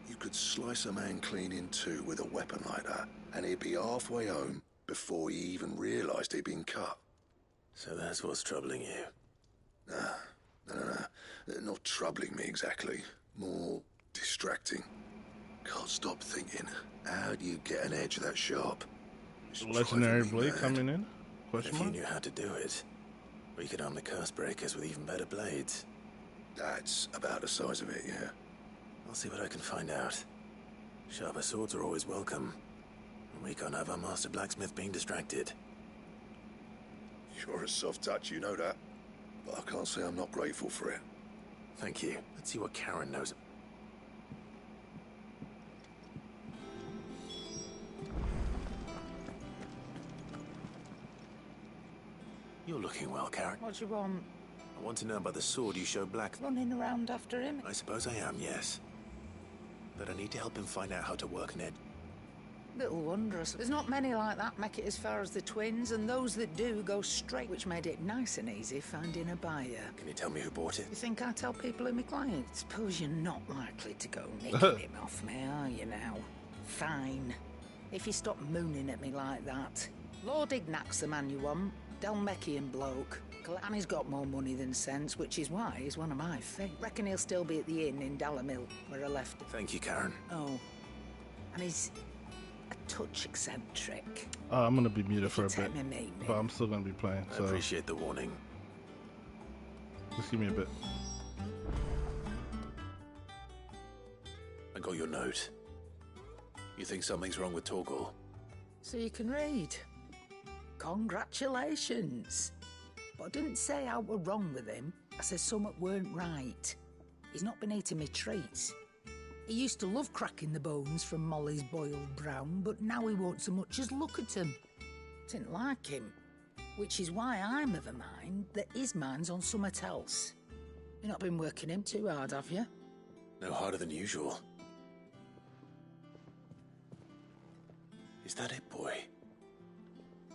S18: You could slice a man clean in two with a weapon like that, and he'd be halfway home before he even realised he'd been cut.
S4: So that's what's troubling you?
S18: No. Not troubling me exactly. More distracting. Can't stop thinking, how do you get an edge that sharp? It's
S2: Legendary
S18: driving me
S2: blade
S18: mad.
S2: coming in?
S4: If you knew how to do it, we could arm the curse breakers with even better blades.
S18: That's about the size of it, yeah.
S4: I'll see what I can find out. Sharper swords are always welcome. And we can't have our master blacksmith being distracted.
S18: You're a soft touch, you know that. But I can't say I'm not grateful for it.
S4: Thank you. Let's see what Karen knows. You're looking well, Karen.
S8: What do you want?
S4: I want to know about the sword you showed Black.
S8: Running around after him?
S4: I suppose I am, yes. But I need to help him find out how to work an edge.
S8: Little wondrous. There's not many like that make it as far as the twins, and those that do go straight, which made it nice and easy finding a buyer.
S4: Can you tell me who bought it?
S8: You think I tell people who my clients? Suppose you're not likely to go nicking him off me, are you now? Fine. If you stop mooning at me like that. Lord Ignac's the man you want. Dalmekian bloke. And he's got more money than sense, which is why he's one of my favourites. Reckon he'll still be at the inn in Dalamil, where I left him.
S4: Thank you, Karen.
S8: Oh. And he's a touch eccentric.
S2: I'm gonna be muted for a
S8: Take
S2: bit,
S8: me meeting.
S2: but I'm still gonna be playing. So
S4: I appreciate the warning.
S2: just give me a bit.
S4: I got your note. You think something's wrong with Torgal?
S8: So you can read. Congratulations. But I didn't say I were wrong with him. I said something weren't right. He's not been eating me treats. He used to love cracking the bones from Molly's boiled brown, but now he won't so much as look at them. Didn't like him. Which is why I'm of a mind that his mind's on something else. You've not been working him too hard, have you?
S4: No harder than usual. Is that it, boy?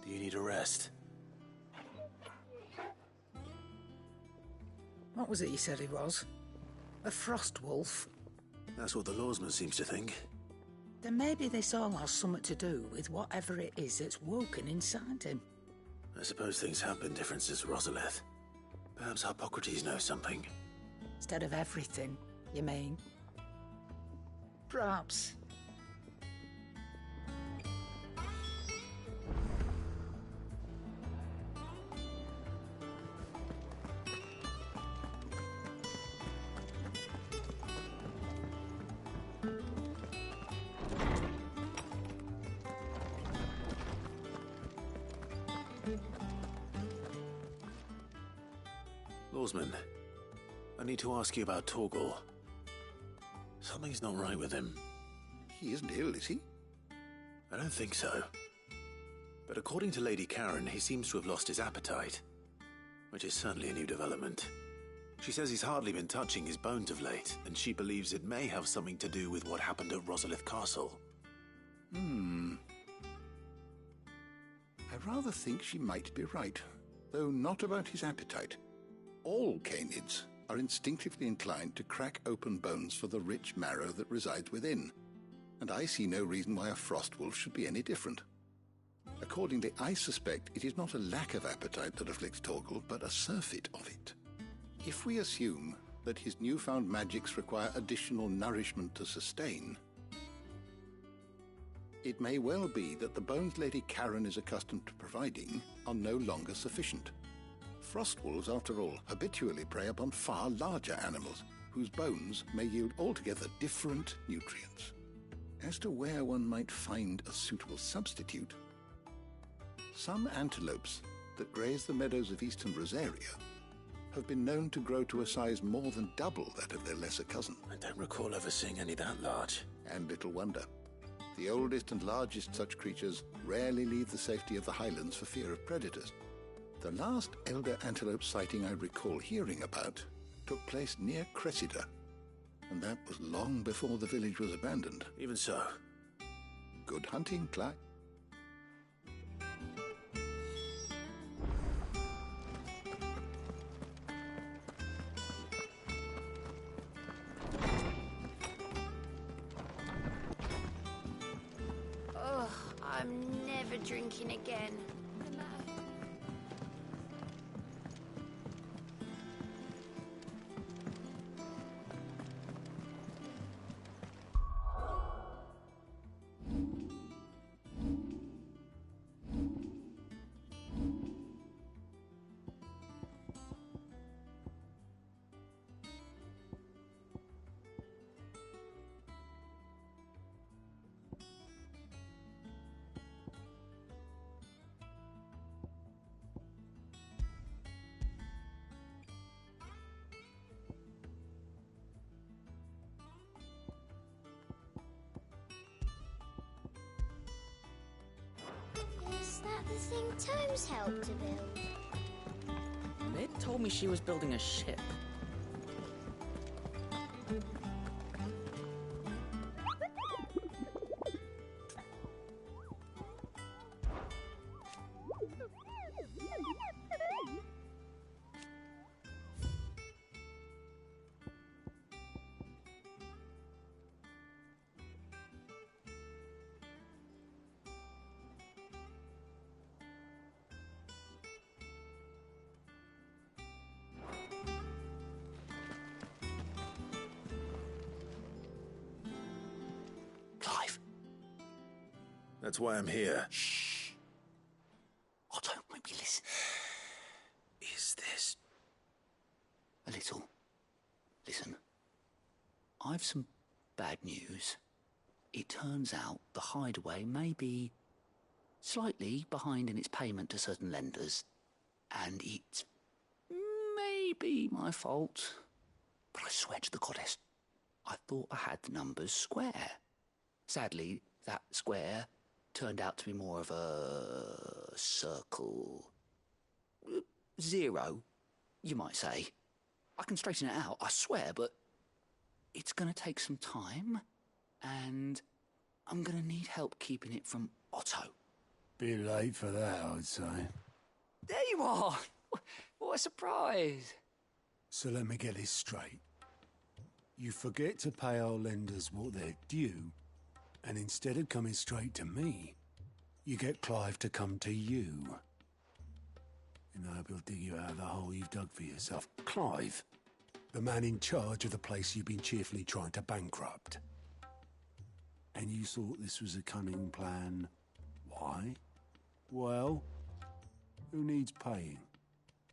S4: Do you need a rest?
S8: What was it he said he was? A frost wolf?
S4: That's what the lawsman seems to think.
S8: Then maybe this all has something to do with whatever it is that's woken inside him.
S4: I suppose things have been different since Rosalith. Perhaps Hippocrates knows something.
S8: Instead of everything, you mean? Perhaps.
S4: Lawsman, I need to ask you about Torgal. Something's not right with him.
S16: He isn't ill, is he?
S4: I don't think so. But according to Lady Karen, he seems to have lost his appetite, which is certainly a new development. She says he's hardly been touching his bones of late, and she believes it may have something to do with what happened at Rosalith Castle.
S16: I rather think she might be right, though not about his appetite. All canids are instinctively inclined to crack open bones for the rich marrow that resides within, and I see no reason why a frost wolf should be any different. Accordingly, I suspect it is not a lack of appetite that afflicts Torgal, but a surfeit of it. If we assume that his newfound magics require additional nourishment to sustain, it may well be that the bones Lady Karen is accustomed to providing are no longer sufficient. Frost wolves, after all, habitually prey upon far larger animals, whose bones may yield altogether different nutrients. As to where one might find a suitable substitute, some antelopes that graze the meadows of eastern Rosaria have been known to grow to a size more than double that of their lesser cousin.
S4: I don't recall ever seeing any that large.
S16: And little wonder. The oldest and largest such creatures rarely leave the safety of the highlands for fear of predators. The last elder antelope sighting I recall hearing about took place near Cressida, and that was long before the village was abandoned.
S4: Even so.
S16: Good hunting, Clyde.
S12: Ugh, I'm never drinking again.
S6: Is that the thing Tomes helped to build?
S7: Mid told me she was building a ship.
S4: That's why I'm here.
S7: Shh. Oh, don't make me listen.
S4: Is this...
S7: A little. Listen. I've some bad news.
S13: It turns out the hideaway may be slightly behind in its payment to certain lenders, and it's maybe my fault. But I swear to the goddess, I thought I had the numbers square. Sadly, that square turned out to be more of a circle. 0, you might say. I can straighten it out, I swear, but it's going to take some time, and I'm going to need help keeping it from Otto.
S14: Bit late for that, I'd say.
S13: There you are! What a surprise!
S14: So let me get this straight. You forget to pay our lenders what they're due, and instead of coming straight to me, you get Clive to come to you. And I hope he'll dig you out of the hole you've dug for yourself. Clive, the man in charge of the place you've been cheerfully trying to bankrupt. And you thought this was a cunning plan. Why? Well, who needs paying?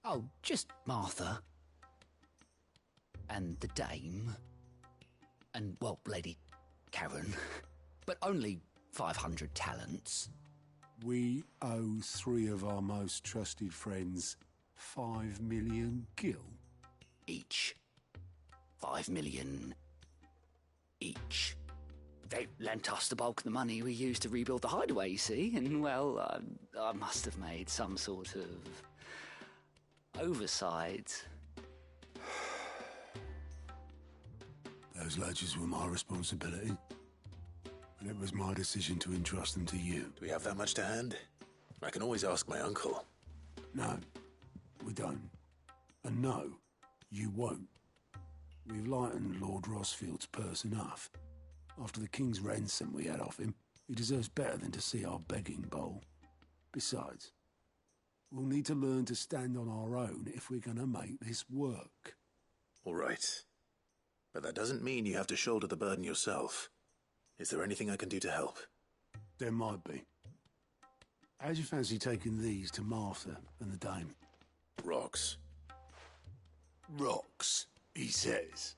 S13: Oh, just Martha. And the dame. And, well, Lady Karen. But only 500 talents.
S14: We owe 3 of our most trusted friends 5 million gil.
S13: Each. 5 million each. They lent us the bulk of the money we used to rebuild the hideaway, you see, and, well, I must have made some sort of oversight.
S14: Those ledgers were my responsibility, and it was my decision to entrust them to you.
S4: Do we have that much to hand? I can always ask my uncle.
S14: No, we don't. And no, you won't. We've lightened Lord Rossfield's purse enough. After the king's ransom we had off him, he deserves better than to see our begging bowl. Besides, we'll need to learn to stand on our own if we're going to make this work.
S4: All right. But that doesn't mean you have to shoulder the burden yourself. Is there anything I can do to help?
S14: There might be. How'd you fancy taking these to Martha and the dame?
S4: Rocks.
S9: Rocks, he says.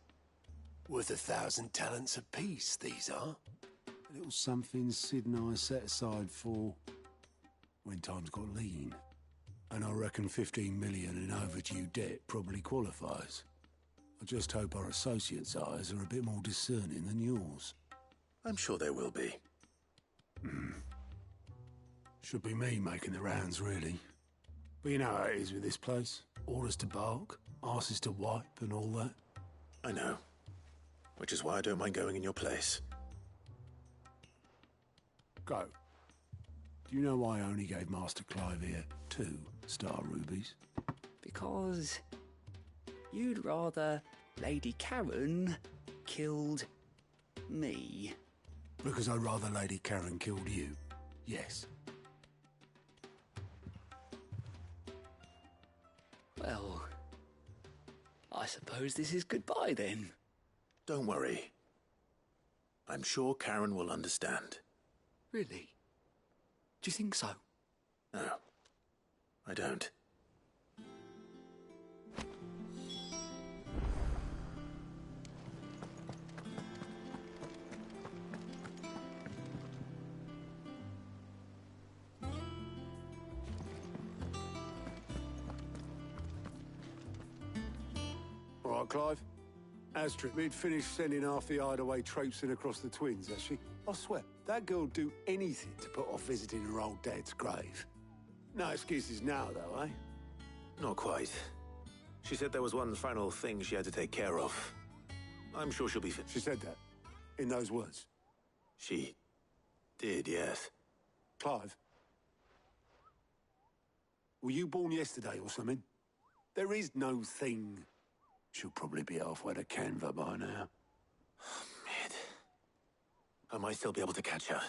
S9: Worth 1,000 talents apiece, these are.
S14: A little something Sid and I set aside for when times got lean. And I reckon 15 million in overdue debt probably qualifies. I just hope our associates' eyes are a bit more discerning than yours.
S4: I'm sure they will be.
S14: Should be me making the rounds, really. But you know how it is with this place. Orders to bark, arses to wipe and all that.
S4: I know. Which is why I don't mind going in your place.
S14: Go. Do you know why I only gave Master Clive here 2 star rubies?
S13: Because you'd rather Lady Karen killed me.
S14: Because I'd rather Lady Karen killed you. Yes.
S13: Well, I suppose this is goodbye then.
S4: Don't worry. I'm sure Karen will understand.
S13: Really? Do you think so?
S4: No, I don't.
S14: All right, Clive. Astrid, we'd finished sending half the hideaway traipsing across the twins, has she? I swear, that girl'd do anything to put off visiting her old dad's grave. No excuses now, though, eh?
S4: Not quite. She said there was one final thing she had to take care of. I'm sure she'll be fit.
S14: She said that? In those words?
S4: She did, yes.
S14: Clive? Were you born yesterday or something? There is no thing. She'll probably be halfway to Canva by now.
S4: Mid. I might still be able to catch her.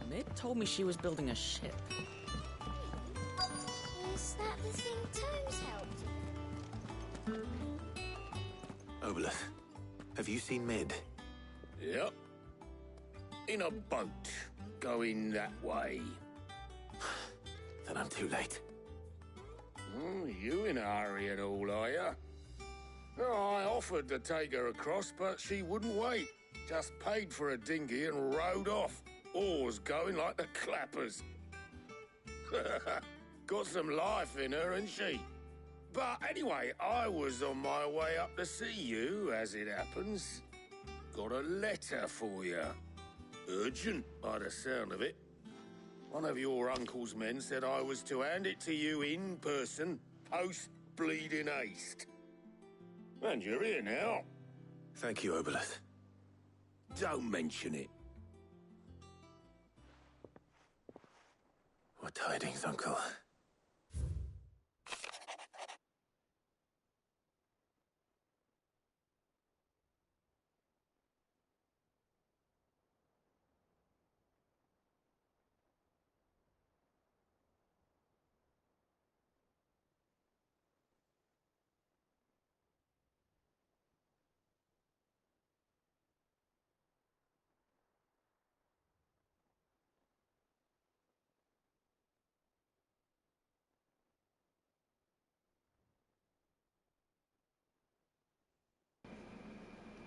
S7: Mid told me she was building a ship.
S6: Is that the thing Tomes helped?
S4: Oboleth, have you seen Mid?
S21: Yep. In a boat, going that way.
S4: Then I'm too late.
S21: You in a hurry at all, are you? Oh, I offered to take her across, but she wouldn't wait. Just paid for a dinghy and rowed off. Oars going like the clappers. Got some life in her, ain't she? But anyway, I was on my way up to see you, as it happens. Got a letter for you. Urgent, by the sound of it. One of your uncle's men said I was to hand it to you in person, post-bleeding haste. And you're here now.
S4: Thank you, Obelith.
S21: Don't mention it.
S4: What tidings, Uncle?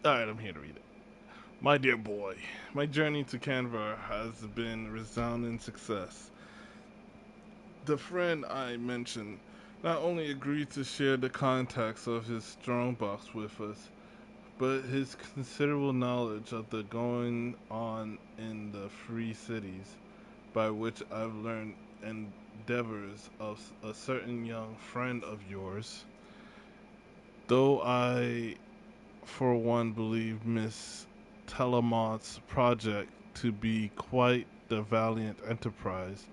S2: Alright, I'm here to read it. My dear boy, my journey to Canva has been resounding success. The friend I mentioned not only agreed to share the contacts of his strongbox with us, but his considerable knowledge of the going on in the free cities, by which I've learned endeavors of a certain young friend of yours. Though I, for one, believe Miss Telemont's project to be quite the valiant enterprise,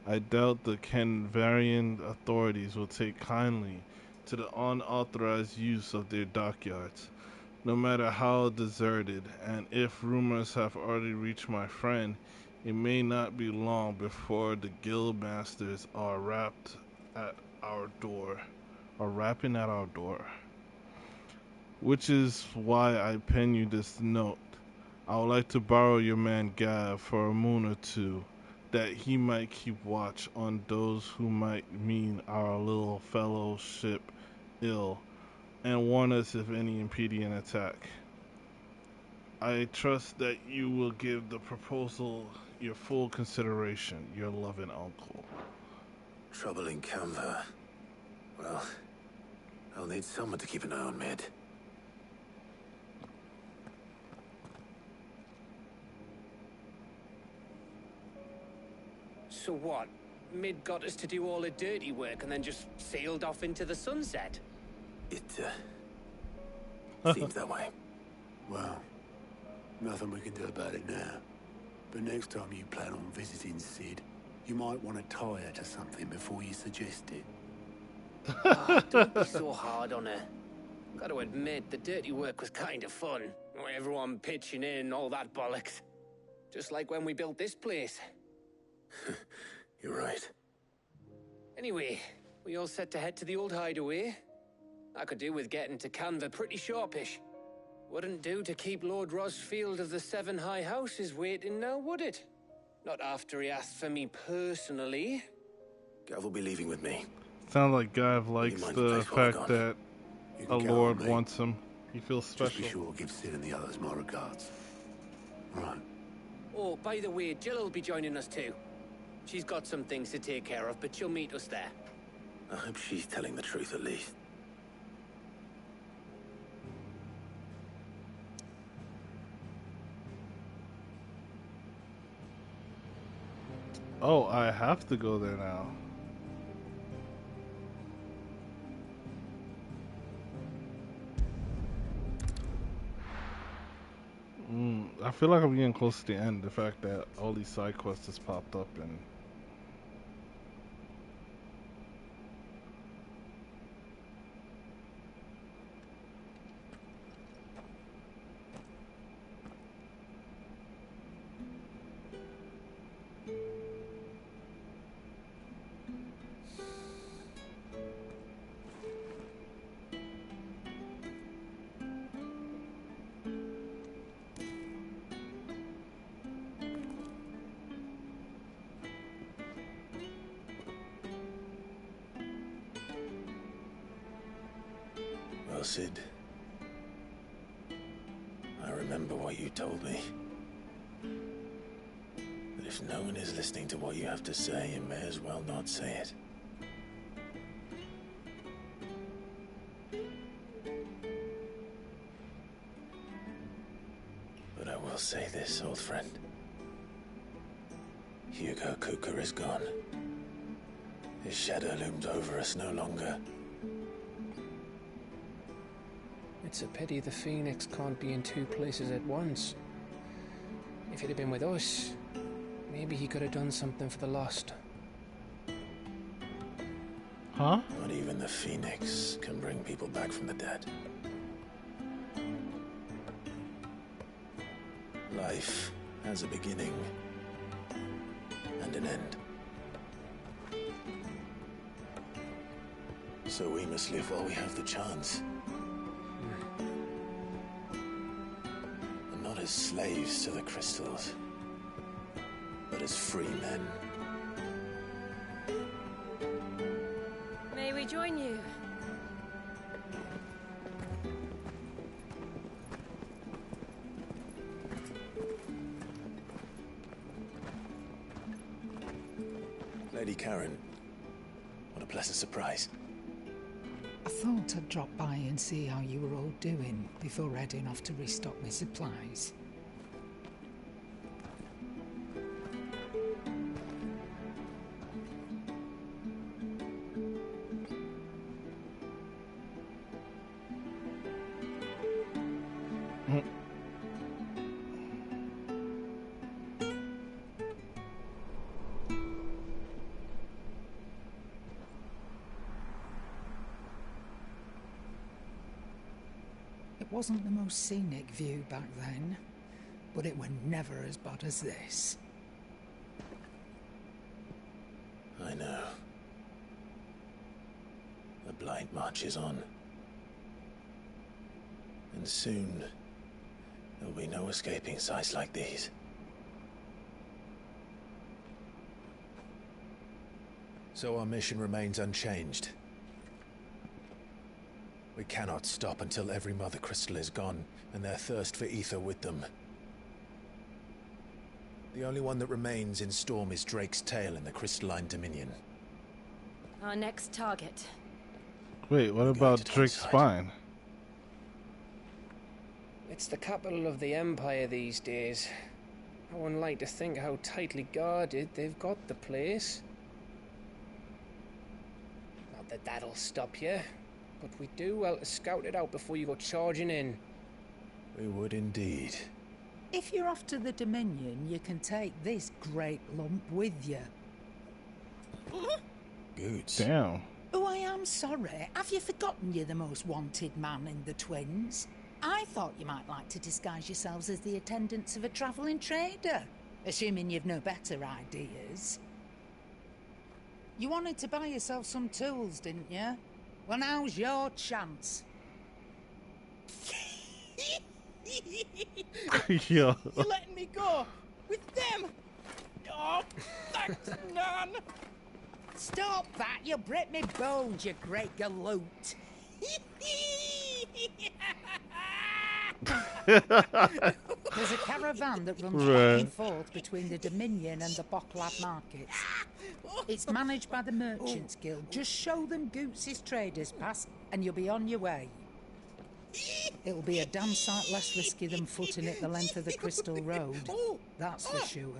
S2: I doubt the Canvarian authorities will take kindly to the unauthorized use of their dockyards, no matter how deserted, and if rumors have already reached my friend, it may not be long before the guild masters are rapping at our door. Which is why I pen you this note. I would like to borrow your man Gav for a moon or two, that he might keep watch on those who might mean our little fellowship ill, and warn us if any impeding attack. I trust that you will give the proposal your full consideration. Your loving uncle.
S4: Trouble in Canva. Well, I'll need someone to keep an eye on Mid.
S11: So what? Mid got us to do all the dirty work and then just sailed off into the sunset?
S4: It, seems that way.
S14: Well, nothing we can do about it now. But next time you plan on visiting Sid, you might want to tie her to something before you suggest it.
S11: Oh, don't be so hard on her. Got to admit, the dirty work was kind of fun. Everyone pitching in, all that bollocks. Just like when we built this place.
S4: You're right.
S11: Anyway, we all set to head to the old hideaway. I could do with getting to Canva pretty sharpish. Wouldn't do to keep Lord Rosfield of the Seven High Houses waiting now, would it? Not after he asked for me personally.
S4: Gav will be leaving with me.
S2: Sounds like Gav likes the fact that a lord wants him. He feels special.
S14: Just be sure to give Sid and the others my regards. Right.
S11: Oh, by the way, Jill will be joining us too. She's got some things to take care of, but she'll meet us there.
S4: I hope she's telling the truth at least.
S2: Oh, I have to go there now. I feel like I'm getting close to the end. The fact that all these side quests has popped up and
S4: Well, Sid, I remember what you told me. But if no one is listening to what you have to say, you may as well not say it. But I will say this, old friend. Hugo Kuka is gone. His shadow looms over us no longer.
S11: It's a pity the Phoenix can't be in two places at once. If he'd have been with us, maybe he could have done something for the Lost.
S2: Huh?
S4: Not even the Phoenix can bring people back from the dead. Life has a beginning and an end. So we must live while we have the chance. And not as slaves to the crystals, but as free men.
S5: May we join you?
S4: Lady Karen, what a pleasant surprise.
S8: I thought I'd drop by and see how you were all doing before heading off to restock my supplies. It wasn't the most scenic view back then, but it were never as bad as this.
S4: I know. The Blight marches on. And soon, there'll be no escaping sights like these. So our mission remains unchanged. We cannot stop until every Mother Crystal is gone, and their thirst for ether with them. The only one that remains in Storm is Drake's tail in the Crystalline Dominion.
S5: Our next target.
S2: Wait, what about Drake's spine?
S11: It's the capital of the Empire these days. I wouldn't like to think how tightly guarded they've got the place. Not that that'll stop you, but we do well to scout it out before you go charging in.
S4: We would indeed.
S8: If you're off to the Dominion, you can take this great lump with you.
S4: Good.
S2: Damn.
S8: Oh, I am sorry. Have you forgotten you're the most wanted man in the Twins? I thought you might like to disguise yourselves as the attendants of a travelling trader, assuming you've no better ideas. You wanted to buy yourself some tools, didn't you? Well, now's your chance.
S2: Yo.
S17: You're letting me go with them. Oh, thanks, Nan.
S8: Stop that! You'll break me bones, you great galoot. There's a caravan that runs back and forth between the Dominion and the Bocklab markets. It's managed by the Merchants Guild. Just show them Goots' traders pass and you'll be on your way. It'll be a damn sight less risky than footing it the length of the Crystal Road. That's for sure.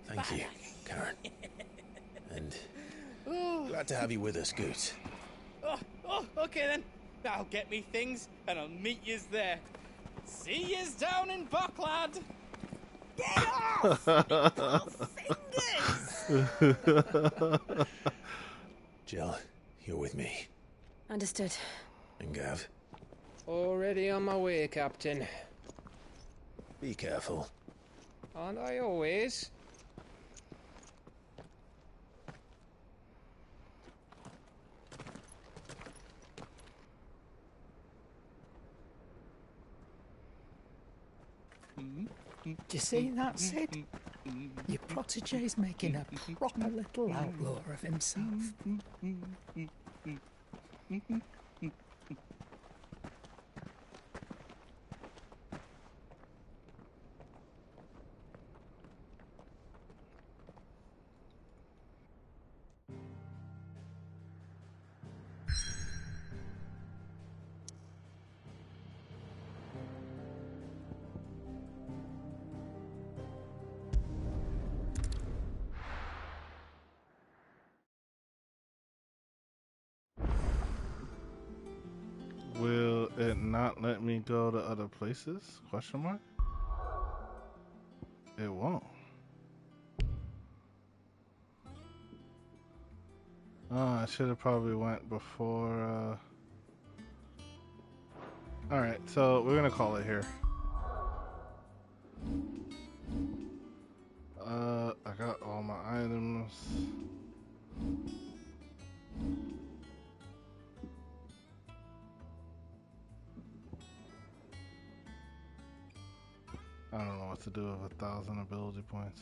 S4: Thank you, Karen. And glad to have you with us, Goot.
S17: Okay then. I'll get me things and I'll meet yous there. See yous down in Bocklad. Get off! Fingers!
S4: Jill, you're with me.
S5: Understood.
S4: And Gav?
S11: Already on my way, Captain.
S4: Be careful.
S11: Aren't I always?
S8: Do you see that, Sid? Your protege's making a proper little outlaw of himself.
S2: it not let me go to other places? Question mark? It won't. Oh, I should have probably went before. Alright, so we're gonna call it here. I got all my items. I don't know what to do with 1,000 ability points.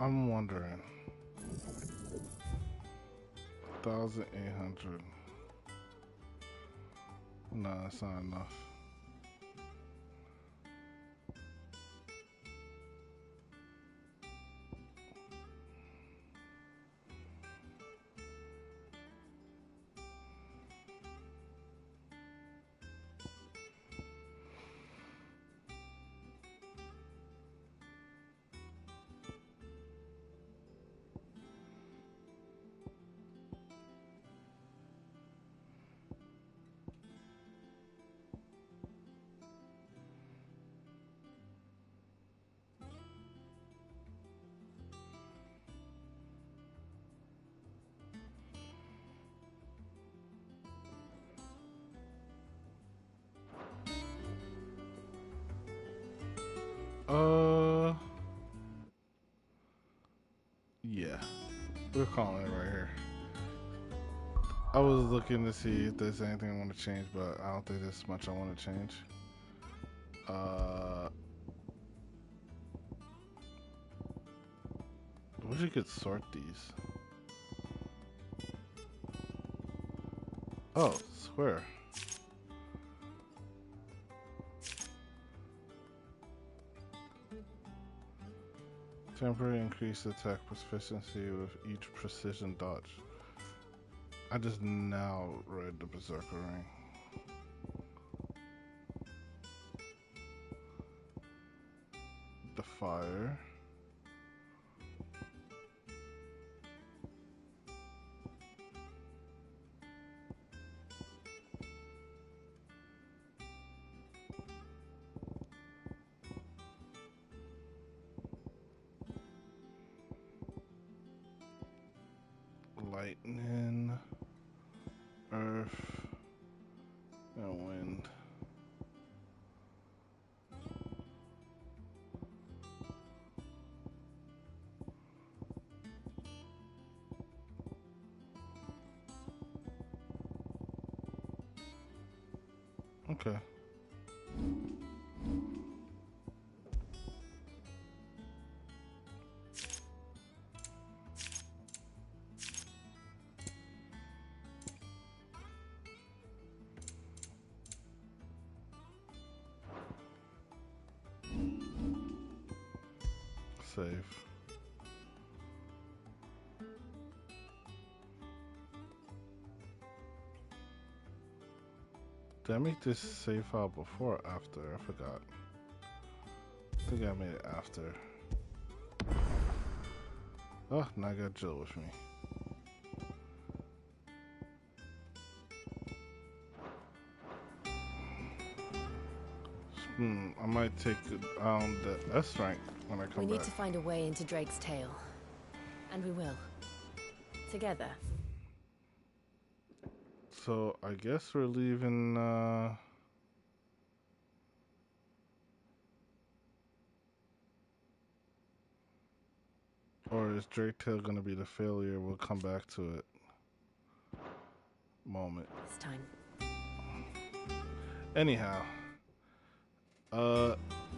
S2: I'm wondering. 1,800. No, that's not enough. Yeah. We're calling it right here. I was looking to see if there's anything I want to change, but I don't think there's much I want to change. I wish you could sort these. Oh, square. Temporary increased attack proficiency with each precision dodge. I just now read the Berserker ring. The fire. Lightning, earth, and wind. Okay. save. Did I make this save file before or after? I forgot. I think I made it after. Oh, now I got Jill with me. I might take the S rank when I come back.
S5: We need to find a way into Drake's tail. And we will. Together.
S2: So, I guess we're leaving, or is Drake Tail gonna be the failure? We'll come back to it. Moment.
S5: This time.
S2: Anyhow.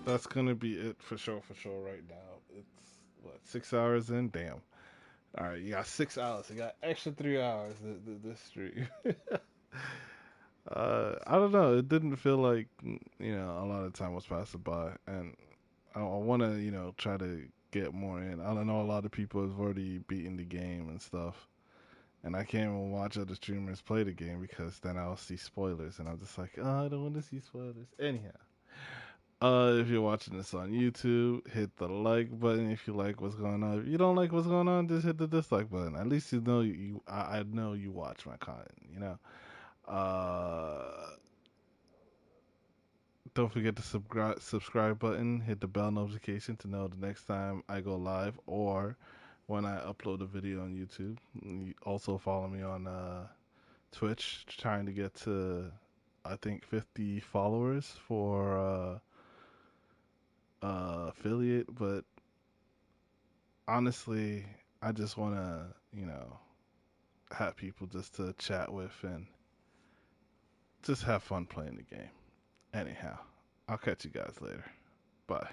S2: That's gonna be it for sure right now. It's, what, 6 hours in? Damn. Alright, you got 6 hours. You got extra 3 hours this stream. I don't know. It didn't feel like, you know, a lot of time was passing by. And I want to, you know, try to get more in. I don't know, a lot of people have already beaten the game and stuff. And I can't even watch other streamers play the game because then I'll see spoilers. And I'm just like, oh, I don't want to see spoilers. Anyhow. If you're watching this on YouTube, hit the like button if you like what's going on. If you don't like what's going on, just hit the dislike button. At least you know I know you watch my content, you know. Don't forget the subscribe button, hit the bell notification to know the next time I go live or when I upload a video on YouTube. You also follow me on Twitch, trying to get to I think 50 followers for affiliate, but honestly, I just want to, you know, have people just to chat with and just have fun playing the game. Anyhow, I'll catch you guys later. Bye.